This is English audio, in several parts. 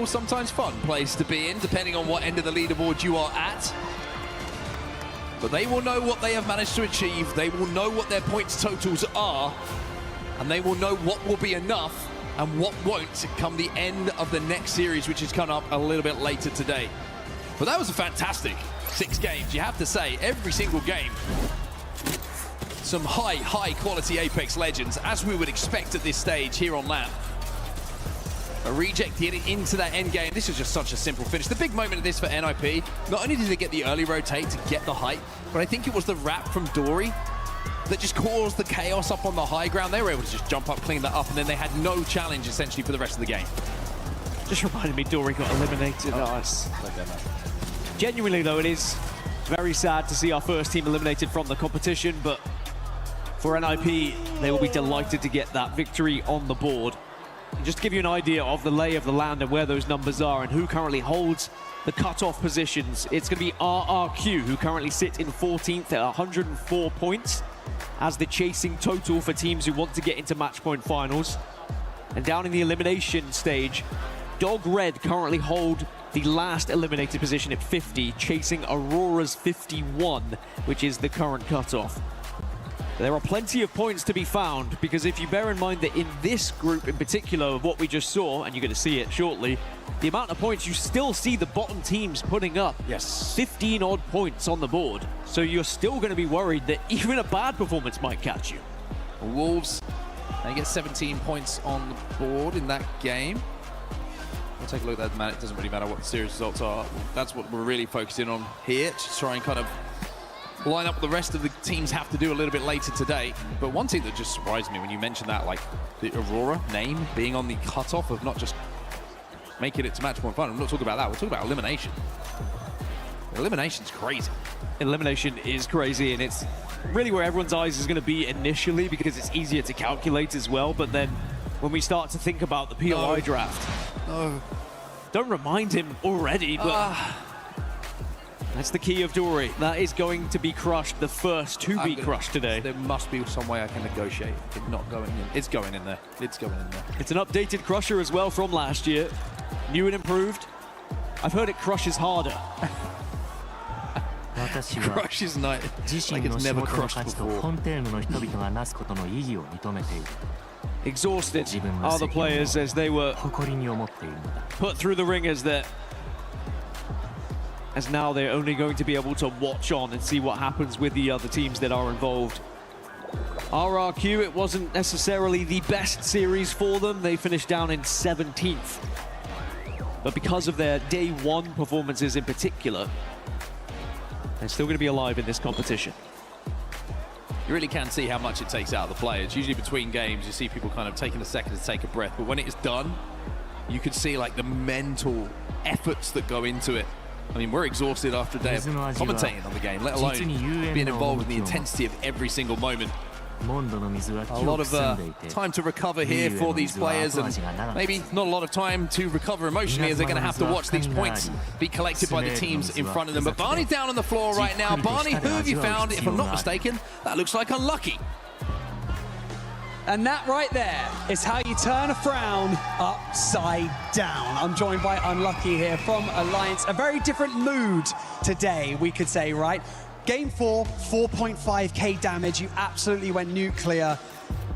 Sometimes fun place to be in, depending on what end of the leaderboard you are at. But they will know what they have managed to achieve, they will know what their points totals are, and they will know what will be enough and what won't come the end of the next series, which is coming up a little bit later today. But that was a fantastic 6 games, you have to say. Every single game, some high quality Apex legends, as we would expect at this stage here on LAN. A reject getting into that end game. This is just such a simple finish. The big moment of this for NIP, not only did they get the early rotate to get the height, but I think it was the wrap from Dory that just caused the chaos up on the high ground. They were able to just jump up, clean that up, and then they had no challenge essentially for the rest of the game. Just reminded me Dory got eliminated. Genuinely though, it is very sad to see our first team eliminated from the competition, but for NIP, they will be delighted to get that victory on the board. Just to give you an idea of the lay of the land and where those numbers are and who currently holds the cutoff positions, it's going to be AEROCOOL, who currently sit in 14th at 104 points as the chasing total for teams who want to get into match point finals. And down in the elimination stage, Dog Red currently hold the last eliminated position at 50, chasing Aurora's 51, which is the current cutoff. There are plenty of points to be found, because if you bear in mind that in this group in particular of what we just saw, and you're going to see it shortly, the amount of points you still see the bottom teams putting up. Yes. 15 odd points on the board. So you're still going to be worried that even a bad performance might catch you. Wolves, they get 17 points on the board in that game. We'll take a look at that, man. It doesn't really matter what the series results are. That's what we're really focusing on here, to try and kind of line up what the rest of the teams have to do a little bit later today. But one thing that just surprised me when you mentioned that, like the Aurora name being on the cutoff of not just making it to match point final. I'm not talking about that, we're talking about elimination. Elimination's crazy. Elimination is crazy, and it's really where everyone's eyes is going to be initially, because it's easier to calculate as well. But then when we start to think about the POI draft, don't remind him already, but that's the key of Dory. That is going to be crushed, the first to be crushed today. There must be some way I can negotiate it not going in. It's going in there. It's going in there. It's an updated crusher as well from last year. New and improved. I've heard it crushes harder. Crushes like it's never crushed before. Exhausted are the players as they were put through the ringers there. As now they're only going to be able to watch on and see what happens with the other teams that are involved. AEROCOOL, it wasn't necessarily the best series for them. They finished down in 17th. But because of their day one performances in particular, they're still going to be alive in this competition. You really can see how much it takes out of the players. Usually between games, you see people kind of taking a second to take a breath. But when it is done, you could see like the mental efforts that go into it. I mean, we're exhausted after a day of commentating on the game, let alone being involved in the intensity of every single moment. A lot of time to recover here for these players, and maybe not a lot of time to recover emotionally, as they're going to have to watch these points be collected by the teams in front of them. But Barney's down on the floor right now. Barney, who have you found? If I'm not mistaken, that looks like Unlucky. And that right there is how you turn a frown upside down. I'm joined by Unlucky here from Alliance. A very different mood today, we could say, right? Game 4, 4.5k damage. You absolutely went nuclear.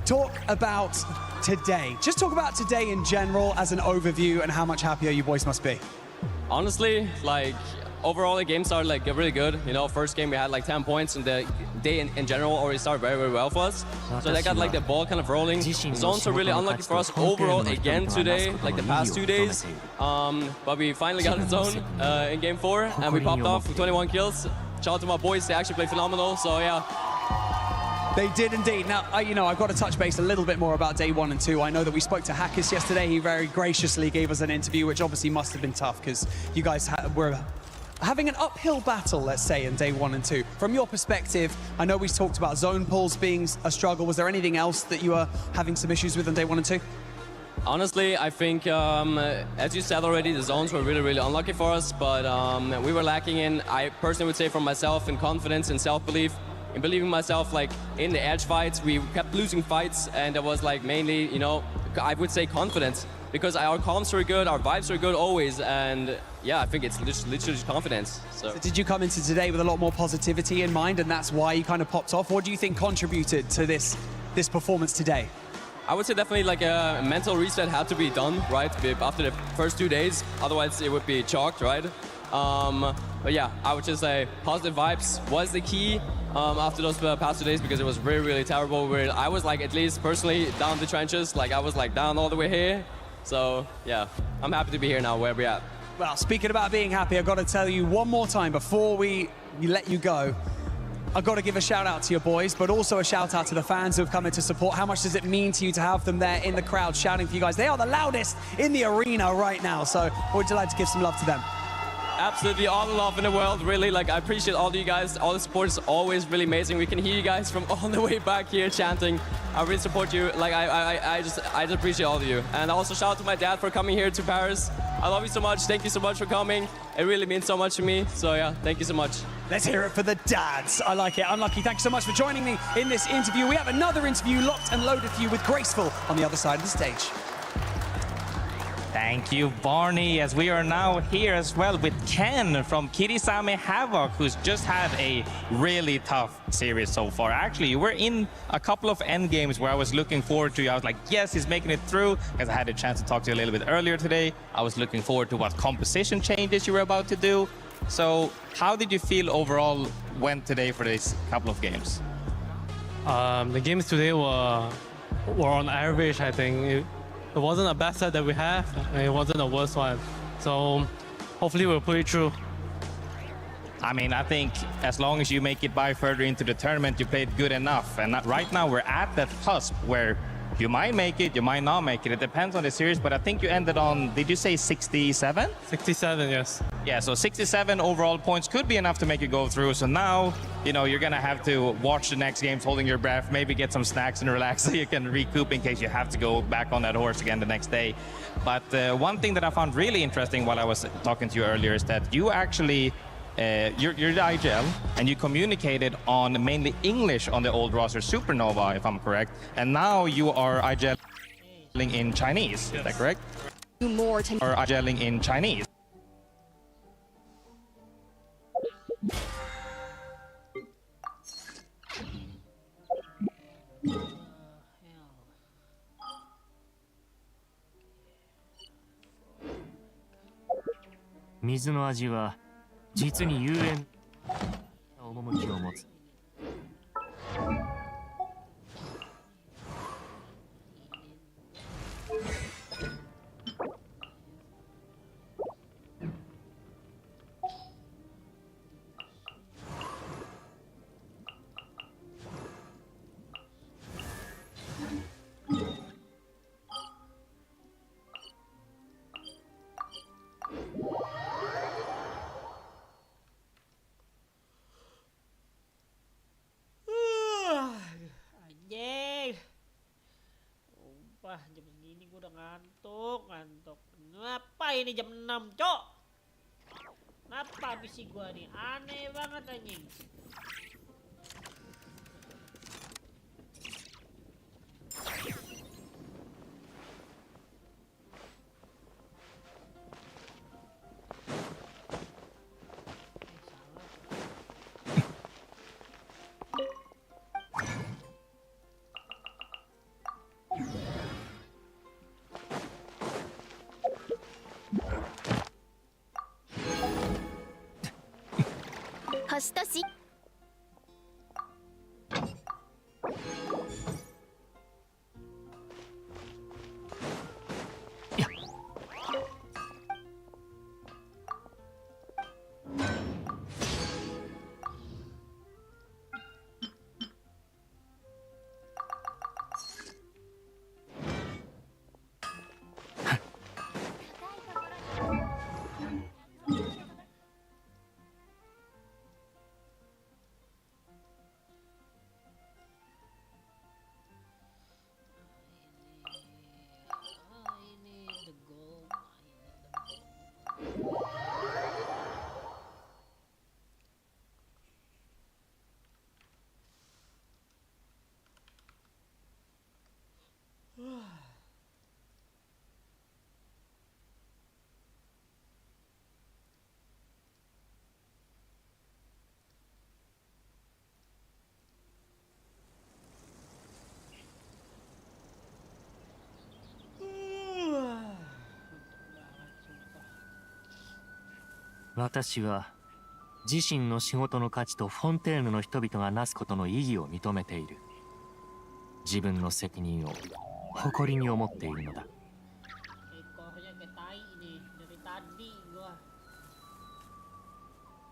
Talk about today. Just talk about today in general as an overview and how much happier you boys must be. Honestly, like, overall the game started like really good. You know, first game we had like 10 points, and the day in general already started very well for us. So they got like the ball kind of rolling. The zones are really unlucky for us overall again today, like the past 2 days. But we finally got a zone in game 4, and we popped off with 21 kills. Shout out to my boys, they actually played phenomenal, so yeah. They did indeed. Now, you know, I've got to touch base a little bit more about day 1 and 2. I know that we spoke to Hackers yesterday. He very graciously gave us an interview, which obviously must have been tough because you guys were having an uphill battle, let's say, in day 1 and 2. From your perspective, I know we talked about zone pulls being a struggle. Was there anything else that you were having some issues with in day 1 and 2? Honestly, I think, as you said already, the zones were really unlucky for us, but we were lacking in, I personally would say for myself, in confidence and self-belief, in believing myself, like, in the edge fights. We kept losing fights, and there was, like, mainly, you know, I would say confidence. because our comms are good, our vibes are good always, and yeah, I think it's literally just confidence. So Did you come into today with a lot more positivity in mind, and that's why you kind of popped off? What do you think contributed to this performance today? I would say definitely like a mental reset had to be done, right? After the first 2 days, otherwise it would be chalked, right? But yeah, I would just say positive vibes was the key after those past 2 days, because it was really, really terrible. Where I was like, at least personally, down the trenches. Like I was like down all the way here. So yeah, I'm happy to be here now where we're at. Well, speaking about being happy, I've got to tell you one more time before we let you go. I've got to give a shout out to your boys, but also a shout out to the fans who have come in to support. How much does it mean to you to have them there in the crowd shouting for you guys? They are the loudest in the arena right now, so would you like to give some love to them? Absolutely, all the love in the world, really. Like, I appreciate all of you guys. All the support is always really amazing. We can hear you guys from all the way back here chanting. I really support you. Like, I just appreciate all of you. And also shout out to my dad for coming here to Paris. I love you so much. Thank you so much for coming. It really means so much to me. So yeah, thank you so much. Let's hear it for the dads. I like it. Unlucky, thank you so much for joining me in this interview. We have another interview locked and loaded for you with Graceful on the other side of the stage. Thank you, Barney, as we are now here as well with Ken from Kirisame Havoc, who's just had a really tough series so far. Actually, you were in a couple of end games where I was looking forward to. I was like, yes, he's making it through, because I had a chance to talk to you a little bit earlier today. I was looking forward to what composition changes you were about to do. So how did you feel overall went today for these couple of games? The games today were on average, I think. It wasn't a bad set that we have, and it wasn't the worst one. So hopefully we'll pull it through. I mean, I think as long as you make it by further into the tournament, you played good enough. And right now we're at that cusp where you might make it, you might not make it. It depends on the series, but I think you ended on, did you say 67? 67, yes. Yeah, so 67 overall points could be enough to make you go through. So now, you know, you're going to have to watch the next games holding your breath, maybe get some snacks and relax so you can recoup in case you have to go back on that horse again the next day. But one thing that I found really interesting while I was talking to you earlier is that you actually, you're the IGL, and you communicated on mainly English on the old roster Supernova, if I'm correct. And now you are IGLing in Chinese, is that correct? More or IGLing in Chinese. Mizu no aji wa jitsu ni yūen na omomuki o motsu. Wah, jam segini gue udah ngantuk. Ngapa ini jam 6, Cok? Kenapa misi gue nih? Aneh banget anjing. 私は自身の仕事の価値とフォンテーヌの人々がなすことの意義を認めている。自分の責任を誇りに思っているのだ。 Ekornya kayak tai nih dari tadi gua.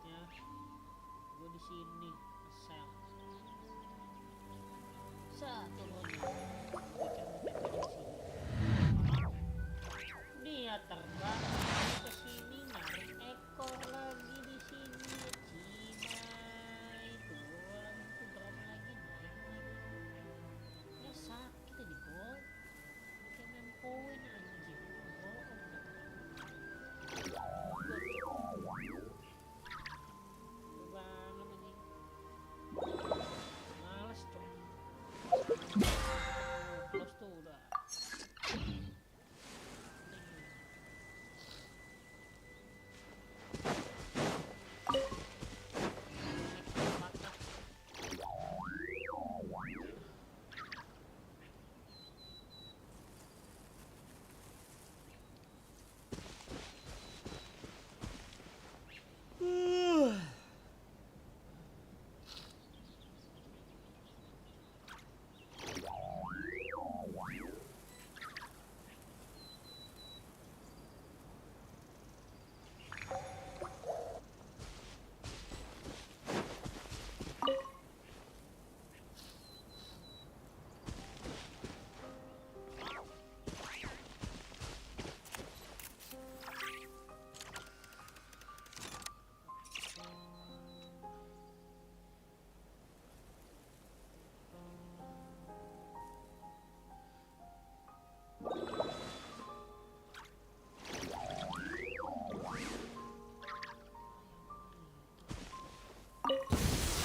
Ya, gua di sini sel. Satu lagi. Dia terbang ke sini narik ekor lagi di sini. Cina itu orang itu drama lagi naik lagi. Ya sakit di bol. Kayak main poin anjing. Banget anjing. Males coy. Close tuh udah.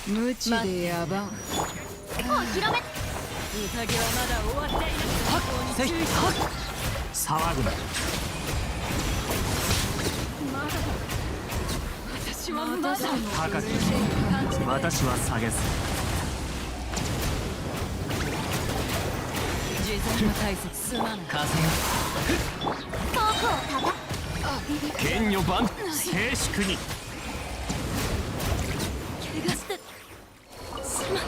無知でやばん。お披露目。宴はまだ終わっていない。騒ぐな。まだ。私はまだ。高く私は下げず。事前の大切すまない。風が剣女番静粛に。怪我してしまった。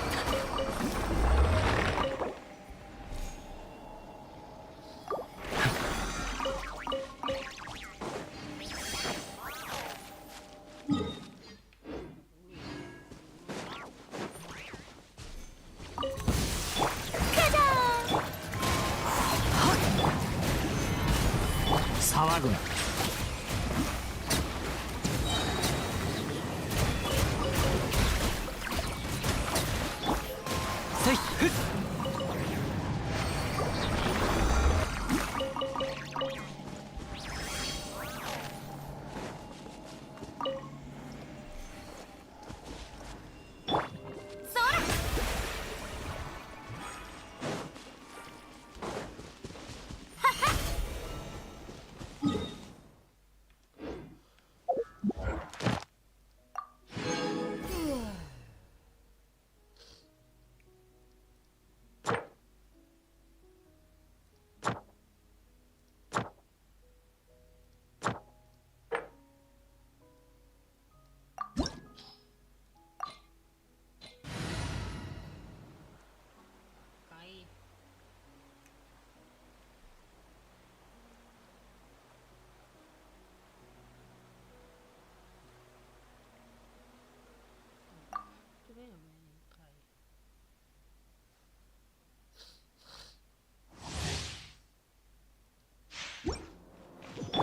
騒ぐな。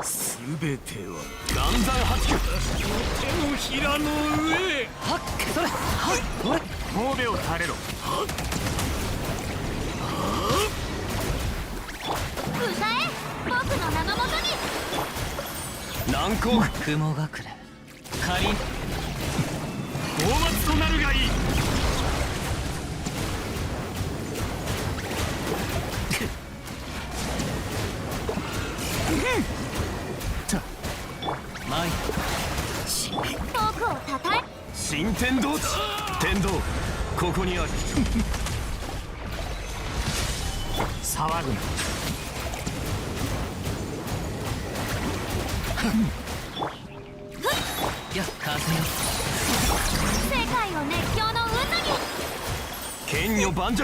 すべては岩山発球。手のひらの上。はっそれ。はい。神戸を垂れろ。歌え、僕の名のもとに。難攻雲隠れ。仮に大末となるがいい。前僕をたたえ。新天道地。天道ここにある。騒ぐな。や風よ世界を熱狂の渦に剣女盤石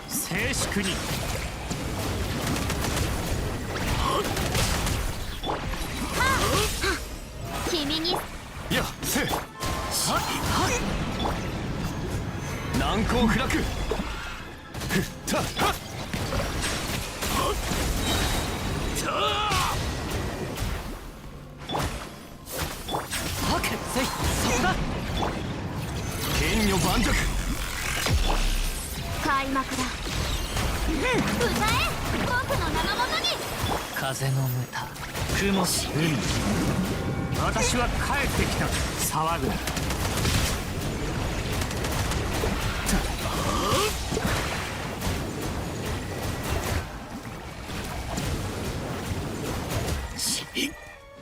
静粛に君にやせ難攻不落ふったはっ剣女盤石開幕だ歌え僕の名のもとに風のむた雲し海私は帰ってきた騒ぐな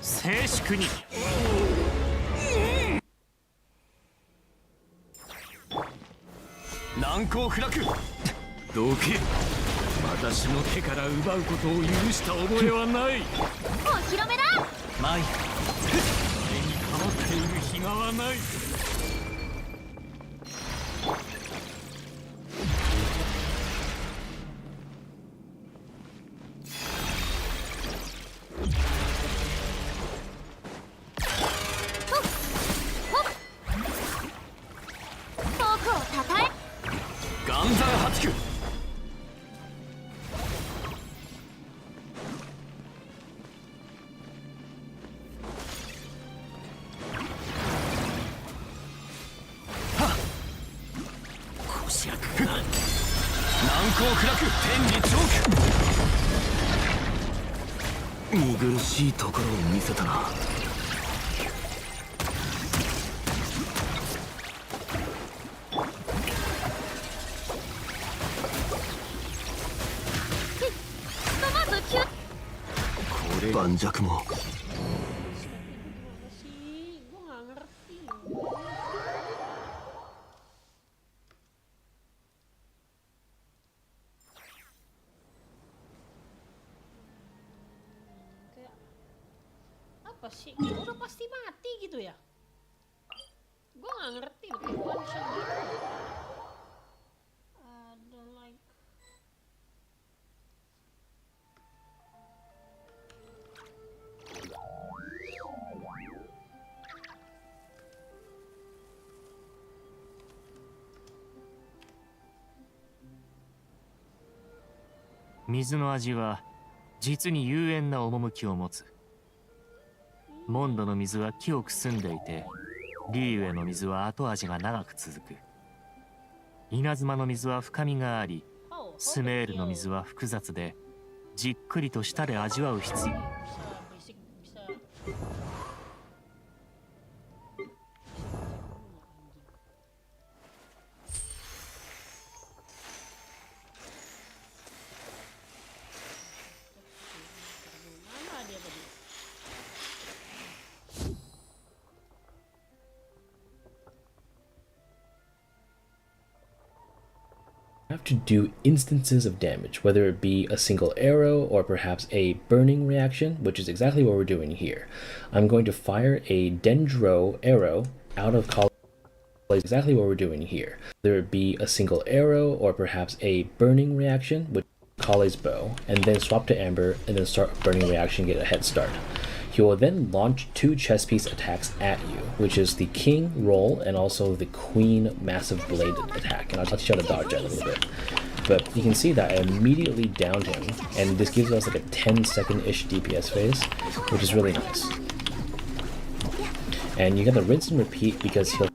静粛に難攻不落どけ私の手から奪うことを許した覚えはないお披露目だマイそれに構っている暇はない僕をたたえ岩山八九難攻不落天理チョーク見苦しいところを見せたなまず急これ盤石も Gimana sih? Gue nggak ngerti loh. Kayak apa sih? Udah pasti mati gitu ya? Gue nggak ngerti loh, kayak one shot gitu. Ada like水の味は実に幽怨な趣を持つモンドの水は清く澄んでいてリーウェの水は後味が長く続く稲妻の水は深みがありスメールの水は複雑でじっくりと舌で味わう必要 bisa basic bisa mana dia tadi? Have to do instances of damage, whether it be a single arrow or perhaps a burning reaction, which is exactly what we're doing here. I'm going to fire a dendro arrow out of collar, exactly what we're doing here. Whether it be a single arrow or perhaps a burning reaction, which is Kale's bow, and then swap to amber and then start a burning reaction, get a head start. He will then launch 2 chess piece attacks at you, which is the king roll and also the queen massive blade attack. And I'll teach you how to dodge that a little bit. But you can see that I immediately downed him, and this gives us like a 10-second-ish DPS phase, which is really nice. And you gotta rinse and repeat because he'll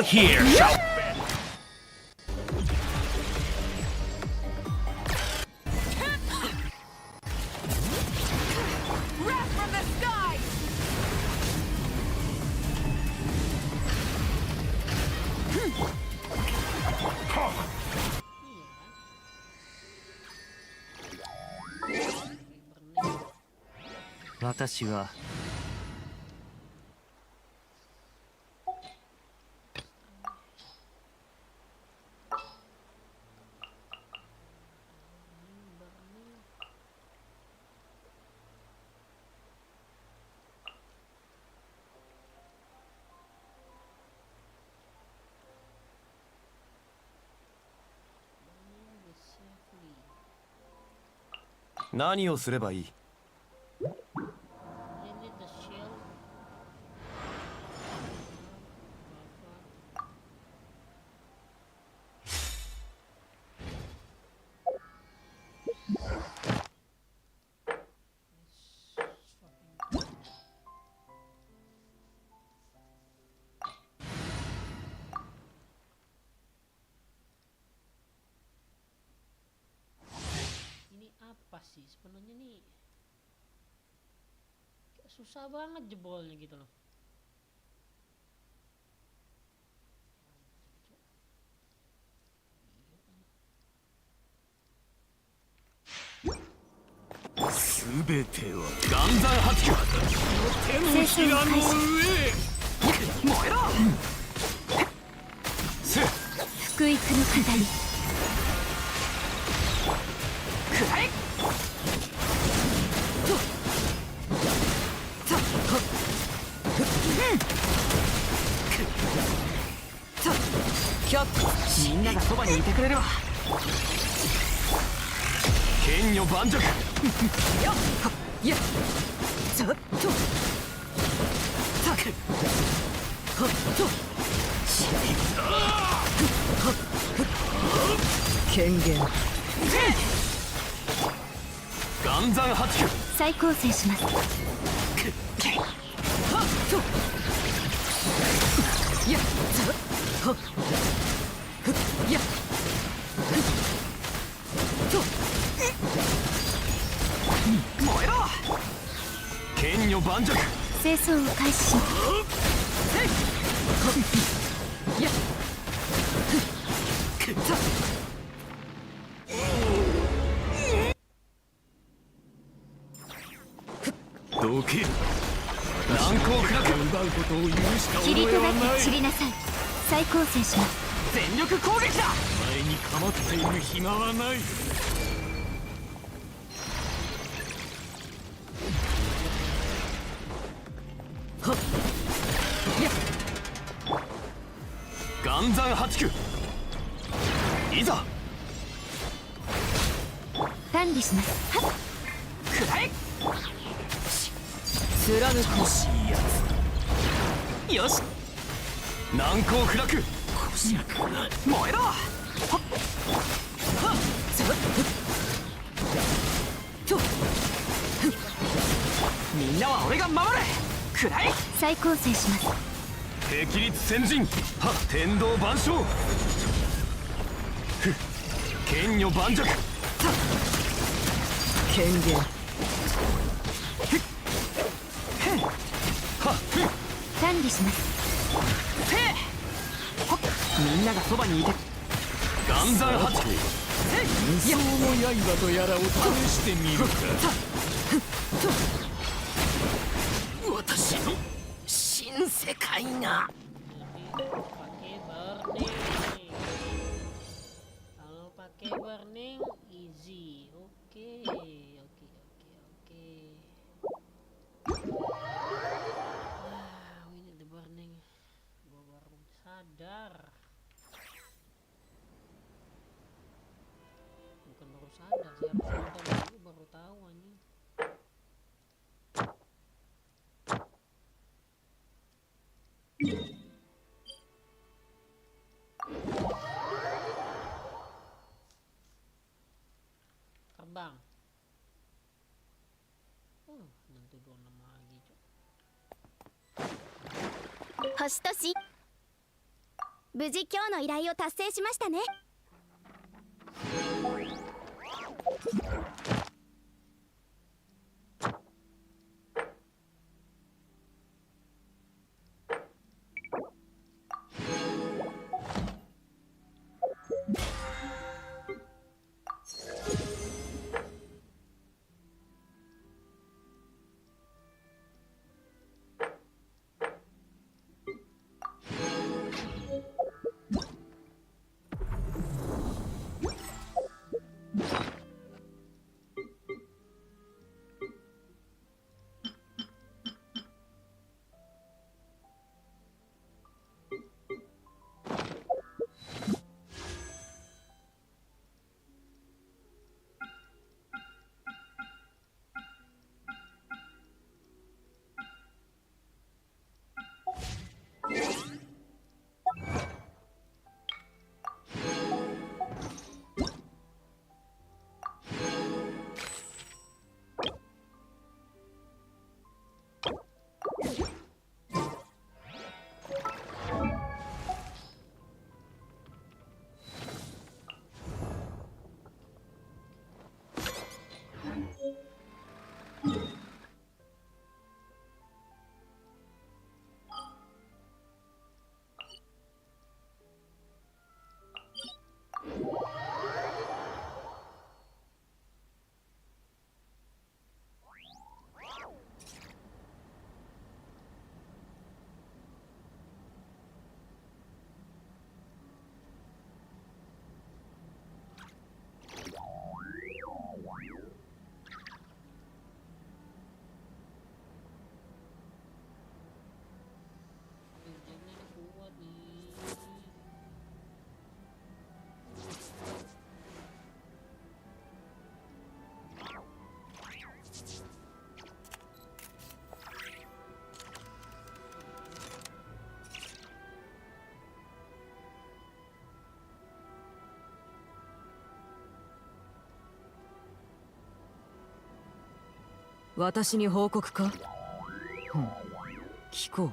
here shall Wrath from the sky 私は何をすればいい？ You need the shield. Ini apa sih sebenarnya nih? Kayak susah banget jebolnya gitu loh. Kalau pakai burning easy. Oke. We need the burning. Gua baru sadar. Bukan baru sadar sih, harus nonton dulu baru tahu anjing. Terbang. Nanti 26 lagi, Cuk. 星とし、無事今日の依頼を達成しましたね。私に報告か？聞こう。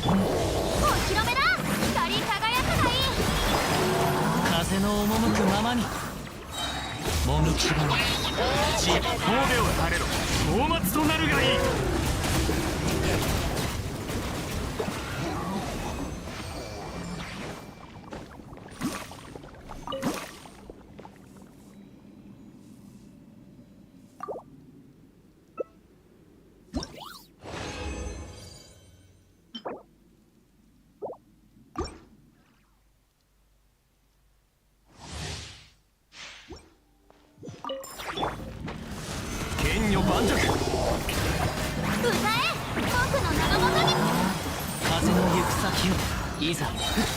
お披露目だ。光り輝くがいい。風の赴くままにもみちばの地神戸を晴れろ大末となるがいい。剣女盤石歌え、僕の名のもとに。風の行く先をいざ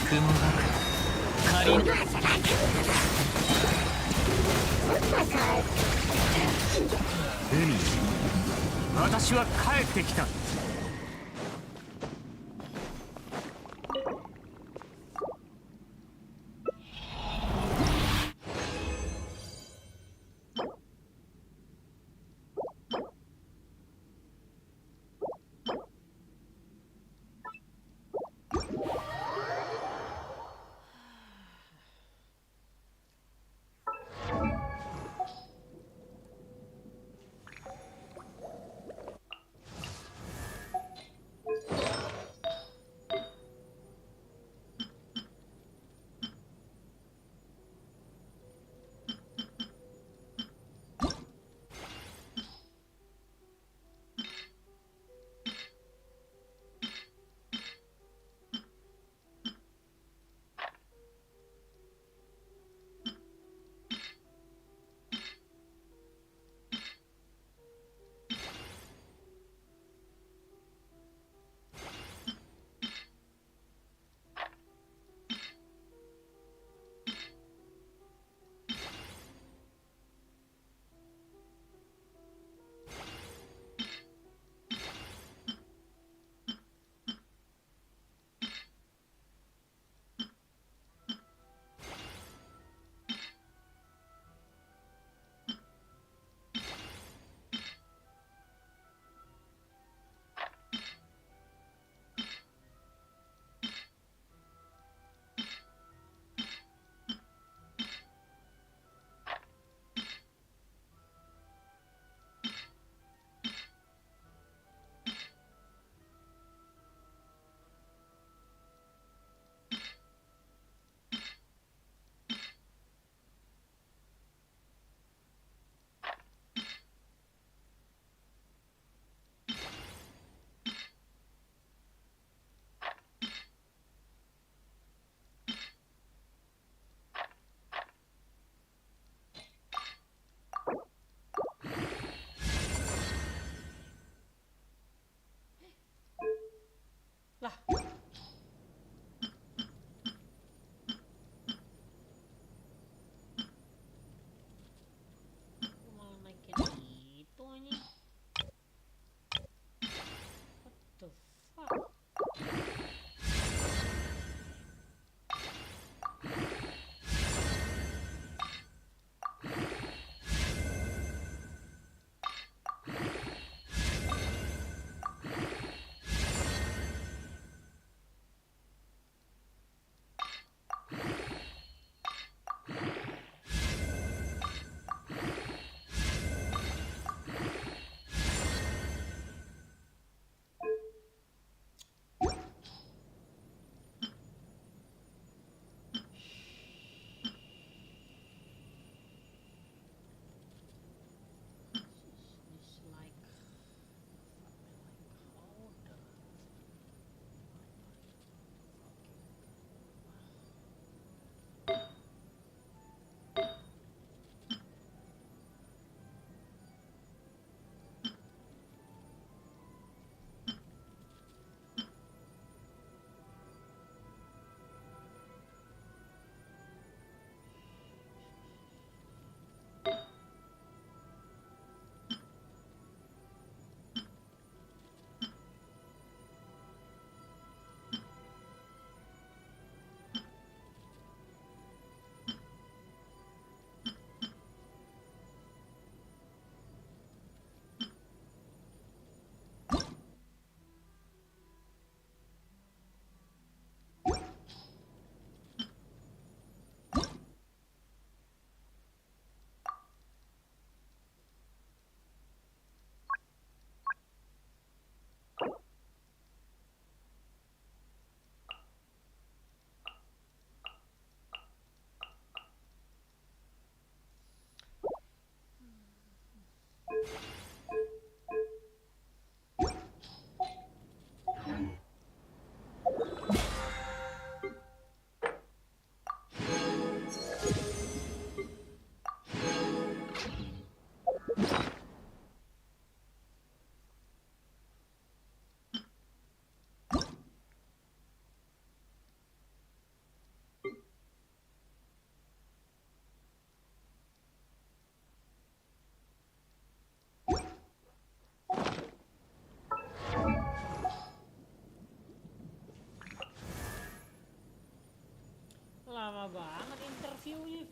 雲がく仮に海に私は帰ってきた。Lama banget interviewnya.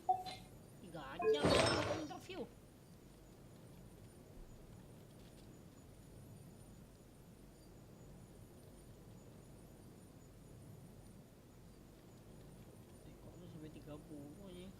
3 jam untuk interview. Rekornya sampai 30 aja.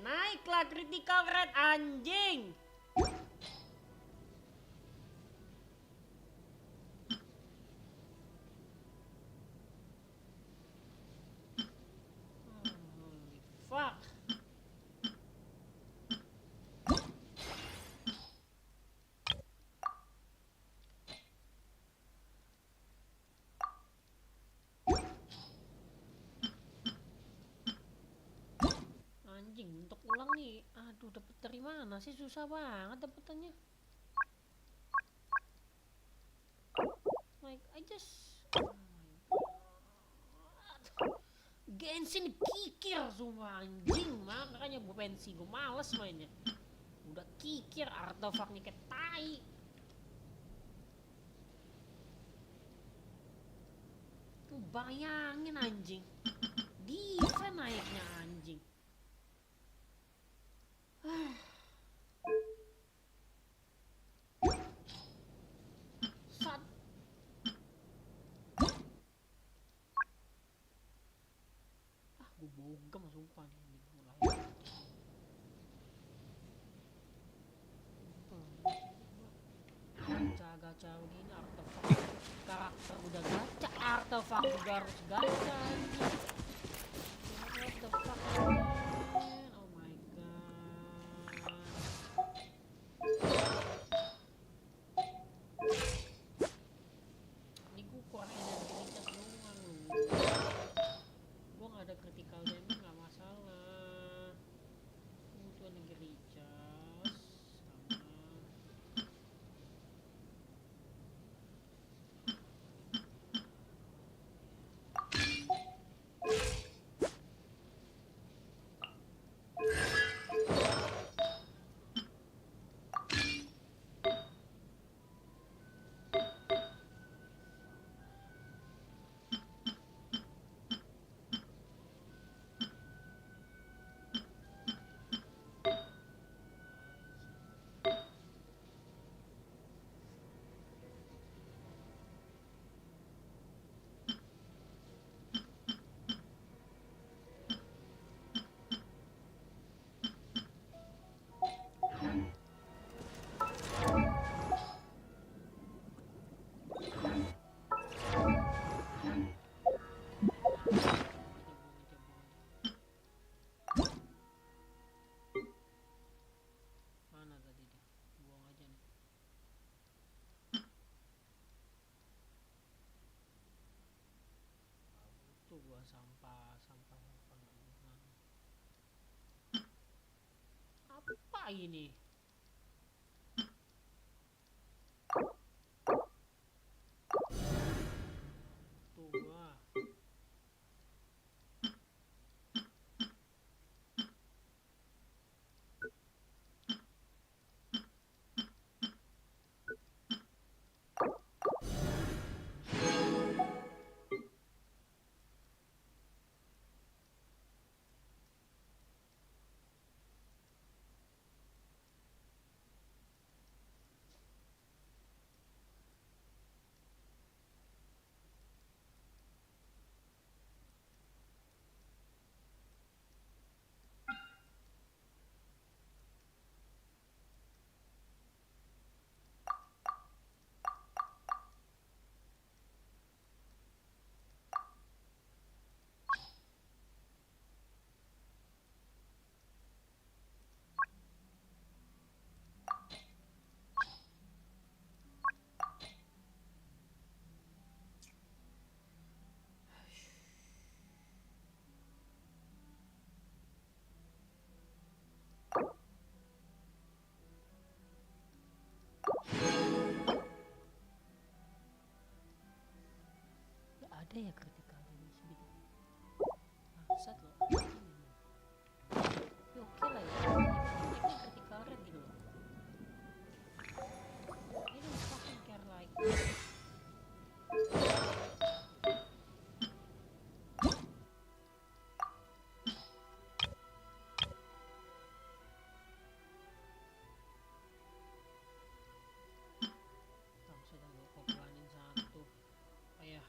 naiklah critical rate anjing. Holy fuck. Anjing, untuk ulang nih, aduh dapet dari mana sih, susah banget dapetannya. Like I just, oh my god, Genshin kikir semua anjing, makanya gue pensi, gue males mainnya. Udah kikir, artefaknya kayak tai. Tuh bayangin anjing, defense naiknya anjing. Sat. Gue bogem sumpah nih mulai. Gacha-gacha begini artefak karakter udah gacha, artefak juga harus gacha anjing. What the fuck man? Oh my god. Ini gue kurang energi recharge doang loh. Gue gak ada critical damage gak masalah. Butuh energi recharge sama mana tadi dia? Buang aja nih. Tuh gua sampah apa ini? Tuh gua. Ada ya critical damage gitu. Bangsat loh. Ya oke lah ya. Ini critical rate gitu loh. I don't fucking care like. Sudah gue kopelanin satu. Oh ya.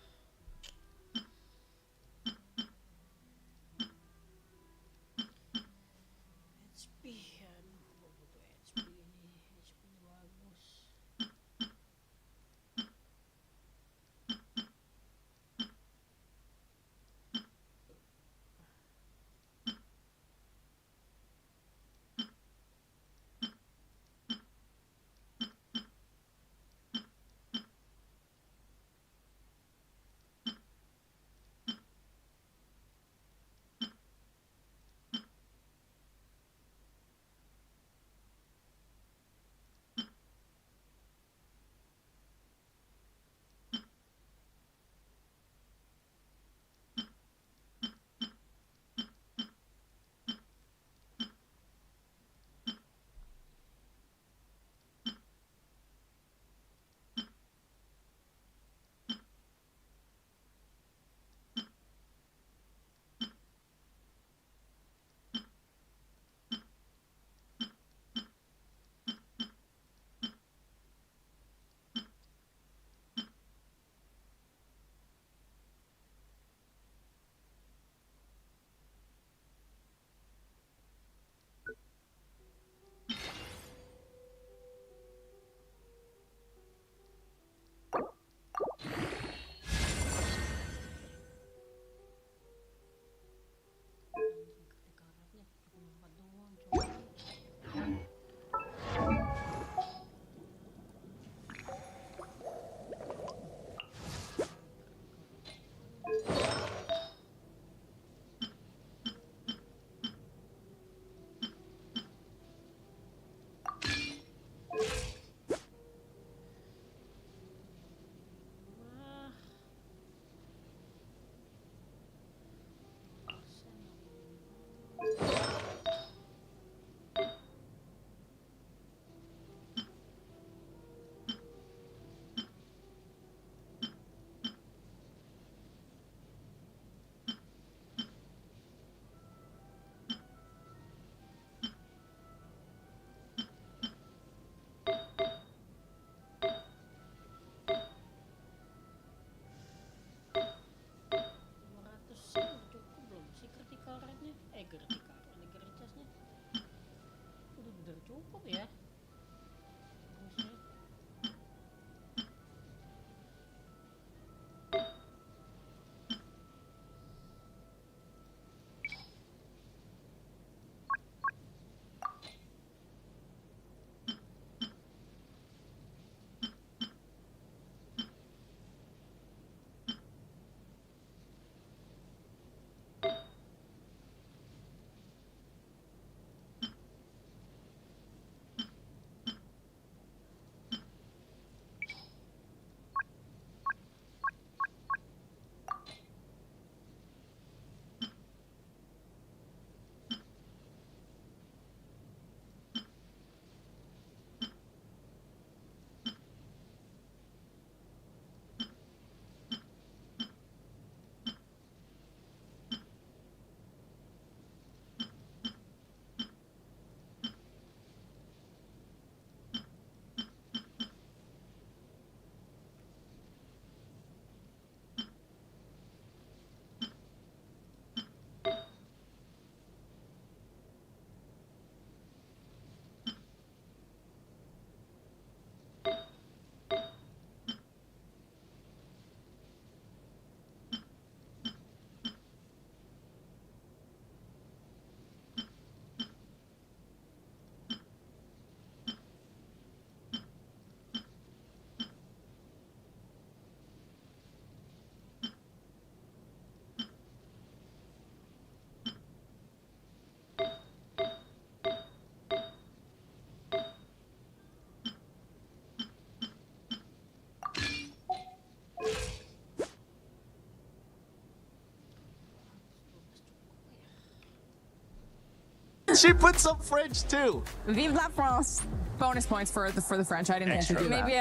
She put some French too. Vive la France. Bonus points for the French. I didn't have to do that. Maybe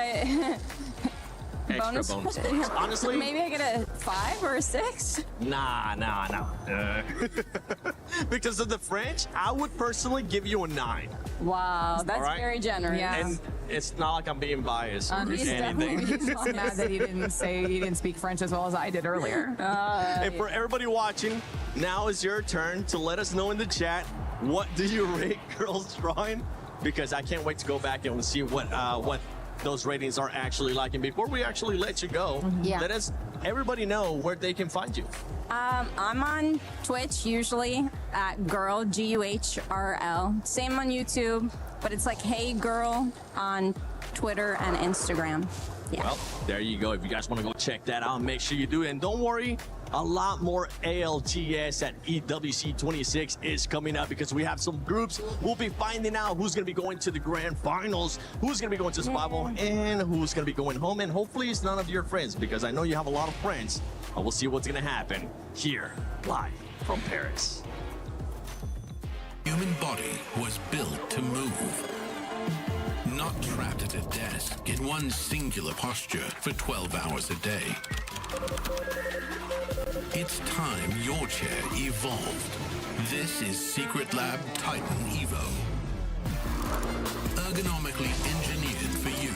Extra bonus points. Honestly, maybe I get a 5 or a 6. Nah. Because of the French, I would personally give you a 9. Wow, that's right? very generous. And it's not like I'm being biased or He's anything. definitely mad that he didn't speak French as well as I did earlier. And for everybody watching, now is your turn to let us know in the chat, what do you rate Girls Drawing? Because I can't wait to go back and see what those ratings are actually like. And before we actually let you go, let us everybody know where they can find you. I'm on Twitch usually at Girl, GUHRL. Same on YouTube, but it's like Hey Girl on Twitter and Instagram. Yeah. Well, there you go. If you guys want to go check that out, make sure you do it. And don't worry, a lot more ALGS at EWC 26 is coming up because we have some groups. We'll be finding out who's going to be going to the grand finals, who's going to be going to survival, and who's going to be going home. And hopefully it's none of your friends, because I know you have a lot of friends. And we'll see what's going to happen here live from Paris. Human body was built to move. Not trapped at a desk in one singular posture for 12 hours a day. It's time your chair evolved. This is Secret Lab Titan Evo. Ergonomically engineered for you,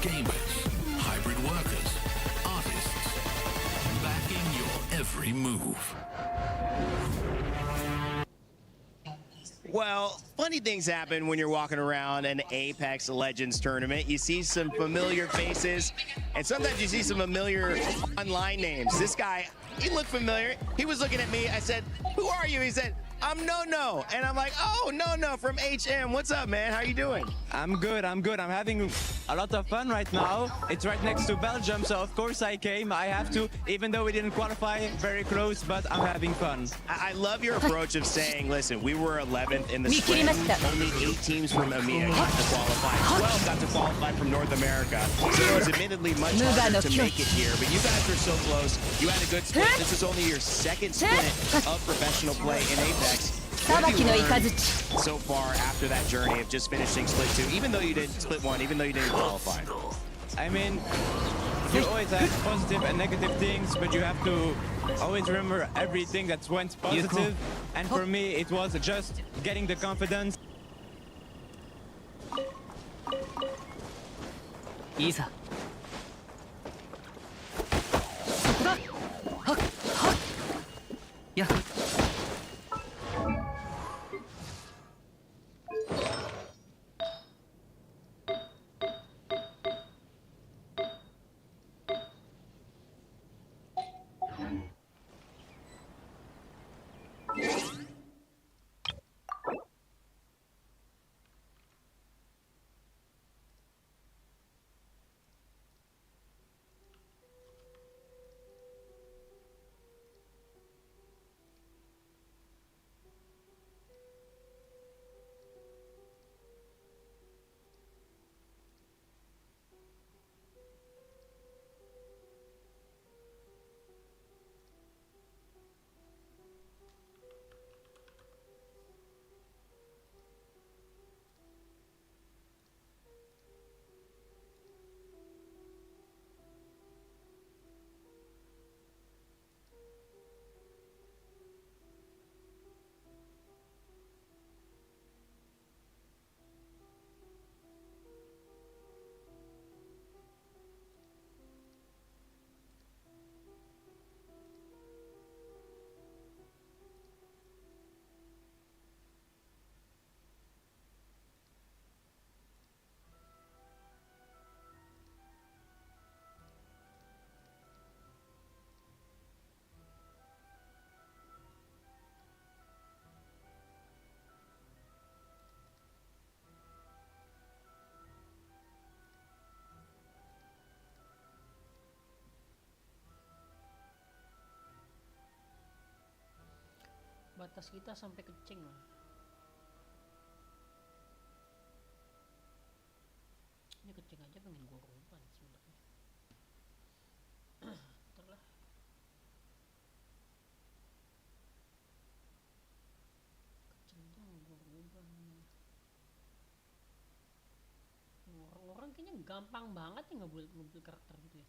gamers, hybrid workers, artists, backing your every move. Well, funny things happen when you're walking around an Apex Legends tournament. You see some familiar faces, and sometimes you see some familiar online names. This guy, he looked familiar. He was looking at me. I said, "Who are you?" He said, "I'm No. And I'm like, "Oh, No from HM. What's up, man? How you doing?" I'm good. I'm having a lot of fun right now. It's right next to Belgium, so of course I came. I have to, even though we didn't qualify, very close, but I'm having fun. I love your approach of saying, listen, we were 11th in the sprint. Only 8 teams from EMEA got to qualify. 12 got to qualify from North America. So it was admittedly much harder to make it here, but you guys were so close. You had a good split. This is only your second sprint of professional play in Apex. What have you learned so far after that journey of just finishing split 2, even though you didn't split 1, even though you didn't qualify? I mean, you always have positive and negative things, but you have to always remember everything that went positive. And for me, it was just getting the confidence. Isa. Yeah. Batas kita sampai kecing loh. Ini kecing aja pengen gua umpan sebenarnya. Terlah. Kecing aja gua gampang banget ya ngebuild karakter gitu ya.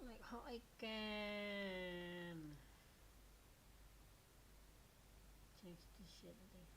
Like how I can change this shit, I think.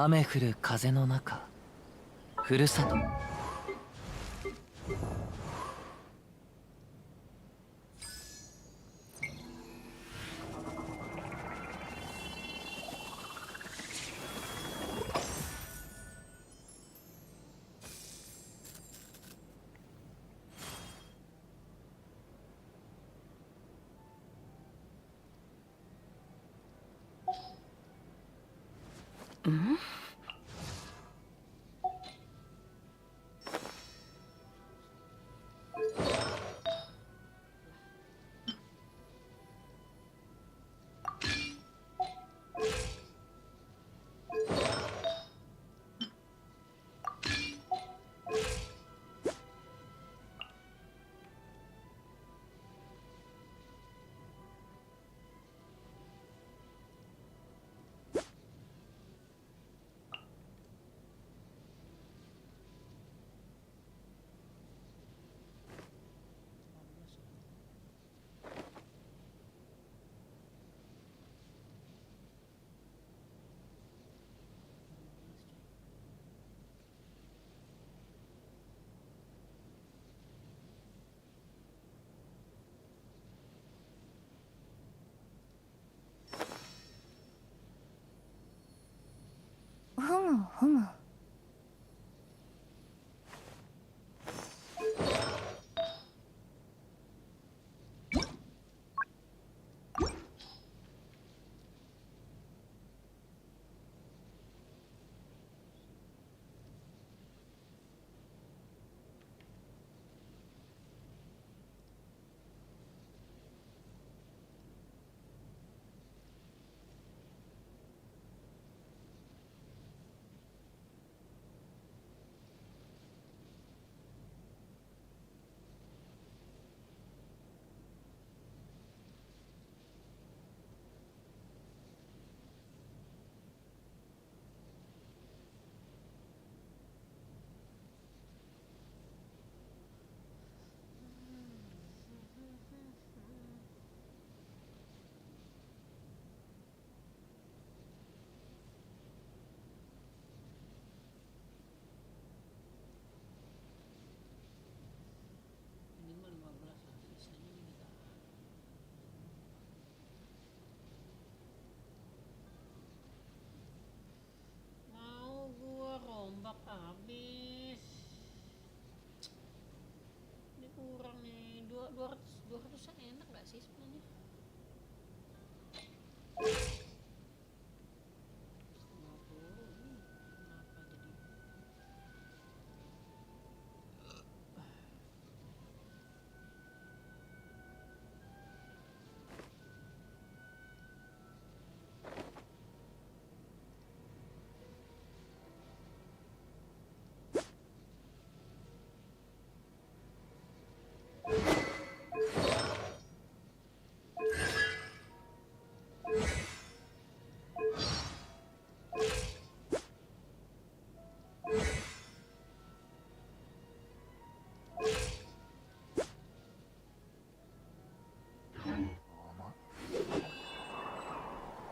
雨降る風の中、ふるさと。ふむふむ。Rombak habis. Ini kurang nih 200-an enak gak sih sebenarnya?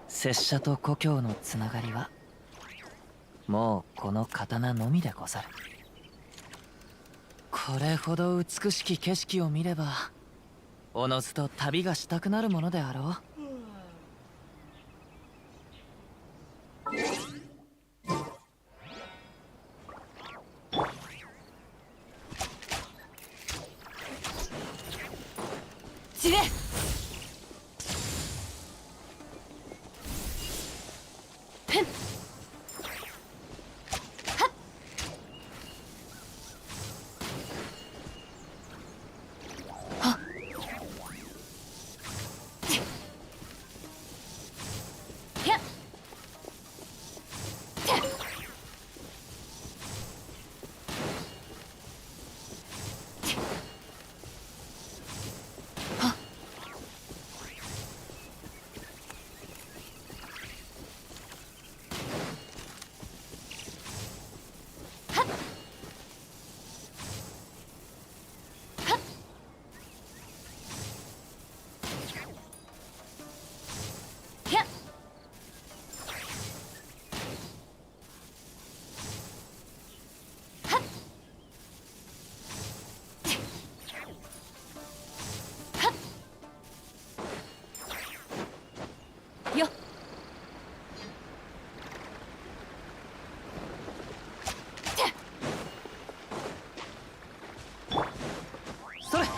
拙者と故郷のつながりはもうこの刀のみでござる。これほど美しき景色を見ればおのずと旅がしたくなるものであろう。散れ。よそれと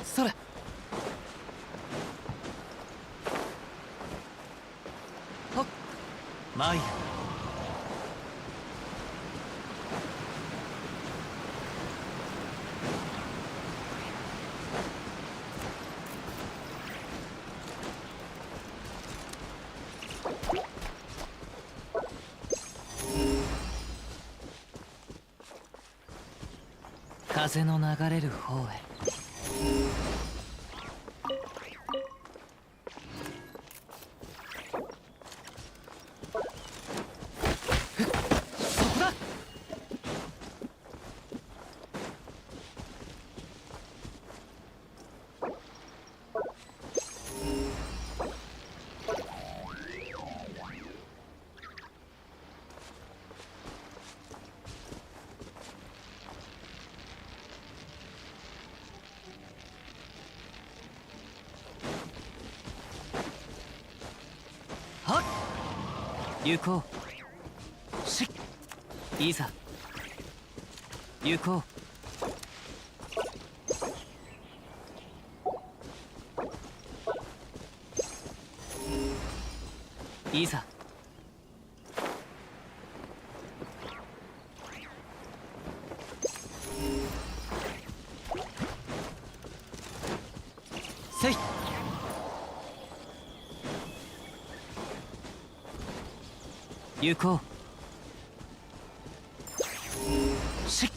それほっマイヤ風の流れる方へそこだ行こうしいざ行こういざせい行こうし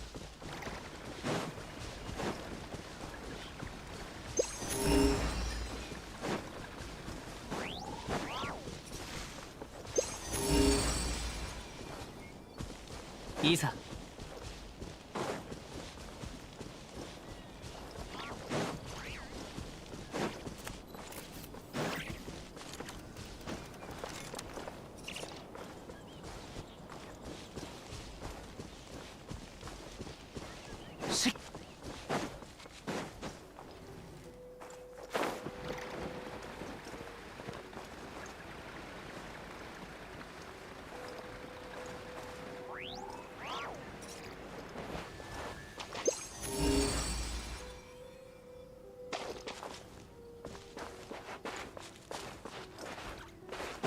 いざ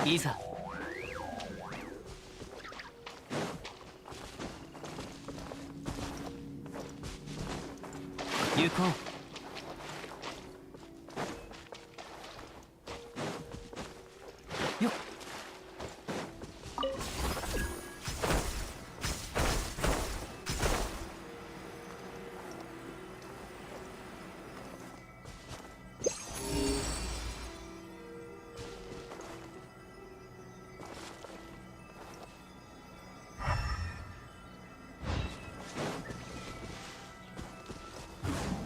いざ行こうよっ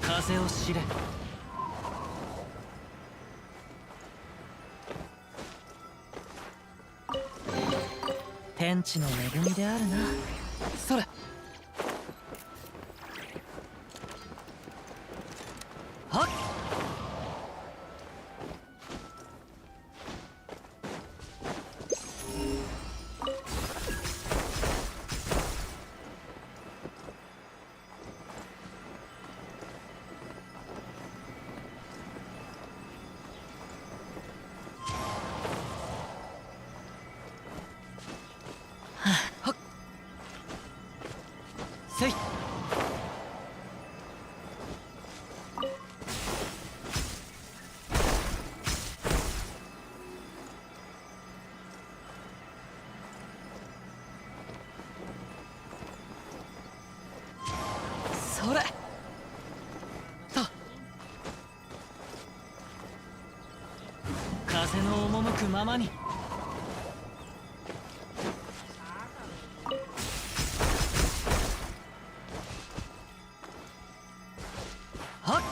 風を知れ天地の恵みであるなそれはっせいそれと風の赴くままにはっ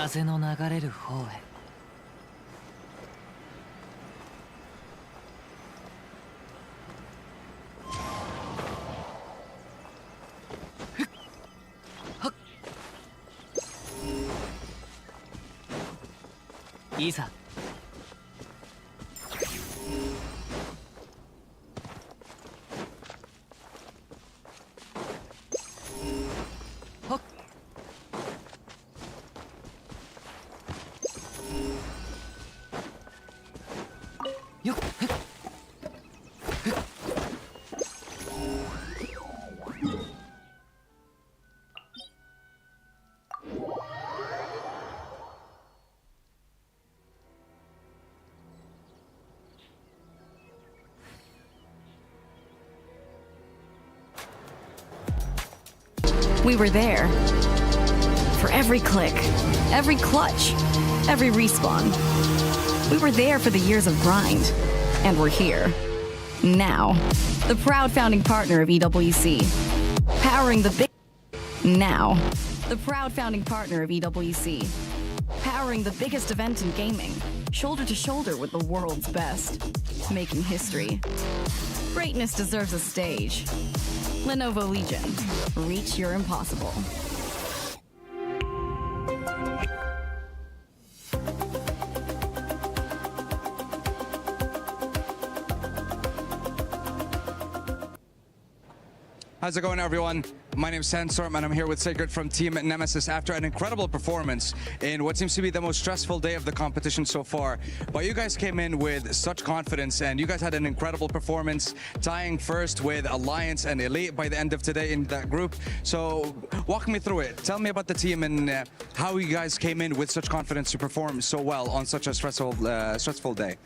風の流れる方へ。いざ。はっ。よっ。We were there. For every click, every clutch, every respawn. We were there for the years of grind. And we're here. Now. The proud founding partner of EWC. Powering the big... Now. The proud founding partner of EWC. Powering the biggest event in gaming. Shoulder to shoulder with the world's best. Making history. Greatness deserves a stage. Lenovo Legion. Reach your impossible. How's it going, everyone? My name is Sandstorm, and I'm here with Seagate from Team Nemesis after an incredible performance in what seems to be the most stressful day of the competition so far. But you guys came in with such confidence, and you guys had an incredible performance, tying first with Alliance and Elite by the end of today in that group. So walk me through it. Tell me about the team and how you guys came in with such confidence to perform so well on such a stressful day.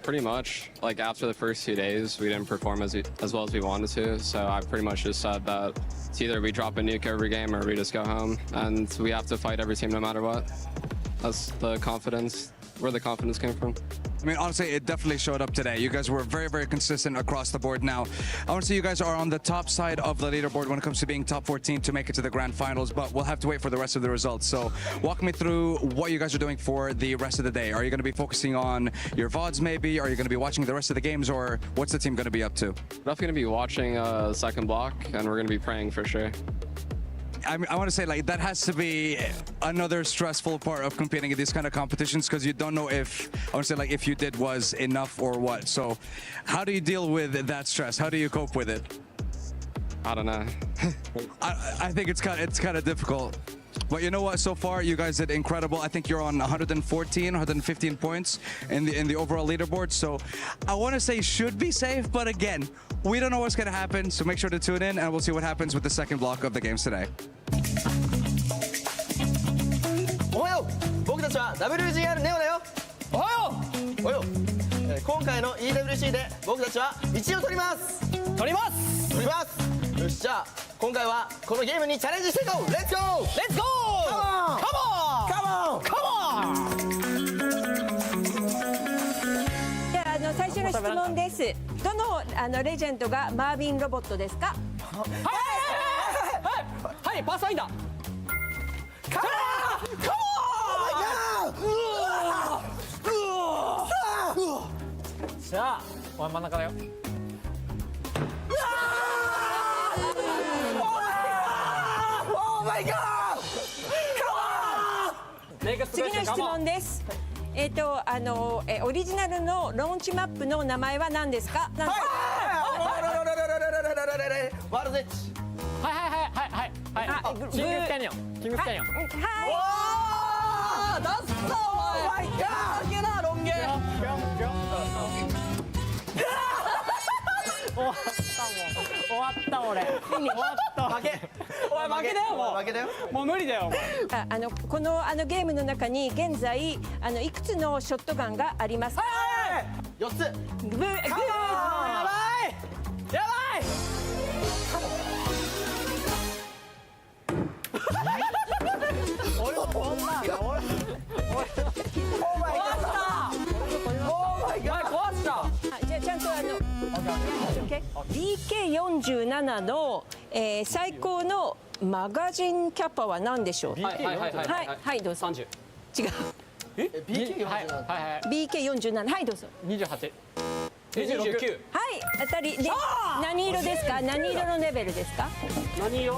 Pretty much, like after the first 2 days, we didn't perform as well as we wanted to. So I pretty much just said that it's either we drop a nuke every game or we just go home, and we have to fight every team no matter what. That's the confidence, where the confidence came from. I mean, honestly, it definitely showed up today. You guys were very, very consistent across the board. Now, I want to say you guys are on the top side of the leaderboard when it comes to being top 14 to make it to the grand finals, but we'll have to wait for the rest of the results. So walk me through what you guys are doing for the rest of the day. Are you going to be focusing on your VODs maybe? Are you going to be watching the rest of the games, or what's the team going to be up to? We're definitely going to be watching second block, and we're going to be praying for sure. I want to say, like, that has to be another stressful part of competing in these kind of competitions, because you don't know if, I want to say, like, if you did was enough or what. So how do you deal with that stress? How do you cope with it? I don't know. I think it's kind of difficult. But you know what? So far, you guys did incredible. I think you're on 115 points in the overall leaderboard. So I want to say should be safe, but again, we don't know what's going to happen. So make sure to tune in, and we'll see what happens with the second block of the games today. おはよう、僕たちは WGR ネオだよ。おはよう。おはよう。今回の EWC で僕たちは1位を取ります。取ります。取ります。よし、じゃあ今回はこのゲームにチャレンジしていこう。レッツゴー。レッツゴー。カモン。カモン。カモン。じゃあ最初の質問です。どのレジェンドがマービンロボットですか？はい、パーサイダー。カモン。カモン。じゃあ、真ん中だよ。次の質問です。オリジナルのローンチマップの名前は何ですか？ワールドエッジ。キングスキャニオン。キングスキャニオン。はい。ダッサー。お前か。ロン毛だ、ロン毛。終わった俺。終わった。負け。おい負けだよもう。負けだよ。もう無理だよ。このゲームの中に現在いくつのショットガンがありますか？4つ。グー。やばい。やばい。俺もこんな。俺。オーマイガー。オーマイガー。壊した。じゃあちゃんとDK47 の最高のマガジンキャパは何でしょう。はいどうぞ。違う。BK47 はいはい BK47 はいどうぞ。28 29はい当たりで何色ですか。何色のレベルですか。何色。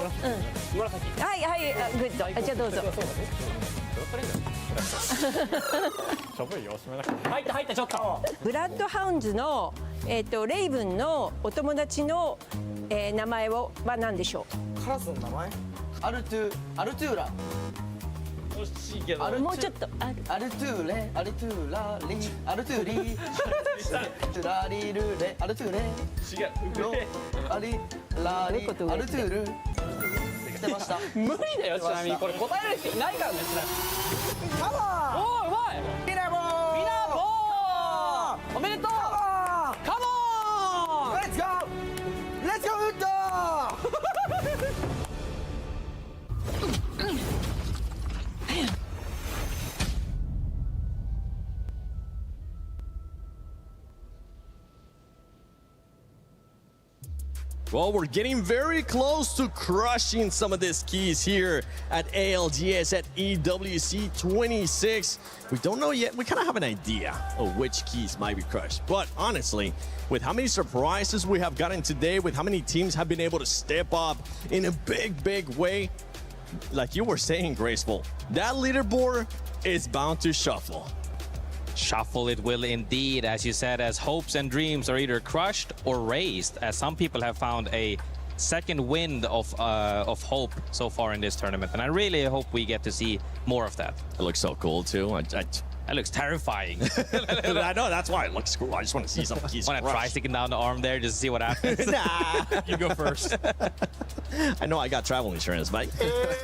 紫。はいはいグッド。じゃあどうぞ。入ったちょっと。ブラッドハウンズのレイブンのお友達の名前は何でしょう。カラスの名前？アルトゥーラ。惜しいけど。もうちょっとアルトゥーレ、アルトゥーラリ、アルトゥーリ、ラリルレ、アルトゥーレ。違う。アリラリ、アルトゥール。来てました。無理だよちなみにこれ答える人いないからね。カモン。おーうまい。ビナボー。ビナボー。おめでとう。カモン。レッツゴー。レッツゴーウッド。Well, we're getting very close to crushing some of these keys here at ALGS at EWC 26. We don't know yet. We kind of have an idea of which keys might be crushed. But honestly, with how many surprises we have gotten today, with how many teams have been able to step up in a big way, like you were saying, Graceful, that leaderboard is bound to shuffle. Shuffle it will indeed, as you said, as hopes and dreams are either crushed or raised, as some people have found a second wind of hope so far in this tournament, and I really hope we get to see more of that. It looks so cool too. That looks terrifying. I know, that's why it looks cool. I just want to see some keys. Want to try sticking down the arm there just to see what happens? Nah. You go first. I know I got travel insurance, but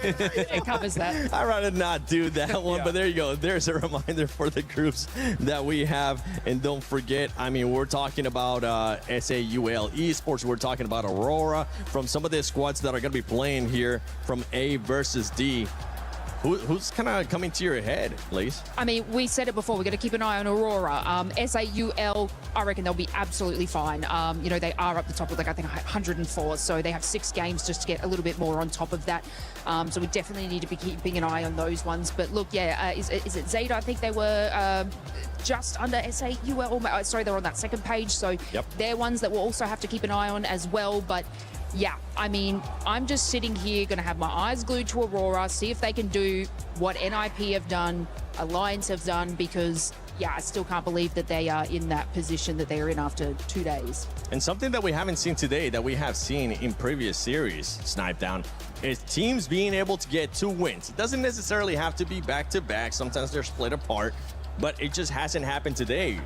it covers that. I'd rather not do that one, but there you go. There's a reminder for the groups that we have. And don't forget, I mean, we're talking about SAUL Esports. We're talking about Aurora. From some of the squads that are going to be playing here from A versus D. Who's kind of coming to your head, Lise? I mean, we said it before, we're going to keep an eye on Aurora. SAUL, I reckon they'll be absolutely fine. You know, they are up the top with, like, I think 104, so they have 6 games just to get a little bit more on top of that. So we definitely need to be keeping an eye on those ones. But look, yeah, is it Zeta? I think they were just under SAUL. Sorry, they're on that second page, so they're ones that we'll also have to keep an eye on as well. But yeah, I mean, I'm just sitting here going to have my eyes glued to Aurora, see if they can do what NIP have done, Alliance have done, because, yeah, I still can't believe that they are in that position that they're in after 2 days. And something that we haven't seen today that we have seen in previous series, Snipe Down, is teams being able to get 2 wins. It doesn't necessarily have to be back-to-back. Sometimes they're split apart, but it just hasn't happened today.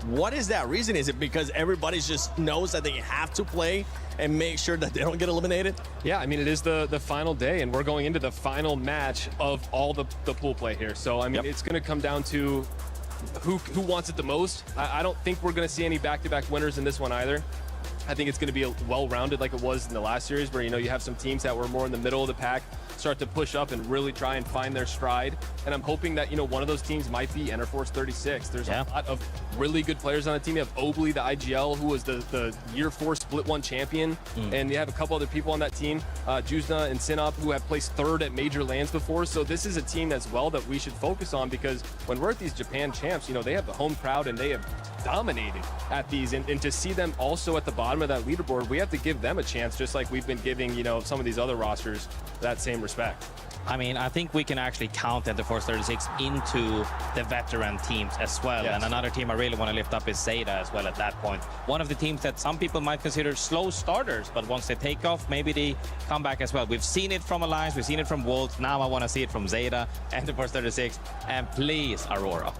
What is that reason? Is it because everybody just knows that they have to play and make sure that they don't get eliminated? Yeah, I mean, it is the final day, and we're going into the final match of all the pool play here. So, I mean, it's going to come down to who wants it the most. I don't think we're going to see any back-to-back winners in this one either. I think it's going to be well-rounded like it was in the last series, where, you know, you have some teams that were more in the middle of the pack start to push up and really try and find their stride. And I'm hoping that, you know, one of those teams might be Enerforce 36. There's a lot of really good players on the team. You have Obley, the IGL, who was the Year 4 Split 1 champion. And you have a couple other people on that team, Juzna and Sinup, who have placed 3rd at major lands before. So this is a team as well that we should focus on, because when we're at these Japan champs, you know, they have the home crowd and they have dominated at these. And to see them also at the bottom of that leaderboard, we have to give them a chance, just like we've been giving, you know, some of these other rosters that same respect. I mean, I think we can actually count Enerforce 36 into the veteran teams as well. And another team I really want to lift up is Zeta as well at that point. One of the teams that some people might consider slow starters, but once they take off, maybe they come back as well. We've seen it from Alliance, we've seen it from Wolves. Now I want to see it from Zeta, Enerforce 36, and please, Aurora.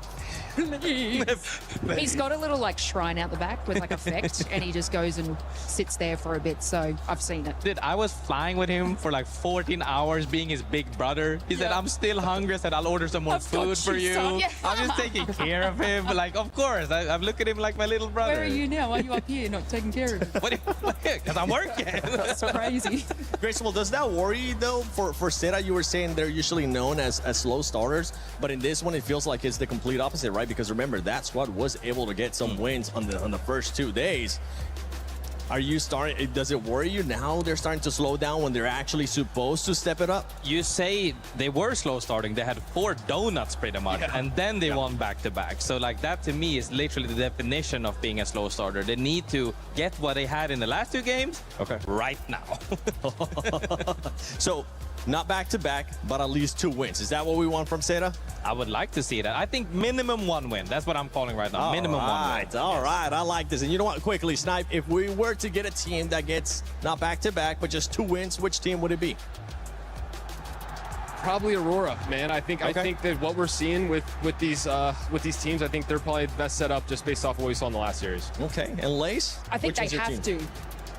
He's got a little like shrine out the back with like effect, and he just goes and sits there for a bit. So I've seen it. Dude, I was flying with him for like 14 hours being his big brother. He said, I'm still hungry. I said, I'll order some more food for you. I'm just taking care of him. But like, of course, I look at him like my little brother. Where are you now? Why are you up here not taking care of him? Because I'm working. That's crazy. Graceful, does that worry you though? For Zeta, you were saying they're usually known as slow starters, but in this one, it feels like it's the complete opposite, right? Because remember, that squad was able to get some wins on the first 2 days. Are you starting, does it worry you now they're starting to slow down when they're actually supposed to step it up? You say they were slow starting. They had 4 donuts pretty much, and then they won back-to-back. So like that to me is literally the definition of being a slow starter. They need to get what they had in the last 2 games right now. So not back-to-back, but at least 2 wins. Is that what we want from Tera? I would like to see that. I think minimum 1 win. That's what I'm calling right now. Minimum 1 win. All right, I like this. And you know what? Quickly, Snipe, if we were to get a team that gets not back-to-back, but just 2 wins, which team would it be? Probably Aurora, man. I think that what we're seeing with these teams, I think they're probably the best set up just based off of what we saw in the last series. Okay, and Lace? I think they have to.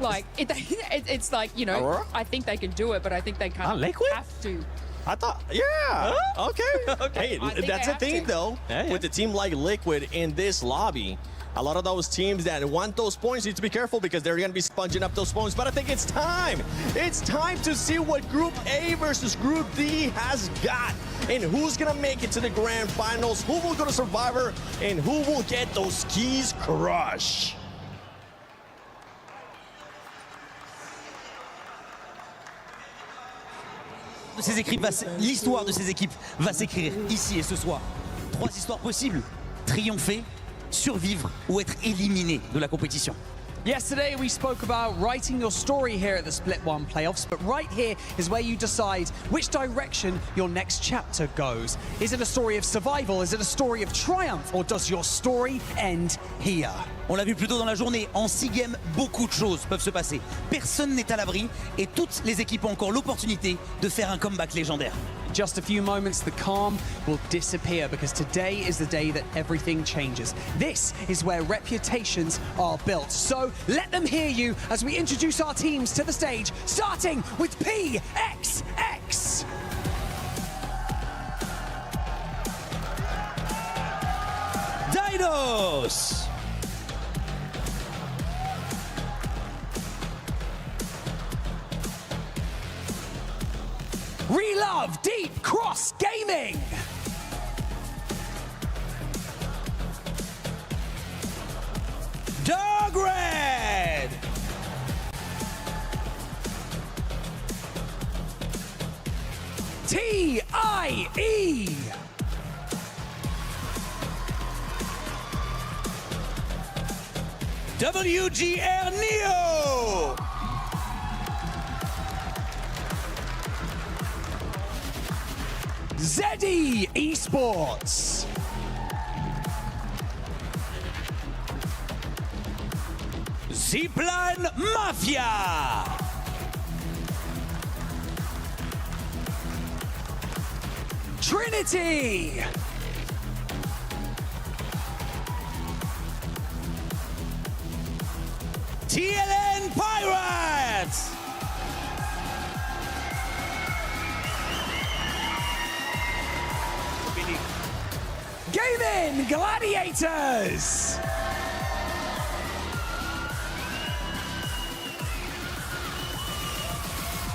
Like, it's like, you know, Aurora? I think they can do it, but I think they kind of Liquid? have to. I thought, yeah. Okay. Hey, that's the thing, though. With a team like Liquid in this lobby, a lot of those teams that want those points need to be careful because they're going to be sponging up those points. But I think it's time. It's time to see what Group A versus Group D has got. And who's going to make it to the grand finals, who will go to Survivor, and who will get those keys crushed. L'histoire de ces équipes va s'écrire ici et ce soir. 3 histoires possibles: triompher, survivre ou être éliminé de la compétition. Yesterday we spoke about writing your story here at the Split 1 playoffs, but right here is where you decide which direction your next chapter goes. Is it a story of survival? Is it a story of triumph? Or does your story end here? On l'a vu plus tôt dans la journée, en 6 games, beaucoup de choses peuvent se passer. Personne n'est à l'abri et toutes les équipes ont encore l'opportunité de faire un comeback légendaire. Just a few moments, the calm will disappear because today is the day that everything changes. This is where reputations are built. So let them hear you as we introduce our teams to the stage, starting with PXX. Dinos! Relove Deep Cross Gaming. Dog Red. TIE. WGR Neo. Zeddy Esports. Zipline Mafia. Trinity. TLN Pirates. Gaming Gladiators.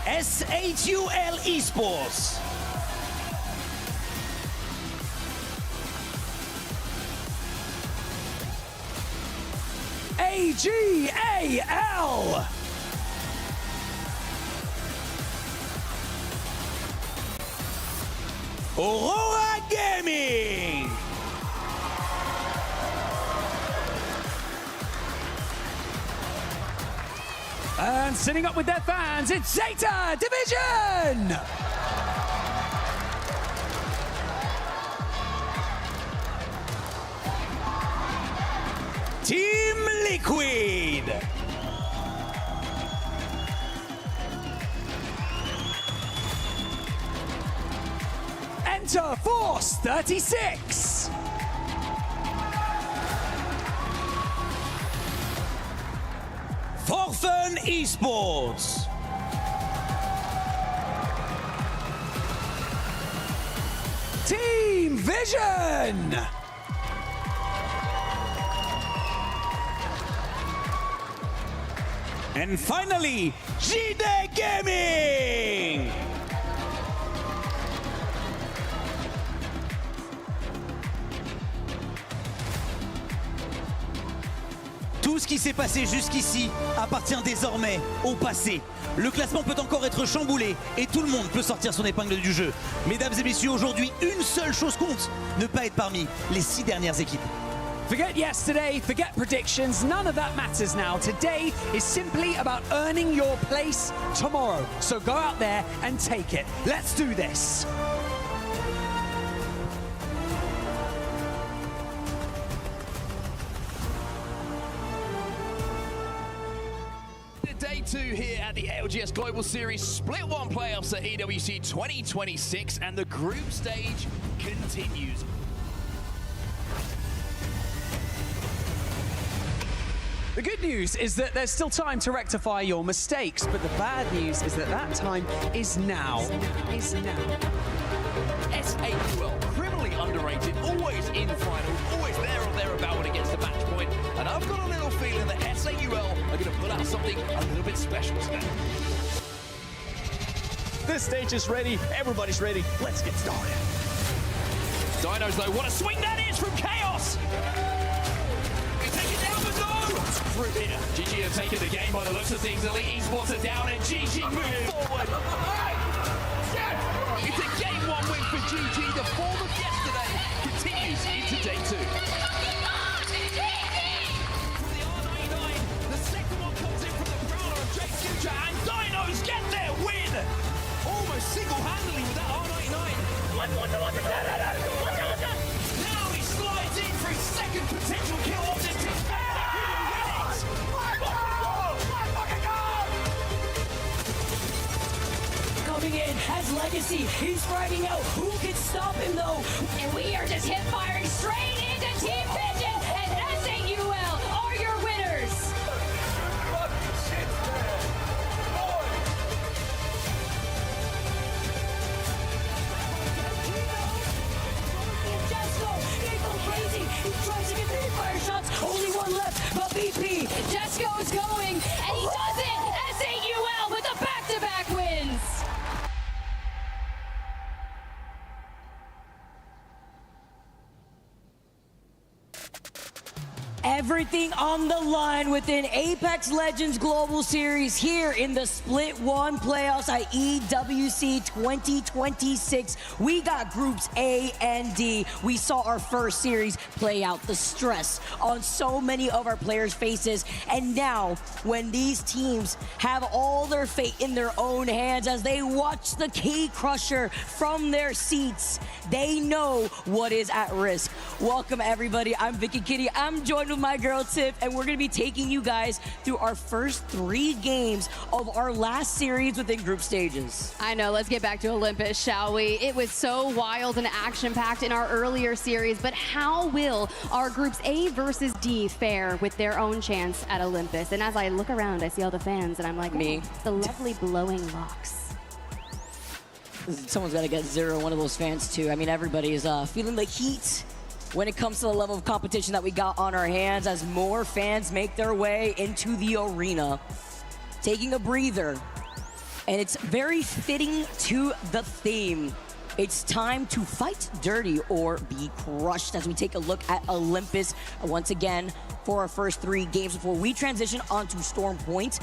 SHUL Esports. AGAL. Aurora Gaming. And sitting up with their fans, it's Zeta Division. Team Liquid. Enter Force 36. Forfun Esports. Team Vision. And finally, GD Gaming. Tout ce qui s'est passé jusqu'ici appartient désormais au passé. Le classement peut encore être chamboulé et tout le monde peut sortir son épingle du jeu. Mesdames et messieurs, aujourd'hui, une seule chose compte, ne pas être parmi les 6 dernières équipes. Forget yesterday, forget predictions, none of that matters now. Today is simply about earning your place tomorrow. So go out there and take it. Let's do this. Day 2 here at the ALGS Global Series Split 1 playoffs at EWC 2026, and the group stage continues. The good news is that there's still time to rectify your mistakes, but the bad news is that that time is now. SAUL, criminally underrated, always in final, always there or thereabout when it gets to match point, and I've got a little feeling that SAUL are going to pull out something a little bit special today. This stage is ready, everybody's ready, let's get started. Dinos though, what a swing that is from Chaos! We take it down, but no! Through here, GG have taken the game by the looks of things. Elite Esports are down and GG moving forward. It's a game 1 win for GG. The form of yesterday continues into day 2. From the R99, the second one comes in from the Prowler of Jake Future, and Dinos get their win! Almost single-handedly with that R99. Now he slides in for his second potential kill on this team. Coming in as Legacy, he's finding out who can stop him though. And we are just hip firing straight into Team Pigeon, and SAUL are your winners. Crazy. He tries to get 3 fire shots, only 1 left, but BP. Jesco's going, and he does it! SAUL with the back-to-back wins! Everything on the line within Apex Legends Global Series here in the Split 1 playoffs at EWC 2026. We got groups A and D. We saw our first series play out, the stress on so many of our players' faces. And now, when these teams have all their fate in their own hands as they watch the Key Crusher from their seats, they know what is at risk. Welcome, everybody. I'm Vicky Kitty. I'm joined with my girl Tiff, and we're going to be taking you guys through our first 3 games of our last series within group stages. I know, let's get back to Olympus, shall we? It was so wild and action-packed in our earlier series, but how will our groups A versus D fare with their own chance at Olympus? And as I look around, I see all the fans, and I'm like, me, the lovely blowing locks. Someone's got to get 0, one of those fans too. I mean, everybody is feeling the heat when it comes to the level of competition that we got on our hands as more fans make their way into the arena, taking a breather. And it's very fitting to the theme. It's time to fight dirty or be crushed as we take a look at Olympus once again for our first 3 games before we transition onto Storm Point.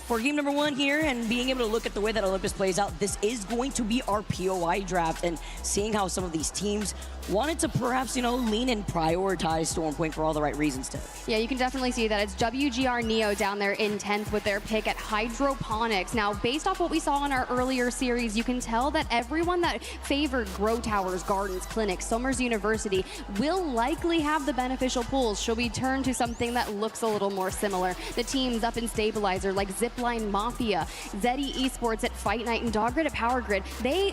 For game number 1 here, and being able to look at the way that Olympus plays out, this is going to be our POI draft, and seeing how some of these teams wanted to perhaps, you know, lean and prioritize Storm Point for all the right reasons, too. Yeah, you can definitely see that. It's WGR Neo down there in 10th with their pick at Hydroponics. Now, based off what we saw in our earlier series, you can tell that everyone that favored Grow Towers, Gardens, Clinics, Summers University will likely have the beneficial pulls. Should we turn to something that looks a little more similar? The teams up in Stabilizer like Zipline Mafia, Zeddy Esports at Fight Night, and Dog Grid at Power Grid.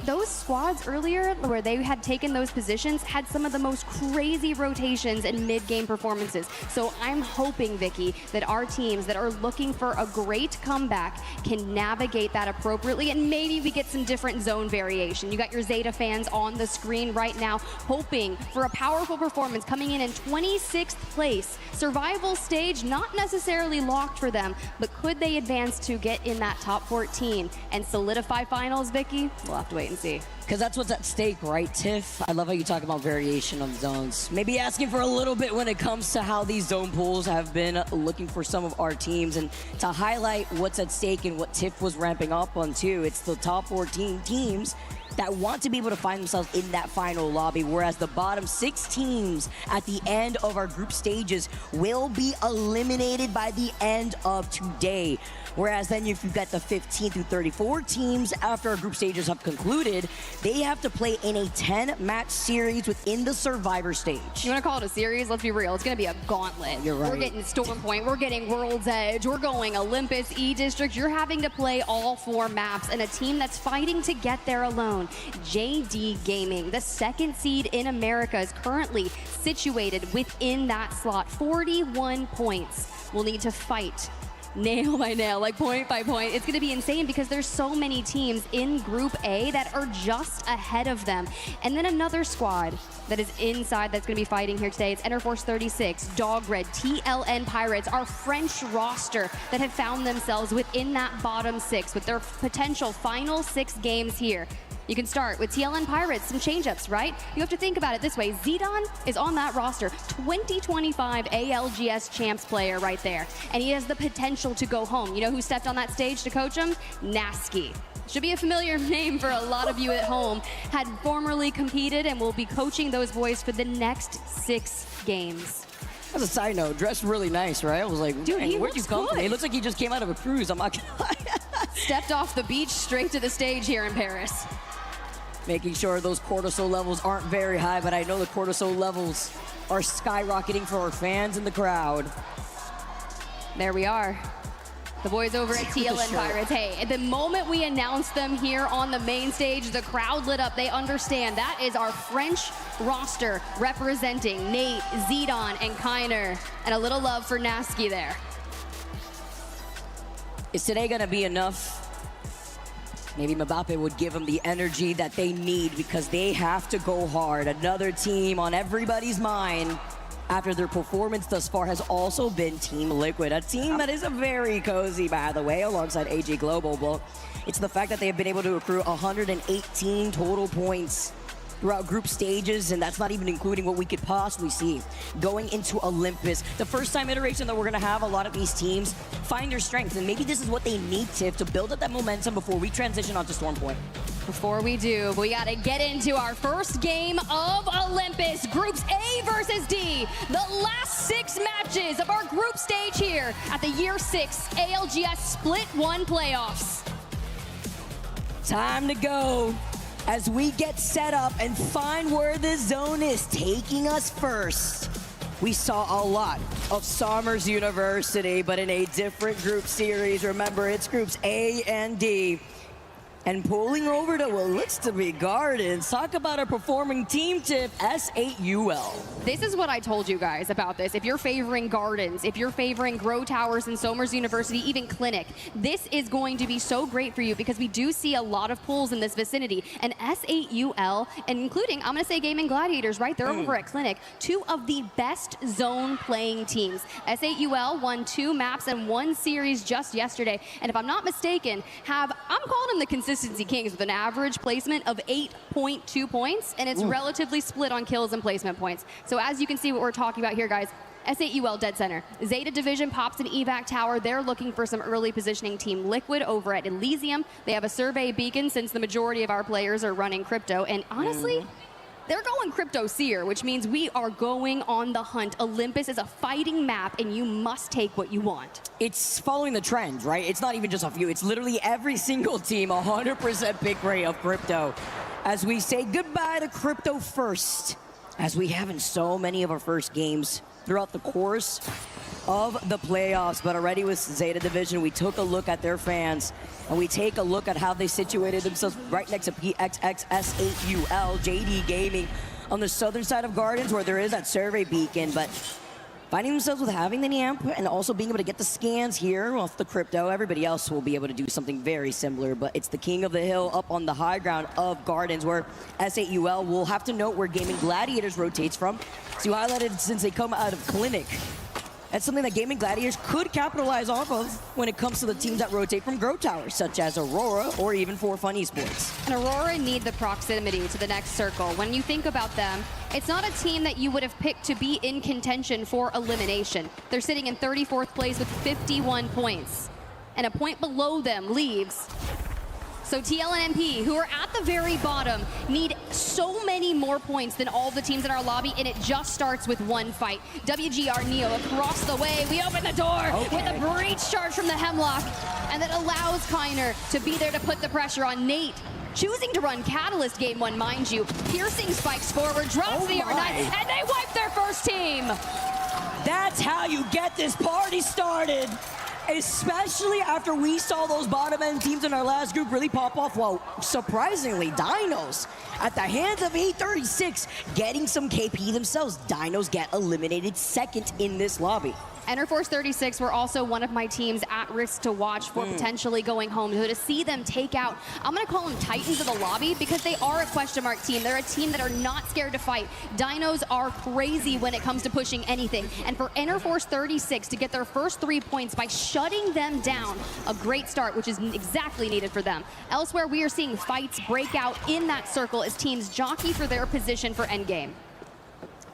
Those squads earlier where they had taken those positions had some of the most crazy rotations and mid-game performances. So I'm hoping, Vicky, that our teams that are looking for a great comeback can navigate that appropriately, and maybe we get some different zone variation. You got your Zeta fans on the screen right now, hoping for a powerful performance, coming in 26th place. Survival stage, not necessarily locked for them, but could they advance ways to get in that top 14 and solidify finals, Vicky? We'll have to wait and see. Because that's what's at stake, right, Tiff? I love how you talk about variation on zones. Maybe asking for a little bit when it comes to how these zone pools have been looking for some of our teams. And to highlight what's at stake and what Tiff was ramping up on, too, it's the top 14 teams that want to be able to find themselves in that final lobby, whereas the bottom 6 teams at the end of our group stages will be eliminated by the end of today. Whereas then if you've got the 15 through 34 teams after our group stages have concluded, they have to play in a 10-match series within the Survivor stage. You want to call it a series? Let's be real. It's going to be a gauntlet. You're right. We're getting Storm Point. We're getting World's Edge. We're going Olympus, E-District. You're having to play all 4 maps, and a team that's fighting to get there alone. JD Gaming, the 2nd seed in America, is currently situated within that slot. 41 points. We'll need to fight nail by nail, like point by point. It's going to be insane because there's so many teams in Group A that are just ahead of them. And then another squad that is inside that's going to be fighting here today. It's Enterforce 36, Dog Red, TLN Pirates, our French roster that have found themselves within that bottom 6 with their potential final 6 games here. You can start with TLN Pirates, some change-ups, right? You have to think about it this way. Zidane is on that roster, 2025 ALGS champs player right there. And he has the potential to go home. You know who stepped on that stage to coach him? Nasky. Should be a familiar name for a lot of you at home. Had formerly competed and will be coaching those boys for the next 6 games. As a side note, dressed really nice, right? I was like, dude, where'd you come from? He looks like he just came out of a cruise. I'm not gonna lie. Stepped off the beach straight to the stage here in Paris. Making sure those cortisol levels aren't very high, but I know the cortisol levels are skyrocketing for our fans in the crowd. There we are. The boys over at TLN Pirates. Hey, at the moment we announced them here on the main stage, the crowd lit up. They understand that is our French roster representing Nate, Zidane, and Kiner. And a little love for Nasky there. Is today gonna be enough? Maybe Mbappe would give them the energy that they need because they have to go hard. Another team on everybody's mind after their performance thus far has also been Team Liquid, a team that is a very cozy, by the way, alongside AG Global. But it's the fact that they have been able to accrue 118 total points throughout group stages, and that's not even including what we could possibly see going into Olympus. The first time iteration that we're gonna have a lot of these teams find their strengths, and maybe this is what they need, Tiff, to build up that momentum before we transition onto Storm Point. Before we do, we gotta get into our first game of Olympus. Groups A versus D. The last 6 matches of our group stage here at the Year 6 ALGS Split 1 playoffs. Time to go as we get set up and find where the zone is taking us first. We saw a lot of Somers University, but in a different group series. Remember, it's groups A and D. And pulling over to what looks to be Gardens. Talk about a performing team, Tip, S8UL. This is what I told you guys about this. If you're favoring Gardens, if you're favoring Grow Towers and Somers University, even Clinic, this is going to be so great for you because we do see a lot of pulls in this vicinity. And S8UL, and including, I'm gonna say Gaming Gladiators, right? They're over at Clinic. 2 of the best zone playing teams. S8UL won 2 maps and 1 series just yesterday. And if I'm not mistaken, I'm calling them the Consistency Kings with an average placement of 8.2 points, and it's relatively split on kills and placement points. So as you can see what we're talking about here, guys, S8UL dead center. Zeta Division pops an evac tower. They're looking for some early positioning. Team Liquid over at Elysium. They have a survey beacon since the majority of our players are running crypto, and honestly, they're going Crypto Seer, which means we are going on the hunt. Olympus is a fighting map, and you must take what you want. It's following the trend, right? It's not even just a few. It's literally every single team, 100% pick rate of crypto. As we say goodbye to crypto first, as we have in so many of our first games throughout the course of the playoffs. But already with Zeta Division, we took a look at their fans, and we take a look at how they situated themselves right next to PXXS8UL, JD Gaming on the southern side of Gardens, where there is that survey beacon. But finding themselves with having the amp and also being able to get the scans here off the crypto. Everybody else will be able to do something very similar, but it's the king of the hill up on the high ground of Gardens, where S8UL will have to note where Gaming Gladiators rotates from. So you highlighted since they come out of Clinic. That's something that Gaming Gladiators could capitalize off of when it comes to the teams that rotate from Grow Towers, such as Aurora or even For Fun Esports. And Aurora need the proximity to the next circle. When you think about them, it's not a team that you would have picked to be in contention for elimination. They're sitting in 34th place with 51 points. And a point below them leaves. So TL and MP, who are at the very bottom, need so many more points than all the teams in our lobby, and it just starts with one fight. WGR Neo across the way. We open the door with a breach charge from the Hemlock, and that allows Karena to be there to put the pressure on Nate. Choosing to run Catalyst game one, mind you. Piercing spikes forward, drops the R9, and they wipe their first team. That's how you get this party started. Especially after we saw those bottom end teams in our last group really pop off. Well, surprisingly, Dinos at the hands of E36 getting some KP themselves. Dinos get eliminated second in this lobby. Enterforce 36 were also one of my teams at risk to watch for potentially going home. So to see them take out, I'm going to call them Titans of the lobby because they are a question mark team. They're a team that are not scared to fight. Dinos are crazy when it comes to pushing anything. And for Enterforce 36 to get their first 3 points by shutting them down, a great start, which is exactly needed for them. Elsewhere, we are seeing fights break out in that circle as teams jockey for their position for endgame.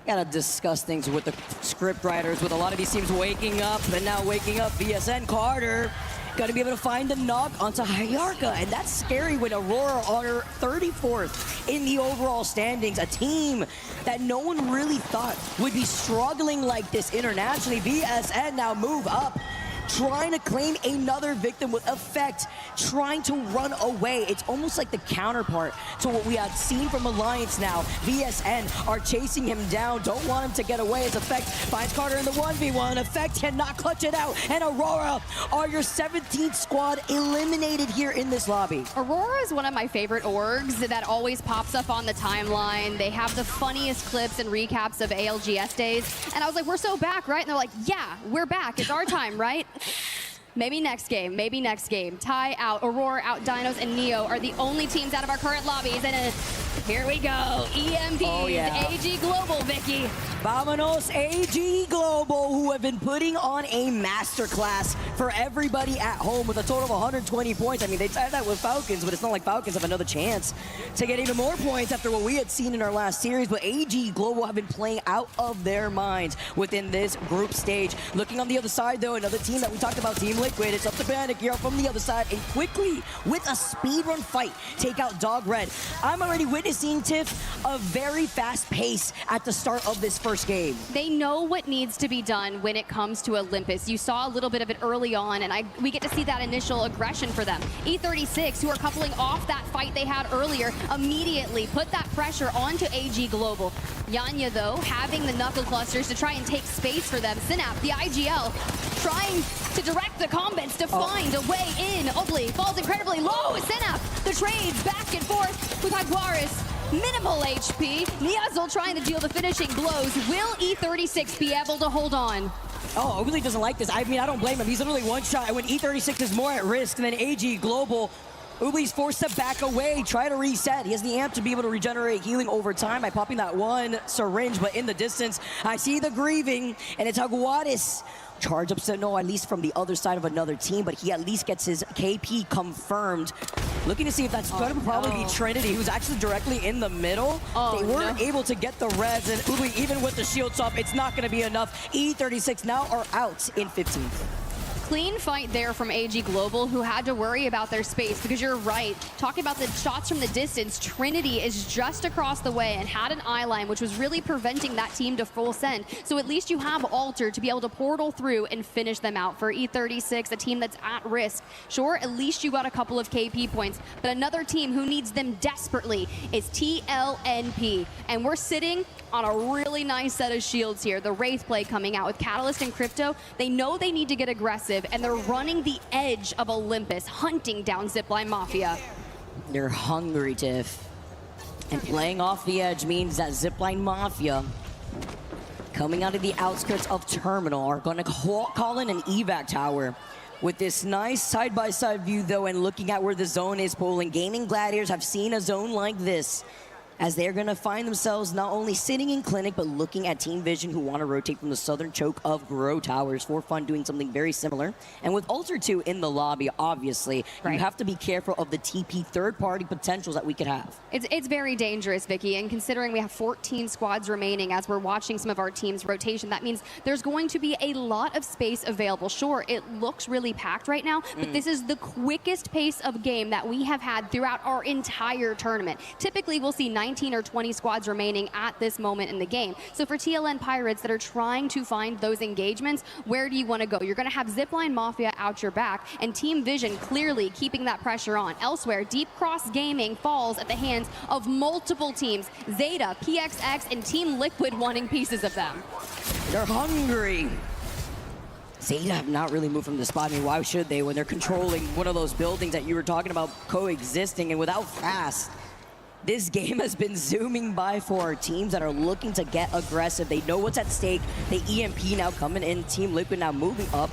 Gotta discuss things with the script writers, with a lot of these teams waking up, and now waking up VSN Carter. Gotta be able to find the knock onto Hyarka, and that's scary when Aurora are 34th in the overall standings, a team that no one really thought would be struggling like this internationally. VSN now move up, trying to claim another victim with Effect, trying to run away. It's almost like the counterpart to what we had seen from Alliance now. VSN are chasing him down, don't want him to get away as Effect finds Carter in the 1v1. Effect cannot clutch it out, and Aurora are your 17th squad eliminated here in this lobby. Aurora is one of my favorite orgs that always pops up on the timeline. They have the funniest clips and recaps of ALGS days, and I was like, we're so back, right? And they're like, yeah, we're back, it's our time, right? Maybe next game, maybe next game. Ty out, Aurora out, Dinos and Neo are the only teams out of our current lobbies, and here we go. EMPs, AG Global, Vicky. Vamonos AG Global, who have been putting on a masterclass for everybody at home with a total of 120 points. I mean, they tied that with Falcons, but it's not like Falcons have another chance to get even more points after what we had seen in our last series. But AG Global have been playing out of their minds within this group stage. Looking on the other side, though, another team that we talked about, Team Liquid. It's up to Panic here from the other side, and quickly, with a speedrun fight, take out Dog Red. I'm already witnessing, Tiff, a very fast pace at the start of this first game. They know what needs to be done when it comes to Olympus. You saw a little bit of it early on, and we get to see that initial aggression for them. E36, who are coupling off that fight they had earlier, immediately put that pressure onto AG Global. Yanya, though, having the knuckle clusters to try and take space for them. Synap, the IGL, trying to direct the combats to find a way in. Ugly falls incredibly low. Synap, the trades back and forth with Jaguaris. Minimal HP. Niazel trying to deal the finishing blows. Will E36 be able to hold on? Oh, Ugly doesn't like this. I mean, I don't blame him. He's literally one shot, and when E36 is more at risk than AG Global, Ubli's forced to back away, try to reset. He has the amp to be able to regenerate healing over time by popping that one syringe, but in the distance, I see the grieving, and it's Jaguaris. Charge up Sentinel, at least from the other side of another team, but he at least gets his KP confirmed. Looking to see if that's going to probably be Trinity, who's actually directly in the middle. They weren't able to get the res, and Ubli, even with the shields up, it's not going to be enough. E36 now are out in 15th. Clean fight there from AG Global, who had to worry about their space, because you're right. Talking about the shots from the distance, Trinity is just across the way and had an eye line, which was really preventing that team to full send. So at least you have Alter to be able to portal through and finish them out. For E36, a team that's at risk, sure, at least you got a couple of KP points, but another team who needs them desperately is TLNP. And we're sitting on a really nice set of shields here. The Wraith play coming out with Catalyst and Crypto. They know they need to get aggressive, and they're running the edge of Olympus, hunting down Zipline Mafia. They're hungry, Tiff. And playing off the edge means that Zipline Mafia, coming out of the outskirts of Terminal, are going to call in an evac tower. With this nice side-by-side view, though, and looking at where the zone is pulling, Gaming Gladiators have seen a zone like this as they're going to find themselves not only sitting in clinic, but looking at Team Vision, who want to rotate from the southern choke of Grow Towers. For Fun doing something very similar. And with Alter 2 in the lobby, obviously, you have to be careful of the TP third-party potentials that we could have. It's very dangerous, Vicky, and considering we have 14 squads remaining as we're watching some of our team's rotation, that means there's going to be a lot of space available. Sure, it looks really packed right now, but this is the quickest pace of game that we have had throughout our entire tournament. Typically, we'll see 19 or 20 squads remaining at this moment in the game. So for TLN Pirates that are trying to find those engagements, where do you want to go? You're going to have Zipline Mafia out your back, and Team Vision clearly keeping that pressure on. Elsewhere, Deep Cross Gaming falls at the hands of multiple teams. Zeta, PXX, and Team Liquid wanting pieces of them. They're hungry. Zeta have not really moved from the spot. I mean, why should they when they're controlling one of those buildings that you were talking about coexisting, and without Fast, this game has been zooming by for our teams that are looking to get aggressive. They know what's at stake. The EMP now coming in. Team Liquid now moving up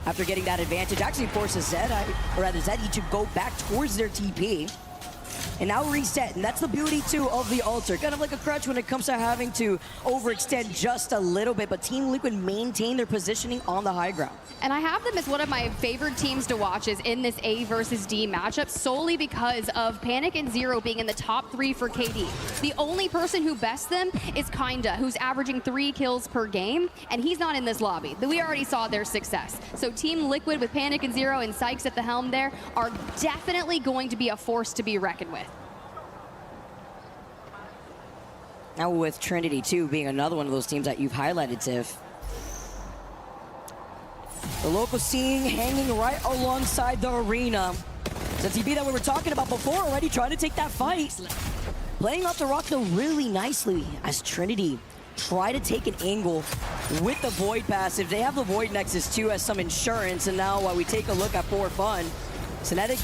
after getting that advantage. Actually forces Zeddy to go back towards their TP. And now reset, and that's the beauty too of the Alter. Kind of like a crutch when it comes to having to overextend just a little bit, but Team Liquid maintain their positioning on the high ground. And I have them as one of my favorite teams to watch is in this A versus D matchup, solely because of Panic and Zero being in the top 3 for KD. The only person who bests them is Kinda, who's averaging 3 kills per game, and he's not in this lobby. We already saw their success. So Team Liquid with Panic and Zero and Sykes at the helm there are definitely going to be a force to be reckoned with. Now with Trinity too being another one of those teams that you've highlighted, Tiff. The local scene hanging right alongside the arena. It's a TP that we were talking about before already, trying to take that fight. Playing off the rock though really nicely as Trinity try to take an angle with the Void passive. They have the Void Nexus too as some insurance, and now while we take a look at For Fun, Synetic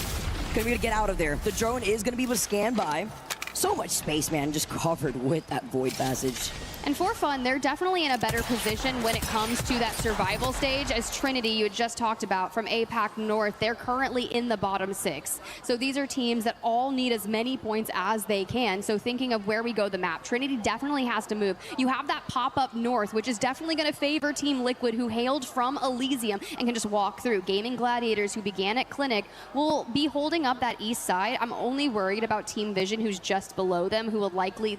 gonna be able to get out of there. The drone is gonna be able to scan by. So much space, man, just covered with that Void passage. And For Fun, they're definitely in a better position when it comes to that survival stage. As Trinity, you had just talked about from APAC North, they're currently in the bottom 6. So these are teams that all need as many points as they can. So thinking of where we go the map, Trinity definitely has to move. You have that pop-up north, which is definitely going to favor Team Liquid, who hailed from Elysium and can just walk through. Gaming Gladiators, who began at Clinic, will be holding up that east side. I'm only worried about Team Vision, who's just below them, who will likely...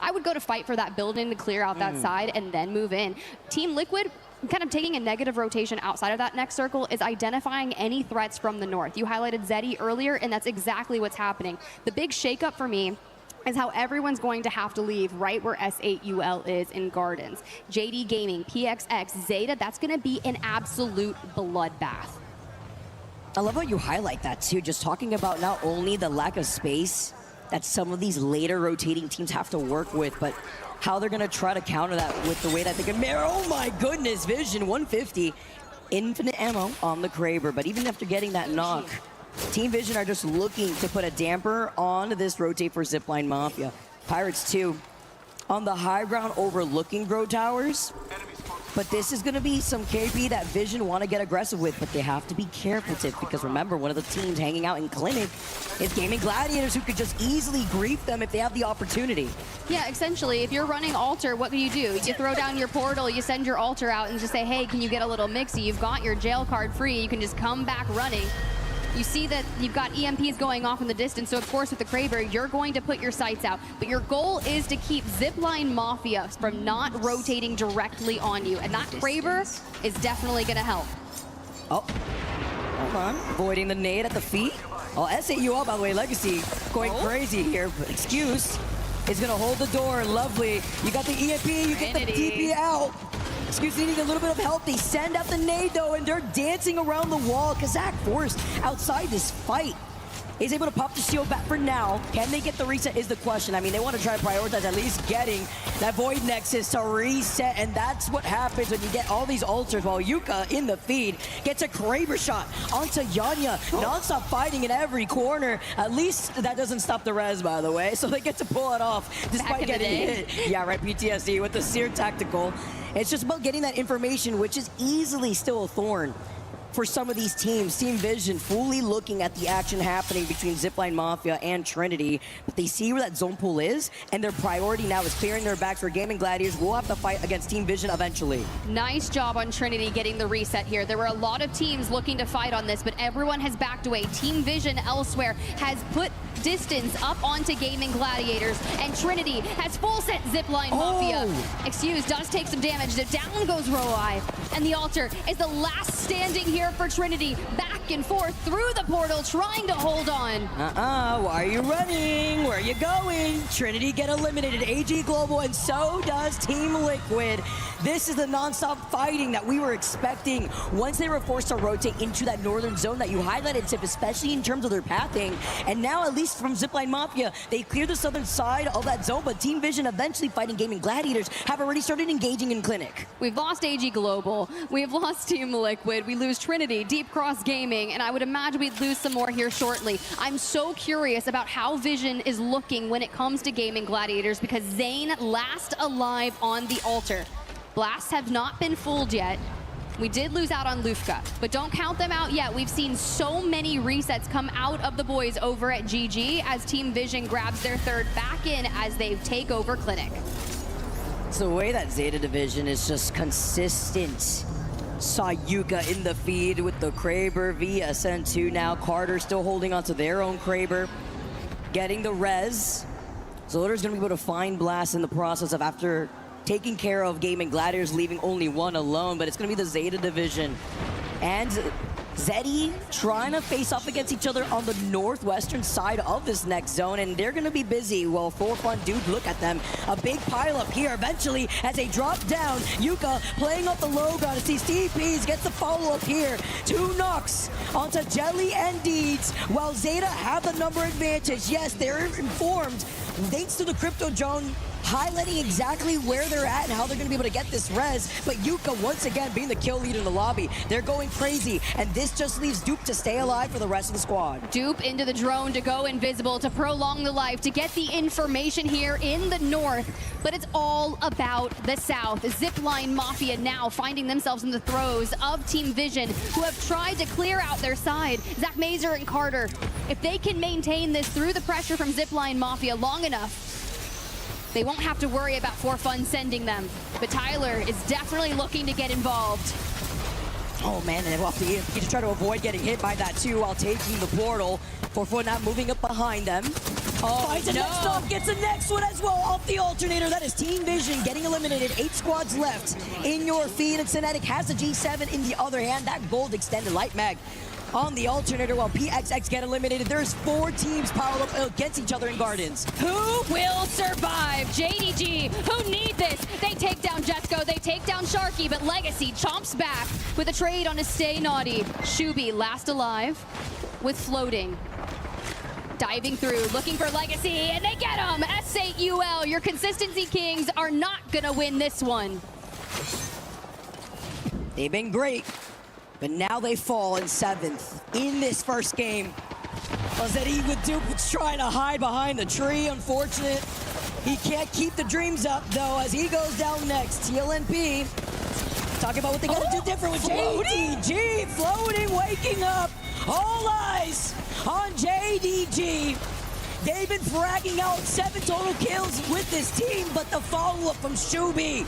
I would go to fight for that building to clear out that side and then move in. Team Liquid, kind of taking a negative rotation outside of that next circle, is identifying any threats from the north. You highlighted Zeddy earlier, and that's exactly what's happening. The big shakeup for me is how everyone's going to have to leave right where S8UL is in Gardens. JD Gaming, PXX, Zeta, that's going to be an absolute bloodbath. I love how you highlight that too, just talking about not only the lack of space that some of these later rotating teams have to work with, but how they're going to try to counter that with the way that they can mirror. Oh my goodness, Vision 150. Infinite ammo on the Kraber, but even after getting that knock, Team Vision are just looking to put a damper on this rotate for Zipline Mafia. Pirates too, on the high ground overlooking Grow Towers. But this is going to be some KP that Vision want to get aggressive with, but they have to be careful, Tiff, because remember, one of the teams hanging out in Clinic is Gaming Gladiators, who could just easily grief them if they have the opportunity. Yeah, essentially, if you're running Alter, what can you do? You throw down your portal, you send your Alter out and just say, hey, can you get a little mixy? You've got your jail card free, you can just come back running. You see that you've got EMPs going off in the distance, so of course with the Kraber, you're going to put your sights out. But your goal is to keep Zipline Mafia from not rotating directly on you, and that Kraber is definitely going to help. Oh, hold on. Avoiding the nade at the feet. Oh, SAUL, by the way, Legacy going crazy here, but Excuse is going to hold the door. Lovely. You got the EMP, you get the DP out. Excuse needing a little bit of help. They send out the nade though, and they're dancing around the wall. Kazakh Force outside this fight is able to pop the shield back for now. Can they get the reset is the question. I mean, they want to try to prioritize at least getting that Void Nexus to reset, and that's what happens when you get all these altars while Yuka in the feed gets a Kraber shot onto Yanya. Non-stop fighting in every corner. At least that doesn't stop the res, by the way, so they get to pull it off despite getting hit. Yeah, right, PTSD with the Sear Tactical. It's just about getting that information, which is easily still a thorn for some of these teams. Team Vision fully looking at the action happening between Zipline Mafia and Trinity, but they see where that zone pool is, and their priority now is clearing their backs for Gaming Gladiators. We'll have to fight against Team Vision eventually. Nice job on Trinity getting the reset here. There were a lot of teams looking to fight on this, but everyone has backed away. Team Vision elsewhere has put distance up onto Gaming Gladiators, and Trinity has full set Zipline Mafia. Excuse, does take some damage. Down goes Roai, and the altar is the last standing here for Trinity. Back and forth through the portal, trying to hold on. Why are you running? Where are you going? Trinity get eliminated. AG Global, and so does Team Liquid. This is the non-stop fighting that we were expecting once they were forced to rotate into that northern zone that you highlighted, Tip, especially in terms of their pathing. And now, at least from Zipline Mafia, they cleared the southern side of that zone, but Team Vision eventually fighting Gaming Gladiators have already started engaging in Clinic. We've lost AG Global, we've lost Team Liquid, we lose Trinity, Deep Cross Gaming, and I would imagine we'd lose some more here shortly. I'm so curious about how Vision is looking when it comes to Gaming Gladiators, because Zane last alive on the altar. Blasts have not been fooled yet. We did lose out on Lufka, but don't count them out yet. We've seen so many resets come out of the boys over at GG as Team Vision grabs their third back in as they take over Clinic. It's the way that Zeta Division is just consistent. Saw Yuka in the feed with the Kraber via SN2 now. Carter still holding onto their own Kraber, getting the res. Zolder's gonna be able to find Blast in the process of after taking care of Gaming Gladiators, leaving only one alone, but it's gonna be the Zeta Division. And Zeddy trying to face off against each other on the northwestern side of this next zone, and they're gonna be busy. Well, For Fun, dude, look at them. A big pile up here eventually as they drop down. Yuka playing up the low ground. See Steve Pease gets the follow up here. 2 knocks onto Jelly and Deeds, while Zeta have the number advantage. Yes, they're informed thanks to the Crypto Drone highlighting exactly where they're at and how they're going to be able to get this res, but Yuka once again being the kill lead in the lobby. They're going crazy, and this just leaves Dupe to stay alive for the rest of the squad. Dupe into the drone to go invisible, to prolong the life, to get the information here in the north, but it's all about the south. Zipline Mafia now finding themselves in the throes of Team Vision, who have tried to clear out their side. Zach Mazer and Carter, if they can maintain this through the pressure from Zipline Mafia long enough, they won't have to worry about For Fun sending them. But Tyler is definitely looking to get involved. Oh man, and off the EMP to try to avoid getting hit by that too while taking the portal. For Fun not moving up behind them. Finds the next off, gets the next one as well off the alternator. That is Team Vision getting eliminated. 8 squads left in your feed, and Synetic has the G7 in the other hand. That gold extended light mag on the alternator while PXX get eliminated. There's 4 teams piled up against each other in Gardens. Who will survive? JDG, who need this? They take down Jesco, they take down Sharky, but Legacy chomps back with a trade on a Stay Naughty. Shubi last alive with floating. Diving through, looking for Legacy, and they get him! S8UL, your consistency kings are not gonna win this one. They've been great, but now they fall in 7th in this first game. Zeddy with Duke trying to hide behind the tree. Unfortunate. He can't keep the dreams up, though, as he goes down next. TLNP talking about what they gotta do different with JDG. Floating, waking up. All eyes on JDG. They've been fragging out 7 total kills with this team, but the follow-up from Shubi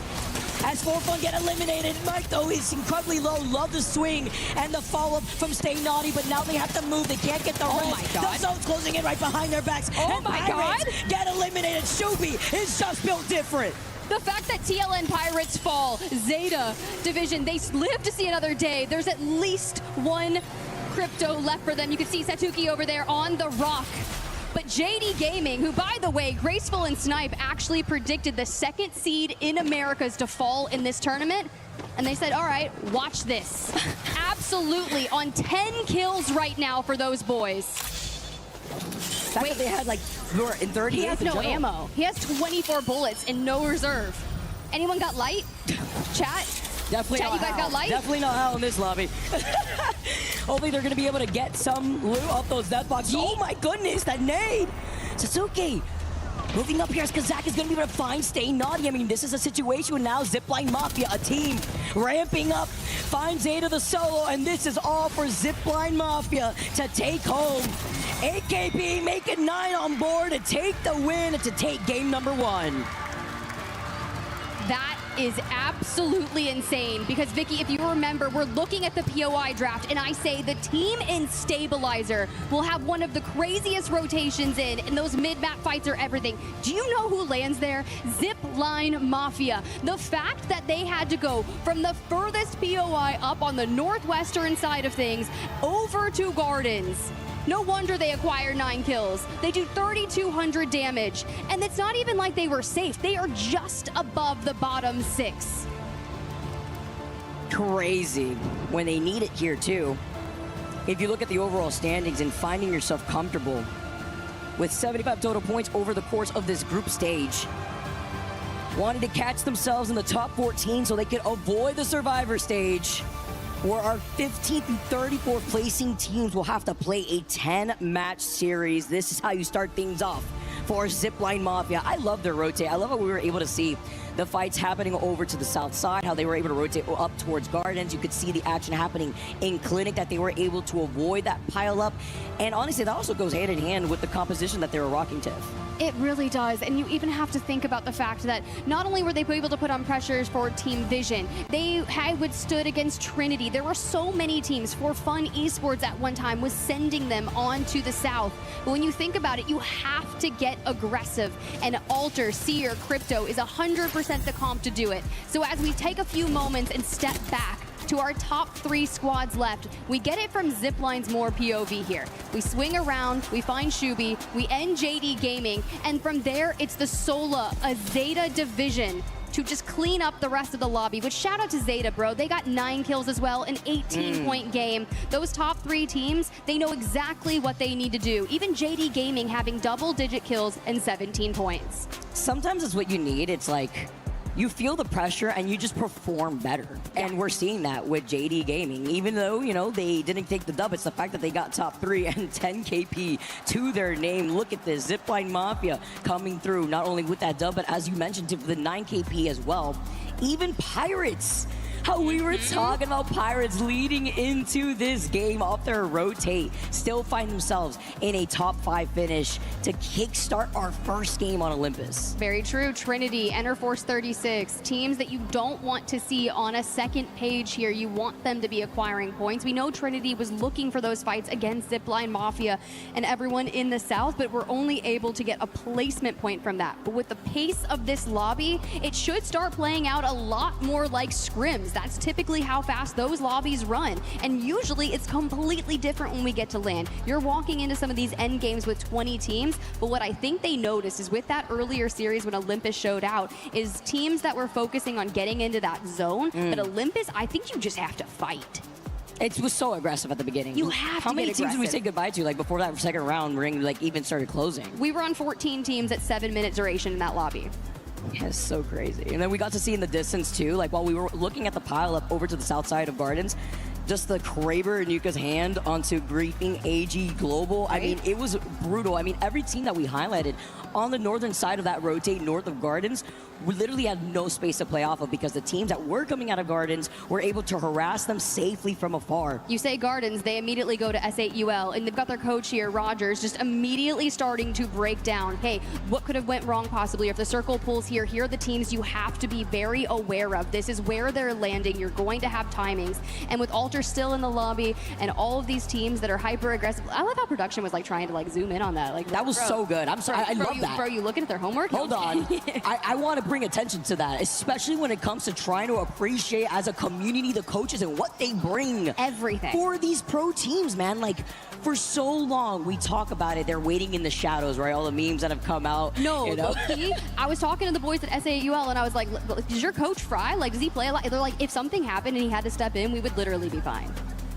as For Fun get eliminated. Mike, though, is incredibly low. Love the swing and the follow-up from Stay Naughty, but now they have to move. They can't get the res. Oh my God. The zone's closing in right behind their backs. Oh and my Pirates God. get eliminated. Shubi is just built different. The fact that TLN Pirates fall, Zeta Division, they live to see another day. There's at least 1 crypto left for them. You can see Satuki over there on the rock. But JD Gaming, who, by the way, Graceful and Snipe actually predicted the 2nd seed in Americas to fall in this tournament. And they said, all right, watch this. Absolutely on 10 kills right now for those boys. Wait, they had like, in 30. He has no ammo. He has 24 bullets and no reserve. Anyone got light? Chat? Definitely Chat, not you guys Hal. got light? Definitely not Hal in this lobby. Hopefully they're going to be able to get some loot off those death boxes. Oh my goodness, that nade! Suzuki Moving up here as Kazak is going to be able to find Stay Naughty. I mean, this is a situation where now Zipline Mafia, a team ramping up, finds Zeta the solo, and this is all for Zipline Mafia to take home. 8KP making 9 on board to take the win and to take game number 1. That is absolutely insane because, Vicky, if you remember, we're looking at the POI draft and I say the team in Stabilizer will have one of the craziest rotations in, and those mid-map fights are everything. Do you know who lands there? Zipline Mafia. The fact that they had to go from the furthest POI up on the northwestern side of things over to Gardens. No wonder they acquire 9 kills. They do 3,200 damage. And it's not even like they were safe. They are just above the bottom 6. Crazy when they need it here too. If you look at the overall standings and finding yourself comfortable with 75 total points over the course of this group stage, wanting to catch themselves in the top 14 so they could avoid the survivor stage, where our 15th and 34th placing teams will have to play a 10-match series. This is how you start things off for Zipline Mafia. I love their rotate. I love how we were able to see the fights happening over to the south side, how they were able to rotate up towards Gardens. You could see the action happening in Clinic, that they were able to avoid that pile up. And honestly, that also goes hand in hand with the composition that they were rocking, Tiff. It really does, and you even have to think about the fact that not only were they able to put on pressures for Team Vision, they had withstood against Trinity. There were so many teams. For Fun Esports at one time was sending them on to the south. But when you think about it, you have to get aggressive, and Alter, Seer, Crypto is 100% the comp to do it. So as we take a few moments and step back to our top 3 squads left, we get it from Zipline's more POV here. We swing around, we find Shubi, we end JD Gaming, and from there, it's the Sola, a Zeta division, to just clean up the rest of the lobby, which shout out to Zeta, bro. They got 9 kills as well, an 18-point game. Those top 3 teams, they know exactly what they need to do. Even JD Gaming having double-digit kills and 17 points. Sometimes it's what you need. It's like, you feel the pressure and you just perform better. And we're seeing that with JD Gaming. Even though, you know, they didn't take the dub, it's the fact that they got top 3 and 10 KP to their name. Look at this, Zipline Mafia coming through, not only with that dub, but as you mentioned, to the 9 KP as well. Even Pirates, how we were talking about Pirates leading into this game off their rotate, still find themselves in a top 5 finish to kickstart our first game on Olympus. Very true. Trinity, Enterforce 36, teams that you don't want to see on a second page here. You want them to be acquiring points. We know Trinity was looking for those fights against Zipline Mafia and everyone in the south, but we're only able to get a placement point from that. But with the pace of this lobby, it should start playing out a lot more like scrims. That's typically how fast those lobbies run. And usually it's completely different when we get to land. You're walking into some of these end games with 20 teams, but what I think they noticed is with that earlier series when Olympus showed out is teams that were focusing on getting into that zone. But Olympus, I think you just have to fight. It was so aggressive at the beginning. You have How to many get teams did we aggressive. say goodbye to, like, before that second round ring, like, even started closing? We were on 14 teams at 7-minute duration in that lobby. Yeah, it's so crazy. And then we got to see in the distance too, like while we were looking at the pile up over to the south side of Gardens, just the Kraber and Yuka's hand onto griefing AG Global. I mean, it was brutal. I mean, every team that we highlighted on the northern side of that rotate north of Gardens, we literally had no space to play off of because the teams that were coming out of Gardens were able to harass them safely from afar. You say Gardens, they immediately go to S8UL, and they've got their coach here, Rogers, just immediately starting to break down, hey, what could have went wrong possibly? If the circle pulls here are the teams you have to be very aware of. This is where they're landing. You're going to have timings. And with Alter still in the lobby and all of these teams that are hyper aggressive, I love how production was like trying to like zoom in on that. Like that was so good. I'm sorry, I love that. Bro, you looking at their homework? Hold on. I want to bring attention to that, especially when it comes to trying to appreciate as a community the coaches and what they bring. Everything. For these pro teams, man. Like, for so long, we talk about it. They're waiting in the shadows, right? All the memes that have come out. No, you know? I was talking to the boys at S8UL, and I was like, does your coach Fry? Like, does he play a lot? They're like, if something happened and he had to step in, we would literally be fine.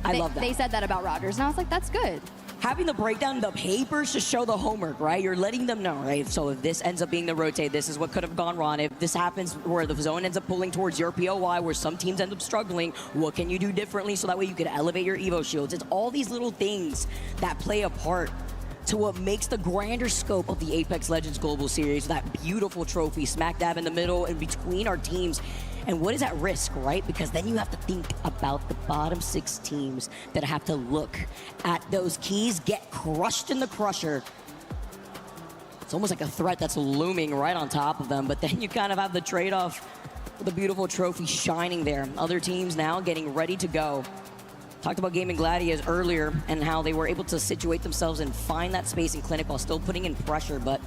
I love that. They said that about Rogers, and I was like, that's good. Having the breakdown, the papers to show the homework, right? You're letting them know, right? So if this ends up being the rotate, this is what could have gone wrong. If this happens where the zone ends up pulling towards your POI, where some teams end up struggling, what can you do differently so that way you can elevate your Evo shields? It's all these little things that play a part to what makes the grander scope of the Apex Legends Global Series, that beautiful trophy smack dab in the middle and between our teams. And what is at risk, right? Because then you have to think about the bottom 6 teams that have to look at those keys, get crushed in the crusher. It's almost like a threat that's looming right on top of them, but then you kind of have the trade-off with the beautiful trophy shining there. Other teams now getting ready to go. Talked about Gaming Gladiators earlier and how they were able to situate themselves and find that space in Clinic while still putting in pressure, but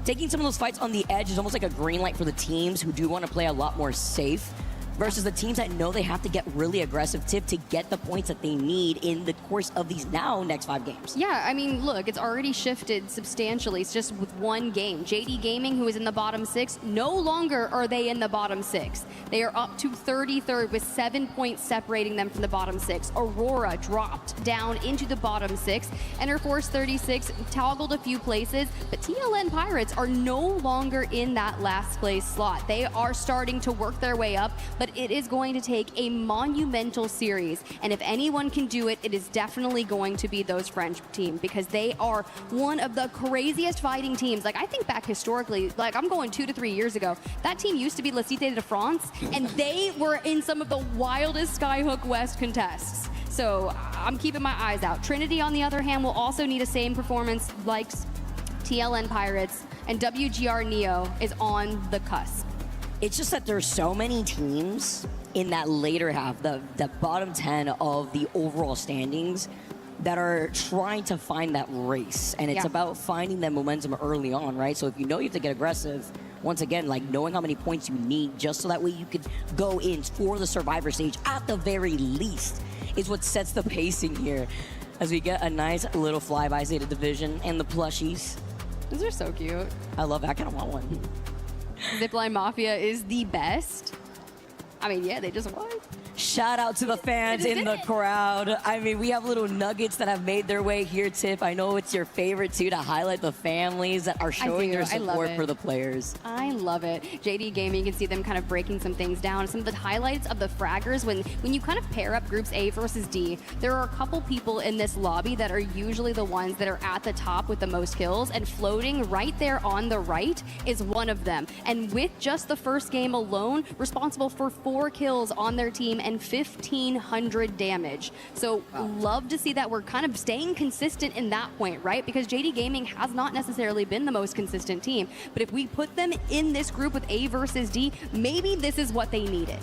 taking some of those fights on the edge is almost like a green light for the teams who do want to play a lot more safe versus the teams that know they have to get really aggressive tip to get the points that they need in the course of these next 5 games. Yeah, I mean, look, it's already shifted substantially. It's just with one game. JD Gaming, who is in the bottom 6, no longer are they in the bottom 6. They are up to 33rd with 7 points separating them from the bottom 6. Aurora dropped down into the bottom 6. Enterforce 36 toggled a few places, but TLN Pirates are no longer in that last place slot. They are starting to work their way up, but it is going to take a monumental series. And if anyone can do it, it is definitely going to be those French team, because they are one of the craziest fighting teams. Like, I think back historically, like I'm going 2 to 3 years ago, that team used to be La Cité de France, and they were in some of the wildest Skyhook West contests. So I'm keeping my eyes out. Trinity, on the other hand, will also need a same performance like TLN Pirates, and WGR Neo is on the cusp. It's just that there's so many teams in that later half, the bottom 10 of the overall standings, that are trying to find that race. And it's about finding that momentum early on, right? So if you know you have to get aggressive, once again, like knowing how many points you need just so that way you could go in for the survivor stage at the very least is what sets the pacing here. As we get a nice little flyby Zeta Division and the plushies. Those are so cute. I love it. I kind of want one. Zipline Mafia is the best. I mean, yeah, they just won. Shout out to the fans in the crowd. I mean, we have little nuggets that have made their way here, Tiff. I know it's your favorite, too, to highlight the families that are showing their support for the players. I love it. JD Gaming, you can see them kind of breaking some things down. Some of the highlights of the fraggers, when you kind of pair up groups A versus D, there are a couple people in this lobby that are usually the ones that are at the top with the most kills, and floating right there on the right is one of them. And with just the first game alone, responsible for 4 kills on their team and 1,500 damage. So love to see that we're kind of staying consistent in that point, right? Because JD Gaming has not necessarily been the most consistent team, but if we put them in this group with A versus D, maybe this is what they needed.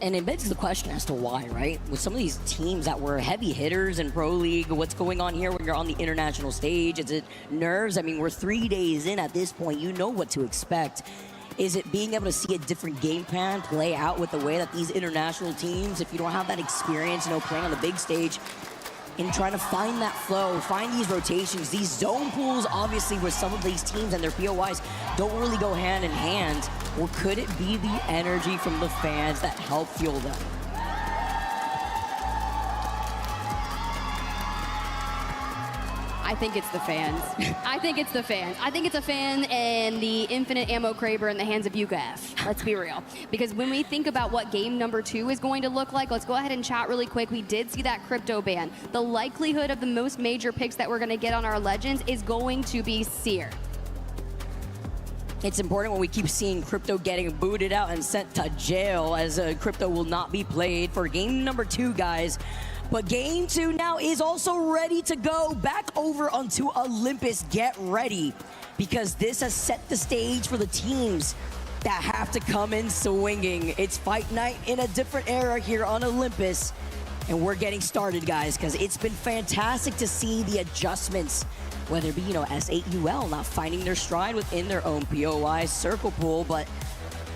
And it begs the question as to why, right? With some of these teams that were heavy hitters in Pro League, what's going on here when you're on the international stage? Is it nerves? I mean, we're 3 days in at this point. You know what to expect. Is it being able to see a different game plan play out with the way that these international teams, if you don't have that experience, playing on the big stage, and trying to find that flow, find these rotations, these zone pools, obviously, where some of these teams and their POIs don't really go hand in hand? Or could it be the energy from the fans that help fuel them? I think it's the fans. I think it's the fans. I think it's a fan and the infinite ammo Kraber in the hands of Yuka F. Let's be real. Because when we think about what game number 2 is going to look like, let's go ahead and chat really quick. We did see that crypto ban. The likelihood of the most major picks that we're going to get on our Legends is going to be Seer. It's important when we keep seeing Crypto getting booted out and sent to jail, as Crypto will not be played for game number 2, guys. But game 2 now is also ready to go back over onto Olympus. Get ready, because this has set the stage for the teams that have to come in swinging. It's fight night in a different era here on Olympus. And we're getting started, guys, because it's been fantastic to see the adjustments, whether it be, S8UL not finding their stride within their own POI circle pool, but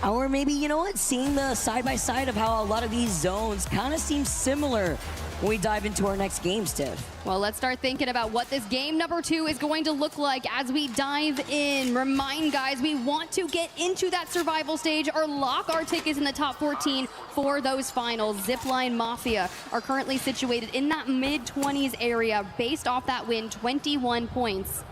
or maybe, seeing the side-by-side of how a lot of these zones kind of seem similar when we dive into our next games, Tiff. Well, let's start thinking about what this game number 2 is going to look like as we dive in. Remind guys, we want to get into that survival stage or lock our tickets in the top 14 for those finals. Zipline Mafia are currently situated in that mid-20s area based off that win, 21 points.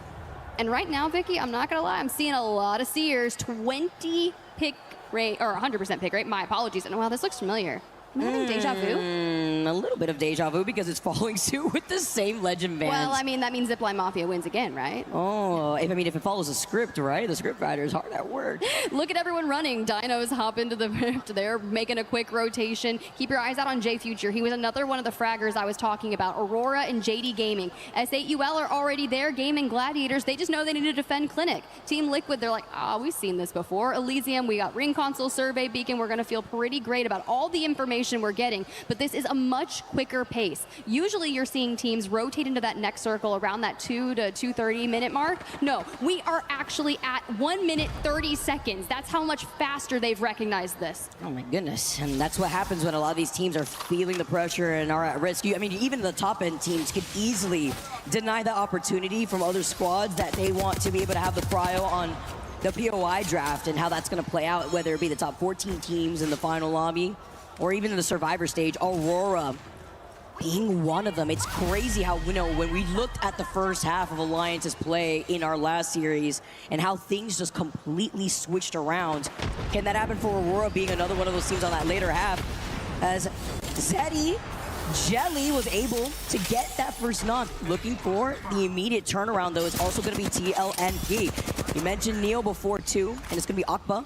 And right now, Vicky, I'm not going to lie, I'm seeing a lot of Seers, 20 pick rate, or 100% pick rate, my apologies. And wow, this looks familiar. I'm having deja vu. A little bit of deja vu because it's following suit with the same legend bands. Well, I mean, that means Zipline Mafia wins again, right? Oh, if it follows a script, right? The script writer is hard at work. Look at everyone running. Dinos hop into the rift. They're making a quick rotation. Keep your eyes out on J Future. He was another one of the fraggers I was talking about. Aurora and JD Gaming. S8UL are already there. Gaming Gladiators. They just know they need to defend Clinic. Team Liquid, they're like, we've seen this before. Elysium, we got Ring Console, Survey Beacon. We're going to feel pretty great about all the information we're getting, but this is a much quicker pace. Usually you're seeing teams rotate into that next circle around that 2 to 2:30 minute mark. No, we are actually at 1 minute 30 seconds. That's how much faster they've recognized this. Oh my goodness, and that's what happens when a lot of these teams are feeling the pressure and are at risk. I mean, even the top end teams could easily deny the opportunity from other squads that they want to be able to have the prio on the POI draft and how that's going to play out, whether it be the top 14 teams in the final lobby or even in the survivor stage. Aurora being one of them. It's crazy how, when we looked at the first half of Alliance's play in our last series and how things just completely switched around. Can that happen for Aurora being another one of those teams on that later half? As Zeddy Jelly was able to get that first knock. Looking for the immediate turnaround, though, is also going to be TLNP. You mentioned Neo before, too, and it's going to be Akba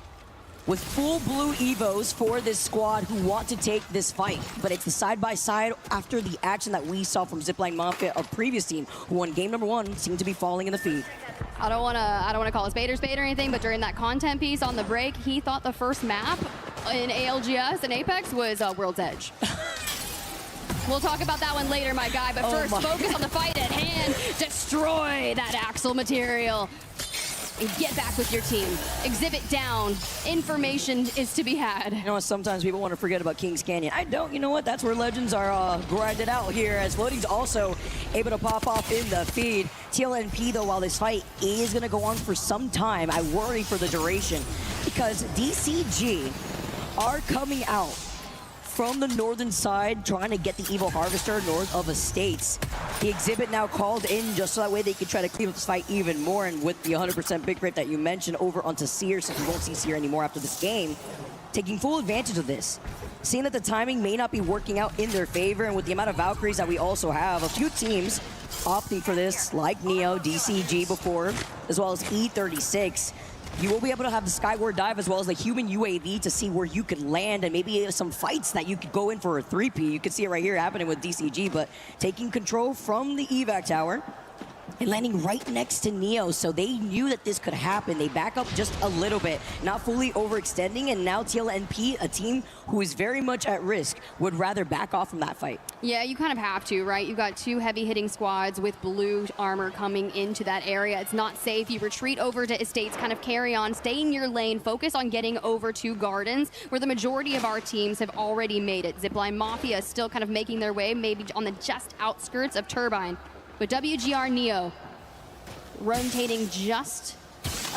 with full blue Evos for this squad who want to take this fight. But it's the side-by-side after the action that we saw from Zipline Mafia, a previous team who won game number 1, seemed to be falling in the feed. I don't want to call it spade or anything, but during that content piece on the break, he thought the first map in ALGS and Apex was World's Edge. We'll talk about that one later, my guy, but first, focus on the fight at hand. Destroy that Axle material. And get back with your team. Exhibit down. Information is to be had. You know what, sometimes people want to forget about Kings Canyon. I don't, you know what, that's where legends are grinded out here, as Floating's also able to pop off in the feed. TLNP, though, while this fight is going to go on for some time, I worry for the duration, because DCG are coming out from the northern side, trying to get the Evil Harvester north of Estates. The exhibit now called in just so that way they can try to clean up this fight even more, and with the 100% pick rate that you mentioned over onto Seer, since we won't see Seer anymore after this game, taking full advantage of this. Seeing that the timing may not be working out in their favor, and with the amount of Valkyries that we also have, a few teams opting for this, like Neo, DCG before, as well as E36. You will be able to have the Skyward Dive as well as the human UAV to see where you could land, and maybe some fights that you could go in for a 3P. You can see it right here happening with DCG, but taking control from the evac tower and landing right next to Neo, so they knew that this could happen. They back up just a little bit, not fully overextending, and now TLNP, a team who is very much at risk, would rather back off from that fight. Yeah, you kind of have to, right? You've got 2 heavy-hitting squads with blue armor coming into that area. It's not safe. You retreat over to Estates, kind of carry on, stay in your lane, focus on getting over to Gardens, where the majority of our teams have already made it. Zipline Mafia is still kind of making their way, maybe on the just outskirts of Turbine. But WGR Neo rotating just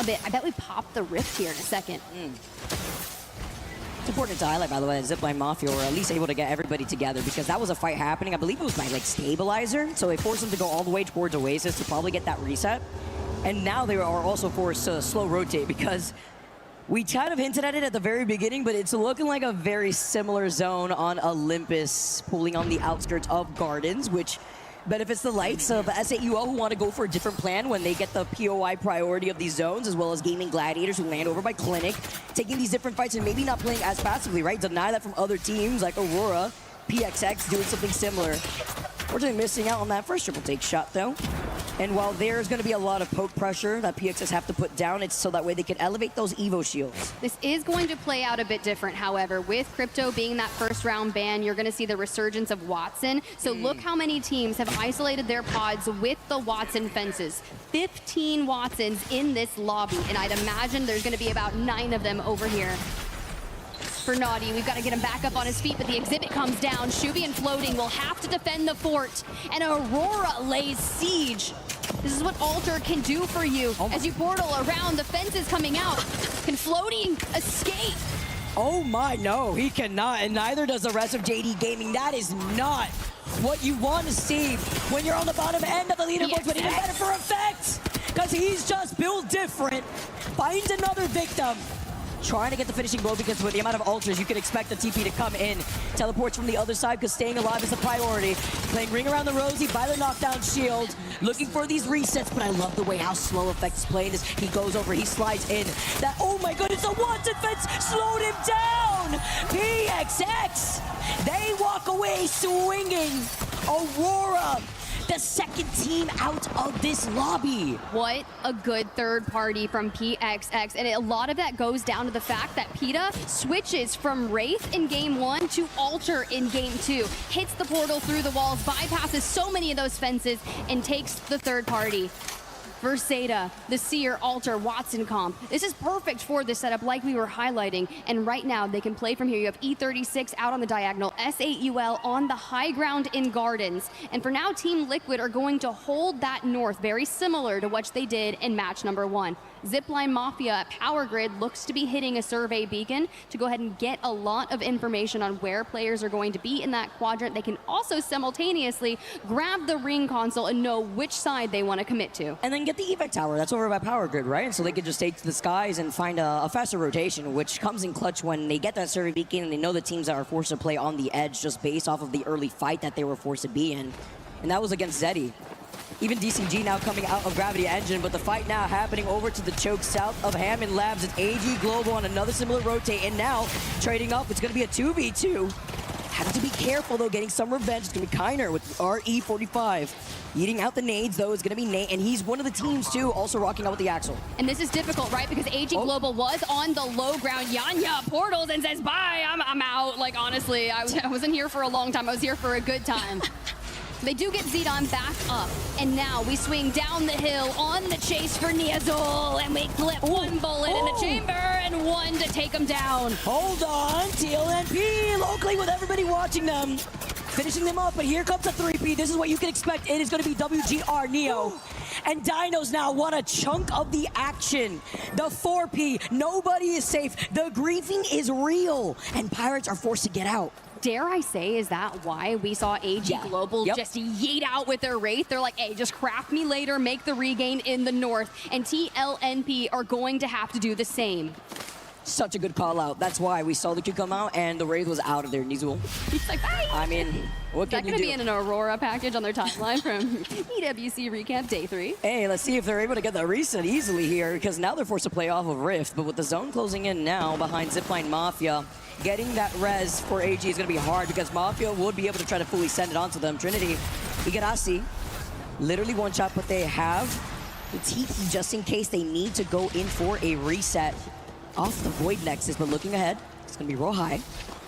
a bit. I bet we pop the rift here in a second. It's important to highlight, by the way, that Zipline Mafia were at least able to get everybody together, because that was a fight happening. I believe it was by Stabilizer, so it forced them to go all the way towards Oasis to probably get that reset. And now they are also forced to slow rotate, because we kind of hinted at it at the very beginning, but it's looking like a very similar zone on Olympus, pulling on the outskirts of Gardens, which benefits the likes of S8UL, who want to go for a different plan when they get the POI priority of these zones, as well as Gaming Gladiators, who land over by Clinic, taking these different fights and maybe not playing as passively, right? Deny that from other teams like Aurora, PXX doing something similar. Fortunately missing out on that first triple take shot, though. And while there's going to be a lot of poke pressure that PXS have to put down, it's so that way they can elevate those Evo shields. This is going to play out a bit different, however. With Crypto being that first round ban, you're going to see the resurgence of Watson. So look how many teams have isolated their pods with the Watson fences. 15 Watsons in this lobby, and I'd imagine there's going to be about 9 of them over here. For Naughty, we've got to get him back up on his feet, but the exhibit comes down. Shubi and Floating will have to defend the fort, and Aurora lays siege. This is what Alter can do for you. As you portal around, the fence is coming out. Can Floating escape? Oh my, no, he cannot, and neither does the rest of JD Gaming. That is not what you want to see when you're on the bottom end of the leaderboard, but even better for effect, because he's just built different. Finds another victim. trying to get the finishing blow because with the amount of ultras, you can expect the TP to come in. Teleports from the other side because staying alive is a priority. Playing Ring Around the Rosie by the knockdown shield. Looking for these resets, but I love the way how slow Effect is playing this. He goes over, he slides in. That, oh my goodness, the wanted fence slowed him down! PXX! They walk away swinging. Aurora, the second team out of this lobby. What a good third party from PXX. And a lot of that goes down to the fact that PETA switches from Wraith in game 1 to Alter in game 2. Hits the portal through the walls, bypasses so many of those fences, and takes the third party. Verseda, the Seer, Alter, Watson comp. This is perfect for this setup like we were highlighting. And right now they can play from here. You have E36 out on the diagonal, SAUL on the high ground in Gardens. And for now, Team Liquid are going to hold that north, very similar to what they did in match number 1. Zipline Mafia at Power Grid looks to be hitting a survey beacon to go ahead and get a lot of information on where players are going to be in that quadrant. They can also simultaneously grab the ring console and know which side they want to commit to. And then get the evac tower. That's over by Power Grid, right? And so they could just take to the skies and find a faster rotation, which comes in clutch when they get that survey beacon and they know the teams that are forced to play on the edge just based off of the early fight that they were forced to be in. And that was against Zeddy. Even DCG now coming out of Gravity Engine, but the fight now happening over to the choke south of Hammond Labs. It's AG Global on another similar rotate, and now trading up. It's going to be a 2v2. Have to be careful, though, getting some revenge. It's going to be Karena with RE45. Eating out the nades, though, is going to be Nate, and he's one of the teams, too, also rocking out with the Axel. And this is difficult, right? Because AG Global was on the low ground. Yanya portals and says, bye, I'm out. Like, honestly, I wasn't here for a long time. I was here for a good time. They do get Zidane back up, and now we swing down the hill on the chase for Niazul, and we clip one bullet in the chamber and one to take him down. Hold on, TLNP locally with everybody watching them. Finishing them off, but here comes a 3P. This is what you can expect. It is going to be WGR Neo. And Dinos now want a chunk of the action. The 4P, nobody is safe. The griefing is real, and Pirates are forced to get out. Dare I say, is that why we saw AG Global just yeet out with their Wraith? They're like, hey, just craft me later, make the regain in the north. And TLNP are going to have to do the same. Such a good call out. That's why we saw the Q come out and the Wraith was out of there, Nizul. He's like, bye. I mean, what can you do? Is that going to be in an Aurora package on their timeline from EWC Recap Day 3? Hey, let's see if they're able to get that reset easily here, because now they're forced to play off of Rift. But with the zone closing in now behind Zipline Mafia, getting that res for AG is going to be hard because Mafia would be able to try to fully send it onto them. Trinity, Igarashi, literally one shot, but they have the TP just in case they need to go in for a reset off the Void Nexus. But looking ahead, it's going to be Rohai.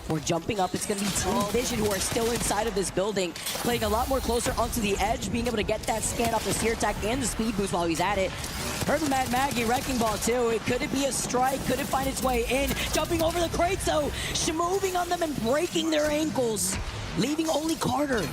We're jumping up. It's going to be Team Vision who are still inside of this building, playing a lot more closer onto the edge, being able to get that scan off the Seer attack and the speed boost while he's at it. Heard the Mad Maggie Wrecking Ball too. Could it be a strike? Could it find its way in? Jumping over the crates though, moving on them and breaking their ankles, leaving only Carter.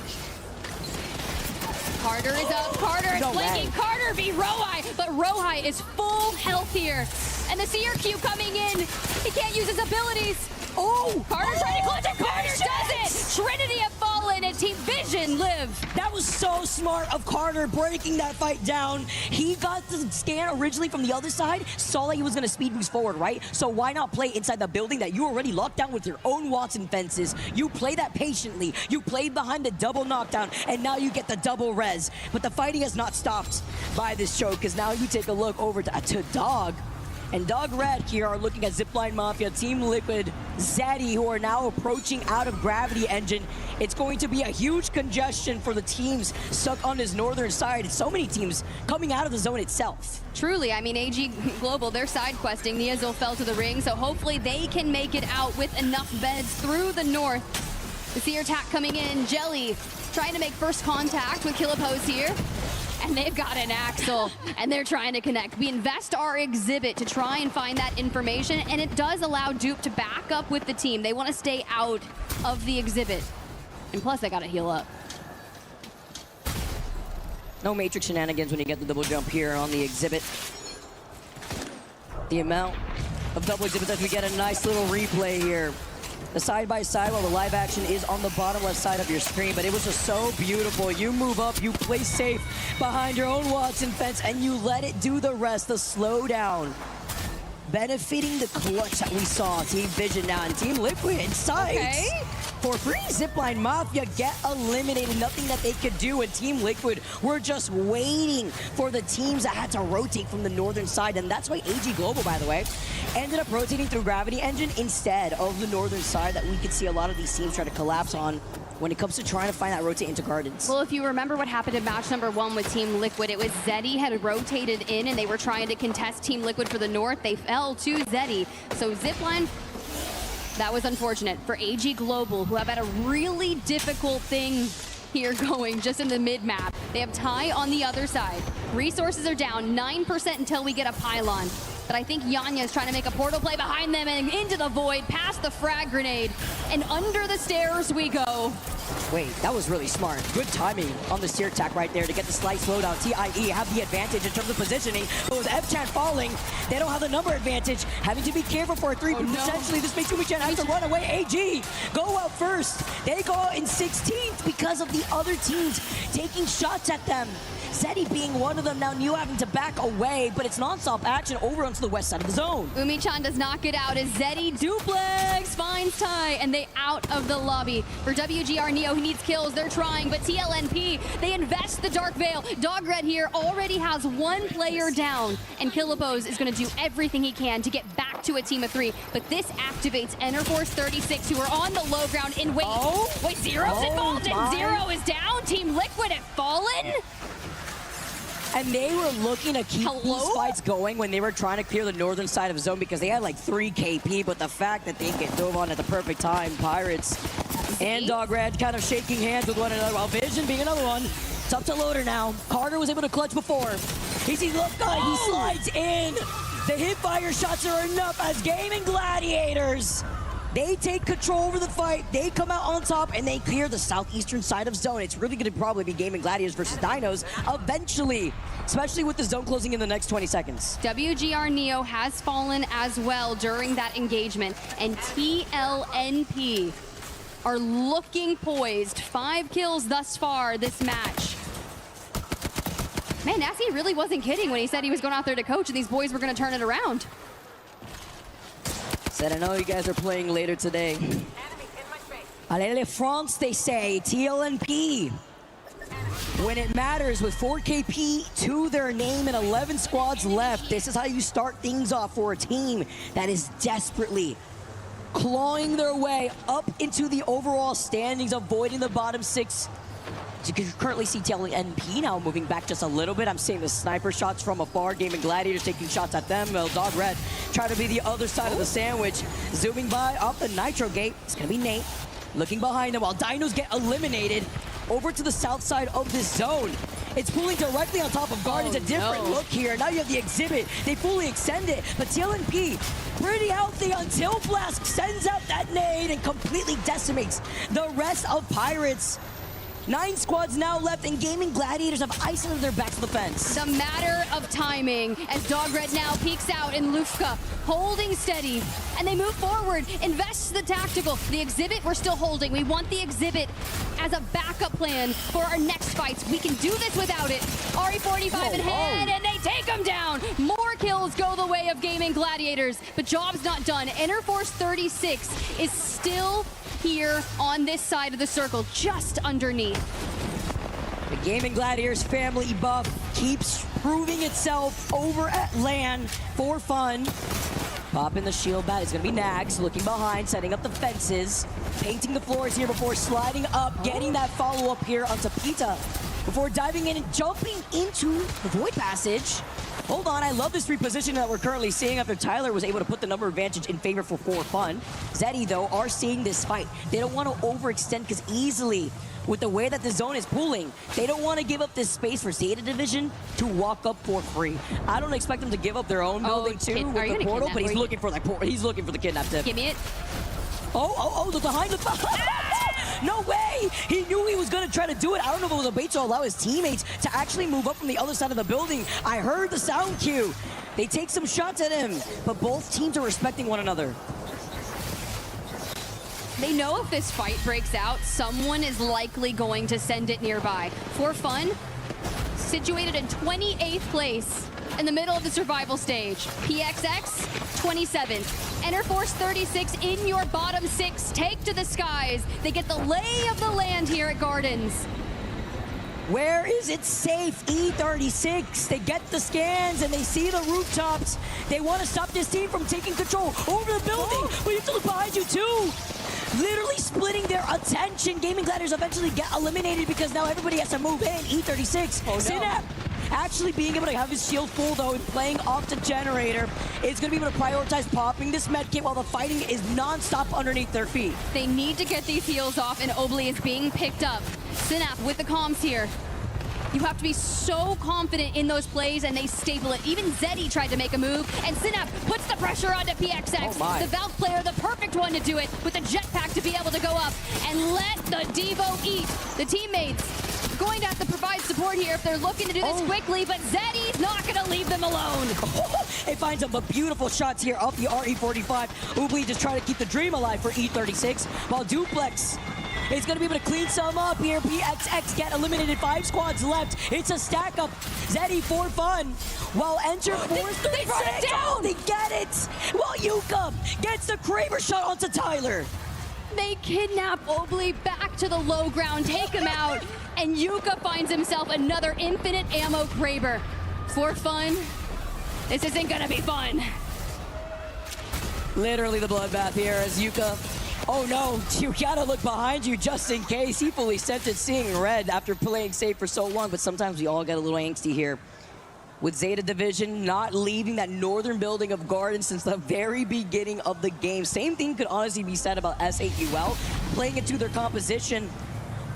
Carter is up. Carter is flanking. Carter v Rohai, but Rohai is full health here. And the Seer Q coming in. He can't use his abilities. Oh! Carter trying to clutch it. Carter does it. Trinity have fallen and Team Vision live. That was so smart of Carter breaking that fight down. He got the scan originally from the other side, saw that he was going to speed boost forward, right? So why not play inside the building that you already locked down with your own Watson fences? You play that patiently. You played behind the double knockdown, and now you get the double res. But the fighting has not stopped by this choke, because now you take a look over to Dog. And Dog Red here are looking at Zipline Mafia, Team Liquid, Zaddy, who are now approaching out of Gravity Engine. It's going to be a huge congestion for the teams stuck on this northern side. So many teams coming out of the zone itself. Truly, I mean, AG Global, they're side questing. Niazul fell to the ring, so hopefully they can make it out with enough beds through the north. The Seer attack coming in. Jelly trying to make first contact with Killapose here. And they've got an Axel, and they're trying to connect. We invest our exhibit to try and find that information, and it does allow Dupe to back up with the team. They want to stay out of the exhibit. And plus, they got to heal up. No Matrix shenanigans when you get the double jump here on the exhibit. The amount of double exhibits as we get a nice little replay here. The side-by-side while the live action is on the bottom left side of your screen, but it was just so beautiful. You move up, you play safe behind your own Watson fence, and you let it do the rest, the slow down. benefiting the clutch that we saw. Team Vision now and Team Liquid inside. Okay. For free, Zipline Mafia get eliminated. Nothing that they could do. And Team Liquid were just waiting for the teams that had to rotate from the northern side. And that's why AG Global, by the way, ended up rotating through Gravity Engine instead of the northern side that we could see a lot of these teams try to collapse on when it comes to trying to find that rotate into Gardens. Well, if you remember what happened in match number 1 with Team Liquid, it was Zeddy had rotated in and they were trying to contest Team Liquid for the north. They fell to Zeddy. So Zipline, that was unfortunate for AG Global, who have had a really difficult thing here going just in the mid-map. They have Ty on the other side. Resources are down 9% until we get a pylon. But I think Yanya is trying to make a portal play behind them and into the void, past the frag grenade, and under the stairs we go. Wait, that was really smart. Good timing on the steer attack right there to get the slight slowdown. TIE have the advantage in terms of positioning, but with F-Chan falling, they don't have the number advantage. Having to be careful for a 3, but potentially this makes Umi-chan have to run away. AG go out first. They go out in 16th because of the other teams taking shots at them. Zeddy being one of them, now Neo having to back away, but it's non-stop action over onto the west side of the zone. Umi-chan does not get out as Zeddy duplex finds Ty, and they out of the lobby. For WGR Neo, he needs kills, they're trying, but TLNP, they invest the Dark Veil. Dogred here already has 1 player down, and Killapose is gonna do everything he can to get back to a team of 3, but this activates Enterforce 36, who are on the low ground in wait. Wait, Zero's involved, and Zero is down. Team Liquid have fallen. And they were looking to keep these fights going when they were trying to clear the northern side of zone because they had like 3 KP, but the fact that they get dove on at the perfect time, Pirates and Dogred kind of shaking hands with one another, while Vision being another one. It's up to Loader now. Carter was able to clutch before. He sees Lufka, he slides in. The hipfire shots are enough as Gaming Gladiators, they take control over the fight. They come out on top and they clear the southeastern side of zone. It's really going to probably be Gaming Gladiators versus Dinos eventually, especially with the zone closing in the next 20 seconds. WGR Neo has fallen as well during that engagement, and TLNP are looking poised. 5 kills thus far this match. Man, Nasty really wasn't kidding when he said he was going out there to coach and these boys were going to turn it around. Said, I know you guys are playing later today. Allez les France, they say. TLNP. When it matters, with 4 KP to their name and 11 squads left, this is how you start things off for a team that is desperately clawing their way up into the overall standings, avoiding the bottom 6. You can currently see TLNP now moving back just a little bit. I'm seeing the sniper shots from afar. Gaming Gladiators taking shots at them. Well, Dog Red trying to be the other side of the sandwich. Zooming by off the Nitro gate. It's going to be Nate. Looking behind them while Dinos get eliminated over to the south side of this zone. It's pulling directly on top of Guardians. A different look here. Now you have the exhibit. They fully extend it. But TLNP pretty healthy until Flask sends out that nade and completely decimates the rest of Pirates. 9 squads now left, and Gaming Gladiators have ice under their backs of the fence. The matter of timing as Dogred now peeks out in Lufka, holding steady, and they move forward, invests the tactical. The exhibit we're still holding. We want the exhibit as a backup plan for our next fights. We can do this without it. RE45 in hand, and they take him down. More kills go the way of Gaming Gladiators, but job's not done. Enterforce 36 is still here on this side of the circle, just underneath. The Gaming Gladiators family buff keeps proving itself over at LAN for fun. Popping the shield bat is going to be Nags, looking behind, setting up the fences, painting the floors here before sliding up, getting that follow-up here onto Pita, before diving in and jumping into the Void Passage. Hold on, I love this reposition that we're currently seeing after Tyler was able to put the number advantage in favor for fun. Zeddy, though, are seeing this fight. They don't want to overextend because easily, with the way that the zone is pulling, they don't want to give up this space for Zeta Division to walk up for free. I don't expect them to give up their own building too with the portal, but he's looking for that portal. He's looking for the kidnap tip. Give me it. Oh, the behind the... No way! He knew he was going to try to do it. I don't know if it was a bait to allow his teammates to actually move up from the other side of the building. I heard the sound cue. They take some shots at him, but both teams are respecting one another. They know if this fight breaks out, someone is likely going to send it nearby. For fun, situated in 28th place in the middle of the survival stage. PXX, 27th. Enterforce 36 in your bottom 6. Take to the skies. They get the lay of the land here at Gardens. Where is it safe? E36. They get the scans and they see the rooftops. They want to stop this team from taking control over the building. But you have to look behind you too. Literally splitting their attention. Gaming Gladiators eventually get eliminated because now everybody has to move in. E36. Oh, no. Synap actually being able to have his shield full though and playing off the generator is going to be able to prioritize popping this medkit while the fighting is non-stop underneath their feet. They need to get these heals off and Obli is being picked up. Synap with the comms here. You have to be so confident in those plays and they staple it. Even Zeddy tried to make a move and Synap puts the pressure onto PXX. Oh the Valve player, the perfect one to do it with the jetpack to be able to go up and let the Devo eat. The teammates going to have to provide support here if they're looking to do this quickly, but Zeddy's not going to leave them alone. It finds some beautiful shots here off the RE45. Ubli just trying to keep the dream alive for E36, while Duplex is going to be able to clean some up here. PXX get eliminated. 5 squads left. It's a stack up. Zeddy for fun. While Enter Force they sit down. They get it. While Yuka gets the Kraber shot onto Tyler. They kidnap Obli back to the low ground, take him out, and Yuka finds himself another infinite ammo Kraber. For fun, this isn't gonna be fun. Literally the bloodbath here as Yuka. Oh no, you gotta look behind you just in case. He fully scented seeing red after playing safe for so long, but sometimes we all get a little angsty here. With Zeta Division not leaving that northern building of Gardens since the very beginning of the game. Same thing could honestly be said about S8UL, playing into their composition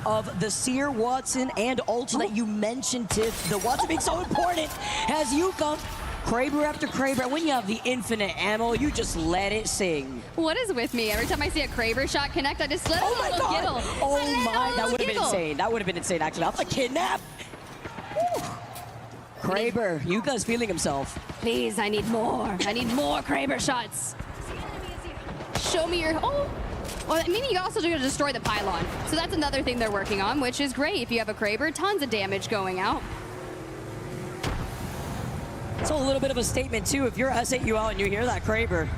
of the Seer, Watson, and Ultra that you mentioned, Tiff. The Watson being so important as Yuka, Kraber after Kraber. And when you have the infinite ammo, you just let it sing. What is with me? Every time I see a Kraber shot connect, I just let a little giggle. Oh my, that would have been insane. That would have been insane, actually. Off the kidnap. Woo. Kraber, Yuka's feeling himself. Please, I need more. I need more Kraber shots. Show me your... Oh! Well, I mean, you also going to destroy the pylon. So that's another thing they're working on, which is great. If you have a Kraber, tons of damage going out. So a little bit of a statement, too. If you're S8UL and you hear that Kraber,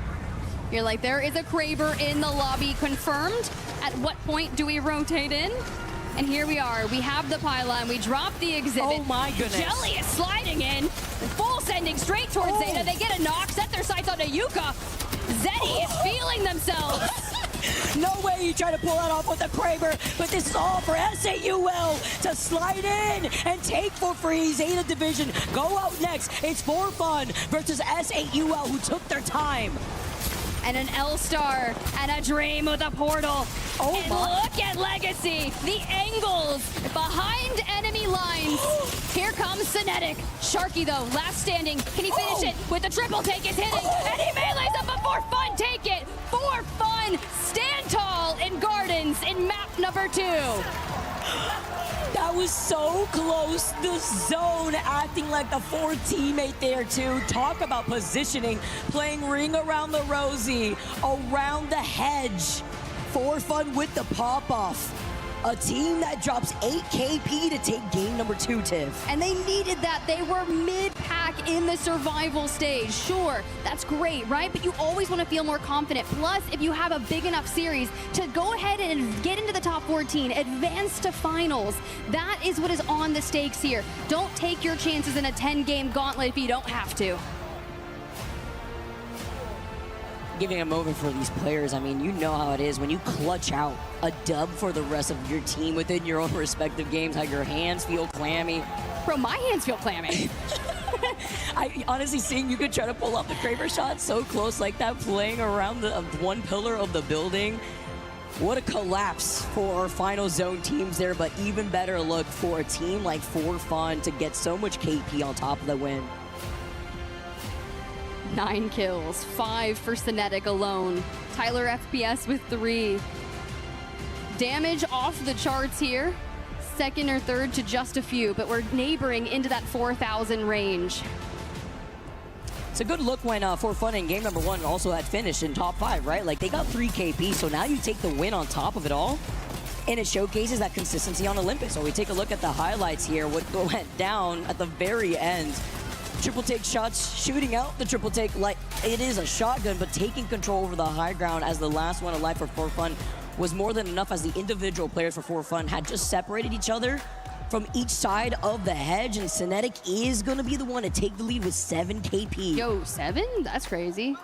you're like, there is a Kraber in the lobby confirmed. At what point do we rotate in? And here we are. We have the pylon. We drop the exhibit. Oh my goodness. Jelly is sliding in. Full sending straight towards Zeta. They get a knock, set their sights onto Yuka. Zeddy is feeling themselves. No way you try to pull that off with the Kraber, but this is all for S8UL to slide in and take for free. Zeta Division go out next. It's for fun versus S8UL who took their time. And an L-Star and a Dream with a portal. Oh and my. Look at Legacy. The angles behind enemy lines. Here comes Cinetic. Sharky, though, last standing. Can he finish it with the triple take? Is hitting. And he melees up a For Fun. Take it. For Fun. Stand tall in Gardens in map number 2. That was so close. The zone acting like the 4th teammate there too. Talk about positioning. Playing ring around the rosy, around the hedge. For Fun with the pop-off. A team that drops 8 KP to take game number 2, Tiff. And they needed that. They were mid-pack in the survival stage. Sure, that's great, right? But you always want to feel more confident. Plus, if you have a big enough series to go ahead and get into the top 14, advance to finals, that is what is on the stakes here. Don't take your chances in a 10-game gauntlet if you don't have to. Giving a moment for these players. I mean, you know how it is when you clutch out a dub for the rest of your team within your own respective games, how your hands feel clammy. Bro, my hands feel clammy. I honestly seeing you could try to pull off the Kraber shot so close like that, playing around the one pillar of the building. What a collapse for our final zone teams there, but even better look for a team like For Fun to get so much KP on top of the win. 9 kills, 5 for Cinetic alone. Tyler FPS with 3. Damage off the charts here. 2nd or 3rd to just a few, but we're neighboring into that 4,000 range. It's a good look when For Fun in game number 1 also had finished in top 5, right? Like, they got 3 KP, so now you take the win on top of it all, and it showcases that consistency on Olympus. So we take a look at the highlights here, what went down at the very end. triple take shots, shooting out the triple take like it is a shotgun, but taking control over the high ground as the last one alive for fun was more than enough, as the individual players for fun had just separated each other from each side of the hedge, and Cinetic is going to be the one to take the lead with 7 KP. Yo, 7? That's crazy.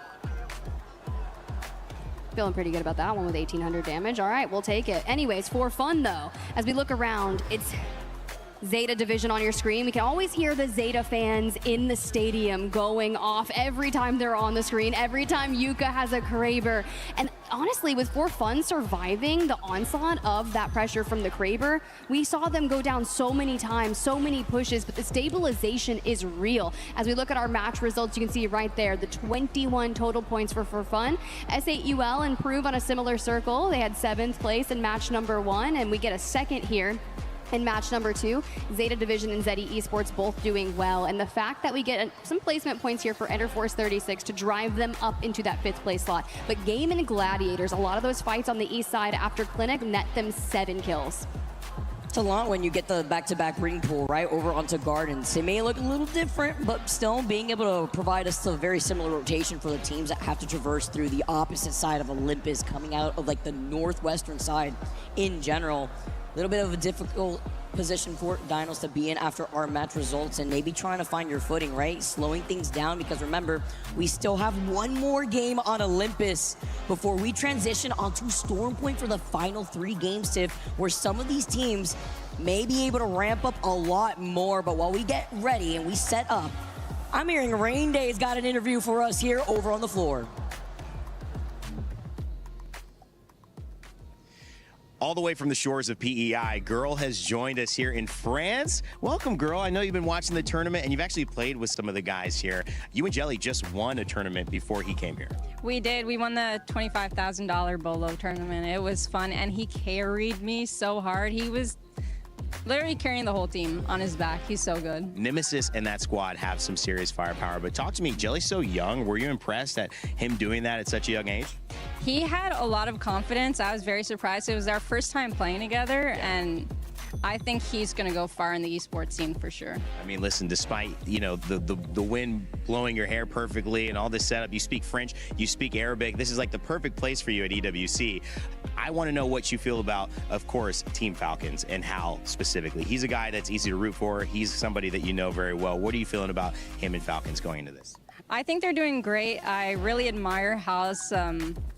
Feeling pretty good about that one with 1,800 damage. All right, we'll take it. Anyways, for fun though, as we look around, it's Zeta division on your screen. We can always hear the Zeta fans in the stadium going off every time they're on the screen, every time Yuka has a Kraber. And honestly, with For Fun surviving the onslaught of that pressure from the Kraber, we saw them go down so many times, so many pushes, but the stabilization is real. As we look at our match results, you can see right there, the 21 total points for Fun. S8UL improve on a similar circle. They had 7th place in match number 1, and we get a 2nd here in match number 2. Zeta Division and Zeddy Esports both doing well, and the fact that we get some placement points here for Enderforce 36 to drive them up into that 5th place slot. But Game and Gladiators, a lot of those fights on the east side after Clinic net them 7 kills. It's a lot when you get the back-to-back ring pool right over onto Gardens. It may look a little different, but still being able to provide us a very similar rotation for the teams that have to traverse through the opposite side of Olympus, coming out of like the northwestern side in general. A little bit of a difficult position for Dinos to be in after our match results, and maybe trying to find your footing, right? Slowing things down, because remember, we still have one more game on Olympus before we transition onto Stormpoint for the final 3 games, Tiff, where some of these teams may be able to ramp up a lot more. But while we get ready and we set up, I'm hearing Rain Day's got an interview for us here over on the floor. All the way from the shores of PEI, Girl has joined us here in France. Welcome, Girl. I know you've been watching the tournament, and you've actually played with some of the guys here. You and Jelly just won a tournament before he came here. We did. We won the $25,000 Bolo tournament. It was fun, and he carried me so hard. He was literally carrying the whole team on his back. He's so good. Nemesis and that squad have some serious firepower, but talk to me. Jelly's so young. Were you impressed at him doing that at such a young age? He had a lot of confidence. I was very surprised. It was our first time playing together, and I think he's going to go far in the esports scene for sure. I mean, listen, despite, you know, the wind blowing your hair perfectly and all this setup, you speak French, you speak Arabic. This is like the perfect place for you at EWC. I want to know what you feel about, of course, Team Falcons and Hal specifically. He's a guy that's easy to root for. He's somebody that you know very well. What are you feeling about him and Falcons going into this? I think they're doing great. I really admire Hal's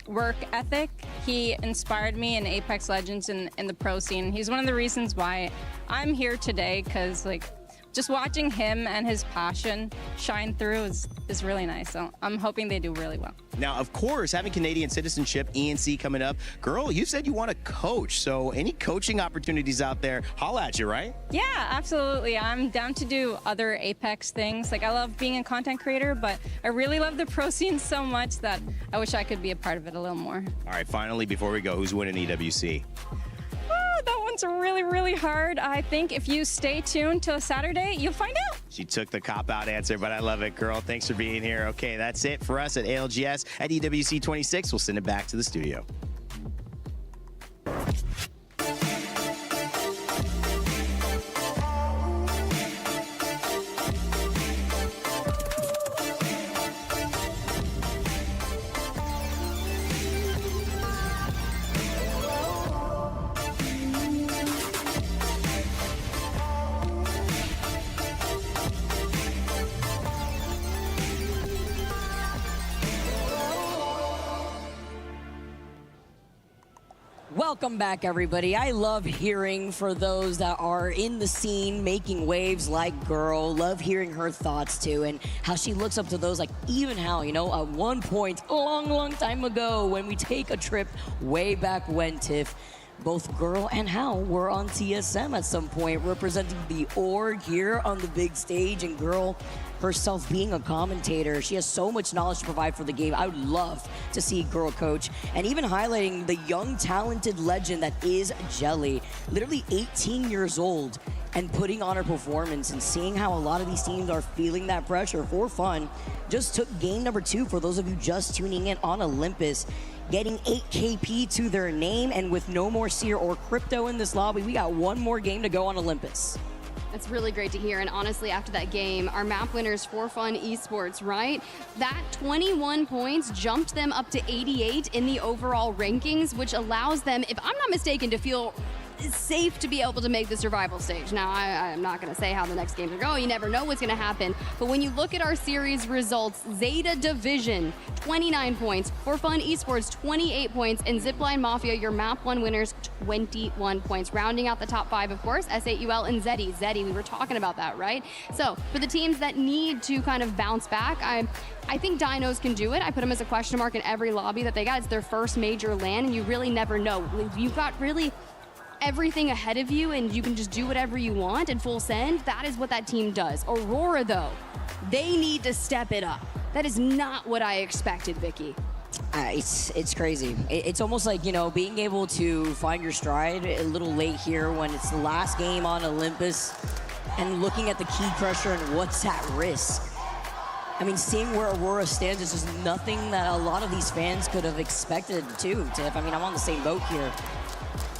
work ethic. He inspired me in Apex Legends and in the pro scene. He's one of the reasons why I'm here today, because like just watching him and his passion shine through is really nice. So I'm hoping they do really well. Now, of course, having Canadian citizenship, ENC coming up. Girl, you said you want to coach, so any coaching opportunities out there, holla at you, right? Yeah, absolutely. I'm down to do other Apex things. Like, I love being a content creator, but I really love the pro scene so much that I wish I could be a part of it a little more. All right, finally, before we go, who's winning EWC? That one's really, really hard. I think if you stay tuned till Saturday, you'll find out. She took the cop-out answer, but I love it, girl. Thanks for being here. Okay, that's it for us at ALGS at EWC 26. We'll send it back to the studio. Welcome back, everybody. I love hearing for those that are in the scene making waves like Girl. Love hearing her thoughts too, and how she looks up to those like even how, you know, at one point a long time ago when we take a trip way back when, Tiff, both Girl and Hal were on TSM at some point representing the org here on the big stage, and Girl herself being a commentator. She has so much knowledge to provide for the game. I would love to see Girl coach, and even highlighting the young talented legend that is Jelly, literally 18 years old, and putting on her performance and seeing how a lot of these teams are feeling that pressure for fun. Just took game number 2 for those of you just tuning in on Olympus, getting 8 KP to their name, and with no more Seer or Crypto in this lobby, we got one more game to go on Olympus. That's really great to hear. And honestly, after that game, our map winners for Fun Esports, right? That 21 points jumped them up to 88 in the overall rankings, which allows them, if I'm not mistaken, to feel safe to be able to make the survival stage. Now, I'm not going to say how the next games are going. You never know what's going to happen. But when you look at our series results, Zeta Division, 29 points. For Fun Esports, 28 points. And Zipline Mafia, your map 1 winners, 21 points. Rounding out the top 5, of course, S8UL and Zeddy. Zeddy, we were talking about that, right? So for the teams that need to kind of bounce back, I think Dinos can do it. I put them as a question mark in every lobby that they got. It's their first major LAN, and you really never know. You've got really everything ahead of you and you can just do whatever you want and full send. That is what that team does. Aurora, though, they need to step it up. That is not what I expected, Vicky. It's crazy. It's almost like, you know, being able to find your stride a little late here when it's the last game on Olympus and looking at the key pressure and what's at risk. I mean, seeing where Aurora stands is just nothing that a lot of these fans could have expected too, Tiff. I mean, I'm on the same boat here.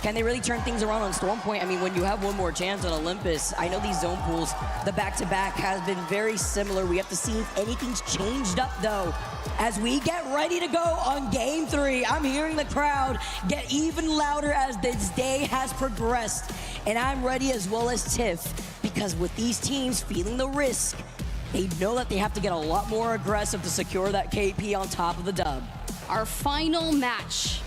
Can they really turn things around on Storm Point? I mean, when you have one more chance on Olympus, I know these zone pools, the back-to-back has been very similar. We have to see if anything's changed up, though. As we get ready to go on Game 3, I'm hearing the crowd get even louder as this day has progressed. And I'm ready as well as Tiff, because with these teams feeling the risk, they know that they have to get a lot more aggressive to secure that KP on top of the dub. Our final match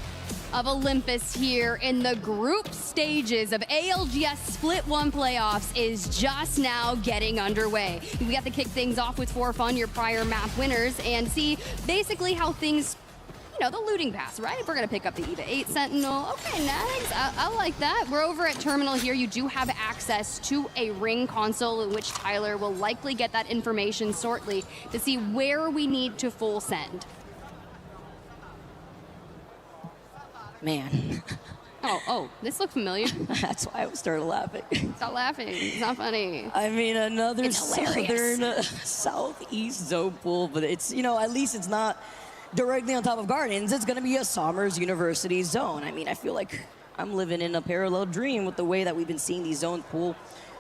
of Olympus here in the group stages of ALGS Split 1 playoffs is just now getting underway. We got to kick things off with For Fun, your prior map winners, and see basically how things, you know, the looting pass, right? If we're gonna pick up the EVA 8 Sentinel, okay, nice, I like that. We're over at Terminal here. You do have access to a ring console in which Tyler will likely get that information shortly to see where we need to full send. Man. Oh, this looked familiar. That's why I started laughing. Stop laughing. It's not funny. I mean, another hilarious. southeast zone pool, but it's, you know, at least it's not directly on top of Gardens. It's going to be a Somers University zone. I mean, I feel like I'm living in a parallel dream with the way that we've been seeing these zones pool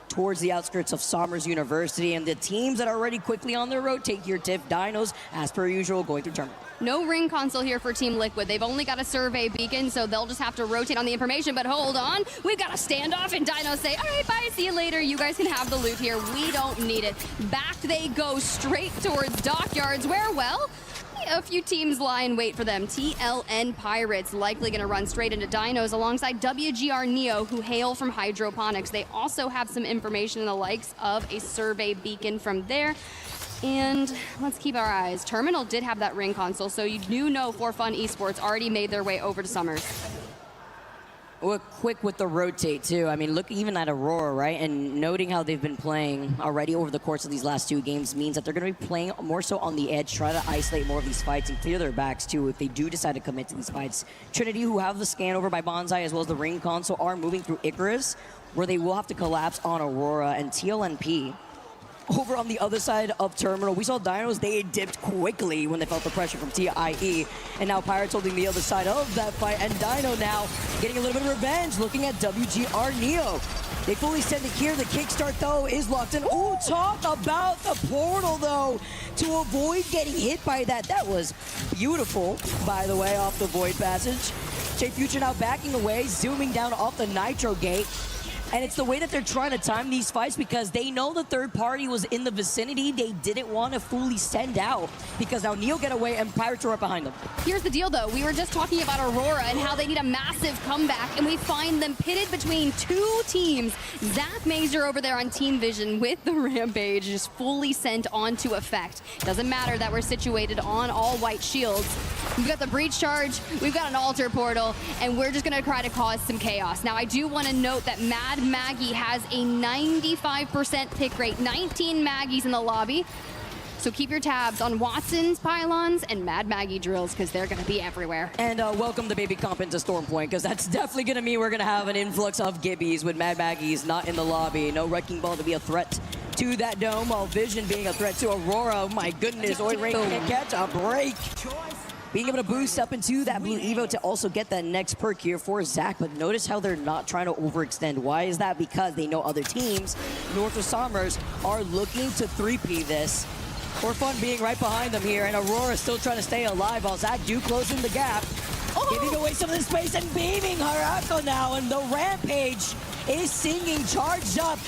towards the outskirts of Somers University, and the teams that are already quickly on their road take your Tiff. Dinos, as per usual, going through terminal. No ring console here for Team Liquid. They've only got a survey beacon, so they'll just have to rotate on the information. But hold on, we've got a standoff, and Dinos say, all right, bye, see you later. You guys can have the loot here. We don't need it. Back they go straight towards Dockyards, where, well, a few teams lie in wait for them. TLN Pirates likely going to run straight into Dinos alongside WGR Neo, who hail from Hydroponics. They also have some information in the likes of a survey beacon from there. And let's keep our eyes. Terminal did have that ring console, so you do know For Fun Esports already made their way over to Somers. We're quick with the rotate, too. I mean, look even at Aurora, right? And noting how they've been playing already over the course of these last 2 games means that they're going to be playing more so on the edge, try to isolate more of these fights and clear their backs, too, if they do decide to commit to these fights. Trinity, who have the scan over by Bonsai as well as the ring console, are moving through Icarus, where they will have to collapse on Aurora and TLNP. Over on the other side of Terminal, we saw Dinos, they dipped quickly when they felt the pressure from TIE. And now Pirates holding the other side of that fight. And Dino now getting a little bit of revenge, looking at WGR Neo. They fully send it here. The kickstart, though, is locked in. Oh, talk about the portal, though, to avoid getting hit by that. That was beautiful, by the way, off the Void Passage. Jay Future now backing away, zooming down off the Nitro Gate. And it's the way that they're trying to time these fights because they know the third party was in the vicinity. They didn't want to fully send out because now Neo get away and Pirates are right behind them. Here's the deal, though. We were just talking about Aurora and how they need a massive comeback, and we find them pitted between 2 teams. Zach Mazer over there on Team Vision with the Rampage just fully sent onto effect. Doesn't matter that we're situated on all white shields. We've got the Breach Charge, we've got an Altar Portal, and we're just going to try to cause some chaos. Now, I do want to note that Mad Maggie has a 95% pick rate, 19 Maggies in the lobby. So keep your tabs on Watson's pylons and Mad Maggie drills because they're going to be everywhere. And welcome the baby comp into Storm Point because that's definitely going to mean we're going to have an influx of Gibbies with Mad Maggies not in the lobby. No Wrecking Ball to be a threat to that dome, while Vision being a threat to Aurora. Oh my goodness, Oi Ring can't catch a break. being able to boost up into that blue Evo to also get that next perk here for Zach. But notice how they're not trying to overextend. Why is that? Because they know other teams, north of Somers, are looking to 3P this. For Fun being right behind them here, and Aurora still trying to stay alive while Zach do closing the gap. Giving away some of the space and beaming Harako now, and the Rampage is singing, charged up.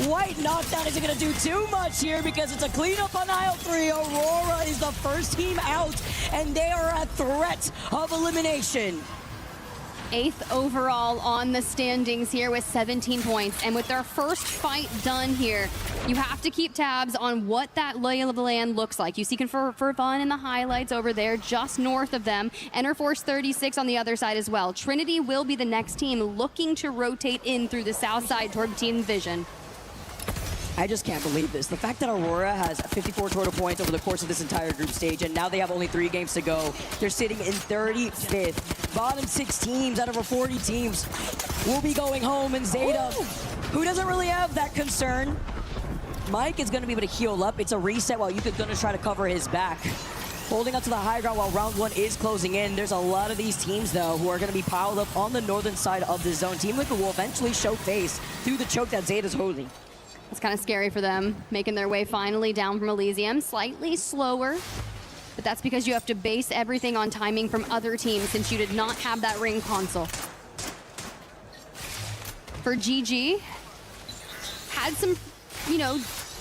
White knockdown isn't going to do too much here because it's a cleanup on aisle 3. Aurora is the first team out, and they are a threat of elimination. 8th overall on the standings here with 17 points. And with their first fight done here, you have to keep tabs on what that lay of the land looks like. You see for Fun in the highlights over there, just north of them. Enterforce 36 on the other side as well. Trinity will be the next team looking to rotate in through the south side toward Team Vision. I just can't believe this. The fact that Aurora has 54 total points over the course of this entire group stage, and now they have only 3 games to go. They're sitting in 35th. Bottom 6 teams out of our 40 teams will be going home, and Zeta, who doesn't really have that concern. Mike is going to be able to heal up. It's a reset while Yuka's going to try to cover his back. Holding up to the high ground while round 1 is closing in. There's a lot of these teams, though, who are going to be piled up on the northern side of the zone. Team Liquid will eventually show face through the choke that Zeta's holding. It's kind of scary for them, making their way finally down from Elysium. Slightly slower, but that's because you have to base everything on timing from other teams since you did not have that ring console. For GG, had some,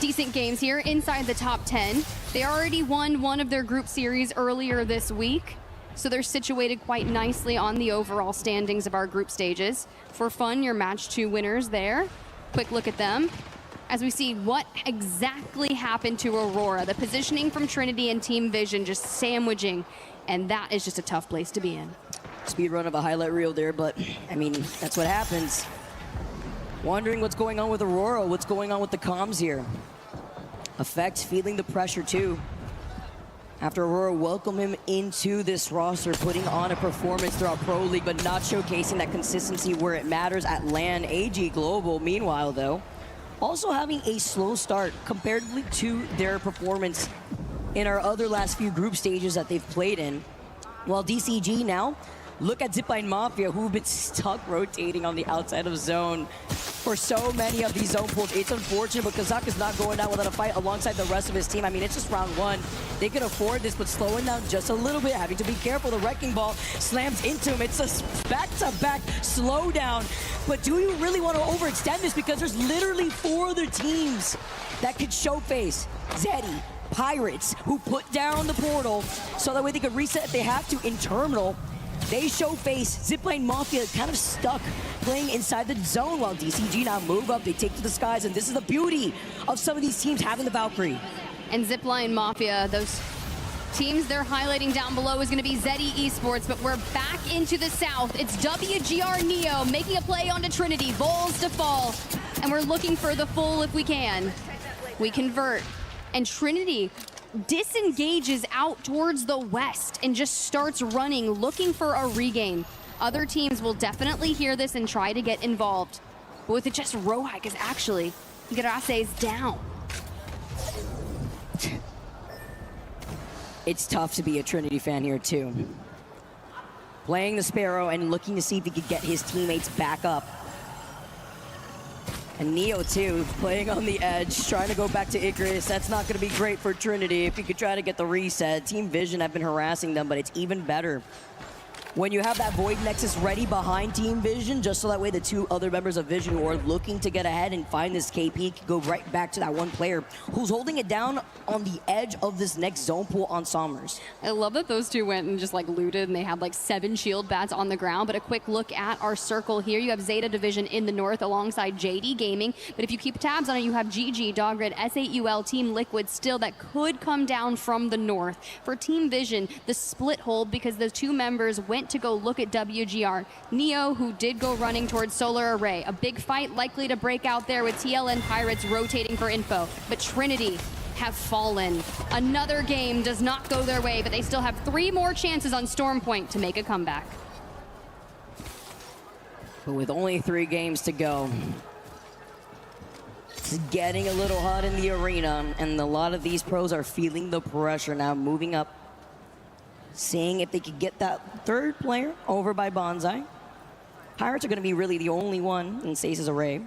decent games here inside the top 10. They already won one of their group series earlier this week, so they're situated quite nicely on the overall standings of our group stages. For Fun, your match 2 winners there. Quick look at them as we see what exactly happened to Aurora. The positioning from Trinity and Team Vision just sandwiching, and that is just a tough place to be in. Speed run of a highlight reel there, but I mean, that's what happens. Wondering what's going on with Aurora, what's going on with the comms here. Effect feeling the pressure too. After Aurora welcomed him into this roster, putting on a performance throughout Pro League, but not showcasing that consistency where it matters at LAN. AG Global, meanwhile though, also having a slow start comparatively to their performance in our other last few group stages that they've played in. While DCG now, look at Zipline Mafia, who've been stuck rotating on the outside of zone for so many of these zone pools. It's unfortunate, but Kazak is not going out without a fight alongside the rest of his team. I mean, it's just round 1. They can afford this, but slowing down just a little bit, having to be careful. The Wrecking Ball slams into him. It's a back-to-back slowdown. But do you really want to overextend this? Because there's literally 4 other teams that could show face. Zeddy, Pirates, who put down the portal so that way they could reset if they have to in Terminal. They show face. Zipline Mafia kind of stuck playing inside the zone while DCG now move up. They take to the skies, and this is the beauty of some of these teams having the Valkyrie. And Zipline Mafia, those teams they're highlighting down below is going to be Zeddy Esports, but we're back into the south. It's WGR Neo making a play onto Trinity. Vols to fall, and we're looking for the full if we can. We convert, and Trinity disengages out towards the west and just starts running, looking for a regain. Other teams will definitely hear this and try to get involved. But with it just Rohike is actually, Higarase is down. It's tough to be a Trinity fan here too. Playing the Sparrow and looking to see if he could get his teammates back up. And Neo too, playing on the edge, trying to go back to Icarus. That's not gonna be great for Trinity if you could try to get the reset. Team Vision have been harassing them, but it's even better when you have that Void Nexus ready behind Team Vision, just so that way the 2 other members of Vision who are looking to get ahead and find this KP can go right back to that one player who's holding it down on the edge of this next zone pool on Somers. I love that those 2 went and just like looted, and they had like 7 shield bats on the ground. But a quick look at our circle here. You have Zeta Division in the north alongside JD Gaming. But if you keep tabs on it, you have GG, Dogred, S8UL, Team Liquid still that could come down from the north. For Team Vision, the split hold because the 2 members went to go look at WGR. Neo, who did go running towards Solar Array. A big fight likely to break out there with TLN Pirates rotating for info. But Trinity have fallen. Another game does not go their way, but they still have 3 more chances on Storm Point to make a comeback. But with only 3 games to go, it's getting a little hot in the arena, and a lot of these pros are feeling the pressure now, moving up. seeing if they could get that third player over by Bonsai. Pirates are going to be really the only one in Sace's array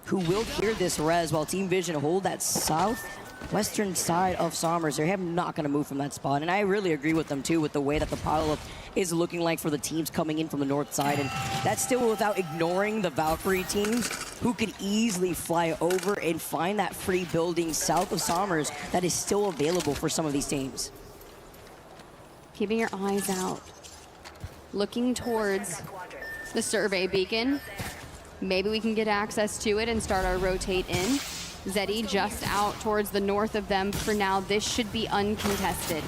who will clear this res while Team Vision hold that southwestern side of Somers. They're not going to move from that spot, and I really agree with them too with the way that the pile-up is looking like for the teams coming in from the north side, and that's still without ignoring the Valkyrie teams who could easily fly over and find that free building south of Somers that is still available for some of these teams. Keeping your eyes out, looking towards the survey beacon. Maybe we can get access to it and start our rotate in. Zeddy just out towards the north of them for now. This should be uncontested.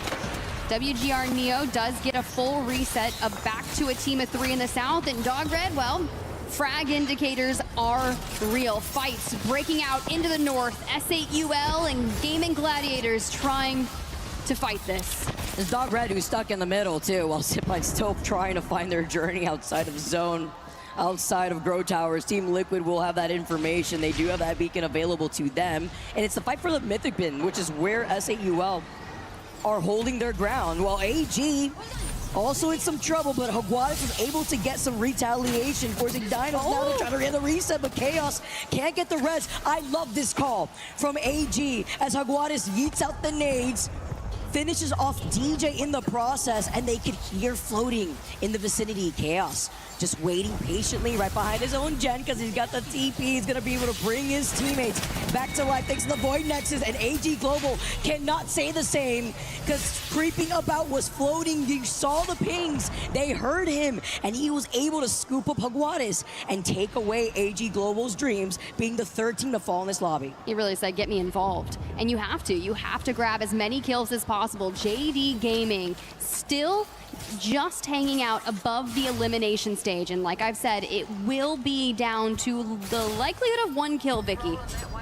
WGR Neo does get a full reset of back to a team of 3 in the south, and Dog Red, well, frag indicators are real. Fights breaking out into the north. S8UL and Gaming Gladiators trying to fight this. There's Dog Red who's stuck in the middle too, while Zipline's still trying to find their journey outside of zone. Outside of Grow Towers, Team Liquid will have that information. They do have that beacon available to them. And it's the fight for the Mythic Bin, which is where S8UL are holding their ground, while AG also in some trouble, but Hagwadis was able to get some retaliation, forcing Dinos now to try to get the reset, but Chaos can't get the res. I love this call from AG as Hagwadis yeets out the nades, finishes off DJ in the process, and they can hear floating in the vicinity Chaos just waiting patiently right behind his own gen because he's got the TP. He's going to be able to bring his teammates back to life thanks to the Void Nexus, and AG Global cannot say the same because creeping about was floating. You saw the pings. They heard him, and he was able to scoop up Hagwadis and take away AG Global's dreams, being the 3rd team to fall in this lobby. He really said, get me involved. And you have to. You have to grab as many kills as possible. JD Gaming still just hanging out above the elimination stage, and like I've said, it will be down to the likelihood of 1 kill, Vicky.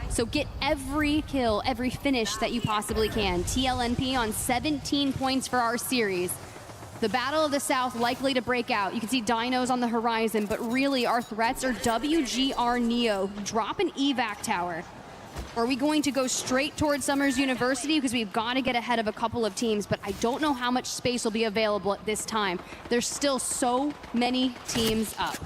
So get every kill, every finish that you possibly can. TLNP on 17 points for our series. The Battle of the South likely to break out. You can see Dinos on the horizon, but really our threats are WGR Neo. Drop an evac tower. Are we going to go straight towards Summers University? Because we've got to get ahead of a couple of teams, but I don't know how much space will be available at this time. There's still so many teams up.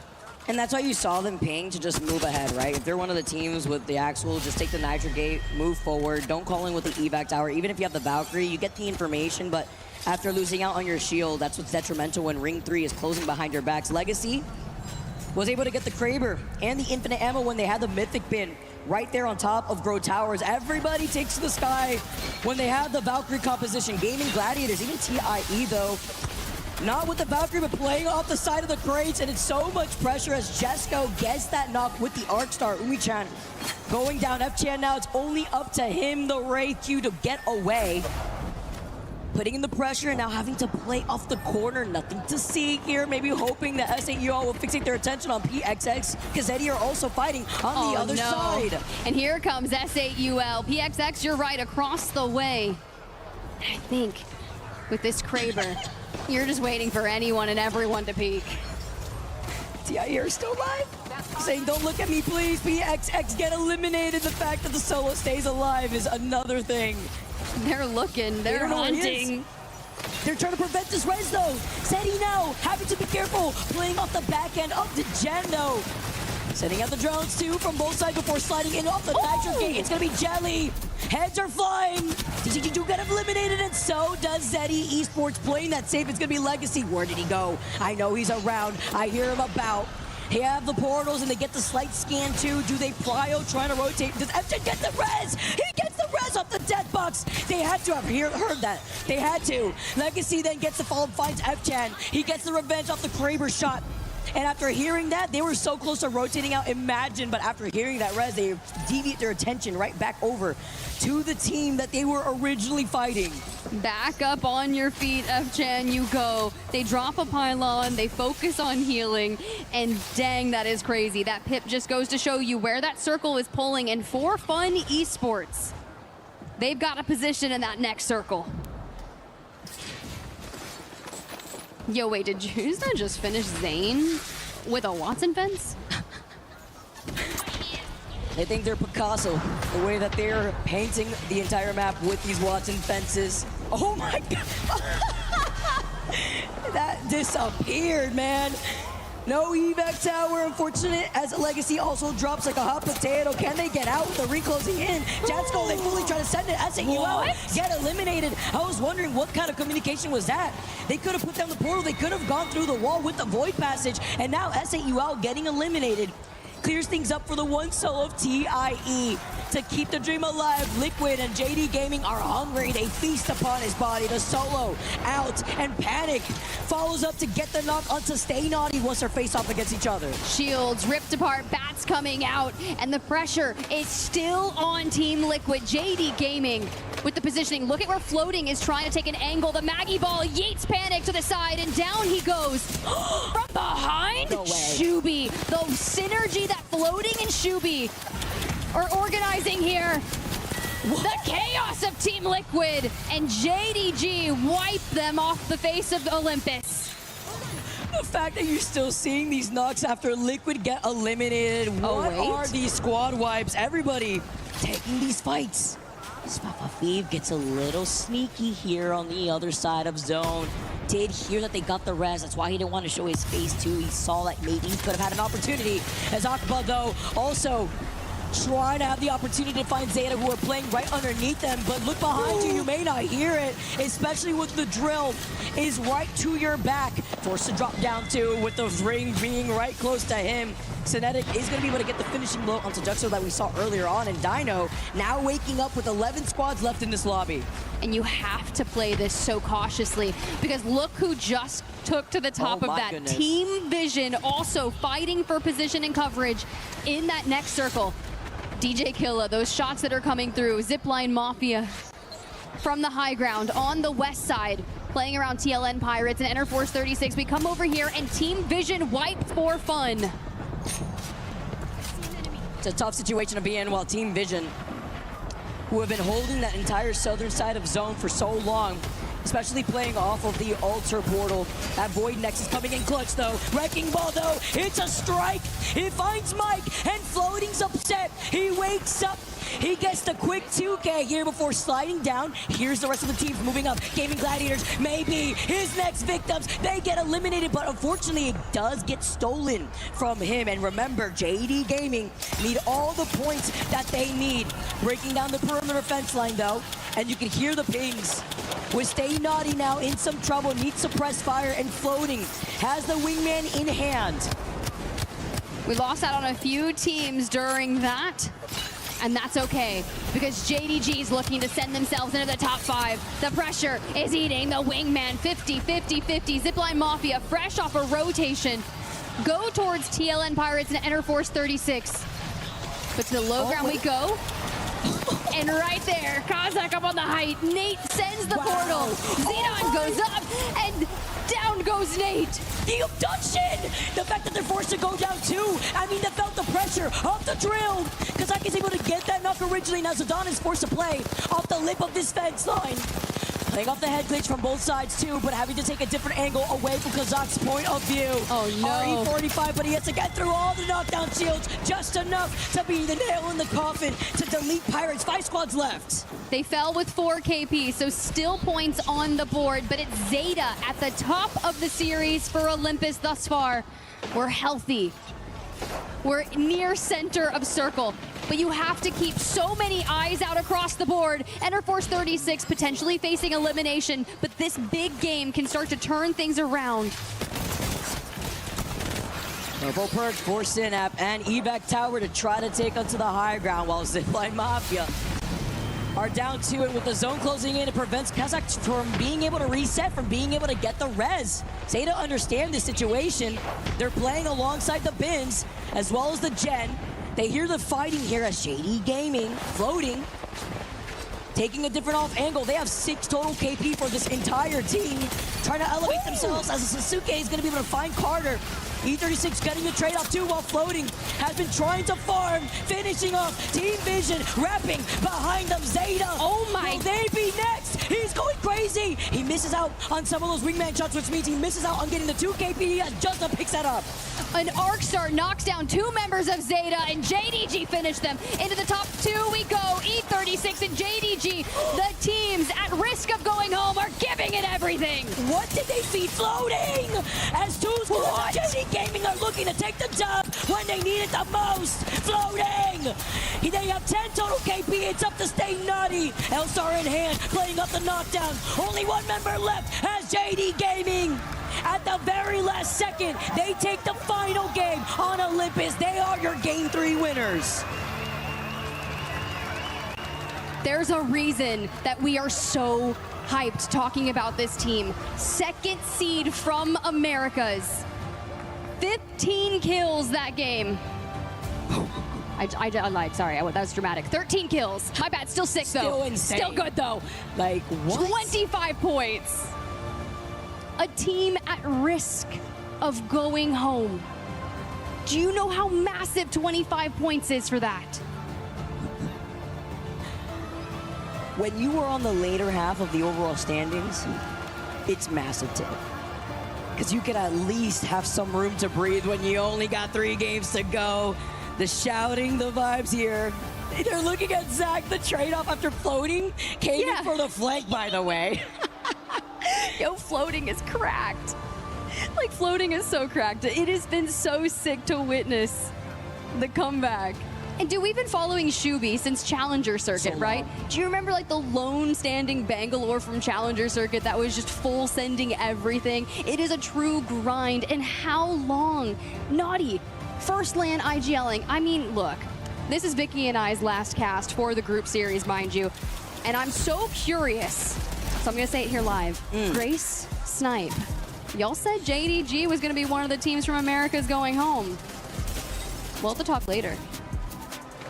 And that's why you saw them ping to just move ahead, right? If they're one of the teams with the Axel, just take the Nitro Gate, move forward, don't call in with the evac tower. Even if you have the Valkyrie, you get the information, but after losing out on your shield, that's what's detrimental when Ring 3 is closing behind your backs. Legacy was able to get the Kraber and the infinite ammo when they had the Mythic Bin right there on top of Grow Towers. Everybody takes to the sky when they have the Valkyrie composition. Gaming Gladiators, even TIE though, not with the Valkyrie, but playing off the side of the crates, and it's so much pressure as Jesco gets that knock with the Arcstar. Umi-chan going down. F-Chan now, it's only up to him, the Wraith Q, to get away. Putting in the pressure and now having to play off the corner. Nothing to see here. Maybe hoping that S8UL will fixate their attention on PXX because Eddie are also fighting on the other side. And here comes S8UL. PXX, you're right, across the way. And I think with this Kraber, you're just waiting for anyone and everyone to peek. TIE are still alive. Saying, don't look at me, please. PXX get eliminated. The fact that the solo stays alive is another thing. They're looking, they're hunting. They're trying to prevent this res though. Zeddy now, having to be careful. Playing off the back end of the gen though. Sending out the drones too from both sides before sliding in off the Nitro Gate. It's gonna be Jelly. Heads are flying. DCG2 got eliminated, and so does Zeddy. Esports playing that safe. It's gonna be Legacy. Where did he go? I know he's around. I hear him about. They have the portals and they get the slight scan too. Do they prio trying to rotate? Does F-Chan get the res? He gets the res off the death box. They had to have heard that. They had to. Legacy then gets the follow-up, finds F-Chan. He gets the revenge off the Kraber shot. And after hearing that, they were so close to rotating out Imagine, but after hearing that res, they deviate their attention right back over to the team that they were originally fighting. Back up on your feet, F-Chan, you go. They drop a pylon, they focus on healing, and dang, that is crazy. That pip just goes to show you where that circle is pulling, and for Fun Esports, they've got a position in that next circle. Yo, wait, did you just finish Zane with a Watson fence? They think they're Picasso, the way that they're painting the entire map with these Watson fences. Oh my God! disappeared, man. No evac tower, unfortunate, as a Legacy also drops like a hot potato. Can they get out with the reclosing in? Jatsko, they fully try to send it. SAUL get eliminated. I was wondering what kind of communication was that? They could have put down the portal. They could have gone through the wall with the void passage. And now SAUL getting eliminated. Clears things up for the one soul of TIE. To keep the dream alive, Liquid and JD Gaming are hungry. They feast upon his body. The solo out, and Panic follows up to get the knock onto Stay Naughty once they're face off against each other. Shields ripped apart, bats coming out, and the pressure is still on Team Liquid. JD Gaming with the positioning. Look at where Floating is trying to take an angle. The Maggie ball yeets Panic to the side, and down he goes. From behind, No way. Shubi. The synergy that Floating and Shubi are organizing here. The chaos of Team Liquid, and JDG wipe them off the face of Olympus. The fact that you're still seeing these knocks after Liquid get eliminated. What are these squad wipes? Everybody taking these fights. Spafafiv gets a little sneaky here on the other side of zone. Did hear that they got the res. That's why he didn't want to show his face too. He saw that maybe he could have had an opportunity. As Akba, though, also trying to have the opportunity to find Zeta, who are playing right underneath them. But look behind you, you may not hear it, especially with the drill is right to your back. Forced to drop down too, with the ring being right close to him. Synetic is going to be able to get the finishing blow onto Juxo that we saw earlier on, and Dino now waking up with 11 squads left in this lobby. And you have to play this so cautiously, because look who just took to the top of that. Goodness. Team Vision also fighting for position and coverage in that next circle. DJ Killa, those shots that are coming through. Zipline Mafia from the high ground on the west side, playing around TLN Pirates and Enterforce 36. We come over here and Team Vision wipe for fun. It's a tough situation to be in while Team Vision, who have been holding that entire southern side of zone for so long, especially playing off of the altar portal. That Void Nexus coming in clutch though. Wrecking Ball though, it's a strike. He finds Mike, and Floating's upset. He wakes up. He gets the quick 2K here before sliding down. Here's the rest of the teams moving up. Gaming Gladiators, maybe his next victims. They get eliminated, but unfortunately it does get stolen from him. And remember, JD Gaming need all the points that they need. Breaking down the perimeter fence line though, and you can hear the pings. With Stay Naughty now in some trouble, needs suppress fire, and Floating has the wingman in hand. We lost out on a few teams during that, and that's okay, because JDG is looking to send themselves into the top 5. The pressure is eating the wingman. 50-50-50. Zipline Mafia, fresh off a rotation, go towards TLN Pirates and Enterforce 36. But to the low ground we go. And right there, Kazak up on the height. Nate sends the portal. Xenon goes up, and down goes Nate. The abduction! The fact that they're forced to go down too. I mean, they felt the pressure of the drill. Kazak is able to get that knock originally. Now Zidane is forced to play off the lip of this fence line. Playing off the head glitch from both sides too, but having to take a different angle away from Kazak's point of view. Oh no. RE45, but he has to get through all the knockdown shields, just enough to be the nail in the coffin to delete Pirates. 5 squads left. They fell with 4 KP, so still points on the board, but it's Zeta at the top of the series for Olympus thus far. We're healthy. We're near center of circle, but you have to keep so many eyes out across the board. Enterforce 36 potentially facing elimination, but this big game can start to turn things around. Purple Perk for Synap and Evac Tower to try to take onto the high ground, while Zipline Mafia are down to it with the zone closing in. It prevents Kazakh from being able to reset, from being able to get the res. Zeta understand this situation. They're playing alongside the bins as well as the gen. They hear the fighting here as JD Gaming Floating, taking a different off angle. They have 6 total KP for this entire team, trying to elevate themselves as Sasuke is going to be able to find Carter. E36 getting the trade-off too while floating. Has been trying to farm, finishing off. Team Vision wrapping behind them. Zeta. Oh my. Will they be next? He's going crazy. He misses out on some of those wingman shots, which means he misses out on getting the 2 KP as Justin picks that up. An ARCstar knocks down 2 members of Zeta, and JDG finished them. Into the top 2 we go. E36 and JDG, the teams at risk of going home, are giving it everything. What did they feed floating? As Two's JD Gaming are looking to take the dub when they need it the most. Floating! They have 10 total KP. It's up to Stay Naughty. L-Star in hand, playing up the knockdown. Only 1 member left as JD Gaming. At the very last second, they take the final game on Olympus. They are your Game 3 winners. There's a reason that we are so hyped talking about this team. 2nd seed from Americas. 15 kills that game. I lied, sorry, that was dramatic. 13 kills. My bad, still 6 though. Still insane. Still good though. Like what? 25 points. A team at risk of going home. Do you know how massive 25 points is for that? When you are on the later half of the overall standings, it's massive too. Because you can at least have some room to breathe when you only got 3 games to go. The shouting, the vibes here. They're looking at Zach, the trade-off after floating. Came in for the flank, by the way. Yo, floating is cracked. Like, floating is so cracked. It has been so sick to witness the comeback. And dude, we've been following Shubi since Challenger Circuit, right? Do you remember like the lone standing Bangalore from Challenger Circuit that was just full sending everything? It is a true grind. And how long? Naughty, first land IGLing. I mean, look, this is Vicky and I's last cast for the group series, mind you. And I'm so curious. So I'm gonna say it here live. Grace, Snipe, y'all said JDG was gonna be one of the teams from Americas going home. We'll have to talk later.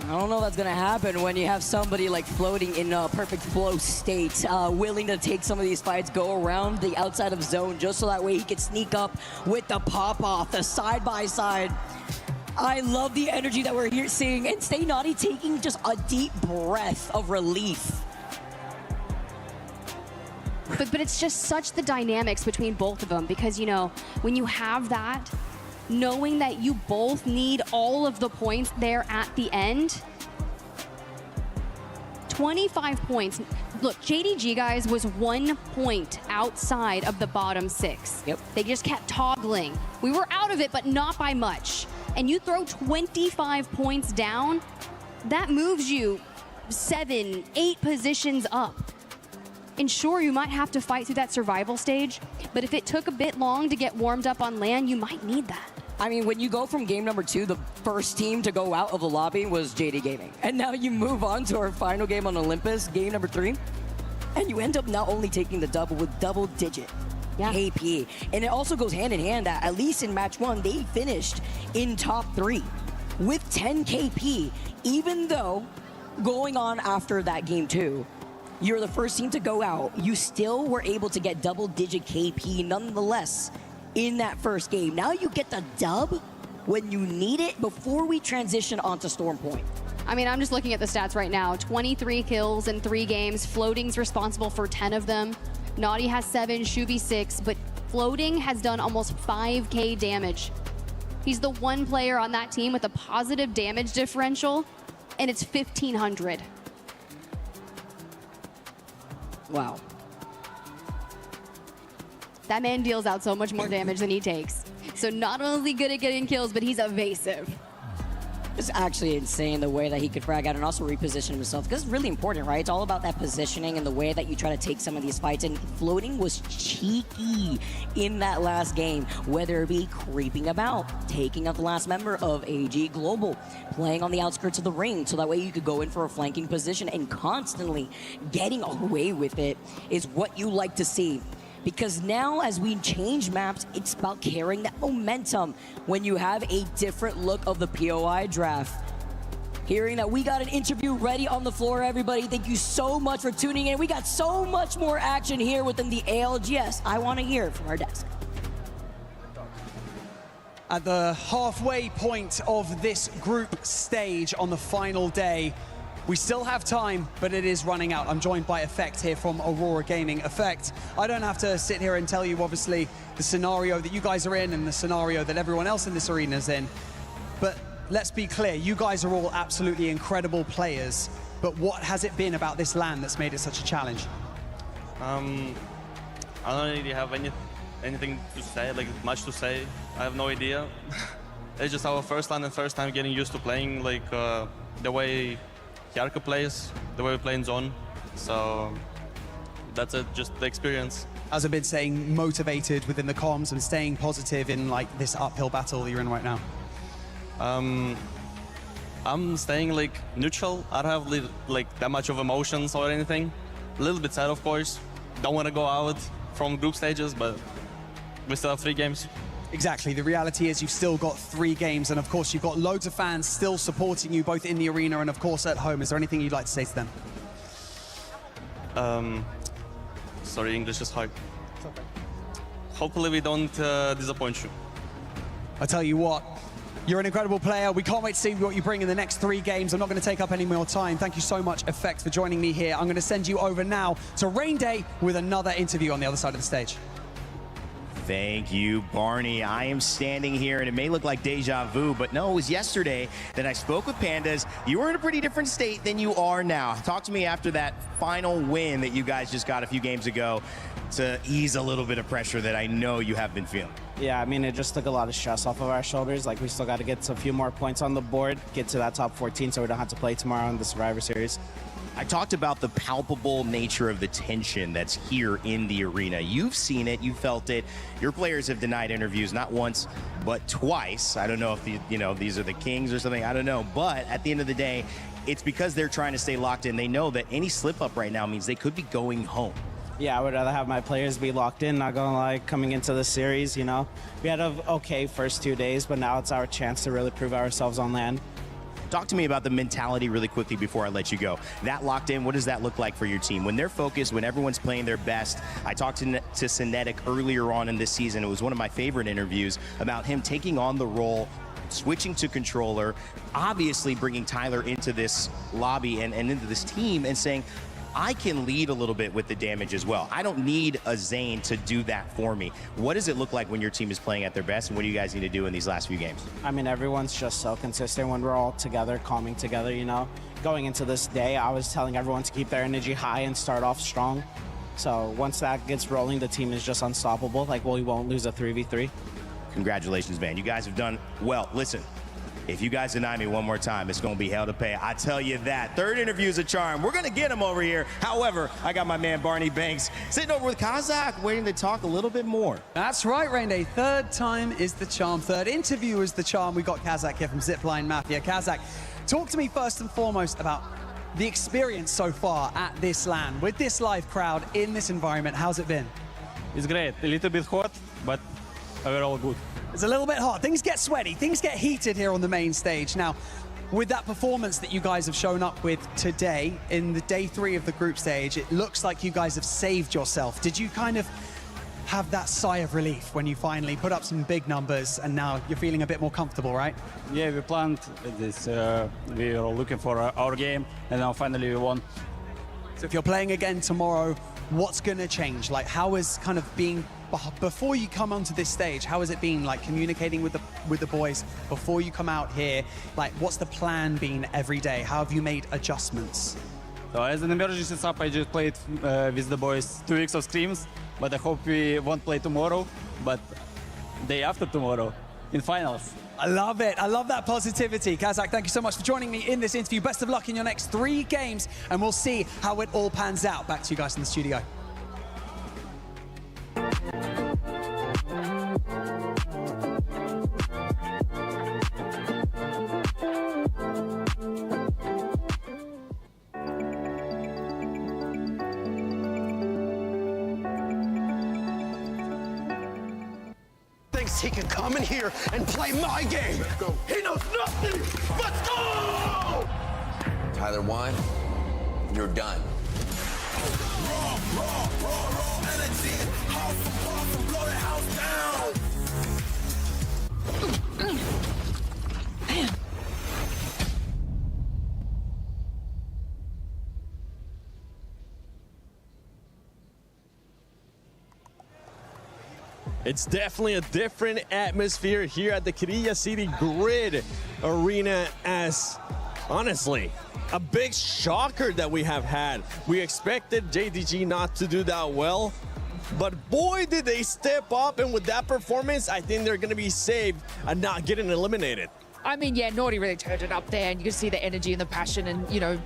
I don't know if that's going to happen when you have somebody like floating in a perfect flow state, willing to take some of these fights, go around the outside of zone just so that way he can sneak up with the pop-off, the side-by-side. I love the energy that we're here seeing, and Stay Naughty taking just a deep breath of relief. But it's just such the dynamics between both of them because, you know, when you have that, knowing that you both need all of the points there at the end. 25 points. Look, JDG, guys, was 1 point outside of the bottom 6. Yep. They just kept toggling. We were out of it, but not by much. And you throw 25 points down, that moves you 7, 8 positions up. And sure, you might have to fight through that survival stage, but if it took a bit long to get warmed up on land, you might need that. I mean, when you go from game number 2, the first team to go out of the lobby was JD Gaming. And now you move on to our final game on Olympus, game number 3, and you end up not only taking the double with double-digit KP. And it also goes hand in hand that, at least in match 1, they finished in top 3 with 10 KP, even though going on after that game 2, you're the first team to go out. You still were able to get double-digit KP nonetheless in that first game. Now you get the dub when you need it before we transition onto Storm Point. I mean, I'm just looking at the stats right now. 23 kills in 3 games. Floating's responsible for 10 of them. Naughty has 7, Shubi 6, but Floating has done almost 5K damage. He's the one player on that team with a positive damage differential, and it's 1,500. Wow. That man deals out so much more damage than he takes. So not only good at getting kills, but he's evasive. It's actually insane the way that he could frag out and also reposition himself, because it's really important, right? It's all about that positioning and the way that you try to take some of these fights. And Floating was cheeky in that last game, whether it be creeping about, taking out the last member of AG Global, playing on the outskirts of the ring so that way you could go in for a flanking position, and constantly getting away with it is what you like to see. Because now, as we change maps, it's about carrying that momentum when you have a different look of the POI draft. Hearing that we got an interview ready on the floor, everybody. Thank you so much for tuning in. We got so much more action here within the ALGS. I want to hear from our desk. at the halfway point of this group stage on the final day. We still have time, but it is running out. I'm joined by Effect here from Aurora Gaming. Effect, I don't have to sit here and tell you, obviously, the scenario that you guys are in and the scenario that everyone else in this arena is in. But let's be clear, you guys are all absolutely incredible players. But what has it been about this LAN that's made it such a challenge? I don't really have anything to say, like much to say. I have no idea. It's just our first LAN and first time getting used to playing like the way AEROCOOL plays, the way we play in zone. So that's it, just the experience. How's it been staying motivated within the comms and staying positive in like this uphill battle you're in right now? I'm staying like neutral. I don't have like that much of emotions or anything. A little bit sad, of course. Don't want to go out from group stages, but we still have 3 games. Exactly. The reality is you've still got 3 games, and of course you've got loads of fans still supporting you both in the arena and of course at home. Is there anything you'd like to say to them? Sorry, English is hard. Hopefully we don't disappoint you. I tell you what, you're an incredible player. We can't wait to see what you bring in the next 3 games. I'm not going to take up any more time. Thank you so much, Effect, for joining me here. I'm going to send you over now to Rain Day with another interview on the other side of the stage. Thank you, Barney. I am standing here, and it may look like deja vu, but no, it was yesterday that I spoke with Pandas. You were in a pretty different state than you are now. Talk to me after that final win that you guys just got a few games ago to ease a little bit of pressure that I know you have been feeling. Yeah, I mean, it just took a lot of stress off of our shoulders. Like, we still got to get a few more points on the board, get to that top 14 so we don't have to play tomorrow in the Survivor Series. I talked about the palpable nature of the tension that's here in the arena. You've seen it, you felt it. Your players have denied interviews not once, but twice. I don't know if these are the Kings or something, I don't know. But at the end of the day, it's because they're trying to stay locked in. They know that any slip up right now means they could be going home. Yeah, I would rather have my players be locked in, not gonna lie, coming into the series, you know. We had an okay first 2 days, but now it's our chance to really prove ourselves on land. Talk to me about the mentality really quickly before I let you go. That locked in, what does that look like for your team? When they're focused, when everyone's playing their best. I talked to Synetic earlier on in this season. It was one of my favorite interviews about him taking on the role, switching to controller, obviously bringing Tyler into this lobby and into this team and saying, I can lead a little bit with the damage as well. I don't need a Zane to do that for me. What does it look like when your team is playing at their best, and what do you guys need to do in these last few games? I mean, everyone's just so consistent when we're all together, calming together, you know. Going into this day, I was telling everyone to keep their energy high and start off strong. So once that gets rolling, the team is just unstoppable. Like, well, we won't lose a 3v3. Congratulations, man. You guys have done well. Listen, if you guys deny me one more time, it's going to be hell to pay. I tell you that. Third interview is a charm. We're going to get him over here. However, I got my man Barney Banks sitting over with Kazakh, waiting to talk a little bit more. That's right, Rain Day. Third time is the charm. Third interview is the charm. We got Kazakh here from Zipline Mafia. Kazakh, talk to me first and foremost about the experience so far at this LAN, with this live crowd, in this environment. How's it been? It's great. A little bit hot, but overall good. It's a little bit hot. Things get sweaty. Things get heated here on the main stage. Now, with that performance that you guys have shown up with today in the day 3 of the group stage, it looks like you guys have saved yourself. Did you kind of have that sigh of relief when you finally put up some big numbers and now you're feeling a bit more comfortable, right? Yeah, we planned this. We were looking for our game, and now finally we won. So if you're playing again tomorrow, what's going to change? Like, how is kind of being, before you come onto this stage, how has it been like communicating with the boys before you come out here? Like, what's the plan been every day? How have you made adjustments? So as an emergency sub, I just played with the boys 2 weeks of scrims, but I hope we won't play tomorrow, but day after tomorrow in finals. I love it. I love that positivity. Kazakh, thank you so much for joining me in this interview. Best of luck in your next 3 games, and we'll see how it all pans out. Back to you guys in the studio. Thinks he can come in here and play my game. Let's go. He knows nothing. Let's go! Tyler won. You're done. Raw energy. House from blow the house down. It's definitely a different atmosphere here at the Korea City Grid Arena, as honestly, a big shocker that we have had. We expected JDG not to do that well, but boy, did they step up, and with that performance, I think they're gonna be saved and not getting eliminated. I mean, yeah, Naughty really turned it up there, and you can see the energy and the passion and, you know,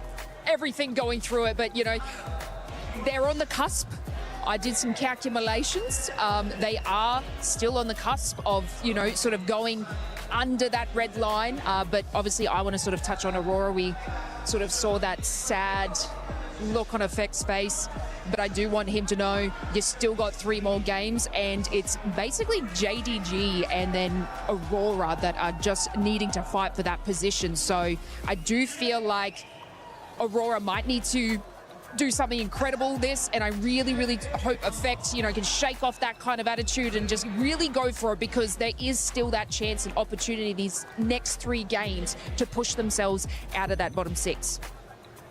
everything going through it. But, you know, they're on the cusp. I did some calculations. They are still on the cusp of, you know, sort of going under that red line. But obviously, I want to sort of touch on Aurora. We sort of saw that sad look on Effect's face. But I do want him to know you still got 3 more games, and it's basically JDG and then Aurora that are just needing to fight for that position. So I do feel like Aurora might need to do something incredible this, and I really, really hope Effect, you know, can shake off that kind of attitude and just really go for it, because there is still that chance and opportunity these next 3 games to push themselves out of that bottom 6.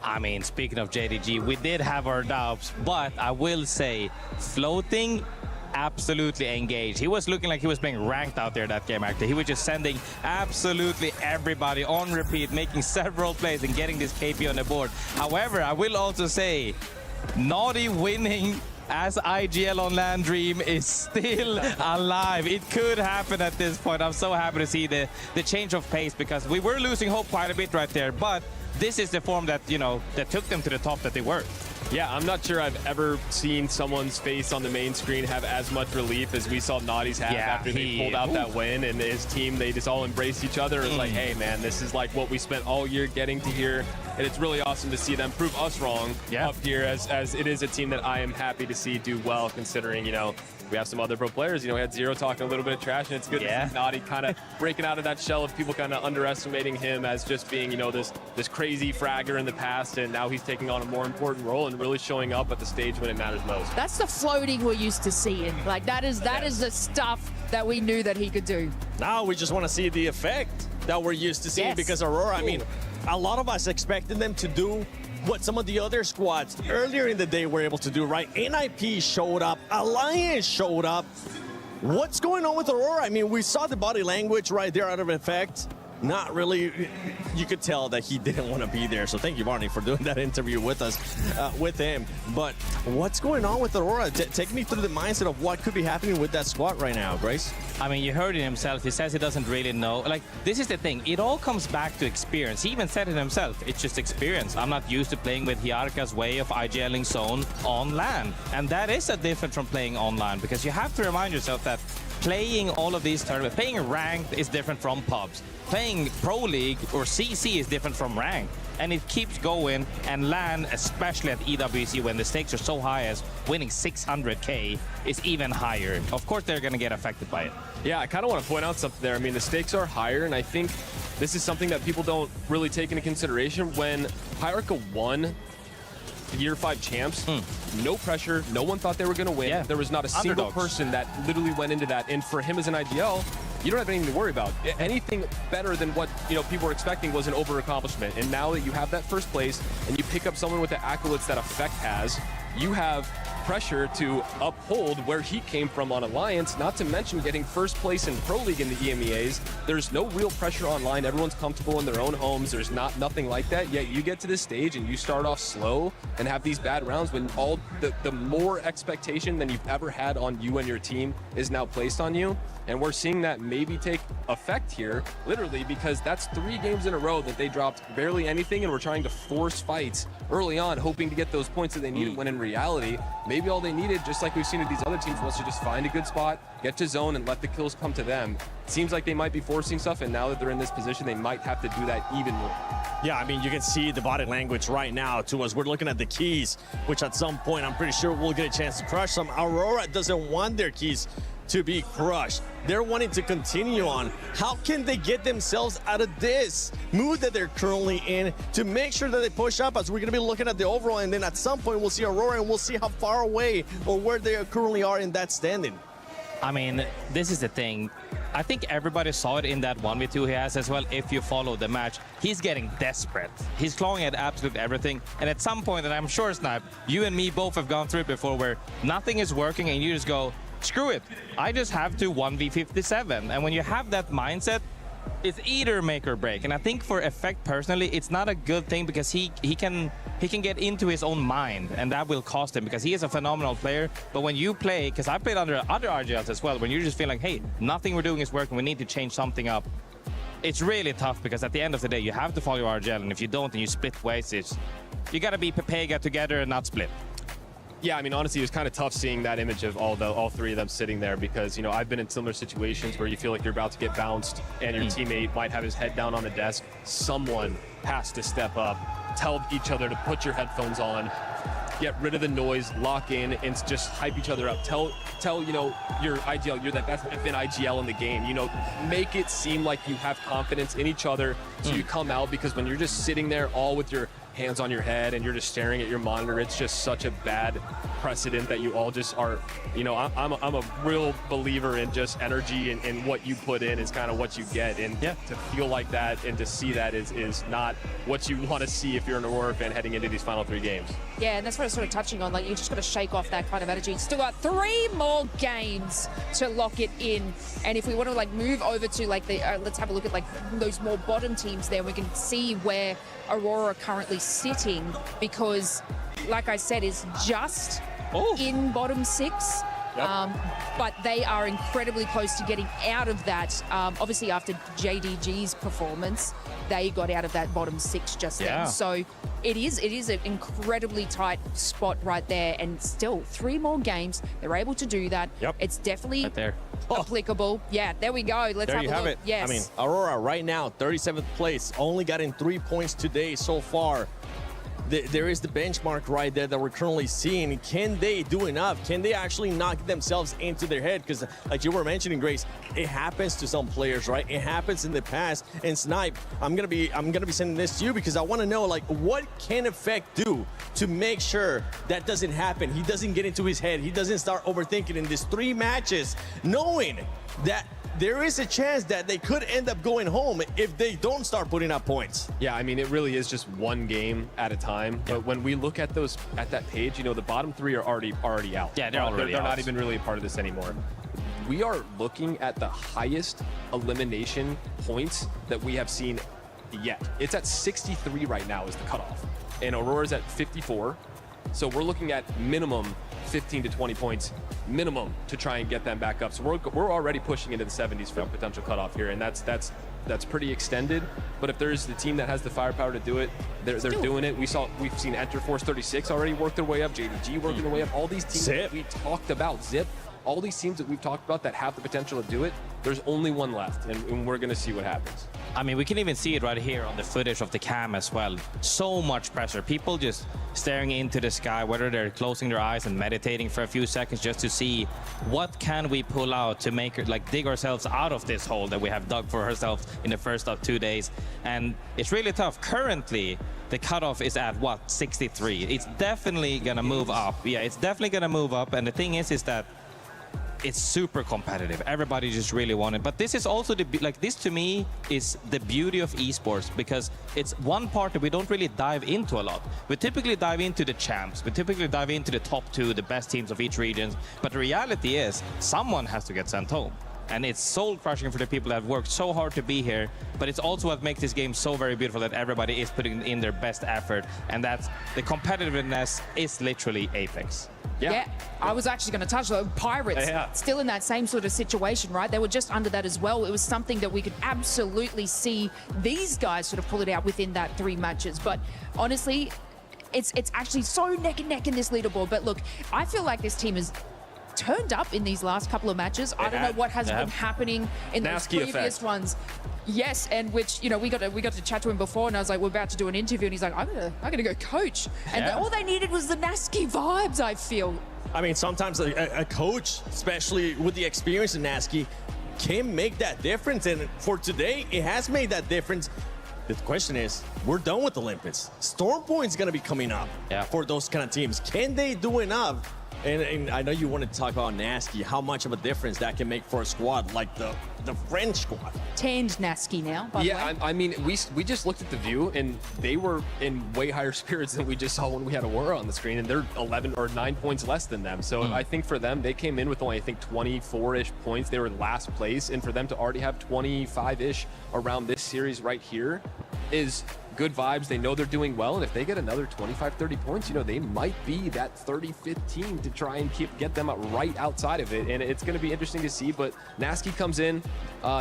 I mean, speaking of JDG, we did have our doubts, but I will say, floating, absolutely engaged. He was looking like he was being ranked out there that game, actually. He was just sending absolutely everybody on repeat, making several plays and getting this KP on the board. However, I will also say, Naughty winning as IGL on LAN dream is still alive. It could happen at this point. I'm so happy to see the change of pace, because we were losing hope quite a bit right there, but this is the form that, you know, that took them to the top that they were. Yeah, I'm not sure I've ever seen someone's face on the main screen have as much relief as we saw Naughty's have after they pulled out that win, and his team, they just all embraced each other. It's like, hey man, this is like what we spent all year getting to here, and it's really awesome to see them prove us wrong up here, as it is a team that I am happy to see do well, considering, you know, we have some other pro players. You know, we had Zero talking a little bit of trash, and it's good to see Naughty kind of breaking out of that shell of people kind of underestimating him as just being, you know, this crazy fragger in the past, and now he's taking on a more important role and really showing up at the stage when it matters most. That's the floating we're used to seeing. Like, that is the stuff that we knew that he could do. Now we just want to see the effect that we're used to seeing, because Aurora, I mean, a lot of us expected them to do what some of the other squads earlier in the day were able to do, right? NIP showed up, Alliance showed up. What's going on with Aurora? I mean, we saw the body language right there out of Effect. Not really, you could tell that he didn't want to be there. So thank you, Barney, for doing that interview with us, with him. But what's going on with Aurora? Take me through the mindset of what could be happening with that squad right now, Grace. I mean, you heard it himself. He says he doesn't really know. Like, this is the thing. It all comes back to experience. He even said it himself. It's just experience. I'm not used to playing with Hierarcha's way of IGLing zone on LAN. And that is a different from playing online, because you have to remind yourself that playing all of these tournaments, playing ranked is different from pubs. Playing Pro League or CC is different from ranked. And it keeps going, and LAN, especially at EWC, when the stakes are so high as winning 600K, is even higher. Of course, they're going to get affected by it. Yeah, I kind of want to point out something there. I mean, the stakes are higher, and I think this is something that people don't really take into consideration. When Hierarcha won Year 5 champs, no pressure, no one thought they were going to win. There was not a single person that literally went into that, and for him as an IGL, you don't have anything to worry about. Anything better than what, you know, people were expecting was an over-accomplishment. And now that you have that first place and you pick up someone with the accolades that Effect has, you have pressure to uphold where he came from on Alliance, not to mention getting first place in Pro League in the EMEAs. There's no real pressure online. Everyone's comfortable in their own homes. There's nothing like that. Yet you get to this stage and you start off slow and have these bad rounds when all the more expectation than you've ever had on you and your team is now placed on you. And we're seeing that maybe take effect here, literally, because that's 3 games in a row that they dropped barely anything, and we're trying to force fights early on, hoping to get those points that they needed, when in reality, maybe all they needed, just like we've seen with these other teams, was to just find a good spot, get to zone, and let the kills come to them. It seems like they might be forcing stuff, and now that they're in this position, they might have to do that even more. Yeah, I mean, you can see the body language right now to us. We're looking at the keys, which at some point, I'm pretty sure we'll get a chance to crush them. Aurora doesn't want their keys to be crushed. They're wanting to continue on. How can they get themselves out of this mood that they're currently in to make sure that they push up, as we're going to be looking at the overall, and then at some point we'll see Aurora and we'll see how far away or where they currently are in that standing. I mean, this is the thing. I think everybody saw it in that 1v2 he has as well. If you follow the match, he's getting desperate. He's clawing at absolute everything. And at some point, and I'm sure, Snipe, you and me both have gone through it before, where nothing is working and you just go, screw it. I just have to 1v57. And when you have that mindset, it's either make or break. And I think for Effect personally, it's not a good thing because he can get into his own mind, and that will cost him because he is a phenomenal player. But when you play, because I played under other RGLs as well, when you just feel like, hey, nothing we're doing is working, we need to change something up. It's really tough because at the end of the day, you have to follow your RGL, and if you don't and you split ways, you got to be Pepega together and not split. Yeah, I mean, honestly, it was kind of tough seeing that image of all three of them sitting there because, you know, I've been in similar situations where you feel like you're about to get bounced and your teammate might have his head down on the desk. Someone has to step up, tell each other to put your headphones on, get rid of the noise, lock in, and just hype each other up. Tell you know, your IGL, you're the best FN IGL in the game. You know, make it seem like you have confidence in each other so you come out, because when you're just sitting there all with your hands on your head and you're just staring at your monitor, it's just such a bad precedent that you all just are, you know, I'm a real believer in just energy, and what you put in is kind of what you get, and to feel like that and to see that is not what you want to see if you're an Aurora fan heading into these final 3 games. Yeah, and that's what I was sort of touching on. Like, you just got to shake off that kind of energy. Still got 3 more games to lock it in. And if we want to like move over to like the, let's have a look at like those more bottom teams there. We can see where Aurora are currently sitting, because like I said, is just in bottom 6. But they are incredibly close to getting out of that. Obviously, after JDG's performance, they got out of that bottom 6 just then. So it is an incredibly tight spot right there. And still, 3 more games, they're able to do that. It's definitely right there. applicable. Yeah, there we go. Let's there have you a have look. it. Yes. I mean, Aurora right now, 37th place, only gotten 3 points today so far. There is the benchmark right there that we're currently seeing. Can they do enough? Can they actually knock themselves into their head? Because like you were mentioning, Grace, it happens to some players, right? It happens in the past. And Snipe, I'm gonna be sending this to you because I want to know, like, what can Effect do to make sure that doesn't happen? He doesn't get into his head. He doesn't start overthinking in these 3 matches, knowing that there is a chance that they could end up going home if they don't start putting up points. Yeah, I mean, it really is just one game at a time. But when we look at that page, you know, the bottom 3 are already out. Yeah, they're already They're out. not even really a part of this anymore. We are looking at the highest elimination points that we have seen yet. It's at 63 right now is the cutoff, and Aurora's at 54. So we're looking at minimum 15 to 20 points minimum to try and get them back up. So we're already pushing into the 70s for a potential cutoff here, and that's pretty extended. But if there's the team that has the firepower to do it, they're doing it. We've seen Enter Force 36 already work their way up, JDG working their way up. All these teams that we talked about, Zip, all these teams that we've talked about that have the potential to do it, there's only one left, and we're going to see what happens. I mean, we can even see it right here on the footage of the cam as well. So much pressure. People just staring into the sky, whether they're closing their eyes and meditating for a few seconds just to see what can we pull out to make it, like, dig ourselves out of this hole that we have dug for ourselves in the first of 2 days. And it's really tough. Currently, the cutoff is at, what, 63. It's definitely going to move up. Yeah, it's definitely going to move up. And the thing is that it's super competitive. Everybody just really wants it. But this is also this to me is the beauty of esports, because it's one part that we don't really dive into a lot. We typically dive into the champs. We typically dive into the top 2, the best teams of each region. But the reality is someone has to get sent home. And it's soul crushing for the people that have worked so hard to be here. But it's also what makes this game so very beautiful, that everybody is putting in their best effort. And that's the competitiveness is literally Apex. Yeah, I was actually going to touch on Pirates. Still in that same sort of situation, right? They were just under that as well. It was something that we could absolutely see these guys sort of pull it out within that 3 matches. But honestly, it's actually so neck and neck in this leaderboard. But look, I feel like this team is turned up in these last couple of matches. I don't know what has been happening in those previous ones. Yes, and which, you know, we got to chat to him before, and I was like, we're about to do an interview, and he's like, I'm gonna go coach. And all they needed was the Nasky vibes, I feel. I mean, sometimes a coach, especially with the experience in Nasky, can make that difference. And for today, it has made that difference. The question is, we're done with Olympus. Storm Point's gonna be coming up for those kind of teams. Can they do enough? And I know you want to talk about Nasky, how much of a difference that can make for a squad like the French squad. Tanned Nasky now, by the way. Yeah, I mean, we just looked at the view, and they were in way higher spirits than we just saw when we had Aurora on the screen, and they're 11 or 9 points less than them. So I think for them, they came in with only, I think, 24-ish points. They were last place, and for them to already have 25-ish around this series right here is good vibes. They know they're doing well, and if they get another 25, 30 points, you know, they might be that 30-15 to try and get them right outside of it, and it's going to be interesting to see. But Nasky comes in,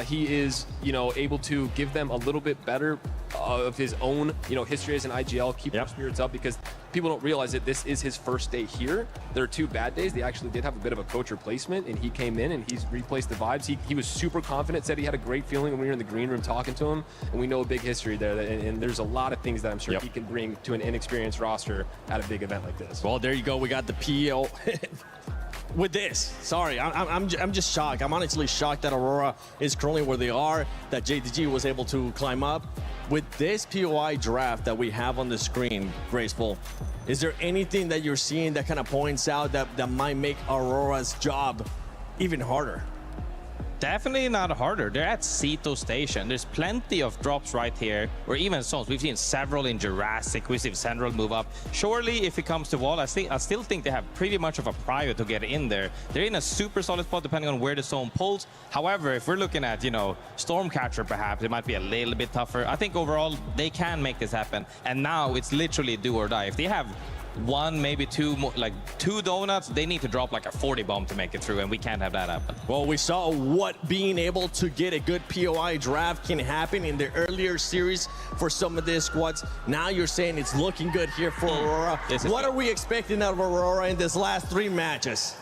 he is, you know, able to give them a little bit better of his own, you know, history as an IGL, keep their spirits up, because people don't realize that this is his first day here. There are 2 bad days. They actually did have a bit of a coach replacement, and he came in and he's replaced the vibes. He was super confident, said he had a great feeling when we were in the green room talking to him, and we know a big history there, and there's a lot of things that I'm sure he can bring to an inexperienced roster at a big event like this. Well, there you go. We got the PO with this. Sorry, I'm just shocked. I'm honestly shocked that Aurora is currently where they are, that JDG was able to climb up. With this POI draft that we have on the screen, Graceful, is there anything that you're seeing that kind of points out that might make Aurora's job even harder? Definitely not harder. They're at Sito Station. There's plenty of drops right here, or even zones. We've seen several in Jurassic. We've seen Central move up. Surely, if it comes to wall, I still think they have pretty much of a prio to get in there. They're in a super solid spot depending on where the zone pulls. However, if we're looking at, you know, Stormcatcher perhaps, it might be a little bit tougher. I think overall, they can make this happen. And now it's literally do or die. If they have 1, maybe 2, like 2 donuts, they need to drop like a 40 bomb to make it through, and we can't have that happen. Well, we saw what being able to get a good POI draft can happen in the earlier series for some of these squads. Now you're saying it's looking good here for Aurora. What are we expecting out of Aurora in this last 3 matches?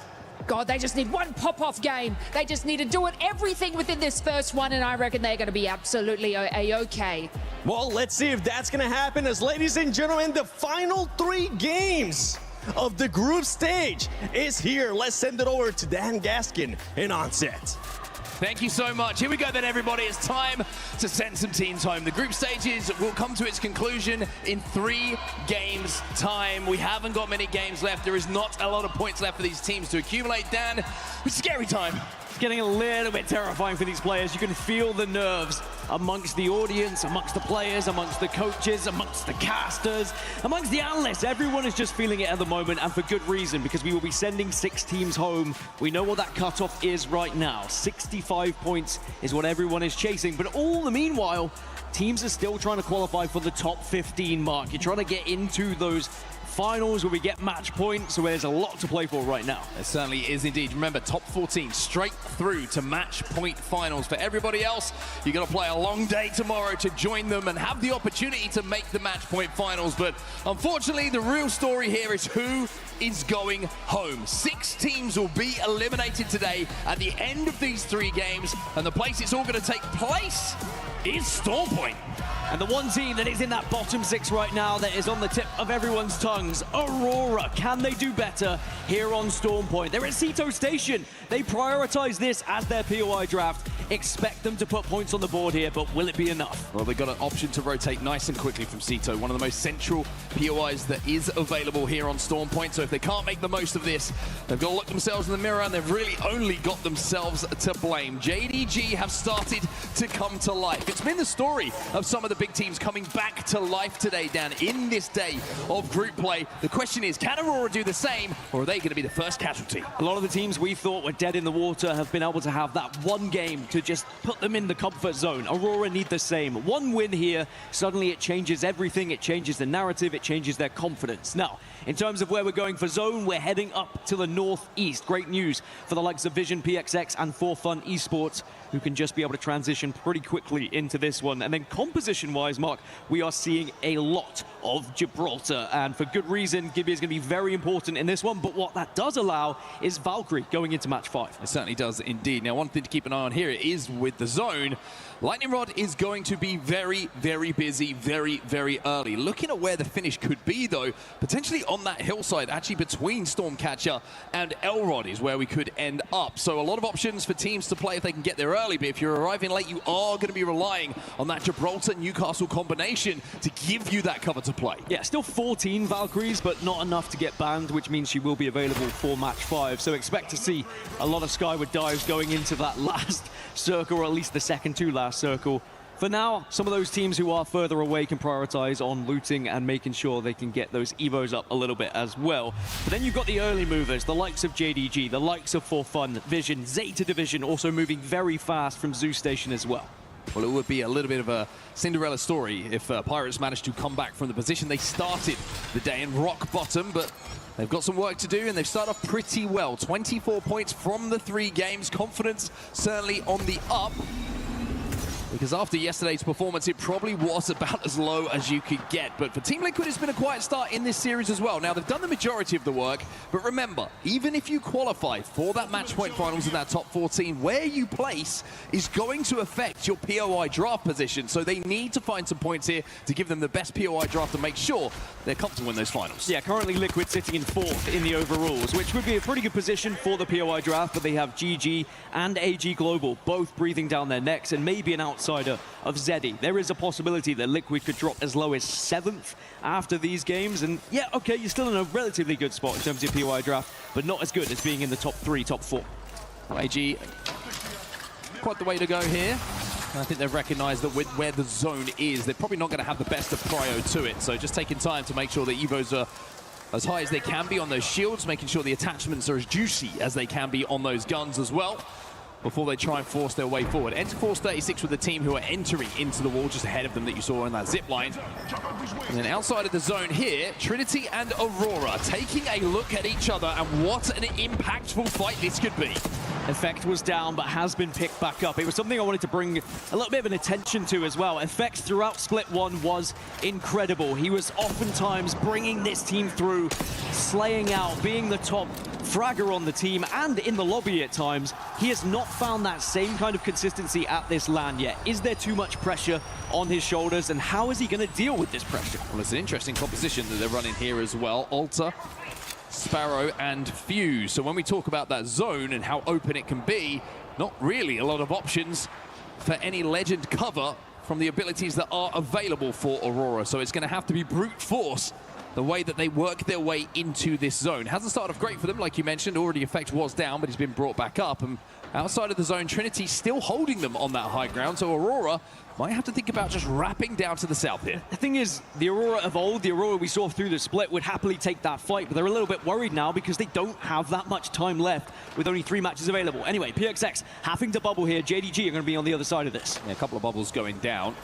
God, they just need one pop-off game. They just need to do everything within this first one, and I reckon they're going to be absolutely a-okay. Well, let's see if that's going to happen, as ladies and gentlemen, the final 3 games of the group stage is here. Let's send it over to Dan Gaskin in onset. Thank you so much. Here we go then, everybody. It's time to send some teams home. The group stages will come to its conclusion in 3 games' time. We haven't got many games left. There is not a lot of points left for these teams to accumulate. Dan, it's scary time. It's getting a little bit terrifying for these players. You can feel the nerves amongst the audience, amongst the players, amongst the coaches, amongst the casters, amongst the analysts. Everyone is just feeling it at the moment, and for good reason, because we will be sending 6 teams home. We know what that cutoff is right now. 65 points is what everyone is chasing, but all the meanwhile, teams are still trying to qualify for the top 15 mark. You're trying to get into those finals where we get match points, so there's a lot to play for right now. It certainly is indeed. Remember, top 14 straight through to match point finals. For everybody else, you're going to play a long day tomorrow to join them and have the opportunity to make the match point finals. But unfortunately, the real story here is who is going home. 6 teams will be eliminated today at the end of these 3 games, and the place it's all going to take place is Stormpoint. And the one team that is in that bottom 6 right now that is on the tip of everyone's tongues, Aurora. Can they do better here on Stormpoint? They're at Sito Station. They prioritize this as their POI draft. Expect them to put points on the board here, but will it be enough? Well, they've got an option to rotate nice and quickly from Sito, one of the most central POIs that is available here on Stormpoint. So if they can't make the most of this, they've got to look themselves in the mirror, and they've really only got themselves to blame. JDG have started to come to life. It's been the story of some of the big teams coming back to life today, Dan, in this day of group play. The question is, can Aurora do the same, or are they going to be the first casualty? A lot of the teams we thought were dead in the water have been able to have that one game to just put them in the comfort zone. Aurora need the same. One win here, suddenly it changes everything. It changes the narrative, it changes their confidence. Now, in terms of where we're going for zone, we're heading up to the northeast. Great news for the likes of Vision, PXX, and For Fun Esports, who can just be able to transition pretty quickly into this one. And then composition-wise, Mark, we are seeing a lot of Gibraltar, and for good reason. Gibby is going to be very important in this one, but what that does allow is Valkyrie going into match 5. It certainly does indeed. Now, one thing to keep an eye on here is with the zone, Lightning Rod is going to be very, very busy very, very early. Looking at where the finish could be, though, potentially on that hillside, actually between Stormcatcher and Elrod is where we could end up. So a lot of options for teams to play if they can get there early, but if you're arriving late, you are going to be relying on that Gibraltar-Newcastle combination to give you that cover to play. Yeah, still 14 Valkyries, but not enough to get banned, which means she will be available for match 5. So expect to see a lot of Skyward dives going into that last circle, or at least the second to last circle. For now, some of those teams who are further away can prioritize on looting and making sure they can get those Evos up a little bit as well. But then you've got the early movers, the likes of JDG, the likes of For Fun, Vision, Zeta Division, also moving very fast from Zoo Station as well. Well, it would be a little bit of a Cinderella story if Pirates managed to come back from the position they started the day in rock bottom, but they've got some work to do, and they've started off pretty well. 24 points from the 3 games. Confidence certainly on the up, because after yesterday's performance, it probably was about as low as you could get. But for Team Liquid, it's been a quiet start in this series as well. Now, they've done the majority of the work, but remember, even if you qualify for that match point finals in that top 14, where you place is going to affect your POI draft position. So they need to find some points here to give them the best POI draft to make sure they're comfortable in those finals. Yeah, currently Liquid sitting in 4th in the overalls, which would be a pretty good position for the POI draft, but they have GG and AG Global both breathing down their necks, and maybe an outsider of Zeddy. There is a possibility that Liquid could drop as low as 7th after these games, and yeah, okay, you're still in a relatively good spot in terms of your POI draft, but not as good as being in the top 3, top 4. Well, AG, quite the way to go here. I think they've recognized that with where the zone is, they're probably not going to have the best of prio to it, so just taking time to make sure the Evos are as high as they can be on those shields, making sure the attachments are as juicy as they can be on those guns as well, before they try and force their way forward. Enter Force 36 with the team who are entering into the wall just ahead of them that you saw in that zip line. And then outside of the zone here, Trinity and Aurora taking a look at each other, and what an impactful fight this could be. Effect was down, but has been picked back up. It was something I wanted to bring a little bit of an attention to as well. Effect throughout Split 1 was incredible. He was oftentimes bringing this team through, slaying out, being the top fragger on the team, and in the lobby at times. He has not found that same kind of consistency at this LAN yet. Is there too much pressure on his shoulders, and how is he going to deal with this pressure? Well, it's an interesting composition that they're running here as well. Alter, Sparrow, and Fuse. So when we talk about that zone and how open it can be, not really a lot of options for any Legend cover from the abilities that are available for Aurora. So it's going to have to be brute force the way that they work their way into this zone. Hasn't started off great for them, like you mentioned. Already Effect was down, but he's been brought back up. And outside of the zone, Trinity still holding them on that high ground. So Aurora might have to think about just wrapping down to the south here. The thing is, the Aurora of old, the Aurora we saw through the split, would happily take that fight, but they're a little bit worried now because they don't have that much time left with only 3 matches available. Anyway, PXX having to bubble here. JDG are going to be on the other side of this. Yeah, a couple of bubbles going down.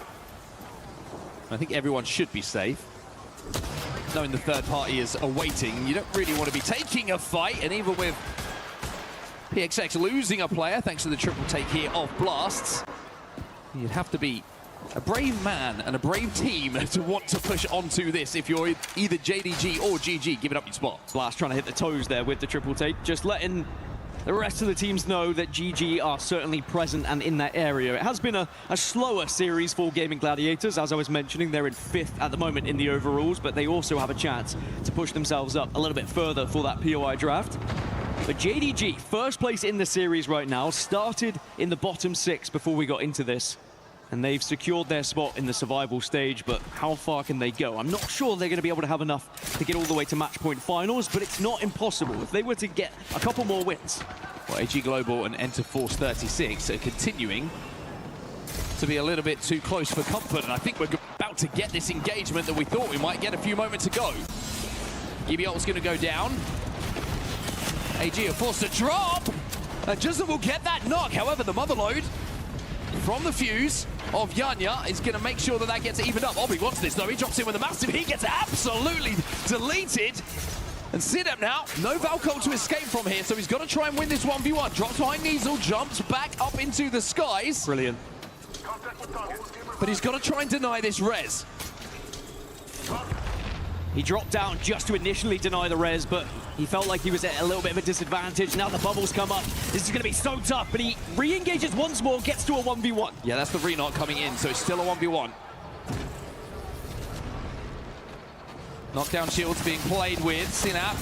I think everyone should be safe. Knowing the third party is awaiting, you don't really want to be taking a fight, and even with PXX losing a player thanks to the triple take here of Blasts, you'd have to be a brave man and a brave team to want to push onto this if you're either JDG or GG giving up your spot. Blast trying to hit the toes there with the triple take, just letting the rest of the teams know that GG are certainly present and in that area. It has been a slower series for Gaming Gladiators. As I was mentioning, they're in 5th at the moment in the overalls, but they also have a chance to push themselves up a little bit further for that POI draft. But JDG, first place in the series right now, started in the bottom 6 before we got into this. And they've secured their spot in the survival stage, but how far can they go? I'm not sure they're going to be able to have enough to get all the way to match point finals, but it's not impossible if they were to get a couple more wins. Well, AG Global and Enter Force 36 are continuing to be a little bit too close for comfort, and I think we're about to get this engagement that we thought we might get a few moments ago. Gibiolt's going to go down. AG are forced to drop, and Justin will get that knock. However, the motherload from the fuse of Yanya is going to make sure that that gets evened up. Obi wants this, though. He drops in with a massive. He gets absolutely deleted. And Sidep now, no Valkyrie to escape from here, so he's got to try and win this 1v1. Drops behind Niesel, jumps back up into the skies. Brilliant. But he's got to try and deny this res. He dropped down just to initially deny the res, but he felt like he was at a little bit of a disadvantage. Now the bubbles come up. This is going to be so tough, but he re-engages once more, gets to a 1v1. Yeah, that's the re-knock coming in, so it's still a 1v1. Knockdown shields being played with. Synap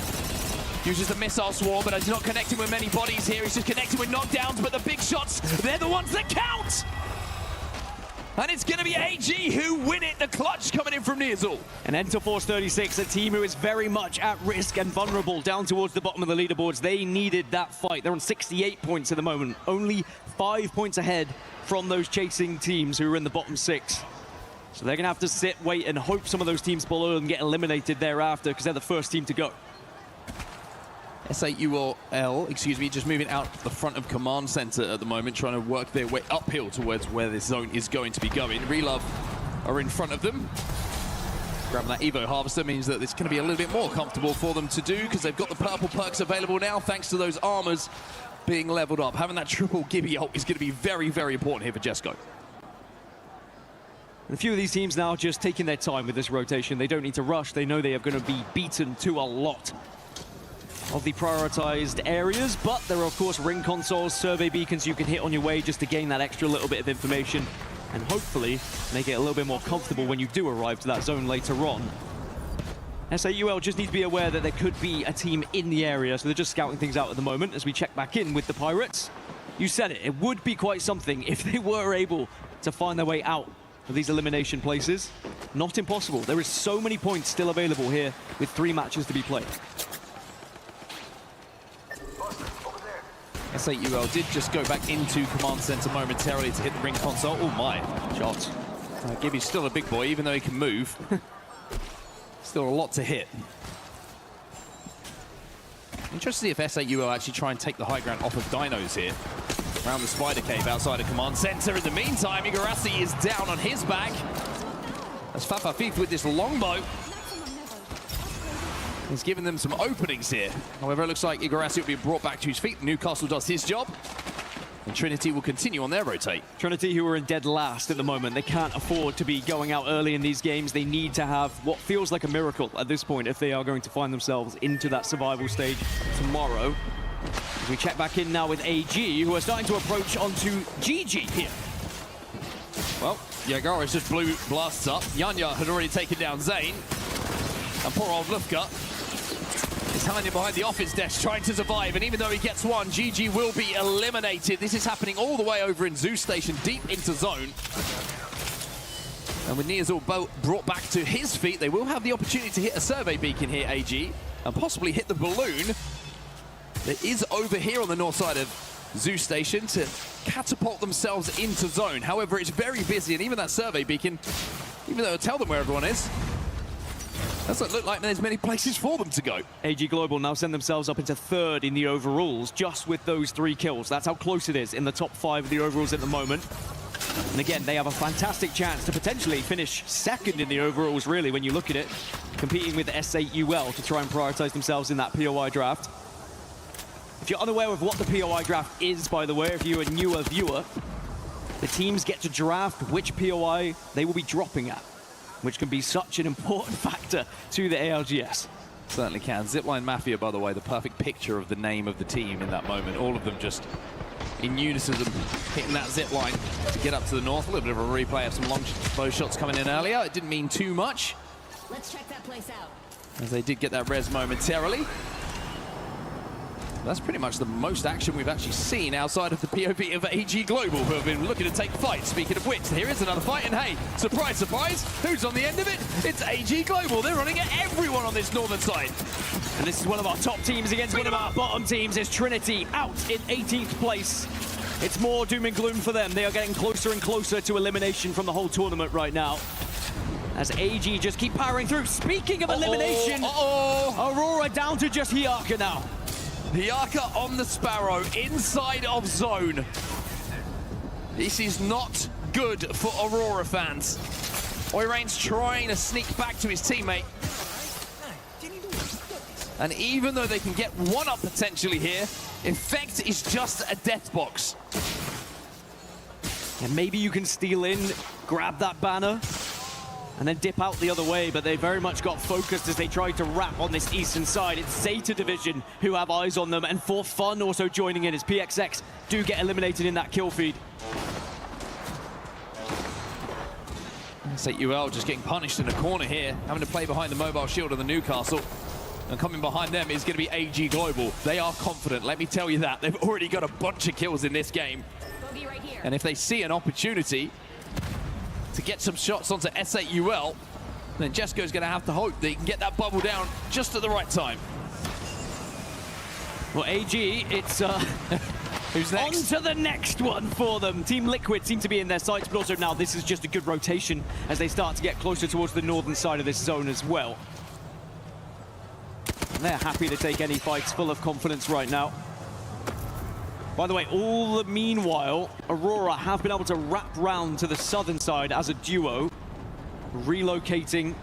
Uses the missile swarm, but he's not connecting with many bodies here. He's just connecting with knockdowns, but the big shots, they're the ones that count! And it's going to be AG who win it. The clutch coming in from Neazul. And Enter Force 36, a team who is very much at risk and vulnerable down towards the bottom of the leaderboards. They needed that fight. They're on 68 points at the moment, only 5 points ahead from those chasing teams who are in the bottom 6. So they're going to have to sit, wait, and hope some of those teams below them get eliminated thereafter because they're the first team to go. SAUL, excuse me, just moving out the front of Command Center at the moment, trying to work their way uphill towards where this zone is going to be going. Relove are in front of them. Grabbing that Evo Harvester means that it's going to be a little bit more comfortable for them to do because they've got the purple perks available now thanks to those armors being leveled up. Having that triple Gibby ult is going to be very, very important here for Jesco. A few of these teams now just taking their time with this rotation. They don't need to rush. They know they are going to be beaten to a lot of the prioritized areas, but there are of course ring consoles, survey beacons you can hit on your way just to gain that extra little bit of information and hopefully make it a little bit more comfortable when you do arrive to that zone later on. SAUL just need to be aware that there could be a team in the area, so they're just scouting things out at the moment as we check back in with the Pirates. You said it, it would be quite something if they were able to find their way out of these elimination places. Not impossible. There is so many points still available here with 3 matches to be played. SAUL did just go back into Command Center momentarily to hit the ring console. Oh my, shots. Gibby's still a big boy, even though he can move. Still a lot to hit. Interesting to see if SAUL actually try and take the high ground off of Dinos here. Around the Spider Cave outside of Command Center. In the meantime, Igarashi is down on his back. As Fafafif with this longbow. He's given them some openings here. However, it looks like Igarashi will be brought back to his feet. Newcastle does his job. And Trinity will continue on their rotate. Trinity, who are in dead last at the moment, they can't afford to be going out early in these games. They need to have what feels like a miracle at this point if they are going to find themselves into that survival stage tomorrow. As we check back in now with AG, who are starting to approach onto GG here. Well, Yagara's just blew blasts up. Yanya had already taken down Zane. And poor old Lufka is hiding behind the office desk trying to survive, and even though he gets one, GG will be eliminated. This is happening all the way over in Zeus Station, deep into zone. And with Neazul brought back to his feet, they will have the opportunity to hit a survey beacon here, AG, and possibly hit the balloon that is over here on the north side of Zeus Station to catapult themselves into zone. However, it's very busy, and even that survey beacon, even though it'll tell them where everyone is, doesn't look like there's many places for them to go. AG Global now send themselves up into 3rd in the overalls, just with those 3 kills. That's how close it is in the top 5 of the overalls at the moment. And again, they have a fantastic chance to potentially finish 2nd in the overalls, really, when you look at it, competing with SAUL to try and prioritize themselves in that POI draft. If you're unaware of what the POI draft is, by the way, if you're a newer viewer, the teams get to draft which POI they will be dropping at, which can be such an important factor to the ALGS. Certainly can. Zipline Mafia, by the way, the perfect picture of the name of the team in that moment. All of them just in unison hitting that zipline to get up to the north. A little bit of a replay of some long bow shots coming in earlier. It didn't mean too much. Let's check that place out. As they did get that res momentarily. That's pretty much the most action we've actually seen outside of the POV of AG Global, who have been looking to take fights. Speaking of which, here is another fight, and hey, surprise, surprise, who's on the end of it? It's AG Global. They're running at everyone on this northern side. And this is one of our top teams against one of our bottom teams. Is Trinity out in 18th place. It's more doom and gloom for them. They are getting closer and closer to elimination from the whole tournament right now, as AG just keep powering through. Speaking of elimination, Aurora down to just Hiaka now. Hiaka on the Sparrow, inside of zone. This is not good for Aurora fans. Oirain's trying to sneak back to his teammate. And even though they can get one up potentially here, Effect is just a death box. And maybe you can steal in, grab that banner, and then dip out the other way, but they very much got focused as they tried to wrap on this eastern side. It's Zeta Division who have eyes on them, and for fun also joining in as PXX do get eliminated in that kill feed. SAUL just getting punished in a corner here, having to play behind the mobile shield of the Newcastle. And coming behind them is going to be AG Global. They are confident, let me tell you that. They've already got a bunch of kills in this game. And if they see an opportunity to get some shots onto S8UL, then Jesco's going to have to hope they can get that bubble down just at the right time. Well, AG, it's who's next? On to the next one for them. Team Liquid seem to be in their sights, but also now this is just a good rotation as they start to get closer towards the northern side of this zone as well. And they're happy to take any fights, full of confidence right now. By the way, all the meanwhile, Aurora have been able to wrap round to the southern side as a duo, relocating.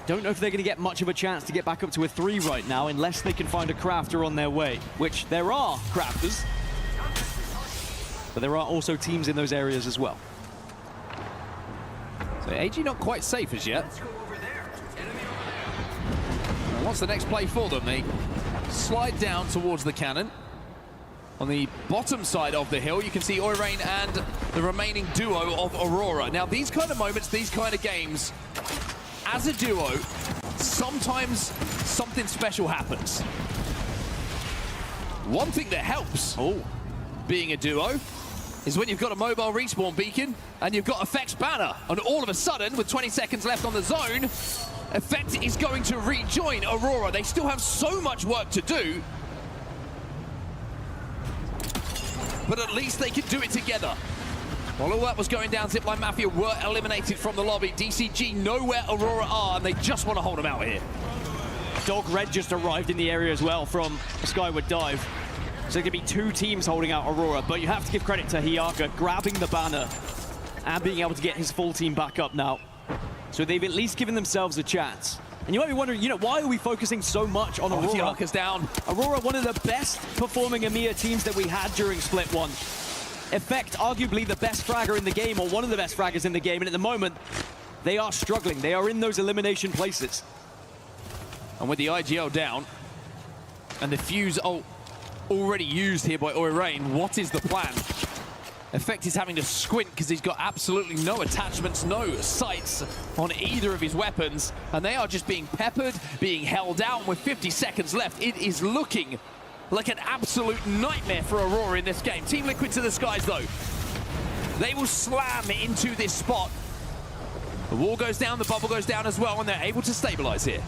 Don't know if they're going to get much of a chance to get back up to a 3 right now, unless they can find a crafter on their way, which there are crafters. But there are also teams in those areas as well. So AG not quite safe as yet. And what's the next play for them? They slide down towards the cannon. On the bottom side of the hill, you can see Oirain and the remaining duo of Aurora. Now, these kind of moments, these kind of games, as a duo, sometimes something special happens. One thing that helps being a duo is when you've got a mobile respawn beacon and you've got Effect's banner, and all of a sudden, with 20 seconds left on the zone, Effect is going to rejoin Aurora. They still have so much work to do, but at least they can do it together. While all that was going down, Zipline Mafia were eliminated from the lobby. DCG know where Aurora are, and they just want to hold them out here. Dog Red just arrived in the area as well from Skyward Dive. So there's going to be 2 teams holding out Aurora, but you have to give credit to Hyaka grabbing the banner and being able to get his full team back up now. So they've at least given themselves a chance. And you might be wondering, you know, why are we focusing so much on Aurora? Hyaka's down. Aurora, one of the best performing EMEA teams that we had during Split 1. Effect, arguably the best fragger in the game, or one of the best fraggers in the game, and at the moment, they are struggling. They are in those elimination places. And with the IGL down, and the fuse already used here by Oirain, what is the plan? Effect is having to squint because he's got absolutely no attachments, no sights on either of his weapons, and they are just being peppered, being held down with 50 seconds left. It is looking like an absolute nightmare for Aurora in this game. Team Liquid to the skies, though. They will slam into this spot. The wall goes down, the bubble goes down as well, and they're able to stabilize here.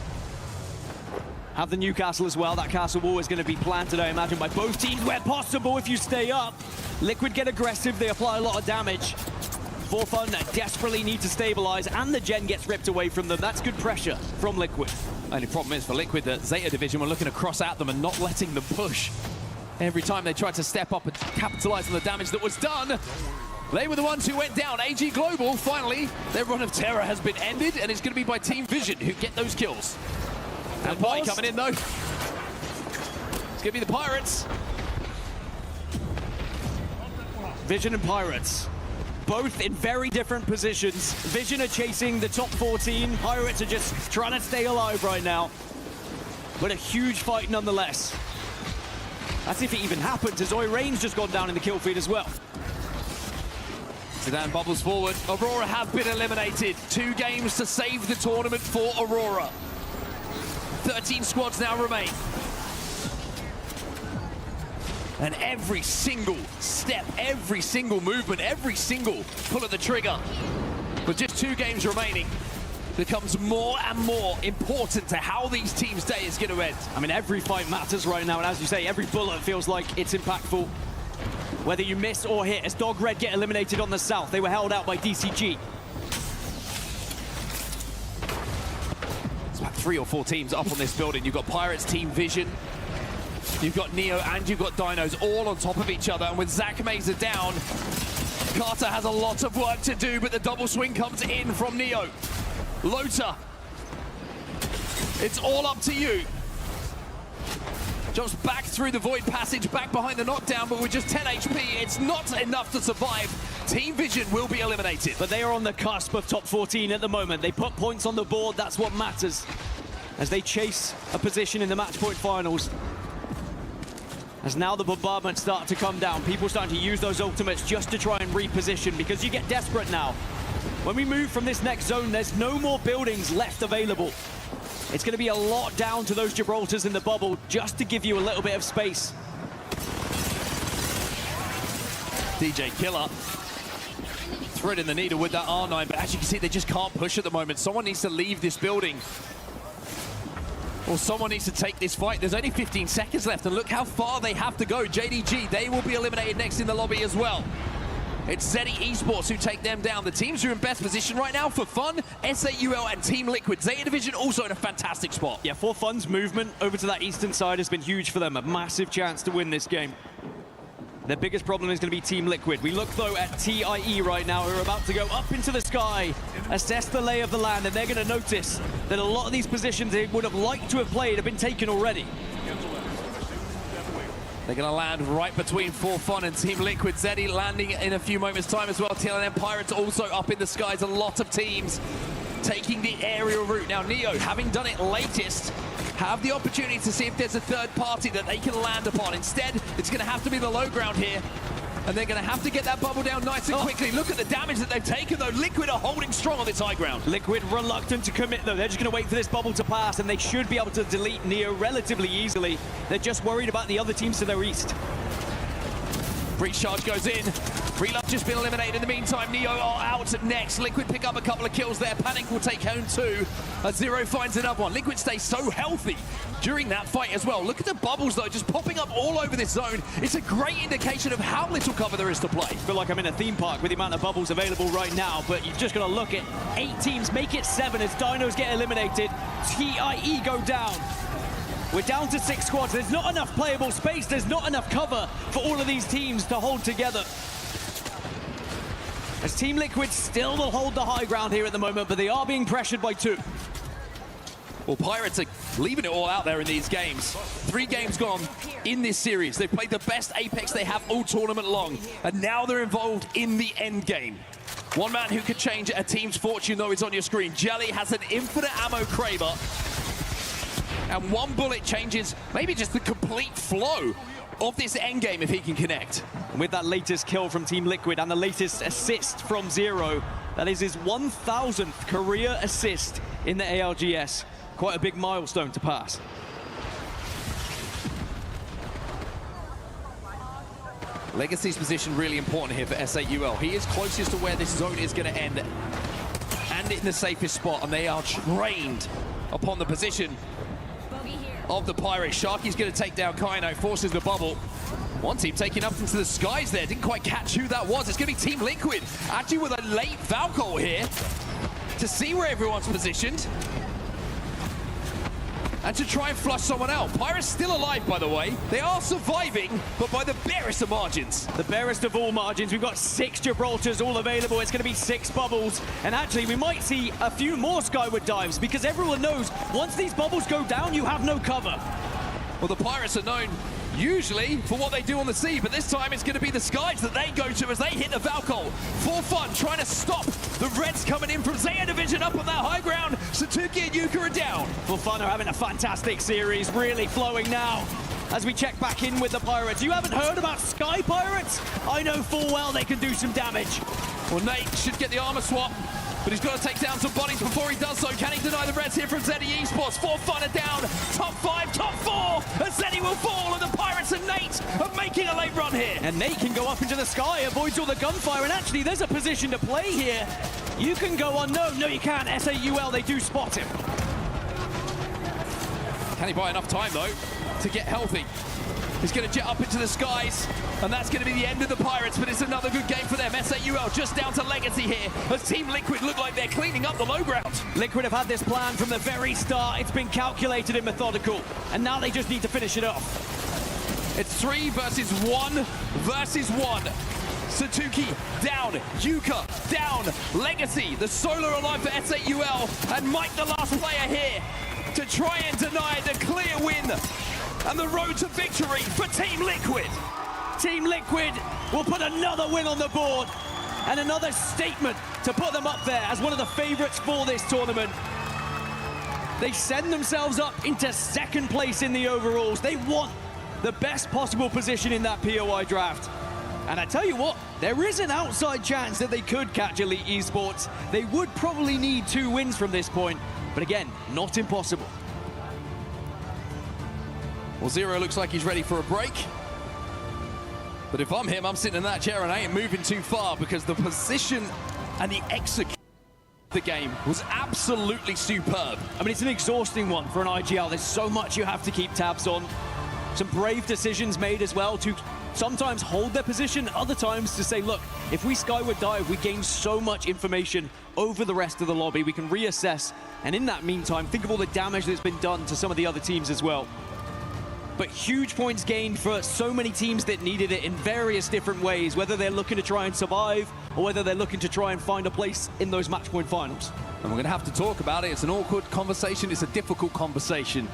Have the new castle as well. That castle wall is going to be planted, I imagine, by both teams where possible if you stay up. Liquid get aggressive, they apply a lot of damage. For Fun desperately need to stabilize, and the gen gets ripped away from them. That's good pressure from Liquid. Only problem is for Liquid that Zeta Division were looking to cross at them and not letting them push. Every time they tried to step up and capitalize on the damage that was done, they were the ones who went down. AG Global, finally, their run of Tera has been ended, and it's going to be by Team Vision who get those kills. And Pi coming in, though. It's going to be the Pirates. Vision and Pirates, both in very different positions. Vision are chasing the top 14. Pirates are just trying to stay alive right now. But a huge fight nonetheless. That's if it even happens, as Oirain's just gone down in the kill feed as well. Sedan bubbles forward. Aurora have been eliminated. 2 games to save the tournament for Aurora. 13 squads now remain. And every single step, every single movement, every single pull of the trigger, with just 2 games remaining, becomes more and more important to how these teams' day is going to end. I mean, every fight matters right now, and as you say, every bullet feels like it's impactful. Whether you miss or hit, as Dog Red get eliminated on the south, they were held out by DCG. It's about 3 or 4 teams up on this building. You've got Pirates, Team Vision, you've got Neo, and you've got Dinos all on top of each other. And with Zach Mazer down, Carter has a lot of work to do, but the double swing comes in from Neo. Lota, it's all up to you. Jumps back through the Void Passage, back behind the knockdown, but with just 10 HP, it's not enough to survive. Team Vision will be eliminated. But they are on the cusp of top 14 at the moment. They put points on the board, that's what matters, as they chase a position in the match point finals. As now the bombardments start to come down, people starting to use those ultimates just to try and reposition, because you get desperate now. When we move from this next zone, there's no more buildings left available. It's going to be a lot down to those Gibraltars in the bubble just to give you a little bit of space. DJ Killer threading the needle with that R9, but as you can see, they just can't push at the moment. Someone needs to leave this building. Or someone needs to take this fight. There's only 15 seconds left, and look how far they have to go. JDG, they will be eliminated next in the lobby as well. It's Zeddy Esports who take them down. The teams who are in best position right now for Fun, SAUL, and Team Liquid. Zeta Division also in a fantastic spot. Yeah, for Fun's movement over to that eastern side has been huge for them. A massive chance to win this game. Their biggest problem is going to be Team Liquid. We look, though, at TIE right now, who are about to go up into the sky, assess the lay of the land, and they're going to notice that a lot of these positions they would have liked to have played have been taken already. They're going to land right between For Fun and Team Liquid. Zeddy landing in a few moments' time as well. TLNM Pirates also up in the skies. A lot of teams taking the aerial route. Now, Neo, having done it latest, have the opportunity to see if there's a third party that they can land upon. Instead, it's going to have to be the low ground here. And they're going to have to get that bubble down nice and quickly. Look at the damage that they've taken, though. Liquid are holding strong on this high ground. Liquid reluctant to commit, though. They're just going to wait for this bubble to pass, and they should be able to delete Neo relatively easily. They're just worried about the other teams to their east. Breach charge goes in. Relove just been eliminated in the meantime. Neo are out next. Liquid pick up a couple of kills there. Panic will take home two. Zero finds another one. Liquid stays so healthy during that fight as well. Look at the bubbles, though, just popping up all over this zone. It's a great indication of how little cover there is to play. I feel like I'm in a theme park with the amount of bubbles available right now, but you've just got to look at 8 teams, make it 7 as Dinos get eliminated. TIE go down. We're down to 6 squads. There's not enough playable space. There's not enough cover for all of these teams to hold together. As Team Liquid still will hold the high ground here at the moment, but they are being pressured by 2. Well, Pirates are leaving it all out there in these games. 3 games gone in this series. They've played the best Apex they have all tournament long, and now they're involved in the end game. One man who could change a team's fortune, though, is on your screen. Jelly has an infinite ammo Kraber, and one bullet changes maybe just the complete flow of this endgame if he can connect. With that latest kill from Team Liquid and the latest assist from Zero, that is his 1,000th career assist in the ALGS. Quite a big milestone to pass. Legacy's position really important here for SAUL. He is closest to where this zone is going to end, and in the safest spot, and they are trained upon the position of the Pirates. Sharky's going to take down Kaino, forces the bubble. One team taking up into the skies there. Didn't quite catch who that was. It's going to be Team Liquid, actually with a late Valkyrie here to see where everyone's positioned and to try and flush someone out. Pirates still alive, by the way. They are surviving, but by the barest of margins. The barest of all margins. We've got 6 Gibraltars all available. It's going to be 6 bubbles. And actually, we might see a few more skyward dives because everyone knows once these bubbles go down, you have no cover. Well, the Pirates are known usually for what they do on the sea, but this time it's going to be the skies that they go to as they hit the Valkyrie. For Fun, trying to stop the Reds coming in from Zeta Division up on that high ground. Satuki and Yuka are down. For Fun are having a fantastic series, really flowing now. As we check back in with the Pirates. You haven't heard about Sky Pirates? I know full well they can do some damage. Well, Nate should get the armor swap, but he's got to take down some bodies before he does so. Can he deny the Reds here from Zeddy Esports? For Fun are down. Top 5, top 4, and Zeddy will fall, and the Pirates and Nate are making a late run here. And Nate can go up into the sky, avoids all the gunfire, and actually there's a position to play here. You can go unknown. No, you can't. SAUL, they do spot him. Can he buy enough time, though, to get healthy? He's going to jet up into the skies, and that's going to be the end of the Pirates, but it's another good game for them. SAUL just down to Legacy here, as Team Liquid look like they're cleaning up the low ground. Liquid have had this plan from the very start. It's been calculated and methodical, and now they just need to finish it off. It's 3 versus 1 versus 1. Satuki down, Yuka down, Legacy, the solo alive for SAUL, and Mike the last player here to try and deny the clear win and the road to victory for Team Liquid. Team Liquid will put another win on the board and another statement to put them up there as one of the favorites for this tournament. They send themselves up into 2nd place in the overalls. They want the best possible position in that POI draft. And I tell you what, there is an outside chance that they could catch Elite Esports. They would probably need 2 wins from this point. But again, not impossible. Well, Zero looks like he's ready for a break. But if I'm him, I'm sitting in that chair and I ain't moving too far because the position and the execution of the game was absolutely superb. I mean, it's an exhausting one for an IGL. There's so much you have to keep tabs on. Some brave decisions made as well to sometimes hold their position, other times to say, look, if we skyward dive, we gain so much information over the rest of the lobby. We can reassess. And in that meantime, think of all the damage that's been done to some of the other teams as well. But huge points gained for so many teams that needed it in various different ways, whether they're looking to try and survive or whether they're looking to try and find a place in those match point finals. And we're going to have to talk about it. It's an awkward conversation. It's a difficult conversation.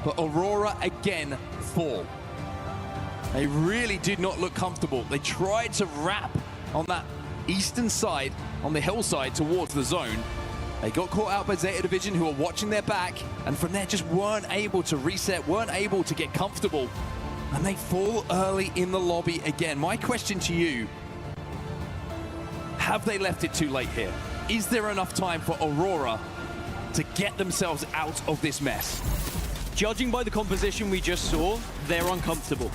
But Aurora again fall. They really did not look comfortable. They tried to wrap on that eastern side, on the hillside towards the zone. They got caught out by Zeta Division, who are watching their back, and from there just weren't able to reset, weren't able to get comfortable, and they fall early in the lobby again. My question to you, have they left it too late here? Is there enough time for Aurora to get themselves out of this mess? Judging by the composition we just saw, they're uncomfortable.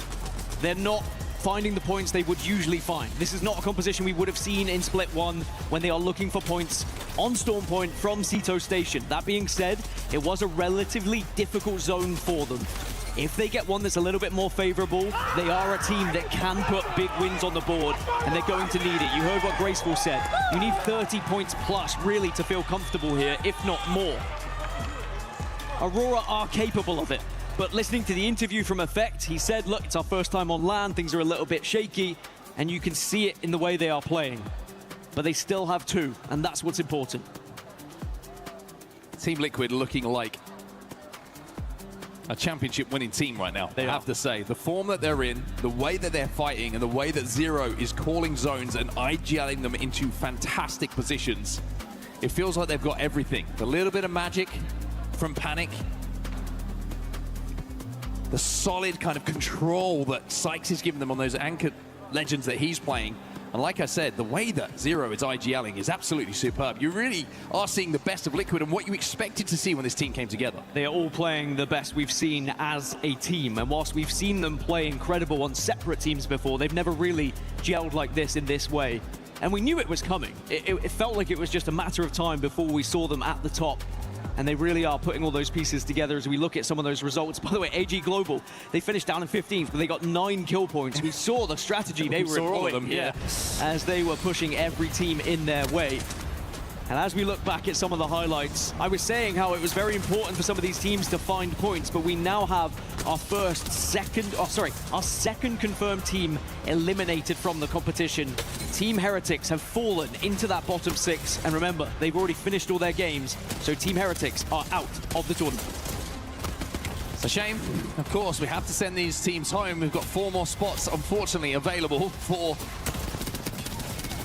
They're not finding the points they would usually find. This is not a composition we would have seen in Split 1 when they are looking for points on Storm Point from Sito Station. That being said, it was a relatively difficult zone for them. If they get one that's a little bit more favorable, they are a team that can put big wins on the board, and they're going to need it. You heard what Graceful said. You need 30 points plus, really, to feel comfortable here, if not more. Aurora are capable of it. But listening to the interview from Effect, he said, look, it's our first time on LAN, things are a little bit shaky, and you can see it in the way they are playing. But they still have two, and that's what's important. Team Liquid looking like a championship winning team right now, I have to say. The form that they're in, the way that they're fighting, and the way that Zero is calling zones and IGLing them into fantastic positions. It feels like they've got everything. A little bit of magic from Panic, the solid kind of control that Sykes is giving them on those anchored legends that he's playing. And like I said, the way that Zero is IGLing is absolutely superb. You really are seeing the best of Liquid and what you expected to see when this team came together. They are all playing the best we've seen as a team. And whilst we've seen them play incredible on separate teams before, they've never really gelled like this in this way. And we knew it was coming. It felt like it was just a matter of time before we saw them at the top. And they really are putting all those pieces together as we look at some of those results. By the way, AG Global, they finished down in 15th, but they got 9 kill points. We saw the strategy they were employing, as they were pushing every team in their way. And as we look back at some of the highlights, I was saying how it was very important for some of these teams to find points, but we now have our second confirmed team eliminated from the competition. Team Heretics have fallen into that bottom 6, and remember, they've already finished all their games, so Team Heretics are out of the tournament. It's a shame. Of course, we have to send these teams home. We've got 4 more spots, unfortunately, available for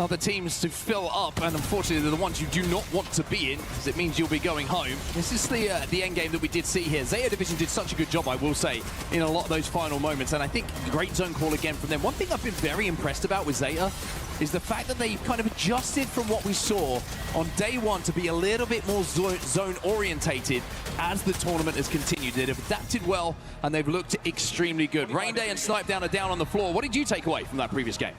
other teams to fill up, and unfortunately they're the ones you do not want to be in, because it means you'll be going home. This is the end game that we did see here. Zeta Division did such a good job, I will say, in a lot of those final moments, and I think great zone call again from them. One thing I've been very impressed about with Zeta is the fact that they've kind of adjusted from what we saw on day 1 to be a little bit more zone orientated as the tournament has continued. They've adapted well, and they've looked extremely good. Rain Day and Snipe Down are down on the floor. What did you take away from that previous game?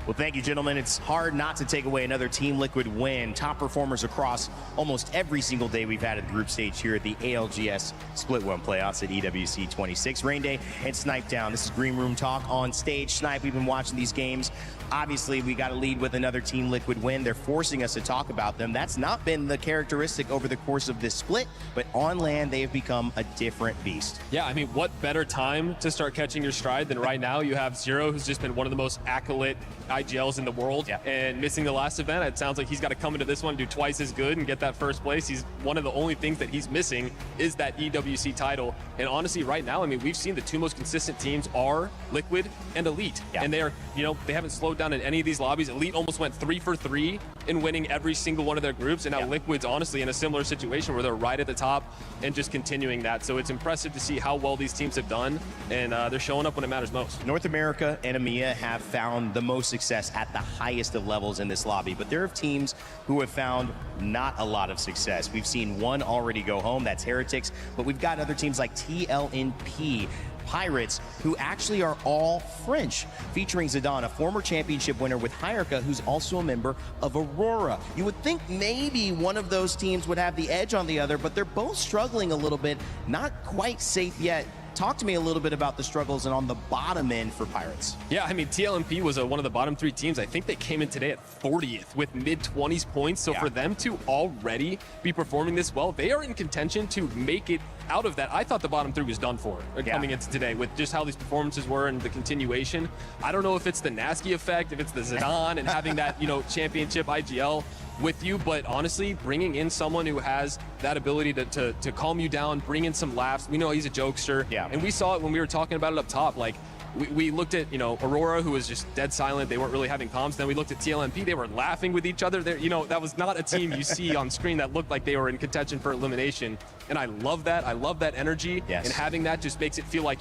Well, thank you, gentlemen. It's hard not to take away another Team Liquid win. Top performers across almost every single day we've had at the group stage here at the ALGS Split 1 playoffs at EWC 26. Rain Day and Snipe Down. This is Green Room Talk on stage. Snipe, we've been watching these games. Obviously, we got to lead with another Team Liquid win. They're forcing us to talk about them. That's not been the characteristic over the course of this split, but on land, they have become a different beast. Yeah, I mean, what better time to start catching your stride than right now? You have Zero, who's just been one of the most accolade IGLs in the world, and missing the last event. It sounds like he's got to come into this one, do twice as good, and get that first place. He's one of the only things that he's missing is that EWC title. And honestly, right now, I mean, we've seen the 2 most consistent teams are Liquid and Elite. And they are, you know, they haven't slowed down in any of these lobbies. Elite almost went 3 for 3 in winning every single one of their groups, and now Liquid's honestly in a similar situation where they're right at the top and just continuing that. So it's impressive to see how well these teams have done, and they're showing up when it matters most. North America and EMEA have found the most success at the highest of levels in this lobby, but there are teams who have found not a lot of success. We've seen one already go home, that's Heretics, but we've got other teams like TLNP, Pirates, who actually are all French, featuring Zidane, a former championship winner with Hierka, who's also a member of Aurora. You would think maybe one of those teams would have the edge on the other, but they're both struggling a little bit, not quite safe yet. Talk to me a little bit about the struggles and on the bottom end for Pirates. Yeah, I mean, TLNP was one of the bottom 3 teams. I think they came in today at 40th with mid-20s points. So for them to already be performing this well, they are in contention to make it out of that. I thought the bottom 3 was done for coming into today with just how these performances were and the continuation. I don't know if it's the Nasky effect, if it's the Zidane and having that, championship IGL with you, but honestly, bringing in someone who has that ability to calm you down, bring in some laughs. We know he's a jokester, and we saw it when we were talking about it up top. Like, we looked at, Aurora, who was just dead silent. They weren't really having comms. Then we looked at TLNP. They were laughing with each other. That was not a team you see on screen that looked like they were in contention for elimination. And I love that. I love that energy. And having that just makes it feel like,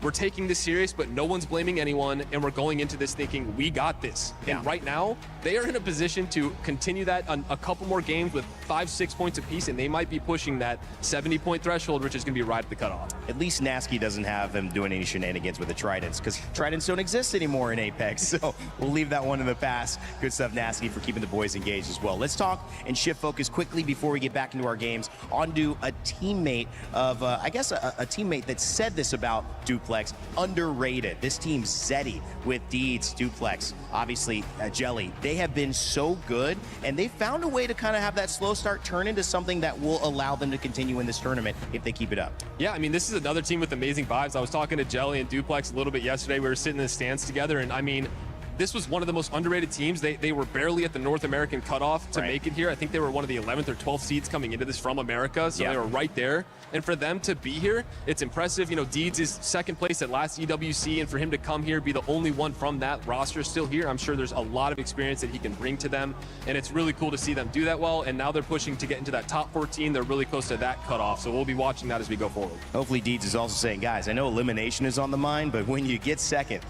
we're taking this serious, but no one's blaming anyone, and we're going into this thinking, we got this. And right now, they are in a position to continue that on a couple more games with 5-6 points apiece, and they might be pushing that 70-point threshold, which is going to be right at the cutoff. At least Nasky doesn't have him doing any shenanigans with the Tridents, because Tridents don't exist anymore in Apex, so we'll leave that one in the past. Good stuff, Nasky, for keeping the boys engaged as well. Let's talk and shift focus quickly before we get back into our games onto a teammate of, a teammate that said this about Duplex. Underrated. This team, Zeddy, with Deeds, Duplex, obviously Jelly, they have been so good, and they found a way to kind of have that slow start turn into something that will allow them to continue in this tournament if they keep it up. Yeah, I mean, this is another team with amazing vibes. I was talking to Jelly and Duplex a little bit yesterday. We were sitting in the stands together, and I mean, this was one of the most underrated teams. They were barely at the North American cutoff to make it here. I think they were one of the 11th or 12th seeds coming into this from America, so they were right there. And for them to be here, it's impressive. Deeds is second place at last EWC, and for him to come here, be the only one from that roster still here, I'm sure there's a lot of experience that he can bring to them, and it's really cool to see them do that well. And now they're pushing to get into that top 14. They're really close to that cutoff, so we'll be watching that as we go forward. Hopefully Deeds is also saying, guys, I know elimination is on the mind, but when you get second,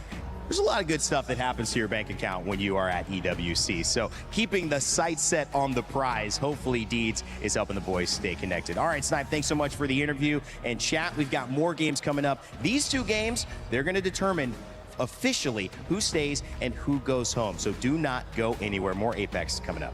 there's a lot of good stuff that happens to your bank account when you are at EWC. So keeping the sights set on the prize, hopefully Deeds is helping the boys stay connected. All right, Snipe, thanks so much for the interview. And chat, we've got more games coming up. These 2 games, they're going to determine officially who stays and who goes home. So do not go anywhere. More Apex coming up.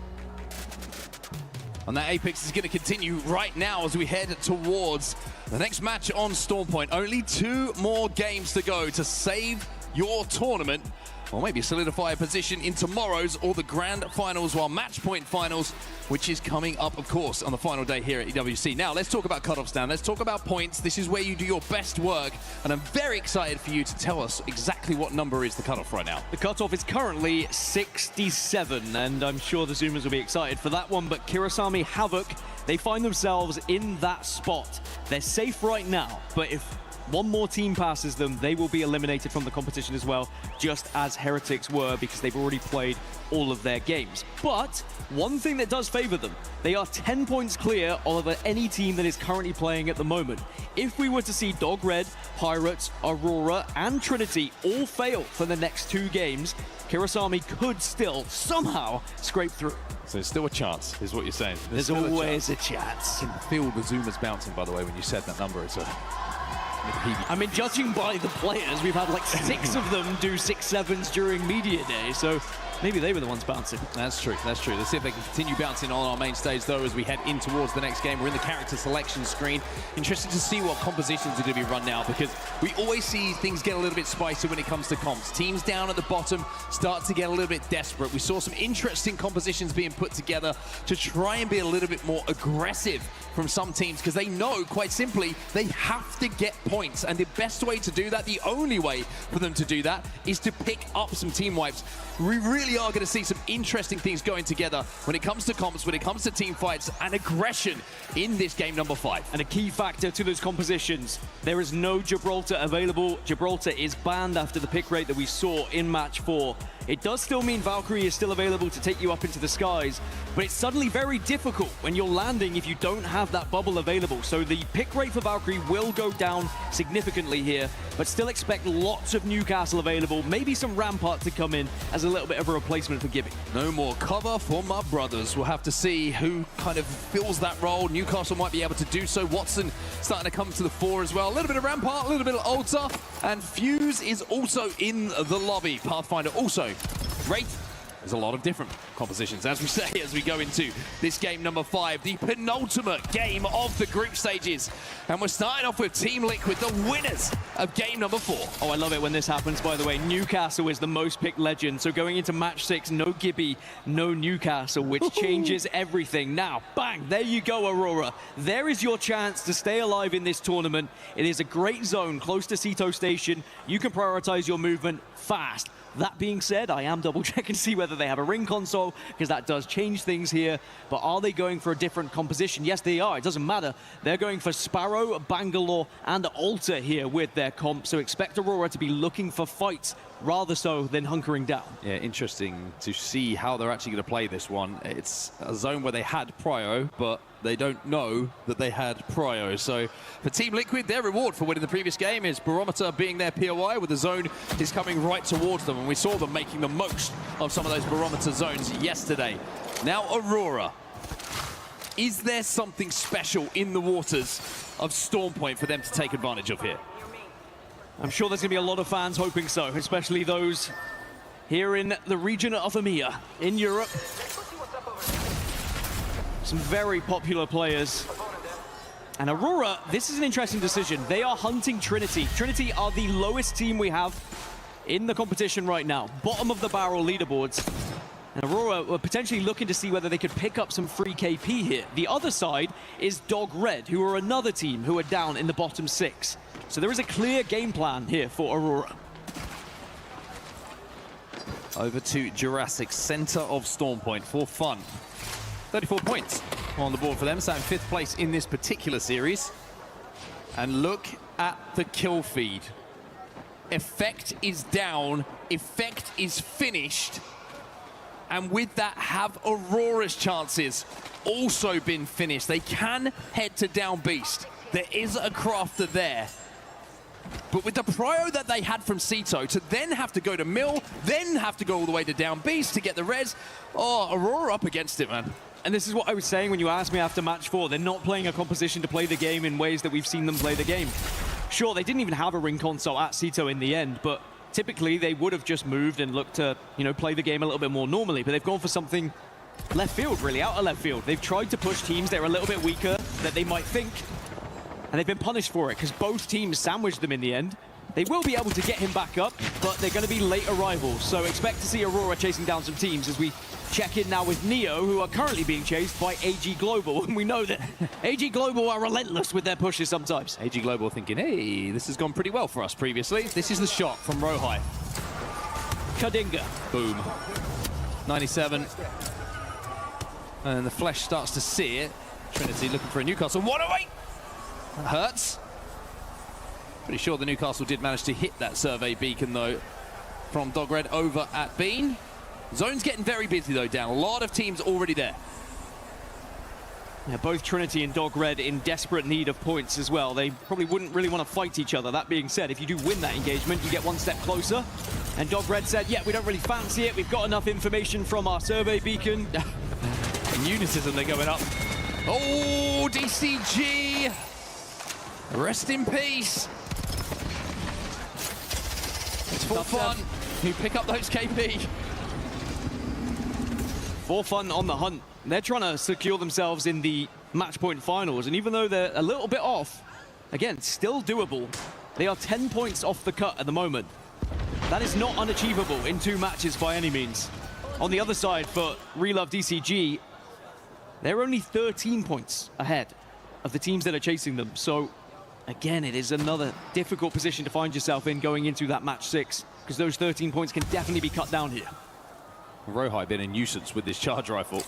And that Apex is going to continue right now as we head towards the next match on Stormpoint. Only 2 more games to go to save your tournament, or maybe solidify a position in tomorrow's or the grand finals, while match point finals, which is coming up, of course, on the final day here at EWC. Now, let's talk about cutoffs now. Let's talk about points. This is where you do your best work, and I'm very excited for you to tell us exactly what number is the cutoff right now. The cutoff is currently 67, and I'm sure the Zoomers will be excited for that one, but Kirasami Havoc, they find themselves in that spot. They're safe right now, but if one more team passes them, they will be eliminated from the competition as well, just as Heretics were, because they've already played all of their games. But one thing that does favor them, they are 10 points clear over any team that is currently playing at the moment. If we were to see Dog Red, Pirates, Aurora, and Trinity all fail for the next 2 games, Kirasami could still somehow scrape through. So there's still a chance, is what you're saying. There's always a chance. I can feel the Zoomers bouncing, by the way, when you said that number. I mean, judging by the players, we've had like 6 of them do 6-7s during media day, so maybe they were the ones bouncing. That's true, that's true. Let's see if they can continue bouncing on our main stage, though, as we head in towards the next game. We're in the character selection screen. Interesting to see what compositions are going to be run now, because we always see things get a little bit spicy when it comes to comps. Teams down at the bottom start to get a little bit desperate. We saw some interesting compositions being put together to try and be a little bit more aggressive from some teams, because they know, quite simply, they have to get points. And the best way to do that, the only way for them to do that, is to pick up some team wipes. We really are going to see some interesting things going together when it comes to comps, when it comes to team fights and aggression in this game number 5. And a key factor to those compositions, there is no Gibraltar available. Gibraltar is banned after the pick rate that we saw in match 4. It does still mean Valkyrie is still available to take you up into the skies, but it's suddenly very difficult when you're landing if you don't have that bubble available. So the pick rate for Valkyrie will go down significantly here, but still expect lots of Newcastle available, maybe some Rampart to come in as a little bit of a replacement for Gibby. No more cover for my brothers. We'll have to see who kind of fills that role. Newcastle might be able to do so. Watson starting to come to the fore as well. A little bit of Rampart, a little bit of Alta, and Fuse is also in the lobby. Pathfinder also. Wraith. There's a lot of different compositions, as we say, as we go into this game number 5, the penultimate game of the group stages. And we're starting off with Team Liquid, the winners of game number 4. Oh, I love it when this happens, by the way. Newcastle is the most picked legend. So going into match 6, no Gibby, no Newcastle, which changes everything. Now, bang, there you go, Aurora. There is your chance to stay alive in this tournament. It is a great zone close to Sito Station. You can prioritize your movement fast. That being said, I am double checking to see whether they have a ring console, because that does change things here. But are they going for a different composition? Yes, they are. It doesn't matter. They're going for Sparrow, Bangalore, and Alta here with their comp. So expect Aurora to be looking for fights rather so than hunkering down. Yeah, interesting to see how they're actually going to play this one. It's a zone where they had Prio, but they don't know that they had Prio. So for Team Liquid, their reward for winning the previous game is Barometer being their POI, with the zone is coming right towards them. And we saw them making the most of some of those Barometer zones yesterday. Now Aurora. Is there something special in the waters of Storm Point for them to take advantage of here? I'm sure there's going to be a lot of fans hoping so, especially those here in the region of EMEA in Europe. Some very popular players. And Aurora, this is an interesting decision. They are hunting Trinity. Trinity are the lowest team we have in the competition right now. Bottom of the barrel leaderboards. And Aurora were potentially looking to see whether they could pick up some free KP here. The other side is Dog Red, who are another team who are down in the bottom 6. So there is a clear game plan here for Aurora. Over to Jurassic, center of Storm Point for fun. 34 points on the board for them, so in 5th place in this particular series. And look at the kill feed. Effect is down, Effect is finished. And with that, have Aurora's chances also been finished? They can head to Down Beast. There is a crafter there. But with the prio that they had from Sito, to then have to go to Mill, then have to go all the way to Down Beast to get the res, oh, Aurora up against it, man. And this is what I was saying when you asked me after match 4. They're not playing a composition to play the game in ways that we've seen them play the game. Sure, they didn't even have a ring console at Sito in the end, but typically they would have just moved and looked to, you know, play the game a little bit more normally. But they've gone for something left field, really, out of left field. They've tried to push teams that are a little bit weaker that they might think, and they've been punished for it because both teams sandwiched them in the end. They will be able to get him back up, but they're going to be late arrivals. So expect to see Aurora chasing down some teams as we check in now with Neo, who are currently being chased by AG Global. And we know that AG Global are relentless with their pushes sometimes. AG Global thinking, hey, this has gone pretty well for us previously. This is the shot from Rohai. Kadinga. Boom. 97. And the flesh starts to see it. Trinity looking for a Newcastle. 108! That hurts. Pretty sure the Newcastle did manage to hit that survey beacon, though, from Dog Red over at Bean. Zone's getting very busy, though, down. A lot of teams already there. Yeah, both Trinity and Dog Red in desperate need of points as well. They probably wouldn't really want to fight each other. That being said, if you do win that engagement, you get one step closer. And Dog Red said, yeah, we don't really fancy it. We've got enough information from our survey beacon. In unison, they're going up. Oh, DCG! Rest in peace. It's for fun. You pick up those KP. For fun on the hunt. They're trying to secure themselves in the match point finals, and even though they're a little bit off, again, still doable. They are 10 points off the cut at the moment. That is not unachievable in 2 matches by any means. On the other side, for Relove DCG, they're only 13 points ahead of the teams that are chasing them. So, again, it is another difficult position to find yourself in going into that match 6, because those 13 points can definitely be cut down here. Rohai been a nuisance with this charge rifle.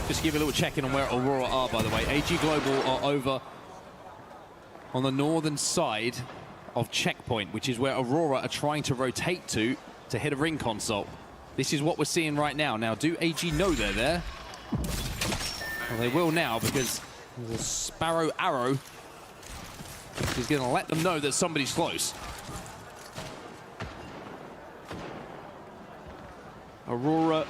Just to give you a little check-in on where Aurora are, by the way. AG Global are over on the northern side of Checkpoint, which is where Aurora are trying to rotate to to hit a ring console. This is what we're seeing right now. Now, do AG know they're there? Well, they will now, because there's a Sparrow arrow. He's going to let them know that somebody's close. Aurora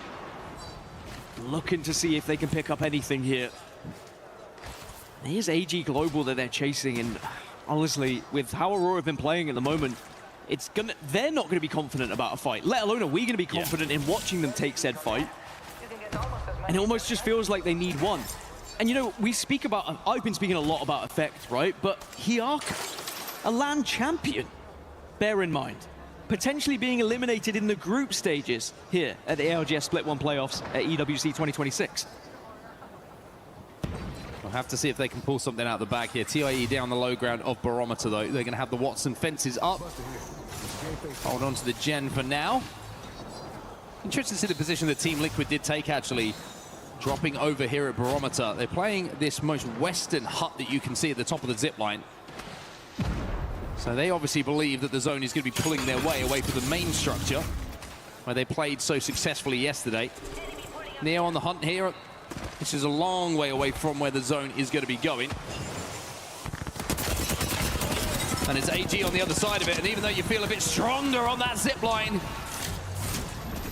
looking to see if they can pick up anything here. Here's AG Global that they're chasing, and honestly, with how Aurora have been playing at the moment, they're not going to be confident about a fight, let alone are we going to be confident in watching them take said fight. And it almost just feels like they need one. And you know, I've been speaking a lot about Effect, right? But Hiark, a LAN champion, bear in mind, potentially being eliminated in the group stages here at the ALGS Split 1 playoffs at EWC 2026. We'll have to see if they can pull something out of the bag here. TIE down the low ground of Barometer, though. They're going to have the Watson fences up. Hold on to the Gen for now. Interesting to see the position that Team Liquid did take, actually, dropping over here at Barometer. They're playing this most western hut that you can see at the top of the zip line. So they obviously believe that the zone is going to be pulling their way away from the main structure, where they played so successfully yesterday. Neo on the hunt here. This is a long way away from where the zone is going to be going. And it's AG on the other side of it, and even though you feel a bit stronger on that zip line,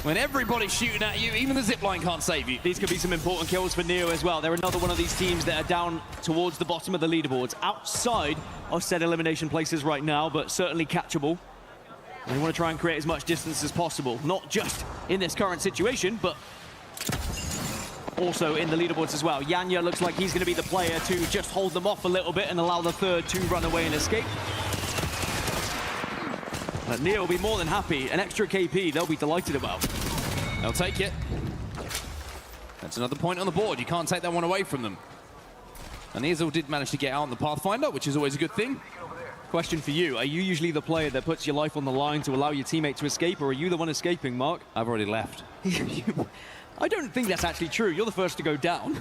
when everybody's shooting at you, even the zip line can't save you. These could be some important kills for Neo as well. They're another one of these teams that are down towards the bottom of the leaderboards, outside of said elimination places right now, but certainly catchable. And they want to try and create as much distance as possible, not just in this current situation, but also in the leaderboards as well. Yanya looks like he's going to be the player to just hold them off a little bit and allow the third to run away and escape. But Neo will be more than happy. An extra KP they'll be delighted about. They'll take it. That's another point on the board. You can't take that one away from them. And Israel did manage to get out on the Pathfinder, which is always a good thing. Question for you. Are you usually the player that puts your life on the line to allow your teammate to escape, or are you the one escaping, Mark? I've already left. I don't think that's actually true. You're the first to go down.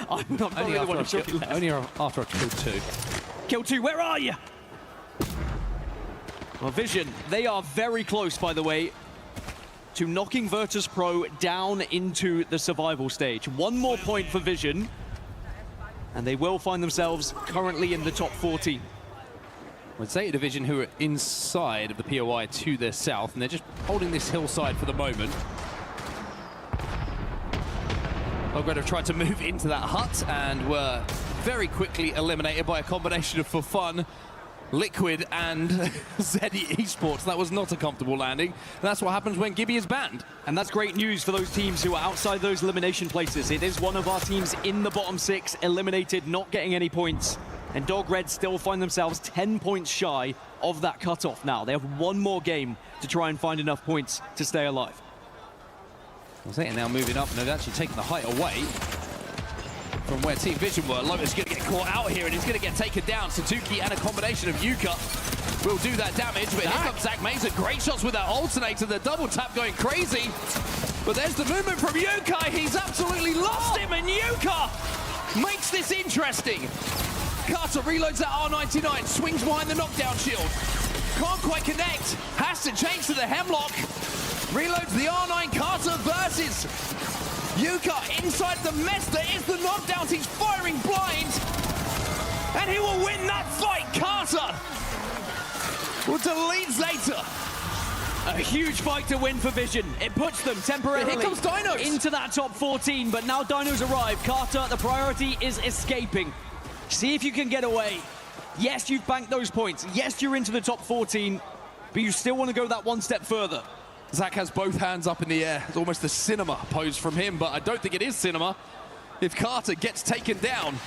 I'm not only the one after I killed two. Kill two, where are you? Well, Vision, they are very close, by the way, to knocking Virtus Pro down into the survival stage. One more point for Vision, and they will find themselves currently in the top 40. With Zeta Division, who are inside of the POI to their south, and they're just holding this hillside for the moment. Belgrade have tried to move into that hut and were very quickly eliminated by a combination of For Fun, Liquid, and Zeddy Esports. That was not a comfortable landing. That's what happens when Gibby is banned. And that's great news for those teams who are outside those elimination places. It is one of our teams in the bottom 6, eliminated, not getting any points. And Dog Red still find themselves 10 points shy of that cutoff now. They have one more game to try and find enough points to stay alive. Zeta now moving up, and they've actually taken the height away from where Team Vision were. Lotus going to get caught out here, and he's going to get taken down. Satuki and a combination of Yuka will do that damage, but here comes Zach Mason. Great shots with that alternator, the double tap going crazy. But there's the movement from Yuka. He's absolutely lost him, and Yuka makes this interesting. Carter reloads that R99, swings behind the knockdown shield. Can't quite connect, has to change to the Hemlock. Reloads the R9. Carter versus Yuka inside the mess. There is the knockdowns. He's firing blind, and he will win that fight. Carter will delete Zeta. A huge fight to win for Vision. It puts them temporarily Here comes Dinos into that top 14, but now Dinos arrive. Carter, the priority is escaping. See if you can get away. Yes, you've banked those points. Yes, you're into the top 14, but you still want to go that one step further. Zach has both hands up in the air. It's almost a cinema pose from him, but I don't think it is cinema. If Carter gets taken down,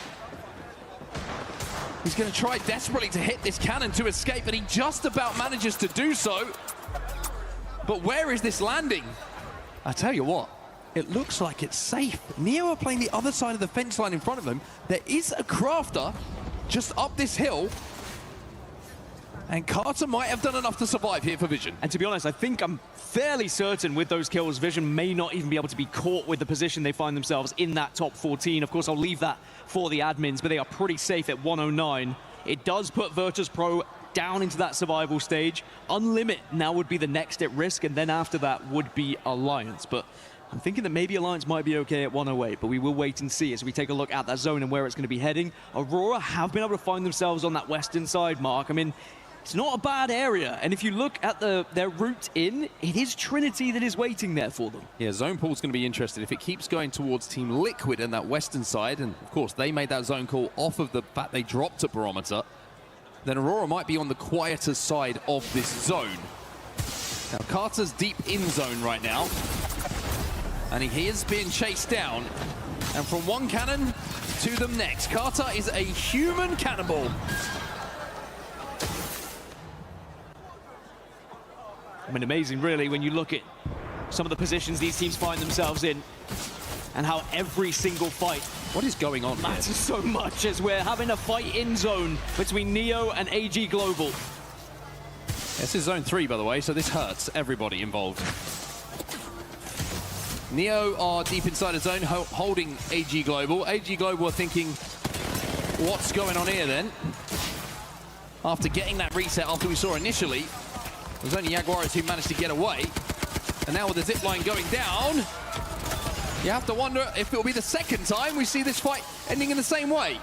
he's going to try desperately to hit this cannon to escape, and he just about manages to do so. But where is this landing? I tell you what, it looks like it's safe. Neo are playing the other side of the fence line in front of them. There is a crafter just up this hill, and Carter might have done enough to survive here for Vision. And to be honest, I think I'm fairly certain with those kills, Vision may not even be able to be caught with the position they find themselves in that top 14. Of course, I'll leave that for the admins, but they are pretty safe at 109. It does put Virtus Pro down into that survival stage. Unlimit now would be the next at risk, and then after that would be Alliance. But I'm thinking that maybe Alliance might be okay at 108, but we will wait and see as we take a look at that zone and where it's going to be heading. Aurora have been able to find themselves on that western side, Mark. I mean, it's not a bad area, and if you look at their route in, it is Trinity that is waiting there for them. Yeah, zone pool's going to be interesting. If it keeps going towards Team Liquid and that western side, and of course they made that zone call off of the fact they dropped a barometer, then Aurora might be on the quieter side of this zone. Now, Carter's deep in zone right now, and he is being chased down. And from one cannon to the next, Carter is a human cannonball. I mean, amazing, really, when you look at some of the positions these teams find themselves in and how every single fight what is going on matters so much as we're having a fight in zone between Neo and AG Global. This is zone 3, by the way, so this hurts everybody involved. Neo are deep inside the zone, holding AG Global. AG Global are thinking, what's going on here then? After getting that reset, after we saw initially, it was only Jaguares who managed to get away. And now with the zip line going down, you have to wonder if it'll be the second time we see this fight ending in the same way.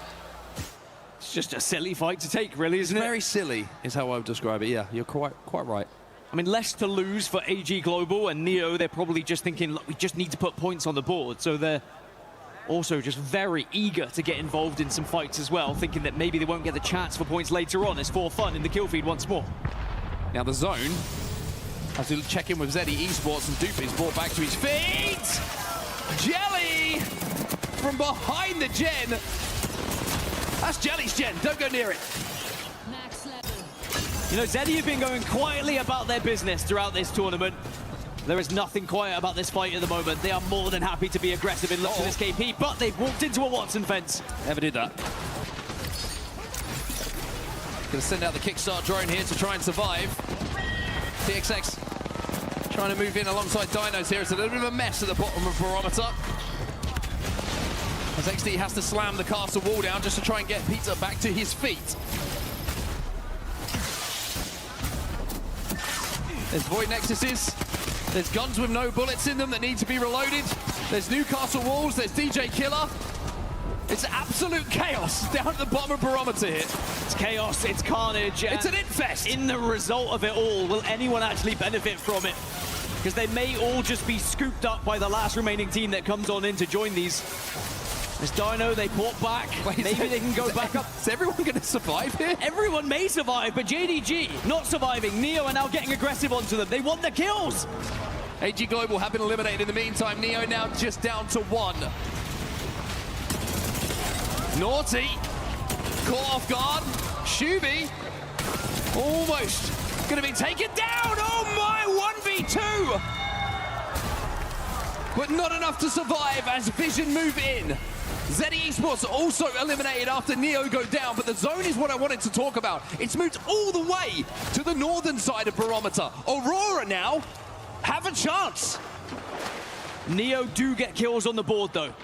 It's just a silly fight to take, really, isn't it? Very silly is how I would describe it. Yeah, you're quite right. I mean, less to lose for AG Global, and Neo, they're probably just thinking, look, we just need to put points on the board. So they're also just very eager to get involved in some fights as well, thinking that maybe they won't get the chance for points later on. It's for fun in the kill feed once more. Now the zone, as we check in with Zeddy Esports, and Dupe is brought back to his feet. Jelly from behind the gen. That's Jelly's gen, don't go near it. You know, Zeddy have been going quietly about their business throughout this tournament. There is nothing quiet about this fight at the moment. They are more than happy to be aggressive in look for this KP, but they've walked into a Watson fence. Never did that. Gonna send out the Kickstart drone here to try and survive. TXX trying to move in alongside Dinos here. It's a little bit of a mess at the bottom of Barometer. As XD has to slam the castle wall down just to try and get Peter back to his feet. There's Void Nexuses. There's guns with no bullets in them that need to be reloaded. There's Newcastle walls. There's DJ Killer. It's absolute chaos down at the bottom of Barometer here. It's chaos, it's carnage. It's an infest. In the result of it all, will anyone actually benefit from it? Because they may all just be scooped up by the last remaining team that comes on in to join these. There's Dino, they port back. Maybe they can go back up. Is everyone going to survive here? Everyone may survive, but JDG not surviving. Neo are now getting aggressive onto them. They want the kills. AG Global have been eliminated in the meantime. Neo now just down to 1. Naughty, caught off guard. Shuby, almost gonna be taken down. Oh my, 1v2. But not enough to survive as Vision move in. Zeddy Esports also eliminated after Neo go down, but the zone is what I wanted to talk about. It's moved all the way to the northern side of Barometer. Aurora now have a chance. Neo do get kills on the board though.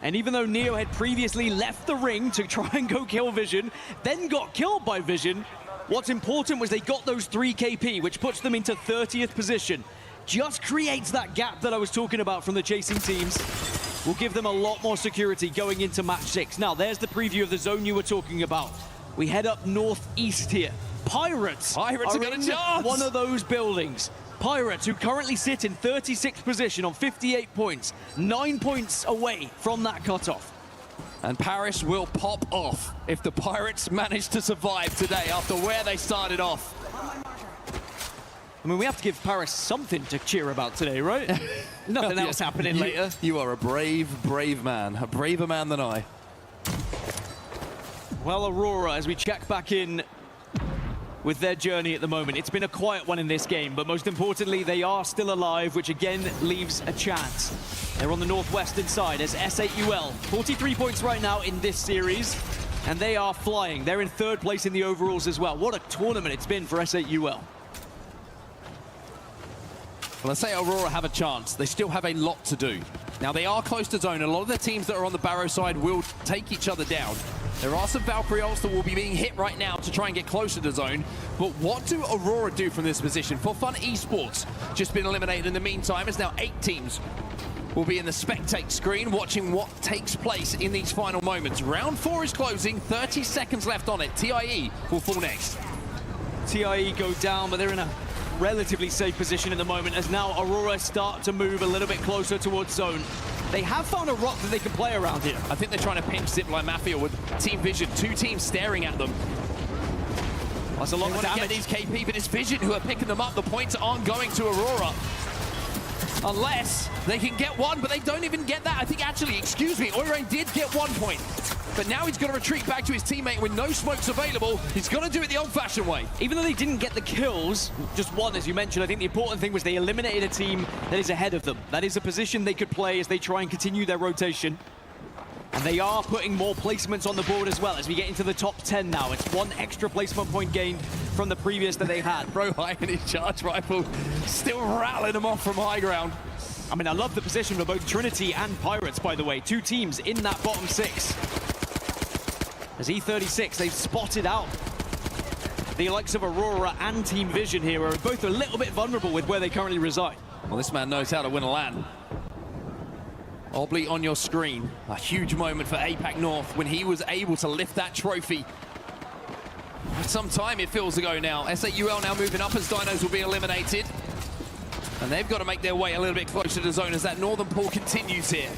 And even though Neo had previously left the ring to try and go kill Vision, then got killed by Vision, what's important was they got those 3 KP, which puts them into 30th position. Just creates that gap that I was talking about from the chasing teams. Will give them a lot more security going into match 6. Now, there's the preview of the zone you were talking about. We head up northeast here. Pirates are got a chance. One of those buildings. Pirates, who currently sit in 36th position on 58 points, 9 points away from that cutoff. And Paris will pop off if the Pirates manage to survive today after where they started off. I mean, we have to give Paris something to cheer about today, right? Nothing else happening later. You are a brave, brave man. A braver man than I. Well, Aurora, as we check back in with their journey at the moment. It's been a quiet one in this game, but most importantly, they are still alive, which again leaves a chance. They're on the northwestern side as S8UL. 43 points right now in this series, and they are flying. They're in 3rd place in the overalls as well. What a tournament it's been for S8UL. Well, I say Aurora have a chance. They still have a lot to do. Now, they are close to zone. A lot of the teams that are on the Barrow side will take each other down. There are some Valkyrie ults that will be being hit right now to try and get closer to zone. But what do Aurora do from this position? For Fun Esports, just been eliminated in the meantime. It's now 8 teams will be in the spectate screen watching what takes place in these final moments. Round 4 is closing, 30 seconds left on it. TIE will fall next. TIE go down, but they're in a relatively safe position at the moment as now Aurora start to move a little bit closer towards zone. They have found a rock that they can play around here. I think they're trying to pinch Zipline Mafia with Team Vision. 2 teams staring at them. That's a lot of damage. Get these KP, but it's Vision who are picking them up. The points aren't going to Aurora. Unless they can get one, but they don't even get that. I think actually, excuse me, Oirain did get 1 point. But now he's got to retreat back to his teammate with no smokes available. He's got to do it the old-fashioned way. Even though they didn't get the kills, just one, as you mentioned, I think the important thing was they eliminated a team that is ahead of them. That is a position they could play as they try and continue their rotation. And they are putting more placements on the board as well as we get into the top 10 now. It's 1 extra placement point gained from the previous that they had. Bro high in his charge rifle, still rattling them off from high ground. I mean, I love the position for both Trinity and Pirates, by the way. 2 teams in that bottom 6. As E36, they've spotted out the likes of Aurora and Team Vision here, are both a little bit vulnerable with where they currently reside. Well, this man knows how to win a LAN. Obli on your screen. A huge moment for APAC North when he was able to lift that trophy. Some time it feels ago now. SAUL now moving up as Dinos will be eliminated. And they've got to make their way a little bit closer to zone as that northern pool continues here.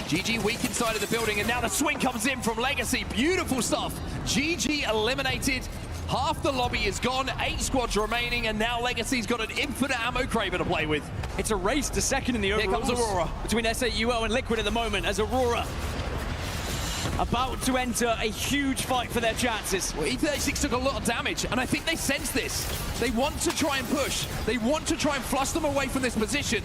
GG weak inside of the building, and now the swing comes in from Legacy. Beautiful stuff. GG eliminated. Half the lobby is gone, 8 squads remaining, and now Legacy's got an infinite ammo craver to play with. It's a race to second in the overalls. Here comes Aurora. Between SAUL and Liquid at the moment, as Aurora about to enter a huge fight for their chances. Well, E36 took a lot of damage, and I think they sense this. They want to try and push. They want to try and flush them away from this position.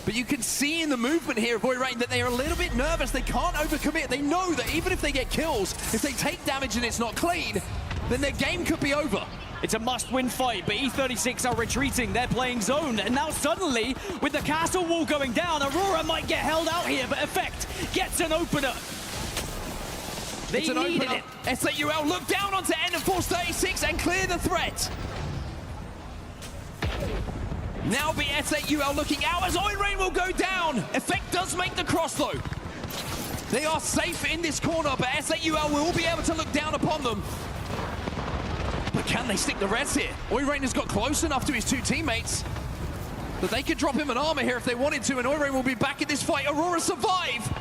But you can see in the movement here of Oirain that they are a little bit nervous. They can't overcommit. They know that even if they get kills, if they take damage and it's not clean, then their game could be over. It's a must-win fight, but E36 are retreating. They're playing zone, and now suddenly, with the castle wall going down, Aurora might get held out here, but Effect gets an opener. They needed it. SAUL look down onto N and force 36 and clear the threat. Now be SAUL looking out as Oirain will go down. Effect does make the cross though. They are safe in this corner, but SAUL will be able to look down upon them. But can they stick the res here? Oirain has got close enough to his 2 teammates that they could drop him an armor here if they wanted to, and Oirain will be back in this fight. Aurora survive.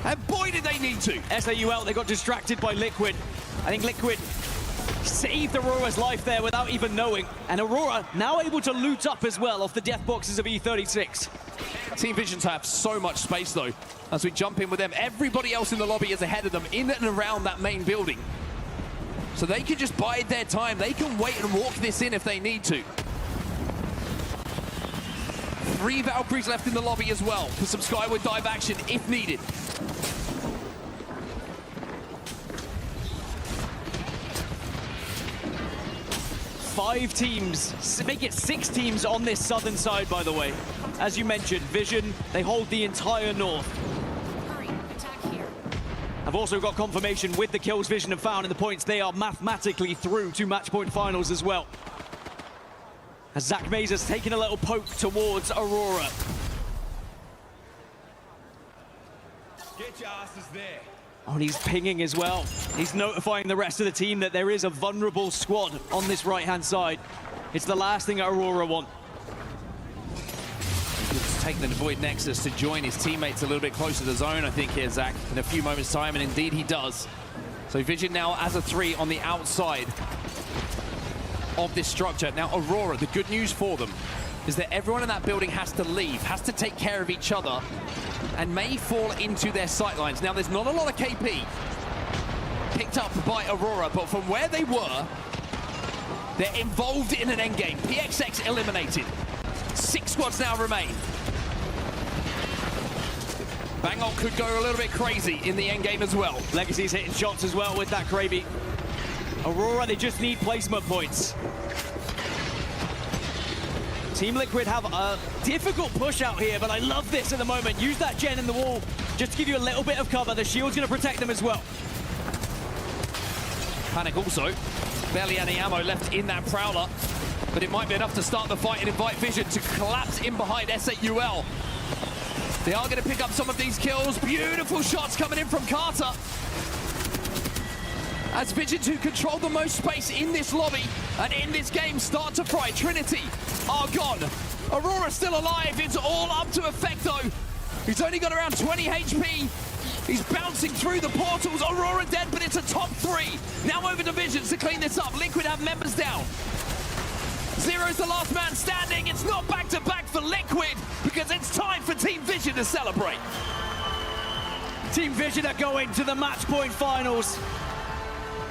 And boy, did they need to. SAUL, they got distracted by Liquid. I think Liquid saved Aurora's life there without even knowing. And Aurora now able to loot up as well off the death boxes of E36. Team Visions have so much space though. As we jump in with them, everybody else in the lobby is ahead of them in and around that main building. So they can just bide their time. They can wait and walk this in if they need to. 3 Valkyries left in the lobby as well for some Skyward dive action if needed. Five teams, make it 6 teams on this southern side, by the way. As you mentioned, Vision, they hold the entire north. I've also got confirmation with the kills Vision have found and the points, they are mathematically through to match point finals as well. As Zach Mazer's taking a little poke towards Aurora. Get your asses there. Oh, and he's pinging as well. He's notifying the rest of the team that there is a vulnerable squad on this right-hand side. It's the last thing Aurora want. He's taking the Void Nexus to join his teammates a little bit closer to the zone, I think, here, Zach, in a few moments' time, and indeed he does. So Vision now as a 3 on the outside of this structure. Now, Aurora, the good news for them is that everyone in that building has to leave, has to take care of each other, and may fall into their sightlines. Now, there's not a lot of KP picked up by Aurora, but from where they were, they're involved in an endgame. PXX eliminated. 6 squads now remain. Bangok could go a little bit crazy in the endgame as well. Legacy's hitting shots as well with that Krabi. Aurora, they just need placement points. Team Liquid have a difficult push out here, but I love this at the moment. Use that gen in the wall just to give you a little bit of cover. The shield's going to protect them as well. Panic also. Barely any ammo left in that Prowler, but it might be enough to start the fight and invite Vision to collapse in behind SAUL. They are going to pick up some of these kills. Beautiful shots coming in from Carter. As Vision 2 control the most space in this lobby and in this game start to fry. Trinity are gone. Aurora still alive. It's all up to Effecto. He's only got around 20 HP. He's bouncing through the portals. Aurora dead, but it's a top 3. Now over to Visions to clean this up. Liquid have members down. Zero's the last man standing. It's not back-to-back for Liquid because it's time for Team Vision to celebrate. Team Vision are going to the match point finals.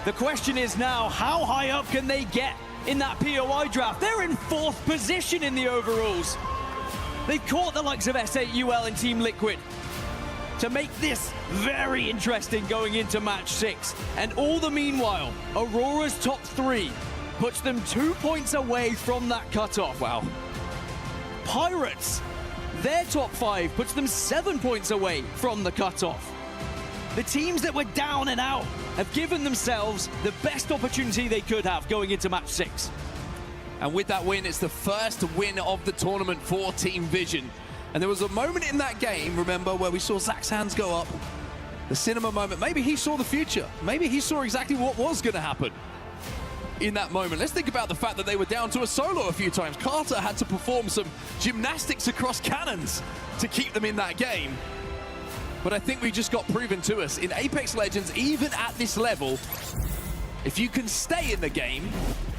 The question is now, how high up can they get in that POI draft? They're in 4th position in the overalls. They've caught the likes of SAUL and Team Liquid to make this very interesting going into match 6. And all the meanwhile, Aurora's top 3 puts them 2 points away from that cutoff. Wow. Pirates, their top 5 puts them 7 points away from the cutoff. The teams that were down and out have given themselves the best opportunity they could have going into match 6. And with that win, it's the first win of the tournament for Team Vision. And there was a moment in that game, remember, where we saw Zach's hands go up. The cinema moment. Maybe he saw the future. Maybe he saw exactly what was going to happen in that moment. Let's think about the fact that they were down to a solo a few times. Carter had to perform some gymnastics across cannons to keep them in that game. But I think we just got proven to us in Apex Legends, even at this level, if you can stay in the game,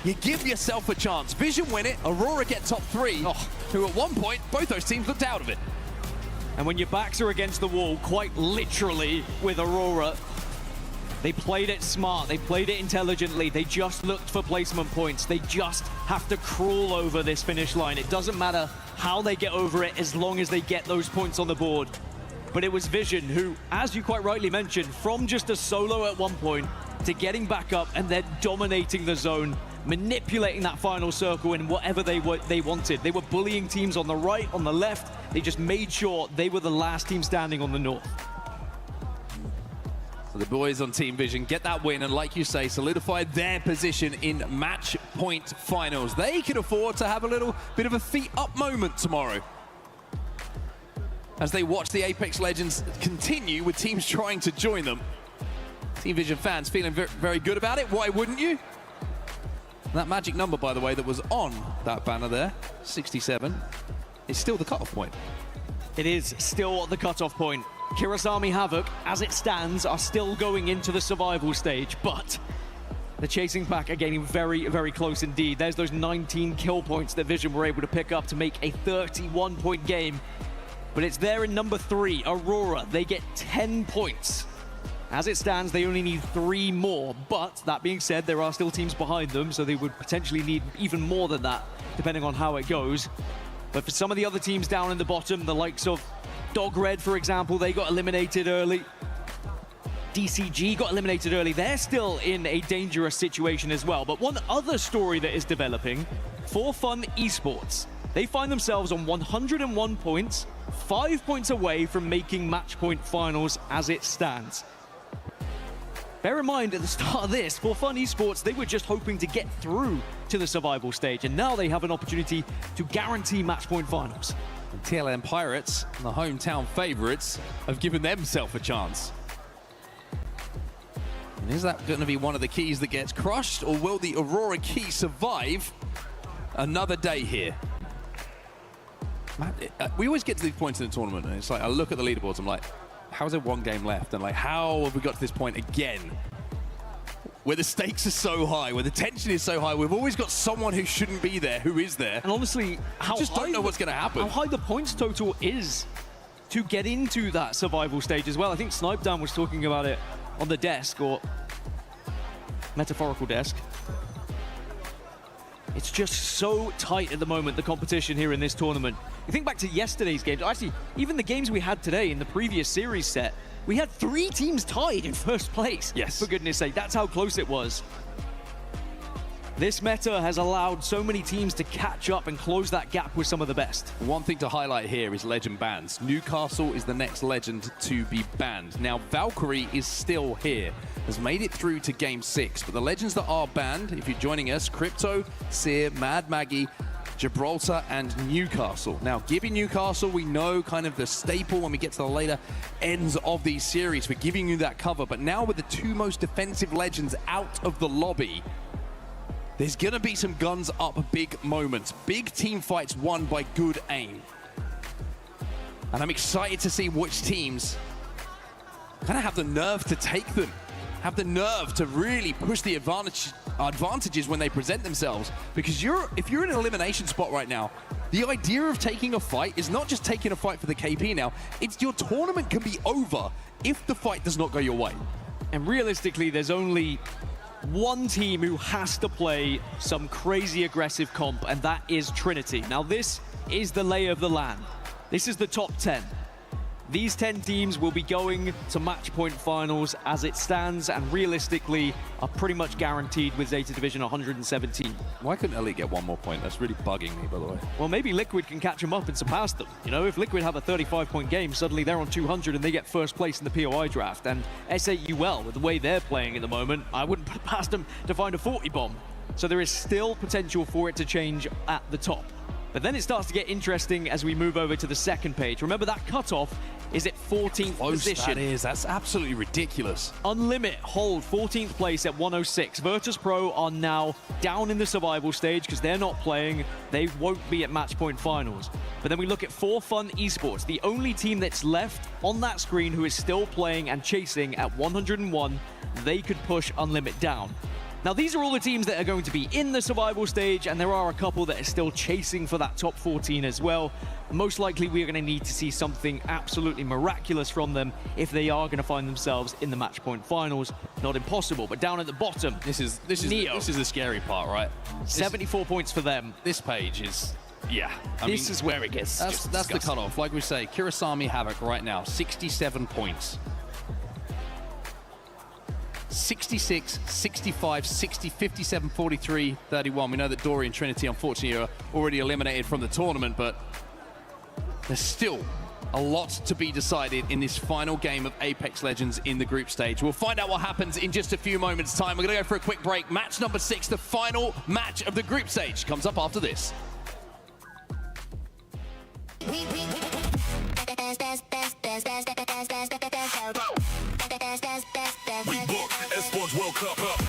you give yourself a chance. Vision win it, Aurora get top 3, who at one point, both those teams looked out of it. And when your backs are against the wall, quite literally with Aurora, they played it smart, they played it intelligently, they just looked for placement points. They just have to crawl over this finish line. It doesn't matter how they get over it as long as they get those points on the board. But it was Vision who, as you quite rightly mentioned, from just a solo at one point to getting back up and then dominating the zone, manipulating that final circle in whatever they wanted. They were bullying teams on the right, on the left. They just made sure they were the last team standing on the north. So the boys on Team Vision get that win and, like you say, solidified their position in match point finals. They could afford to have a little bit of a feet up moment tomorrow as they watch the Apex Legends continue with teams trying to join them. Team Vision fans feeling very good about it. Why wouldn't you? That magic number, by the way, that was on that banner there, 67, is still the cutoff point. It is still the cutoff point. Kirasami Havoc, as it stands, are still going into the survival stage, but the chasing pack are getting very, very close indeed. There's those 19 kill points that Vision were able to pick up to make a 31-point game. But it's there in number 3, Aurora. They get 10 points. As it stands, they only need 3 more. But that being said, there are still teams behind them, so they would potentially need even more than that, depending on how it goes. But for some of the other teams down in the bottom, the likes of Dog Red, for example, they got eliminated early. DCG got eliminated early. They're still in a dangerous situation as well. But one other story that is developing, For Fun Esports. They find themselves on 101 points, 5 points away from making match point finals as it stands. Bear in mind, at the start of this, For Fun Esports, they were just hoping to get through to the survival stage, and now they have an opportunity to guarantee match point finals. And TLM Pirates, the hometown favorites, have given themselves a chance. And is that going to be one of the keys that gets crushed, or will the Aurora key survive another day here? We always get to these points in the tournament, and it's like, I look at the leaderboards, I'm like, how's there one game left? And like, how have we got to this point again? Where the stakes are so high, where the tension is so high, we've always got someone who shouldn't be there, who is there. And honestly, I just don't know what's going to happen. How high the points total is to get into that survival stage as well. I think Snipedown was talking about it on the desk, or metaphorical desk. It's just so tight at the moment, the competition here in this tournament. You think back to yesterday's games, actually, even the games we had today in the previous series set, we had 3 teams tied in first place. Yes. For goodness sake, that's how close it was. This meta has allowed so many teams to catch up and close that gap with some of the best. One thing to highlight here is legend bans. Newcastle is the next legend to be banned. Now, Valkyrie is still here, has made it through to Game 6, but the legends that are banned, if you're joining us, Crypto, Seer, Mad Maggie, Gibraltar, and Newcastle. Now, giving Newcastle, we know kind of the staple when we get to the later ends of these series for giving you that cover, but now with the two most defensive legends out of the lobby, there's gonna be some guns up big moments. Big team fights won by good aim. And I'm excited to see which teams kind of have the nerve to take them, have the nerve to really push the advantages when they present themselves. Because if you're in an elimination spot right now, the idea of taking a fight is not just taking a fight for the KP now, it's your tournament can be over if the fight does not go your way. And realistically, there's only one team who has to play some crazy aggressive comp, and that is Trinity. Now, this is the lay of the land. This is the top 10. These 10 teams will be going to match point finals as it stands, and realistically are pretty much guaranteed with Zeta Division 117. Why couldn't Elite get one more point? That's really bugging me, by the way. Well, maybe Liquid can catch them up and surpass them. You know, if Liquid have a 35-point game, suddenly they're on 200 and they get first place in the POI draft. And SAUL, with the way they're playing at the moment, I wouldn't put it past them to find a 40 bomb. So there is still potential for it to change at the top. But then it starts to get interesting as we move over to the second page. Remember, that cutoff is at 14th position. That is. That's absolutely ridiculous. Unlimit hold 14th place at 106. Virtus Pro are now down in the survival stage because they're not playing. They won't be at match point finals. But then we look at For Fun Esports, the only team that's left on that screen who is still playing and chasing at 101. They could push Unlimit down. Now, these are all the teams that are going to be in the survival stage, and there are a couple that are still chasing for that top 14 as well. Most likely, we're going to need to see something absolutely miraculous from them if they are going to find themselves in the match point finals. Not impossible, but down at the bottom, this is Neo. This is the scary part, right? 74 points for them. This page is, yeah. This is where it gets That's the cutoff. Like we say, Kurosami Havoc right now, 67 points. 66, 65, 60, 57, 43, 31. We know that Dory and Trinity, unfortunately, are already eliminated from the tournament, but there's still a lot to be decided in this final game of Apex Legends in the group stage. We'll find out what happens in just a few moments' time. We're going to go for a quick break. Match number 6, the final match of the group stage, comes up after this. We book Esports World Cup up.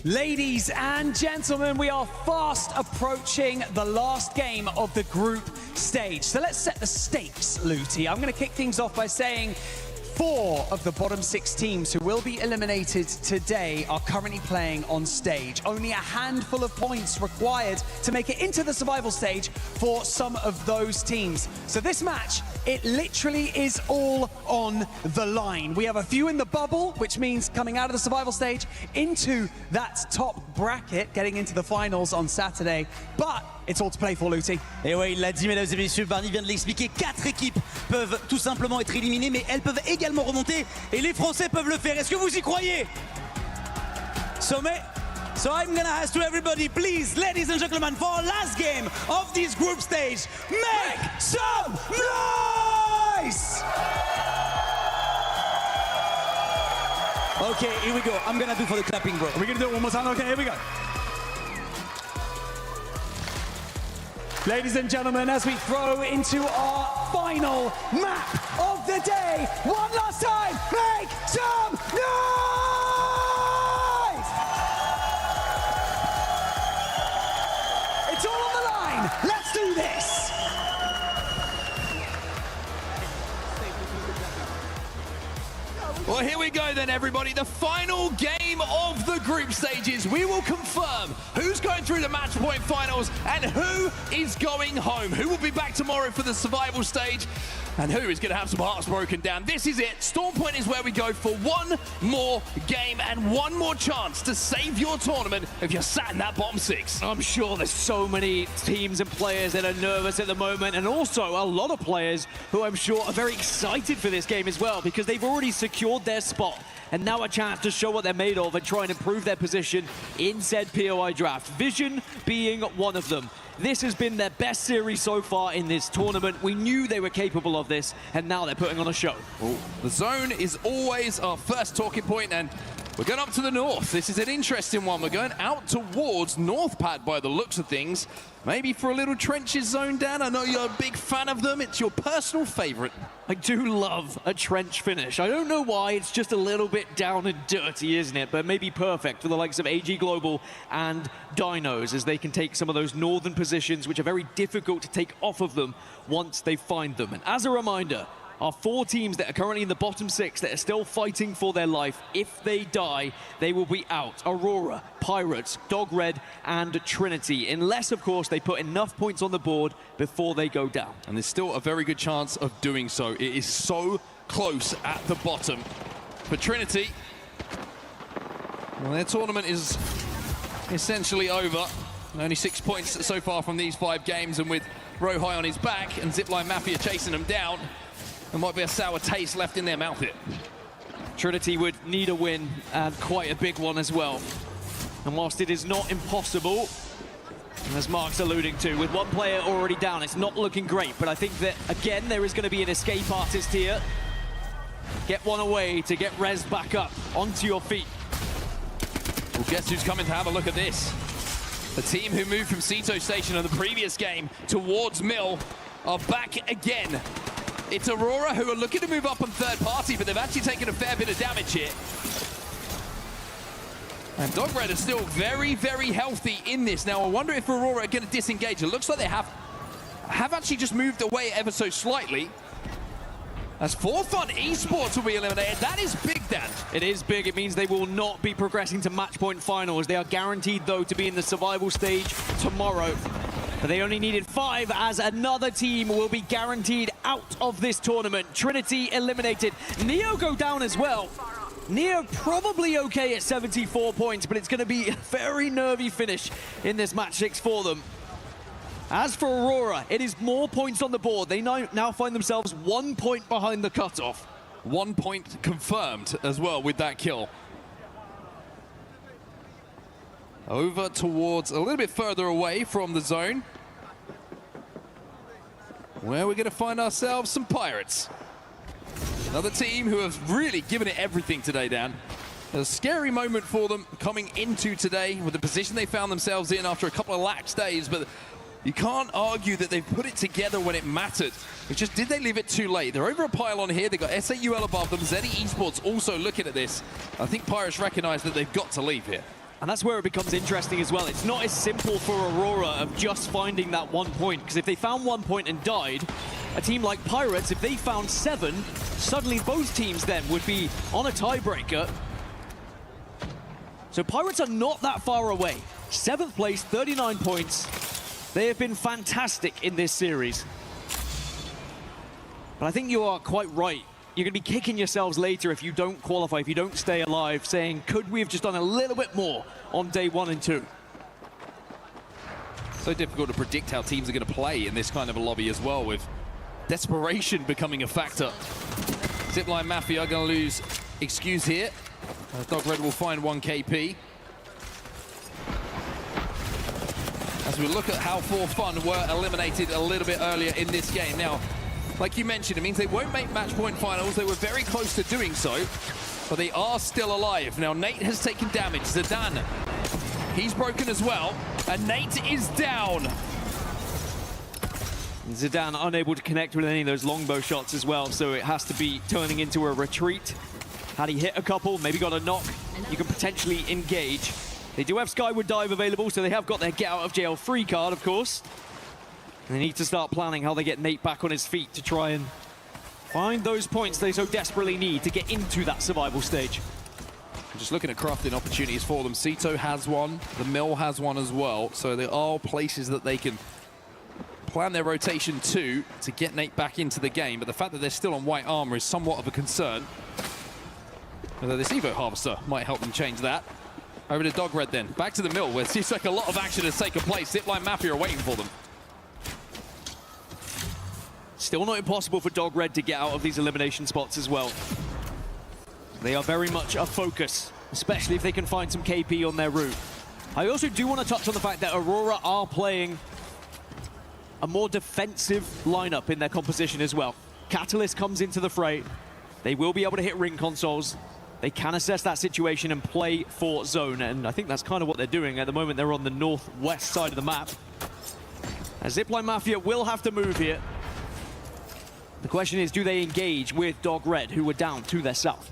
Ladies and gentlemen, we are fast approaching the last game of the group stage. So let's set the stakes, Looty. I'm going to kick things off by saying 4 of the bottom 6 teams who will be eliminated today are currently playing on stage. Only a handful of points required to make it into the survival stage for some of those teams. So this match, it literally is all on the line. We have a few in the bubble, which means coming out of the survival stage into that top bracket, getting into the finals on Saturday. But it's all to play for, Looty. Et ouais, il l'a dit, mesdames et messieurs, Barney vient de l'expliquer. 4 équipes peuvent tout simplement être éliminées, mais elles peuvent également remonter. Et les Français peuvent le faire. Est-ce que vous y croyez? So I'm gonna ask to everybody, please, ladies and gentlemen, for our last game of this group stage, make some noise! Okay, here we go. I'm gonna do for the clapping, bro. We're gonna do it one more time. Okay, here we go. Ladies and gentlemen, as we throw into our final map of the day, one last time, make some noise! It's all on the line. Let's do this. Well, here we go then, everybody. The final game of the group stages. We will confirm who's going through the match point finals and who is going home. Who will be back tomorrow for the survival stage and who is going to have some hearts broken down. This is it. Storm Point is where we go for one more game and one more chance to save your tournament if you're sat in that bottom six. I'm sure there's so many teams and players that are nervous at the moment, and also a lot of players who I'm sure are very excited for this game as well, because they've already secured their spot and now a chance to show what they're made of and try and improve their position in said POI draft. Vision being one of them. This has been their best series so far in this tournament. We knew they were capable of this, and now they're putting on a show. The zone is always our first talking point, and we're going up to the north. This is an interesting one. We're going out towards North Pad by the looks of things. Maybe for a little trenches zone, Dan. I know you're a big fan of them. It's your personal favorite. I do love a trench finish. I don't know why, it's just a little bit down and dirty, isn't it? But maybe perfect for the likes of AG Global and Dinos, as they can take some of those northern positions, which are very difficult to take off of them once they find them. And as a reminder, our 4 teams that are currently in the bottom 6 that are still fighting for their life, if they die, they will be out. Aurora, Pirates, Dog Red, and Trinity. Unless, of course, they put enough points on the board before they go down. And there's still a very good chance of doing so. It is so close at the bottom. For Trinity, well, their tournament is essentially over. Only 6 points so far from these 5 games, and with Rohai on his back and Zipline Mafia chasing them down, there might be a sour taste left in their mouth here. Trinity would need a win, and quite a big one as well. And whilst it is not impossible, as Mark's alluding to, with one player already down, it's not looking great. But I think that, again, there is going to be an escape artist here. Get one away to get rezzed back up onto your feet. Well, guess who's coming to have a look at this? The team who moved from Sito Station in the previous game towards Mill are back again. It's Aurora, who are looking to move up on third party, but they've actually taken a fair bit of damage here. And Dog Red is still very, very healthy in this. Now, I wonder if Aurora are going to disengage. It looks like they have actually just moved away ever so slightly. As For Fun Esports will be eliminated. That is big, Dan. It is big. It means they will not be progressing to match point finals. They are guaranteed, though, to be in the survival stage tomorrow. But they only needed 5, as another team will be guaranteed out of this tournament. Trinity eliminated. Neo go down as well. Neo probably okay at 74 points, but it's going to be a very nervy finish in this match 6 for them. As for Aurora, it is more points on the board. They now find themselves 1 point behind the cutoff. 1 point confirmed as well with that kill. Over towards a little bit further away from the zone, where we're going to find ourselves some Pirates. Another team who have really given it everything today, Dan. A scary moment for them coming into today with the position they found themselves in after a couple of lax days, but you can't argue that they've put it together when it mattered. It's just, did they leave it too late? They're over a pylon here. They've got SAUL above them. ZE Esports also looking at this. I think Pirates recognize that they've got to leave here. And that's where it becomes interesting as well. It's not as simple for Aurora of just finding that 1 point, because if they found 1 point and died, a team like Pirates, if they found 7, suddenly both teams then would be on a tiebreaker. So Pirates are not that far away. 7th place, 39 points. They have been fantastic in this series. But I think you are quite right. You're going to be kicking yourselves later if you don't qualify, if you don't stay alive, saying, could we have just done a little bit more on day 1 and 2? So difficult to predict how teams are going to play in this kind of a lobby as well, with desperation becoming a factor. Zipline Mafia are going to lose excuse here. Dog Red will find 1 KP. As we look at how For Fun were eliminated a little bit earlier in this game. Now, like you mentioned, it means they won't make match point finals. They were very close to doing so, but they are still alive. Now, Nate has taken damage. Zidane, he's broken as well, and Nate is down. Zidane unable to connect with any of those longbow shots as well, so it has to be turning into a retreat. Had he hit a couple, maybe got a knock, you can potentially engage. They do have Skyward Dive available, so they have got their get out of jail free card, of course. And they need to start planning how they get Nate back on his feet to try and find those points they so desperately need to get into that survival stage. Just looking at crafting opportunities for them. Sito has one, the Mill has one as well, so there are places that they can plan their rotation to get Nate back into the game, but the fact that they're still on white armor is somewhat of a concern. Although this Evo Harvester might help them change that. Over to Dog Red then, back to the Mill, where it seems like a lot of action has taken place. Zipline Mafia are waiting for them. Still not impossible for Dog Red to get out of these elimination spots as well. They are very much a focus, especially if they can find some KP on their route. I also do want to touch on the fact that Aurora are playing a more defensive lineup in their composition as well. Catalyst comes into the fray. They will be able to hit ring consoles. They can assess that situation and play for zone, and I think that's kind of what they're doing. At the moment, they're on the northwest side of the map. As Zipline Mafia will have to move here. The question is, do they engage with Dog Red, who were down to their south?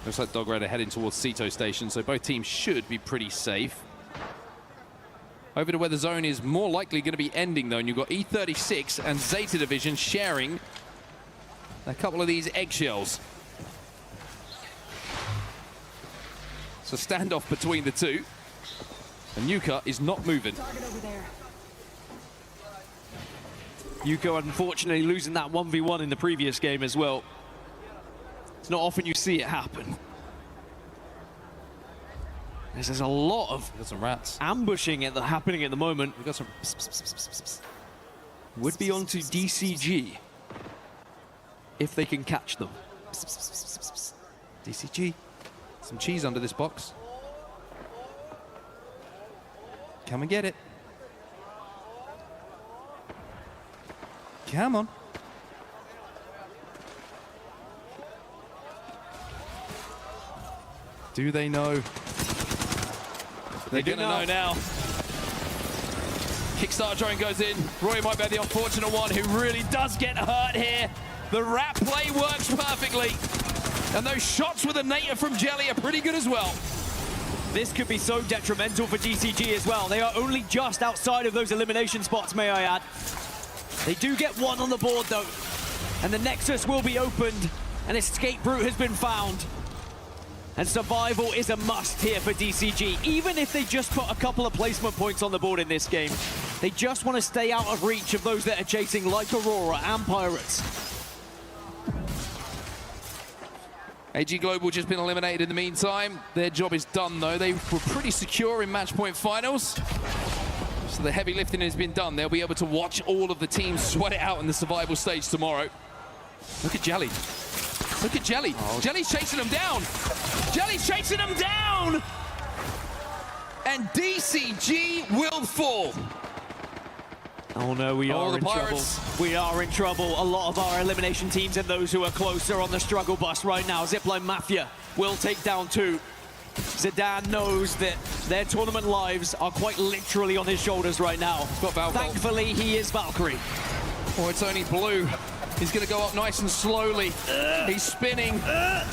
Looks like Dog Red are heading towards Sito Station, so both teams should be pretty safe. Over to where the zone is more likely going to be ending, though, and you've got E36 and Zeta Division sharing a couple of these eggshells. So standoff between the two, and Yuka is not moving. Yuko unfortunately losing that 1v1 in the previous game as well. It's not often you see it happen. There's a lot of some rats ambushing happening at the moment. We've got some would be onto DCG if they can catch them. DCG, some cheese under this box. Come and get it. Come on. Do they know? They're gonna know now. Kickstarter drone goes in. Roy might be the unfortunate one who really does get hurt here. The rat play works perfectly. And those shots with a native from Jelly are pretty good as well. This could be so detrimental for DCG as well. They are only just outside of those elimination spots, may I add. They do get one on the board though. And the Nexus will be opened. An escape route has been found. And survival is a must here for DCG. Even if they just put a couple of placement points on the board in this game, they just want to stay out of reach of those that are chasing like Aurora and Pirates. AG Global just been eliminated in the meantime. Their job is done though. They were pretty secure in match point finals. So the heavy lifting has been done. They'll be able to watch all of the teams sweat it out in the survival stage tomorrow. Look at Jelly. Look at Jelly. Oh. Jelly's chasing them down. Jelly's chasing them down. And DCG will fall. Oh no, we are in trouble. We are in trouble. A lot of our elimination teams and those who are close are on the struggle bus right now. Zipline Mafia will take down two. Zidane knows that their tournament lives are quite literally on his shoulders right now. Thankfully, he is Valkyrie. Oh, it's only blue. He's going to go up nice and slowly. He's spinning.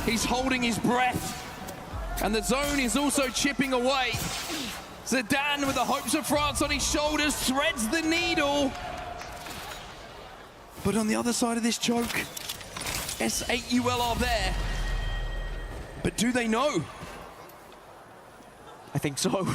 He's holding his breath. And the zone is also chipping away. Zidane, with the hopes of France on his shoulders, threads the needle. But on the other side of this choke, S8UL are there. But do they know? I think so.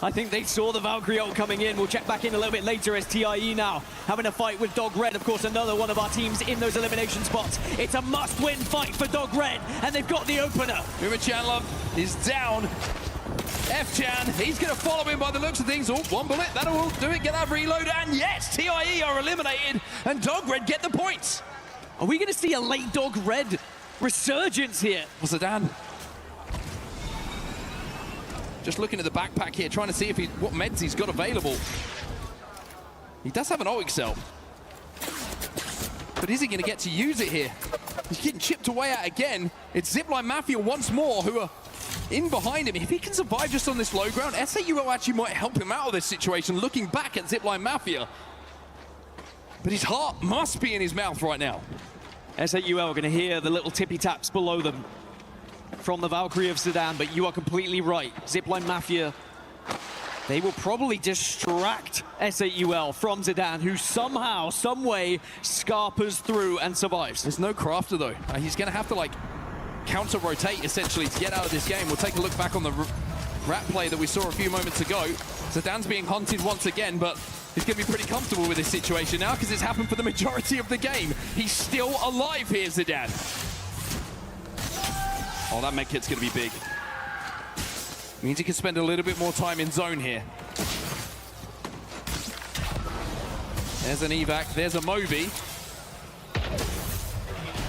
I think they saw the Valkyrie ult coming in. We'll check back in a little bit later as TIE now having a fight with Dog Red. Of course, another one of our teams in those elimination spots. It's a must-win fight for Dog Red, and they've got the opener. Uma Chandler is down. F-Chan, he's going to follow him by the looks of things. Oh, one bullet, that'll do it. Get that reload, and yes, TIE are eliminated, and Dog Red get the points. Are we going to see a late Dog Red resurgence here? Well, Zidane just looking at the backpack here, trying to see if what meds he's got available. He does have an OIG cell. But is he going to get to use it here? He's getting chipped away at again. It's Zipline Mafia once more who are in behind him. If he can survive just on this low ground, SAUL actually might help him out of this situation, looking back at Zipline Mafia. but his heart must be in his mouth right now. SAUL are going to hear the little tippy taps below them from the Valkyrie of Sedan, but you are completely right. Zipline Mafia, they will probably distract SAUL from Zidane, who somehow, some way, scarpers through and survives. There's no crafter though. He's going to have to like counter-rotate essentially to get out of this game. We'll take a look back on the rat play that we saw a few moments ago. Zidane's being hunted once again, but he's going to be pretty comfortable with this situation now because it's happened for the majority of the game. He's still alive here, Zidane. Oh, that med kit's going to be big. Means he can spend a little bit more time in zone here. There's an evac, there's a Moby.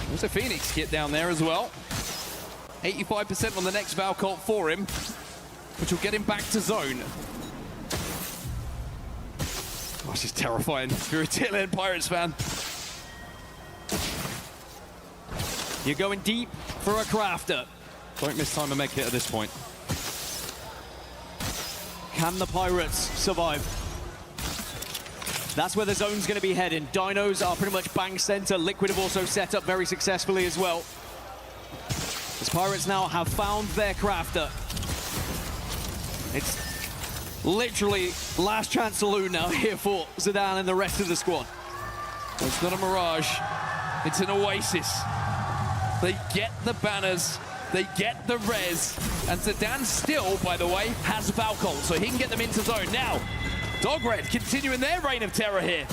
There's a Phoenix kit down there as well. 85% on the next Valcolt for him, which will get him back to zone. Oh, this is terrifying if you're a Tailend Pirates fan. You're going deep for a crafter. Don't miss time a med kit at this point. Can the Pirates survive? That's where the zone's going to be heading. Dinos are pretty much bang center. Liquid have also set up very successfully as well. As Pirates now have found their crafter. It's literally last chance saloon now here for Zidane and the rest of the squad. Well, it's not a mirage, it's an oasis. They get the banners, they get the res, and Zidane still, by the way, has Valcolt, so he can get them into zone. Now, Dog Red continuing their reign of terror here.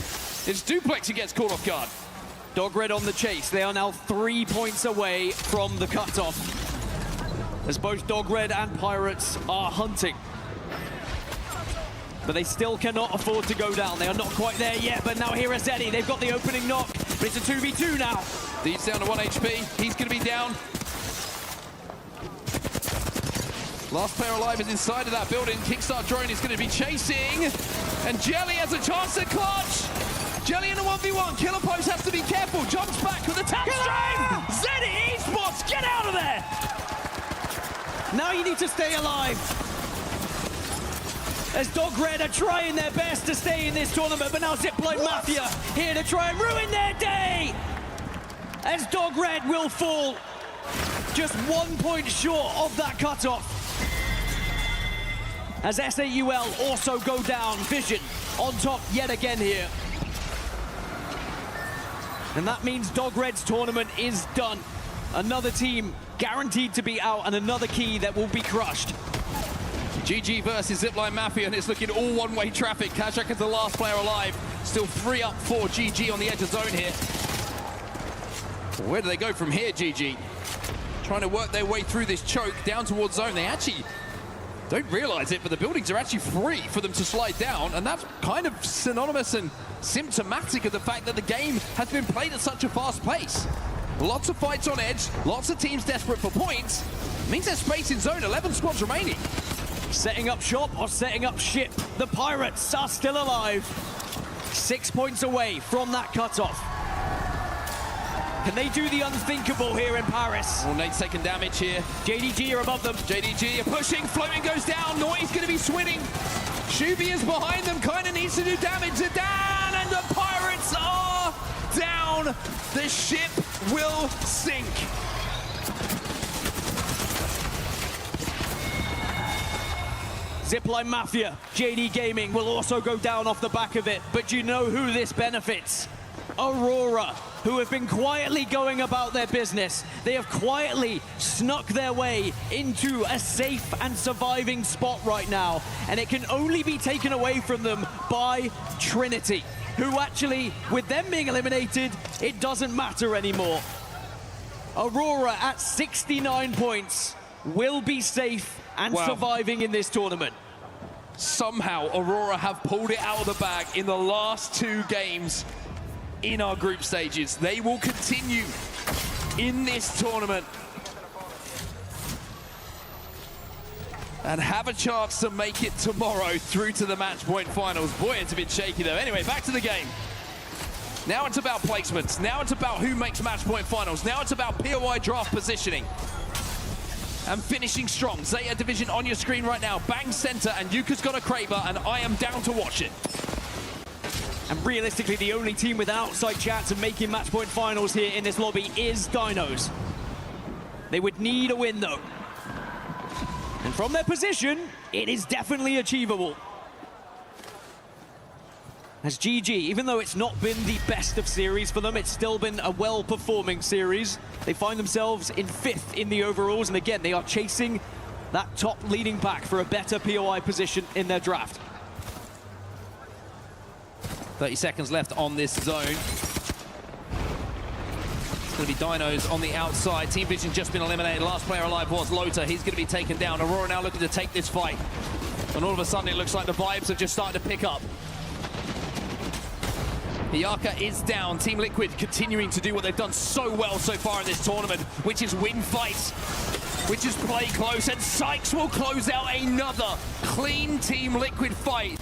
It's Duplex who gets caught off guard. Dog Red on the chase. They are now 3 points away from the cutoff, as both Dog Red and Pirates are hunting. But they still cannot afford to go down. They are not quite there yet, but now here is Eddie. They've got the opening knock, but it's a 2v2 now. He's down to 1 HP. He's going to be down. Last player alive is inside of that building. Kickstart drone is going to be chasing. And Jelly has a chance to clutch. Jelly in a 1v1. Killer Post has to be careful. Jumps back with a tap stream. Zeddy Esports, get out of there. Now you need to stay alive. As Dog Red are trying their best to stay in this tournament, but now Zipline Mafia here to try and ruin their day. As Dog Red will fall just 1 point short of that cutoff. As SAUL also go down. Vision on top yet again here. And that means Dog Red's tournament is done. Another team guaranteed to be out and another key that will be crushed. GG versus Zipline Mafia, and it's looking all one-way traffic. Kazak is the last player alive. Still 3 up for GG on the edge of zone here. Where do they go from here, GG? Trying to work their way through this choke down towards zone. They actually don't realize it, but the buildings are actually free for them to slide down, and that's kind of synonymous and symptomatic of the fact that the game has been played at such a fast pace. Lots of fights on edge, lots of teams desperate for points. Means there's space in zone, 11 squads remaining. Setting up shop or setting up ship. The Pirates are still alive. 6 points away from that cutoff. Can they do the unthinkable here in Paris? Well, Nate's taking damage here. JDG are above them. JDG are pushing, floating goes down. Noi's going to be swinning. Shubi is behind them, kind of needs to do damage. Zidane and the Pirates are down. The ship will sink. Zipline Mafia, JD Gaming will also go down off the back of it. But you know who this benefits? Aurora, who have been quietly going about their business. They have quietly snuck their way into a safe and surviving spot right now. And it can only be taken away from them by Trinity, who actually, with them being eliminated, it doesn't matter anymore. Aurora at 69 points will be safe and surviving in this tournament. Somehow, Aurora have pulled it out of the bag in the last 2 games in our group stages. They will continue in this tournament and have a chance to make it tomorrow through to the match point finals. Boy, it's a bit shaky though. Anyway, back to the game. Now it's about placements. Now it's about who makes match point finals. Now it's about POI draft positioning and finishing strong. Zeta Division on your screen right now. Bang center, and Yuka's got a Kraber, and I am down to watch it. And realistically, the only team with an outside chance of making match point finals here in this lobby is Dinos. They would need a win, though. And from their position, it is definitely achievable. As GG, even though it's not been the best of series for them, it's still been a well-performing series. They find themselves in 5th in the overalls, and again, they are chasing that top leading pack for a better POI position in their draft. 30 seconds left on this zone. It's going to be Dinos on the outside. Team Vision just been eliminated. Last player alive was Lota. He's going to be taken down. Aurora now looking to take this fight. And all of a sudden, it looks like the vibes have just started to pick up. Baca is down. Team Liquid continuing to do what they've done so well so far in this tournament, which is win fights, which is play close, and Sykes will close out another clean Team Liquid fight.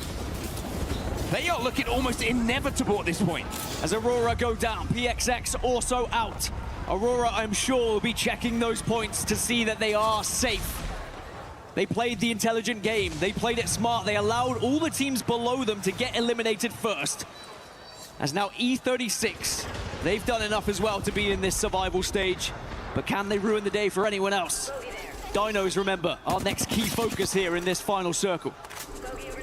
They are looking almost inevitable at this point. As Aurora go down, PXX also out. Aurora, I'm sure, will be checking those points to see that they are safe. They played the intelligent game. They played it smart. They allowed all the teams below them to get eliminated first. As now E36, they've done enough as well to be in this survival stage, but can they ruin the day for anyone else? Dinos, remember, our next key focus here in this final circle.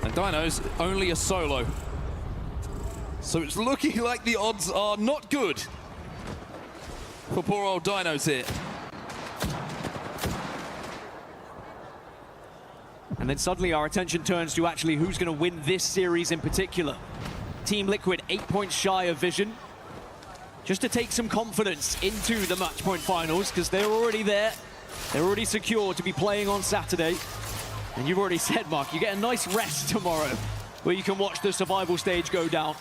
And Dinos only a solo. So it's looking like the odds are not good for poor old Dinos here. And then suddenly our attention turns to actually who's going to win this series in particular. Team Liquid 8 points shy of Vision, just to take some confidence into the match point finals, because they're already there. They're already secure to be playing on Saturday. And you've already said, Mark, you get a nice rest tomorrow where you can watch the survival stage go down.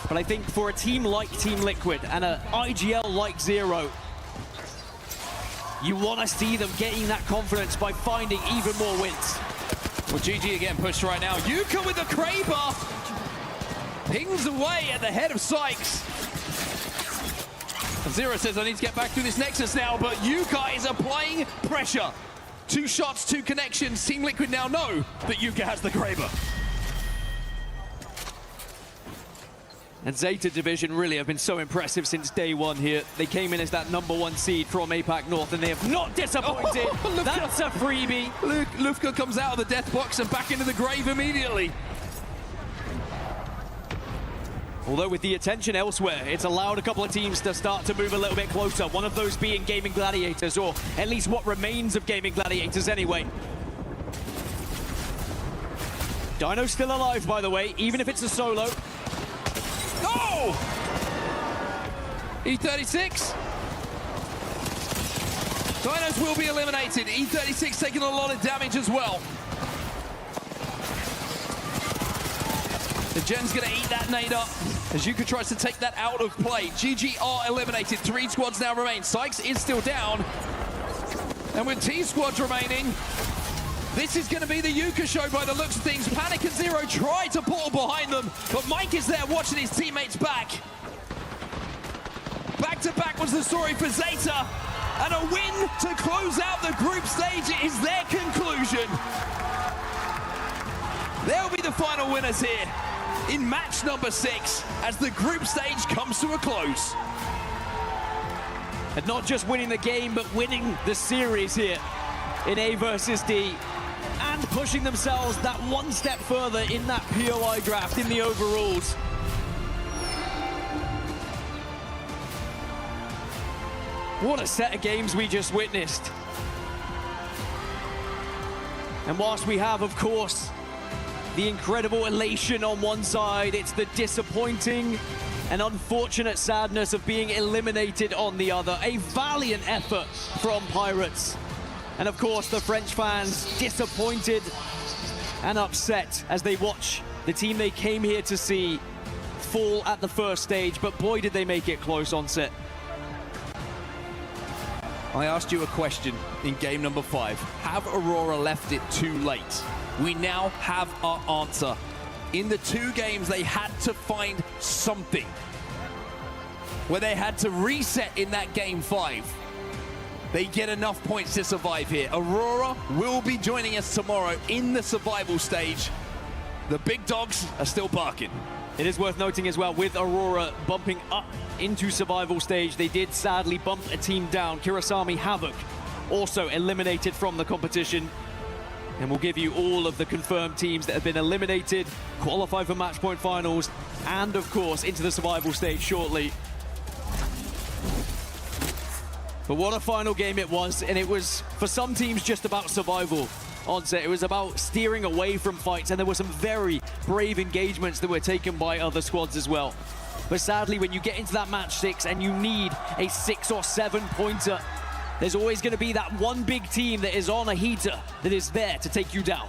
But I think for a team like Team Liquid and an IGL like Zero, you want to see them getting that confidence by finding even more wins. Well, GG again pushed right now. Yuka with the Kraber. Pings away at the head of Sykes. And Zero says, I need to get back through this Nexus now, but Yuka is applying pressure. 2 shots, 2 connections. Team Liquid now know that Yuka has the Kraber. And Zeta Division really have been so impressive since day one here. They came in as that #1 seed from APAC North, and they have not disappointed. Oh, that's a freebie. Lufka comes out of the death box and back into the grave immediately. Although with the attention elsewhere, it's allowed a couple of teams to start to move a little bit closer. One of those being Gaming Gladiators, or at least what remains of Gaming Gladiators anyway. Dino's still alive, by the way, even if it's a solo. Oh! E36. Dinos will be eliminated. E36 taking a lot of damage as well. The Gen's gonna eat that nade up as Yuka tries to take that out of play. GG are eliminated. 3 squads now remain. Sykes is still down. And with T squads remaining, this is gonna be the Yuka show by the looks of things. Panic and Zero try to portal behind them, but Mike is there watching his teammates back. Back to back was the story for Zeta. And a win to close out the group stage is their conclusion. They'll be the final winners here in match number 6 as the group stage comes to a close. And not just winning the game, but winning the series here in A versus D, and pushing themselves that 1 step further in that POI draft in the overalls. What a set of games we just witnessed. And whilst we have, of course, the incredible elation on one side, it's the disappointing and unfortunate sadness of being eliminated on the other. A valiant effort from Pirates. And of course, the French fans disappointed and upset as they watch the team they came here to see fall at the first stage, but boy, did they make it close on set. I asked you a question in game number 5. Have Aurora left it too late? We now have our answer. In the 2 games, they had to find something where they had to reset in that game 5. They get enough points to survive here. Aurora will be joining us tomorrow in the survival stage. The big dogs are still barking. It is worth noting as well, with Aurora bumping up into survival stage, they did sadly bump a team down. Kirasami Havoc also eliminated from the competition. And we'll give you all of the confirmed teams that have been eliminated, qualify for match point finals, and of course into the survival stage shortly. But what a final game it was, and it was, for some teams, just about survival. Onset, it was about steering away from fights, and there were some very brave engagements that were taken by other squads as well. But sadly, when you get into that match 6 and you need a 6 or 7 pointer, there's always going to be that one big team that is on a heater that is there to take you down.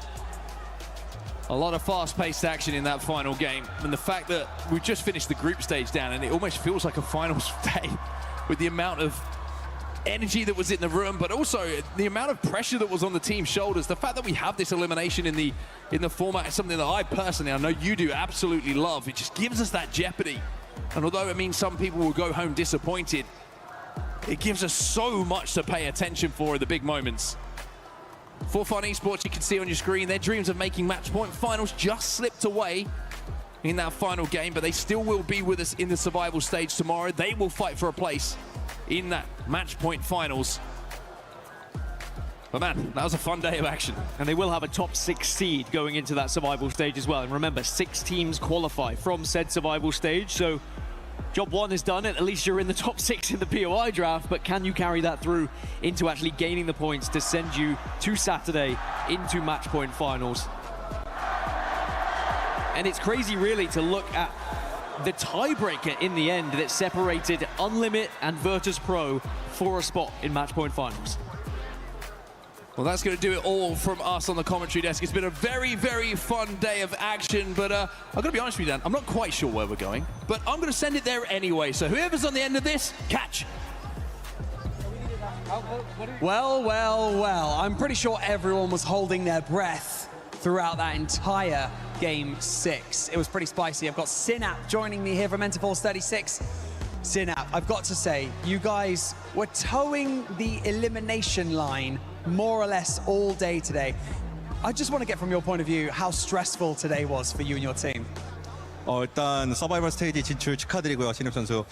A lot of fast-paced action in that final game, and the fact that we've just finished the group stage down, and it almost feels like a finals day with the amount of energy that was in the room, but also the amount of pressure that was on the team's shoulders. The fact that we have this elimination in the format is something that I personally, I know you do, absolutely love. It just gives us that jeopardy, and although it means some people will go home disappointed, it gives us so much to pay attention for in the big moments. For Fun Esports, you can see on your screen, their dreams of making match point finals just slipped away in that final game, but they still will be with us in the survival stage tomorrow. They will fight for a place in that match point finals. But man, that was a fun day of action. And they will have a top 6 seed going into that survival stage as well. And remember, 6 teams qualify from said survival stage, so job 1 is done, and at least you're in the top 6 in the POI draft, but can you carry that through into actually gaining the points to send you to Saturday into match point finals? And it's crazy really to look at the tiebreaker in the end that separated Unlimit and Virtus Pro for a spot in match point finals. Well, that's going to do it all from us on the commentary desk. It's been a very, very fun day of action, but I'm going to be honest with you, Dan, I'm not quite sure where we're going, but I'm going to send it there anyway. So whoever's on the end of this, catch. Well, well, well. I'm pretty sure everyone was holding their breath throughout that entire Game 6. It was pretty spicy. I've got Synap joining me here from Enterforce 36. Synap, I've got to say, you guys were towing the elimination line more or less all day today. I just want to get from your point of view how stressful today was for you and your team. 일단 서바이벌 스테이지 진출 축하드리고요, 신입 선수.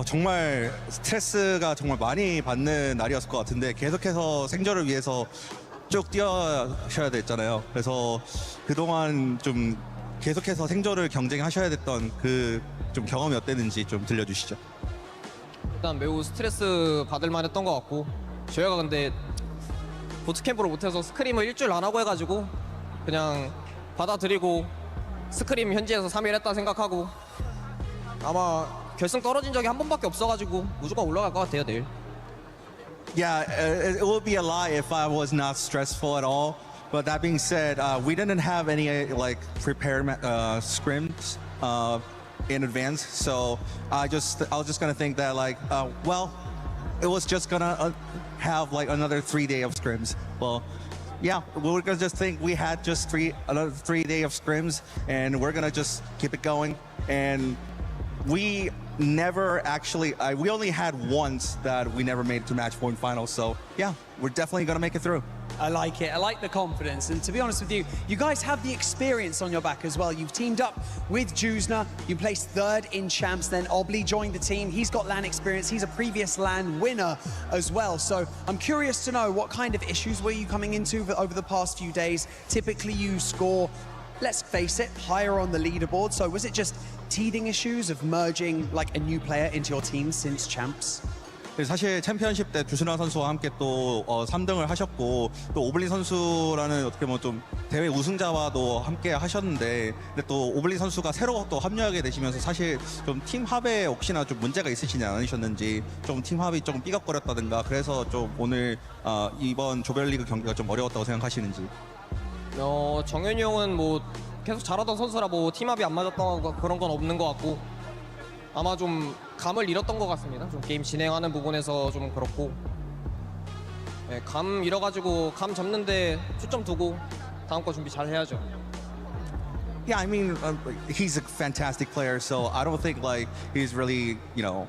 정말 스트레스가 정말 많이 받는 날이었을 것 같은데 계속해서 생존을 위해서 쭉 뛰어셔야 됐잖아요. 그래서 그동안 좀 계속해서 생존을 경쟁하셔야 됐던 그 좀 경험이 어땠는지 좀 들려주시죠. 일단 매우 스트레스 받을 만했던 것 같고, 저희가 근데 보트캠프를 못해서 스크림을 일주일 안 하고 해가지고 그냥 받아들이고 스크림 현지에서 3일 했다 생각하고, 아마 결승 떨어진 적이 한 번밖에 없어가지고 무조건 올라갈 것 같아요, 내일. Yeah, it would be a lie if I was not stressful at all. But that being said, we didn't have any like prepared scrims in advance, so I was just gonna think that like, well, it was just gonna have like another 3 day of scrims. Well, yeah, we're gonna just think we had just another 3 day of scrims, and we're gonna just keep it going. And we never actually, we only had once that we never made it to match point finals. So yeah, we're definitely gonna make it through. I like it. I like the confidence. And to be honest with you, you guys have the experience on your back as well. You've teamed up with Juzna. You placed 3rd in Champs. Then Obli joined the team. He's got LAN experience. He's a previous LAN winner as well. So I'm curious to know, what kind of issues were you coming into over the past few days? Typically you score, let's face it, higher on the leaderboard. So was it just teething issues of merging like a new player into your team since Champs? 사실 챔피언십 때 주순환 선수와 함께 또 3등을 하셨고, 또 오블린 선수라는 어떻게 보면 좀 대회 우승자와도 함께 하셨는데, 근데 또 오블린 선수가 새로 또 합류하게 되시면서 사실 좀 팀 합에 혹시나 좀 문제가 있으시지 않으셨는지, 좀 팀 합이 조금 삐걱거렸다든가, 그래서 좀 오늘 이번 조별리그 경기가 좀 어려웠다고 생각하시는지. 정현이 형은 뭐 계속 잘하던 선수라 뭐 팀합이 안 맞았던 그런 건 없는 것 같고, 아마 좀 감을 잃었던 것 같습니다. 좀 게임 진행하는 부분에서 좀 그렇고, 네, 감 잃어가지고 감 잡는데 초점 두고 다음 거 준비 잘 해야죠. Yeah, I mean, he's a fantastic player, so I don't think like he's really, you know,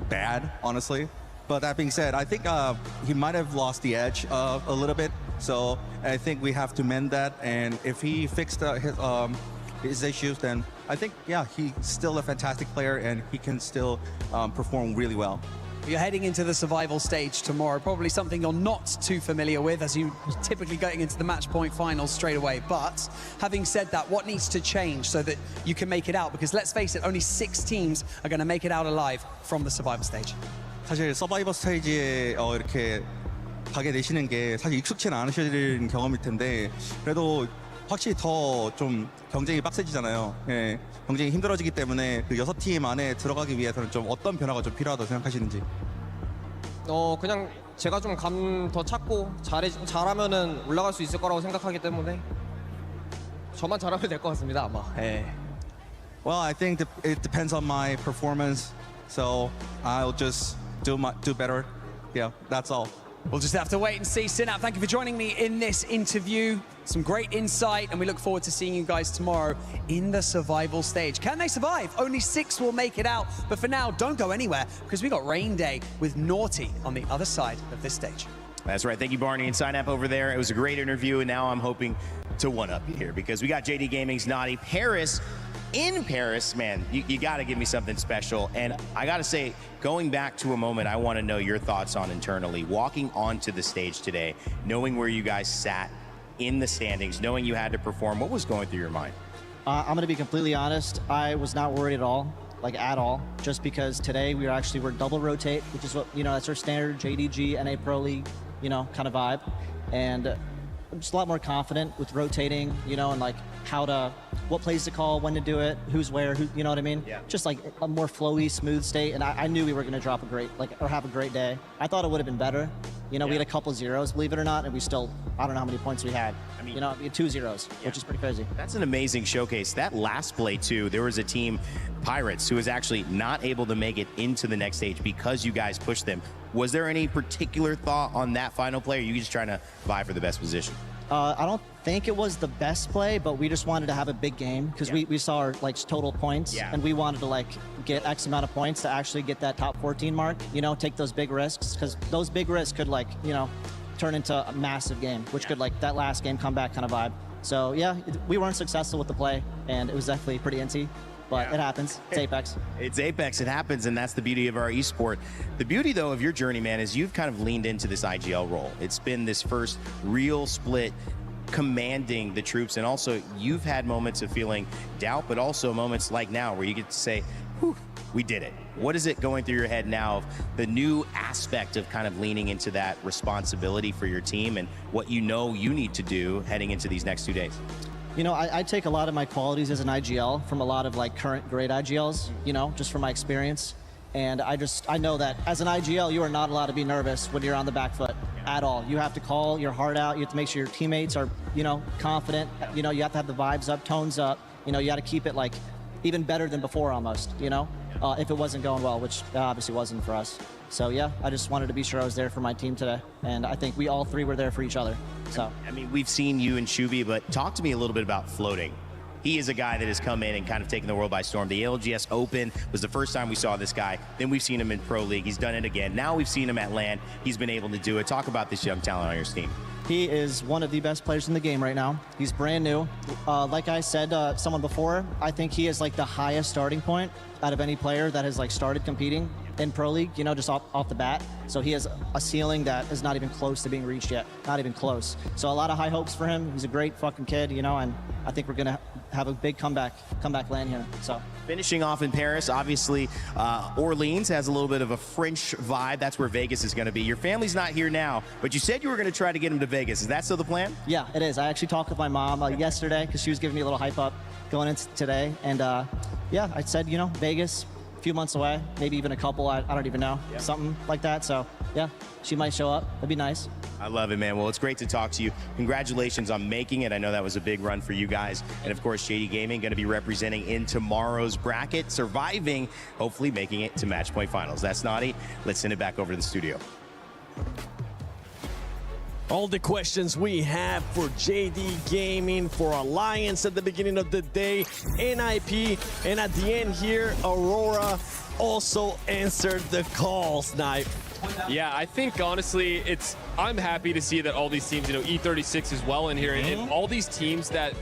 bad, honestly. But that being said, I think he might have lost the edge a little bit. So I think we have to mend that. And if he fixed his issues, then I think, yeah, he's still a fantastic player and he can still perform really well. You're heading into the survival stage tomorrow, probably something you're not too familiar with as you typically getting into the match point finals straight away. But having said that, what needs to change so that you can make it out? Because let's face it, only 6 teams are going to make it out alive from the survival stage. 사실 서바이벌 스테이지에 이렇게 가게 되시는 게 사실 익숙치는 않으시는 경험일 텐데 그래도 확실히 더 좀 경쟁이 빡세지잖아요. 예, 경쟁이 힘들어지기 때문에 그 6팀 안에 들어가기 위해서는 좀 어떤 변화가 좀 필요하다고 생각하시는지. 그냥 제가 좀 감 더 찾고 잘하면은 올라갈 수 있을 거라고 생각하기 때문에 저만 잘하면 될 것 같습니다 아마. Well, I think it depends on my performance, so I'll just do better. Yeah, that's all. We'll just have to wait and see. Sinat, thank you for joining me in this interview. Some great insight, and we look forward to seeing you guys tomorrow in the survival stage. Can they survive? Only 6 will make it out. But for now, don't go anywhere, because we got Rain Day with Naughty on the other side of this stage. That's right. Thank you, Barney and Sign Up over there. It was a great interview, and now I'm hoping to one-up you here because we got JD Gaming's Naughty Paris. In Paris, man, you got to give me something special. And I got to say, going back to a moment I want to know your thoughts on internally, walking onto the stage today, knowing where you guys sat in the standings, knowing you had to perform, what was going through your mind? I'm going to be completely honest. I was not worried at all, at all, just because today we're double rotate, which is what, that's our standard JDG, NA Pro League, kind of vibe. And I'm just a lot more confident with rotating, and what plays to call, when to do it, who's where, who, you know what I mean? Yeah. Just like a more flowy, smooth state. And I knew we were going to drop a great, or have a great day. I thought it would have been better. We had a couple zeros, believe it or not, and we still, I don't know how many points we had. I mean, we had 2 zeros, which is pretty crazy. That's an amazing showcase. That last play, too, there was a team, Pirates, who was actually not able to make it into the next stage because you guys pushed them. Was there any particular thought on that final play, or are you just trying to vie for the best position? I don't think it was the best play, but we just wanted to have a big game because we saw our total points, and we wanted to get X amount of points to actually get that top 14 mark. Take those big risks because those big risks could turn into a massive game, which could that last game comeback kind of vibe. So yeah, we weren't successful with the play, and it was definitely pretty inty. But it happens. It's Apex. It's Apex. It happens, and that's the beauty of our esport. The beauty, though, of your journey, man, is you've kind of leaned into this IGL role. It's been this first real split commanding the troops, and also you've had moments of feeling doubt, but also moments like now where you get to say, whew, we did it. What is it going through your head now of the new aspect of kind of leaning into that responsibility for your team and what you need to do heading into these next 2 days? I take a lot of my qualities as an IGL from a lot of current great IGLs, just from my experience. And I know that as an IGL, you are not allowed to be nervous when you're on the back foot at all. You have to call your heart out. You have to make sure your teammates are, confident. You have to have the vibes up, tones up. You got to keep it even better than before almost, if it wasn't going well, which obviously wasn't for us. So yeah, I just wanted to be sure I was there for my team today. And I think we all 3 were there for each other. So I mean, we've seen you and Shubi, but talk to me a little bit about floating. He is a guy that has come in and kind of taken the world by storm. The ALGS Open was the first time we saw this guy. Then we've seen him in Pro League. He's done it again. Now we've seen him at LAN. He's been able to do it. Talk about this young talent on your team. He is one of the best players in the game right now. He's brand new. Like I said, someone before, I think he is the highest starting point out of any player that has started competing in Pro League, just off the bat. So he has a ceiling that is not even close to being reached yet. Not even close. So a lot of high hopes for him. He's a great fucking kid, and I think we're going to have a big comeback land here. So finishing off in Paris, obviously, Orleans has a little bit of a French vibe. That's where Vegas is going to be. Your family's not here now, but you said you were going to try to get him to Vegas. Is that still the plan? Yeah, it is. I actually talked with my mom yesterday because she was giving me a little hype up going into today. And yeah, I said, Vegas, a few months away, maybe even a couple, I don't even know, something like that. So yeah, she might show up. That'd be nice. I love it, man. Well, it's great to talk to you. Congratulations on making it. I know that was a big run for you guys. And of course, JD Gaming going to be representing in tomorrow's bracket, surviving, hopefully making it to match point finals. That's Naughty. Let's send it back over to the studio. All the questions we have for JD Gaming, for Alliance at the beginning of the day, NIP, and at the end here, Aurora also answered the call, Snipe. Yeah, I think honestly, I'm happy to see that all these teams, E36 is well in here, and all these teams that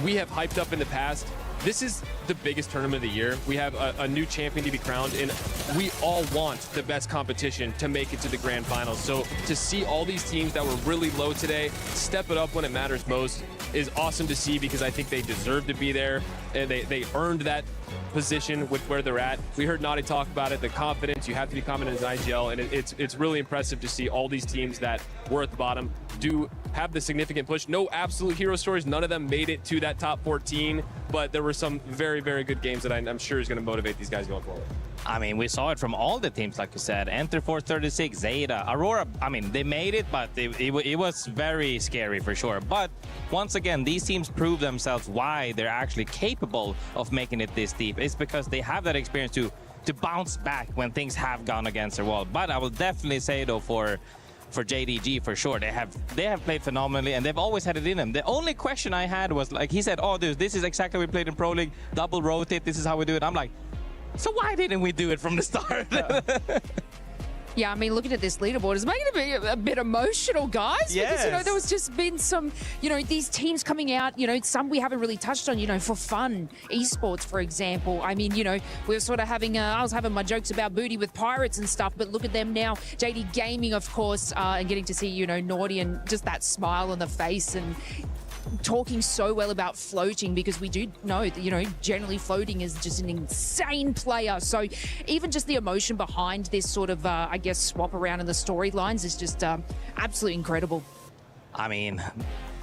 we have hyped up in the past, this is the biggest tournament of the year. We have a new champion to be crowned, and we all want the best competition to make it to the grand finals. So to see all these teams that were really low today step it up when it matters most is awesome to see, because I think they deserve to be there, and they earned that position with where they're at. We heard Naughty talk about it, the confidence. You have to be confident in IGL, and it's really impressive to see all these teams that were at the bottom do have the significant push. No absolute hero stories. None of them made it to that top 14, but there were some very, very good games that I'm sure is going to motivate these guys going forward. I mean, we saw it from all the teams, like you said. Enter 436, Zeta, Aurora. I mean, they made it, but it was very scary for sure. But once again, these teams prove themselves why they're actually capable of making it this deep. It's because they have that experience to bounce back when things have gone against their wall. But I will definitely say, though, for JDG, for sure, they have played phenomenally, and they've always had it in them. The only question I had was, like he said, oh, dude, this is exactly what we played in Pro League, double rotate, this is how we do it. I'm like, so why didn't we do it from the start? Yeah, I mean, looking at this leaderboard, it's making it a bit emotional, guys. Yes. Because, you know, there was just been some, you know, these teams coming out, you know, some we haven't really touched on, you know, for fun. Esports, for example. I mean, you know, we were sort of having, I was having my jokes about booty with pirates and stuff, but look at them now. JD Gaming, of course, and getting to see, you know, Naughty and just that smile on the face and talking so well about floating, because we do know that, you know, generally floating is just an insane player. So even just the emotion behind this sort of, I guess, swap around in the storylines is just absolutely incredible. I mean,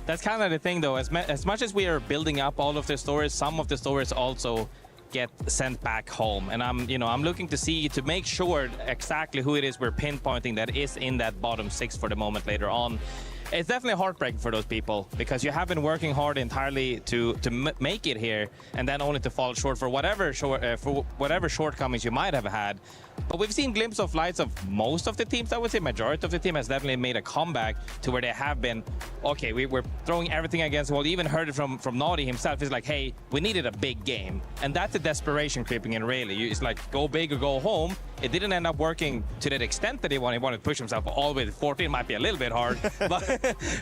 that's kind of the thing, though. As much as we are building up all of the stories, some of the stories also get sent back home. And I'm looking to make sure exactly who it is we're pinpointing that is in that bottom 6 for the moment later on. It's definitely heartbreaking for those people, because you have been working hard entirely to make it here, and then only to fall short for whatever shortcomings you might have had. But we've seen glimpses of lights of most of the teams. I would say majority of the team has definitely made a comeback to where they have been, okay, we're throwing everything against the wall. You even heard it from Naughty himself. He's like, hey, we needed a big game. And that's the desperation creeping in, really. It's like, go big or go home. It didn't end up working to that extent that he wanted to push himself all the way to 14. Might be a little bit hard.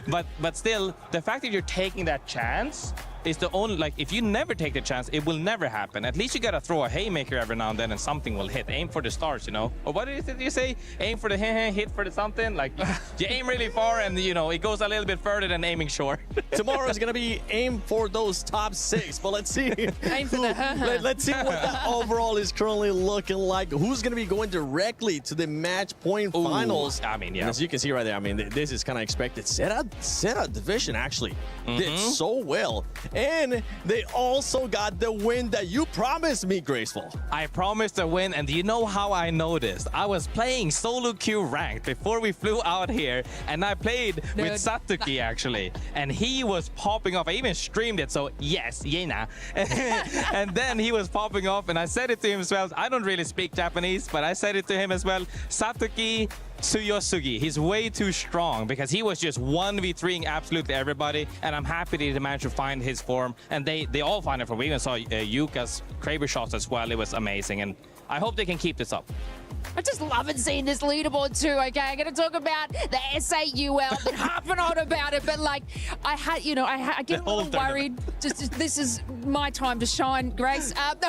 but still, the fact that you're taking that chance is the only, like, if you never take the chance, it will never happen. At least you gotta throw a haymaker every now and then and something will hit. Aim for the stars, you know? Or what is it you say? Aim for the hit for the something? Like, you aim really far and, you know, it goes a little bit further than aiming short. Tomorrow is gonna be aim for those top 6, but let's see. Aim for the let's see what the overall is currently looking like. Who's gonna be going directly to the match point finals? I mean, yeah. And as you can see right there, I mean, this is kind of expected. Seta Division actually did so well. And they also got the win that you promised me, Graceful. I promised a win, and do you know how I noticed? I was playing solo queue ranked before we flew out here, and I played with Satuki, actually. And he was popping off. I even streamed it, so yes, Yena. And then he was popping off, and I said it to him as well. I don't really speak Japanese, but I said it to him as well. Satuki Tsuyosugi, he's way too strong, because he was just 1v3ing absolutely everybody, and I'm happy that he managed to find his form, and they all find it from. We even saw Yuka's Kraber shots as well. It was amazing, and I hope they can keep this up. I just love it seeing this leaderboard too, okay? I'm going to talk about the SAUL. I've been harping on about it, but like, I get a little worried. Just this is my time to shine, Grace. No,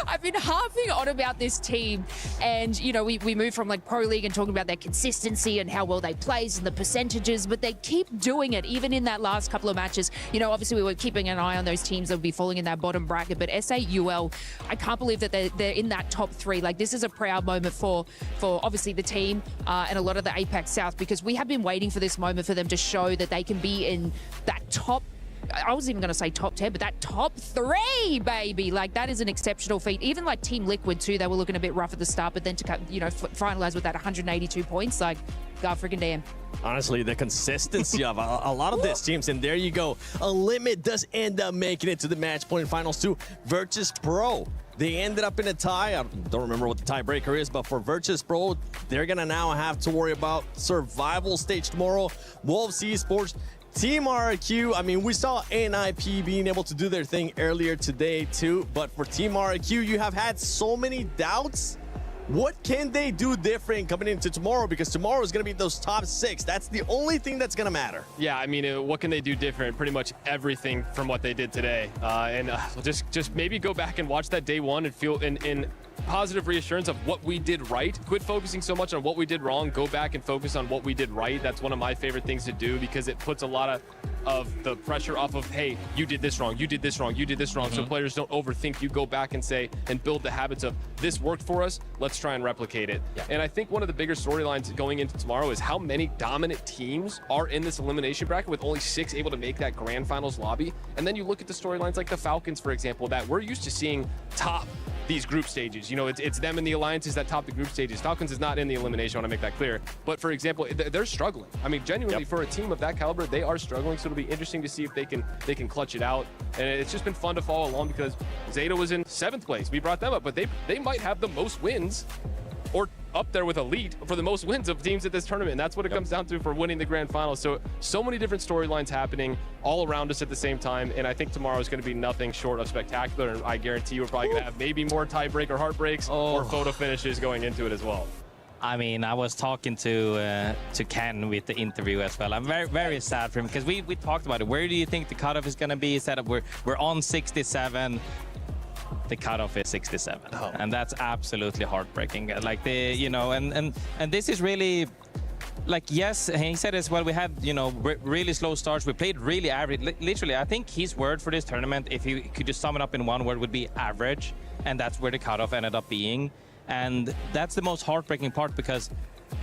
I've been harping on about this team, and, you know, we moved from like Pro League and talking about their consistency and how well they play and the percentages, but they keep doing it, even in that last couple of matches. You know, obviously we were keeping an eye on those teams that would be falling in that bottom bracket, but SAUL, I can't believe that they're in that top 3. Like, this is a proud moment for obviously the team and a lot of the Apex South, because we have been waiting for this moment for them to show that they can be in that top, I was even going to say top 10, but that top 3, baby. Like, that is an exceptional feat. Even like Team Liquid too, they were looking a bit rough at the start, but then to, you know, finalize with that 182 points, like, god freaking damn. Honestly, the consistency of a lot of these teams, and there you go. A Limit does end up making it to the match point finals too. Virtus Pro, they ended up in a tie. I don't remember what the tiebreaker is, but for Virtus Pro, they're gonna now have to worry about survival stage tomorrow. Wolves Esports, Team RQ, I mean, we saw NIP being able to do their thing earlier today too, but for Team RQ, you have had so many doubts. What can they do different coming into tomorrow? Because tomorrow is going to be those top 6. That's the only thing that's going to matter. Yeah, I mean, what can they do different? Pretty much everything from what they did today. Just maybe go back and watch that day one and feel in positive reassurance of what we did right. Quit focusing so much on what we did wrong. Go back and focus on what we did right. That's one of my favorite things to do because it puts a lot of the pressure off of, hey, you did this wrong, you did this wrong, you did this wrong. So players don't overthink. You go back and say, and build the habits of, this worked for us, let's try and replicate it. Yeah. And I think one of the bigger storylines going into tomorrow is how many dominant teams are in this elimination bracket with only 6 able to make that grand finals lobby. And then you look at the storylines like the Falcons, for example, that we're used to seeing top these group stages. You know, it's them and the alliances that top the group stages. Falcons is not in the elimination, I want to make that clear. But for example, they're struggling. I mean, genuinely, for a team of that caliber, they are struggling. So it'll be interesting to see if they can clutch it out. And it's just been fun to follow along because Zeta was in 7th place. We brought them up, but they might have the most wins, or up there with Elite for the most wins of teams at this tournament. And that's what it comes down to for winning the grand final. So many different storylines happening all around us at the same time. And I think tomorrow is going to be nothing short of spectacular. And I guarantee you we're probably going to have maybe more tiebreaker heartbreaks or photo finishes going into it as well. I mean, I was talking to Ken with the interview as well. I'm very, very sad for him because we talked about it. Where do you think the cutoff is going to be set up? We're on 67. The cutoff is 67, and that's absolutely heartbreaking. Like and this is really, like, yes, he said as well, we had, really slow starts. We played really average. Literally, I think his word for this tournament, if you could just sum it up in one word, would be average, and that's where the cutoff ended up being. And that's the most heartbreaking part because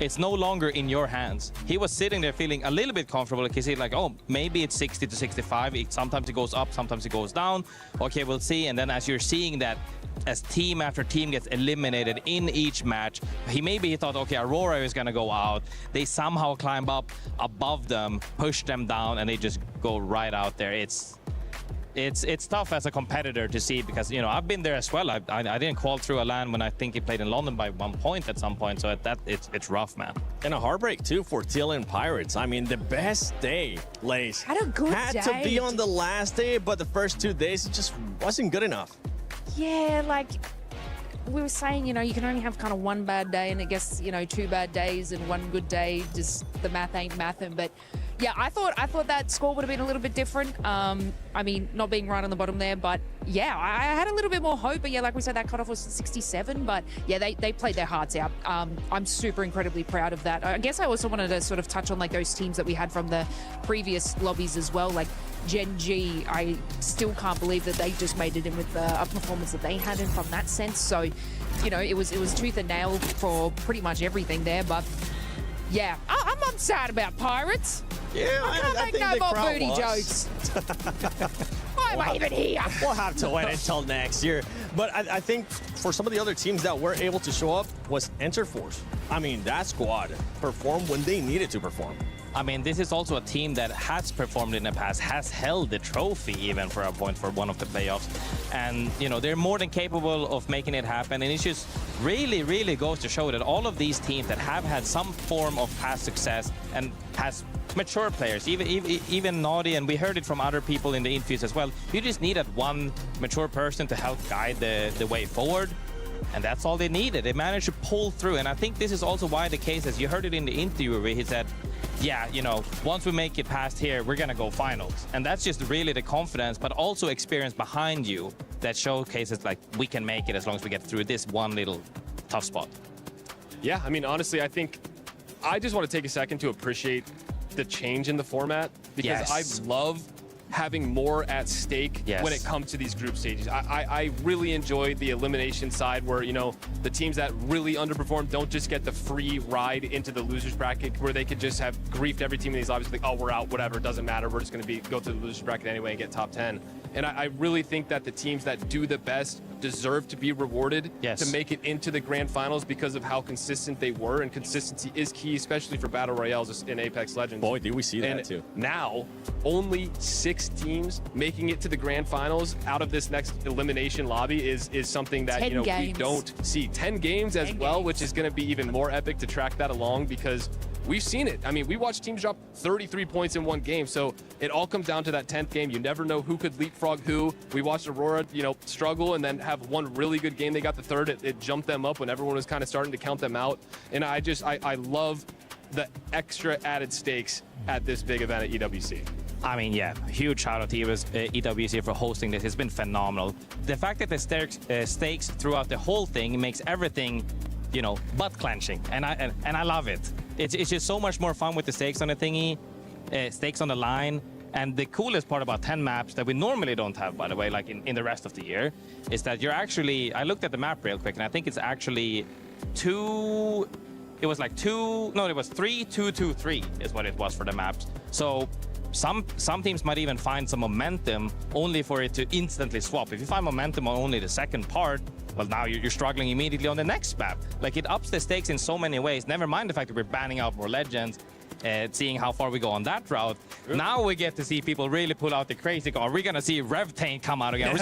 it's no longer in your hands. He was sitting there feeling a little bit comfortable because he's like, oh, maybe it's 60 to 65. Sometimes it goes up, sometimes it goes down. Okay, we'll see. And then as you're seeing that, as team after team gets eliminated in each match, he thought, okay, Aurora is gonna go out. They somehow climb up above them, push them down, and they just go right out there. It's tough as a competitor to see because, I've been there as well. I didn't qual through a LAN when I think he played in London by 1 point at some point. So it's rough, man. And a heartbreak, too, for TLN Pirates. I mean, the best day, Lace, had to be on the last day, but the first 2 days, it just wasn't good enough. Yeah, like we were saying, you can only have kind of 1 bad day, and I guess, 2 bad days and 1 good day. Just the math ain't mathin'. But yeah, I thought that score would have been a little bit different. I mean, not being right on the bottom there, but yeah, I had a little bit more hope. But yeah, like we said, that cutoff was 67. But yeah, they played their hearts out. I'm super incredibly proud of that. I guess I also wanted to sort of touch on like those teams that we had from the previous lobbies as well, like Gen G. I still can't believe that they just made it in with the performance that they had in from that sense. So, it was tooth and nail for pretty much everything there. But yeah, I'm not sad about Pirates. Yeah, I can't make no more booty jokes. Why am I even here? We'll have to wait until next year. But I think for some of the other teams that were able to show up was Enterforce. I mean, that squad performed when they needed to perform. I mean, this is also a team that has performed in the past, has held the trophy even for a point for one of the playoffs. And, they're more than capable of making it happen. And it just really, really goes to show that all of these teams that have had some form of past success and has mature players, even Naughty, and we heard it from other people in the interviews as well, you just need that one mature person to help guide the way forward. And that's all they needed. They managed to pull through. And I think this is also why the case, as you heard it in the interview where he said, yeah, once we make it past here, we're going to go finals. And that's just really the confidence, but also experience behind you that showcases like we can make it as long as we get through this one little tough spot. Yeah, I mean, honestly, I think I just want to take a second to appreciate the change in the format because I love having more at stake when it comes to these group stages. I really enjoy the elimination side where, the teams that really underperform don't just get the free ride into the losers bracket where they could just have griefed every team in these lobbies, like, oh, we're out, whatever, it doesn't matter. We're just going to go through the losers bracket anyway and get top 10. And I really think that the teams that do the best deserve to be rewarded to make it into the grand finals because of how consistent they were, and consistency is key, especially for battle royales in Apex Legends. Boy, do we see that too. Now, only 6 teams making it to the grand finals out of this next elimination lobby is something that we don't see. 10 games as well, which is going to be even more epic to track that along because we've seen it. I mean, we watched teams drop 33 points in one game, so it all comes down to that 10th game. You never know who could leapfrog who. We watched Aurora, you know, struggle and then have one really good game. They got the third. It jumped them up when everyone was kind of starting to count them out. And I love the extra added stakes at this big event at EWC. I mean, yeah, huge shout out to EWC for hosting this. It's been phenomenal. The fact that the stakes throughout the whole thing makes everything, you know, butt clenching, and I love it. It's just so much more fun with the stakes on the thingy, stakes on the line. And the coolest part about 10 maps that we normally don't have, by the way, like in the rest of the year, is that you're actually, I looked at the map real quick, and I think it's actually 3, 2, 2, 3 is what it was for the maps. So some teams might even find some momentum only for it to instantly swap. If you find momentum on only the second part, well, now you're struggling immediately on the next map. Like, it ups the stakes in so many ways. Never mind the fact that we're banning out more legends, seeing how far we go on that route. Now we get to see people really pull out the crazy. Are we gonna see Revtain come out again? Are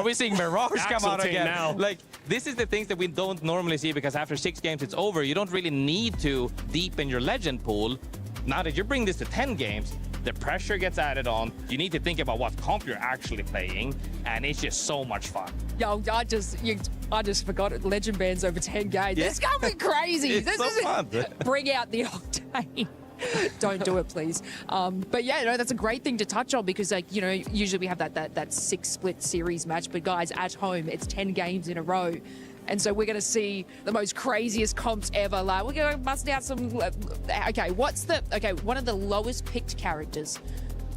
we seeing Mirage come out again? Now. Like, this is the things that we don't normally see, because after 6 games it's over. You don't really need to deepen your legend pool. Now that you bring this to 10 games, the pressure gets added on. You need to think about what comp you're actually playing, and it's just so much fun. Yo, I just forgot it. Legend bands over 10 games. Yeah. This is gonna be crazy. It's this so is fun. Bring out the octane. Don't do it, please. But yeah, no, that's a great thing to touch on, because, like, you know, usually we have that 6 split series match, but guys, at home it's 10 games in a row. And so we're going to see the most craziest comps ever. Like, we're going to bust out some... Okay, one of the lowest picked characters,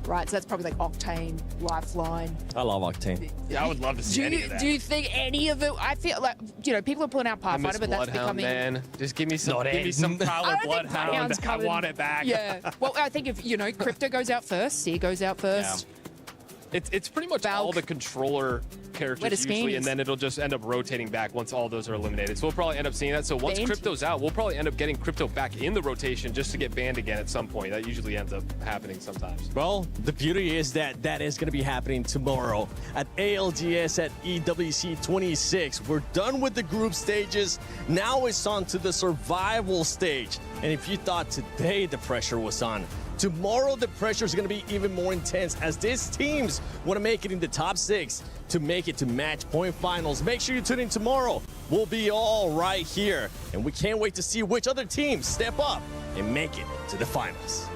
right? So that's probably like Octane, Lifeline. I love Octane. Yeah, I would love to see any of that. Do you think any of it... I feel like, you know, people are pulling out Pathfinder, but that's becoming... Man. Just give me some power Bloodhound. I want it back. Yeah. Well, I think if, you know, Crypto goes out first, Seer goes out first. Yeah. It's pretty much all the controller characters usually, and then it'll just end up rotating back once all those are eliminated. So we'll probably end up seeing that. So once Crypto's out, we'll probably end up getting Crypto back in the rotation just to get banned again at some point. That usually ends up happening sometimes. Well, the beauty is that is going to be happening tomorrow at ALGS at EWC 26. We're done with the group stages. Now it's on to the survival stage. And if you thought today the pressure was on, tomorrow the pressure is going to be even more intense, as these teams want to make it in the top 6 to make it to match point finals. Make sure you tune in tomorrow. We'll be all right here, and we can't wait to see which other teams step up and make it to the finals.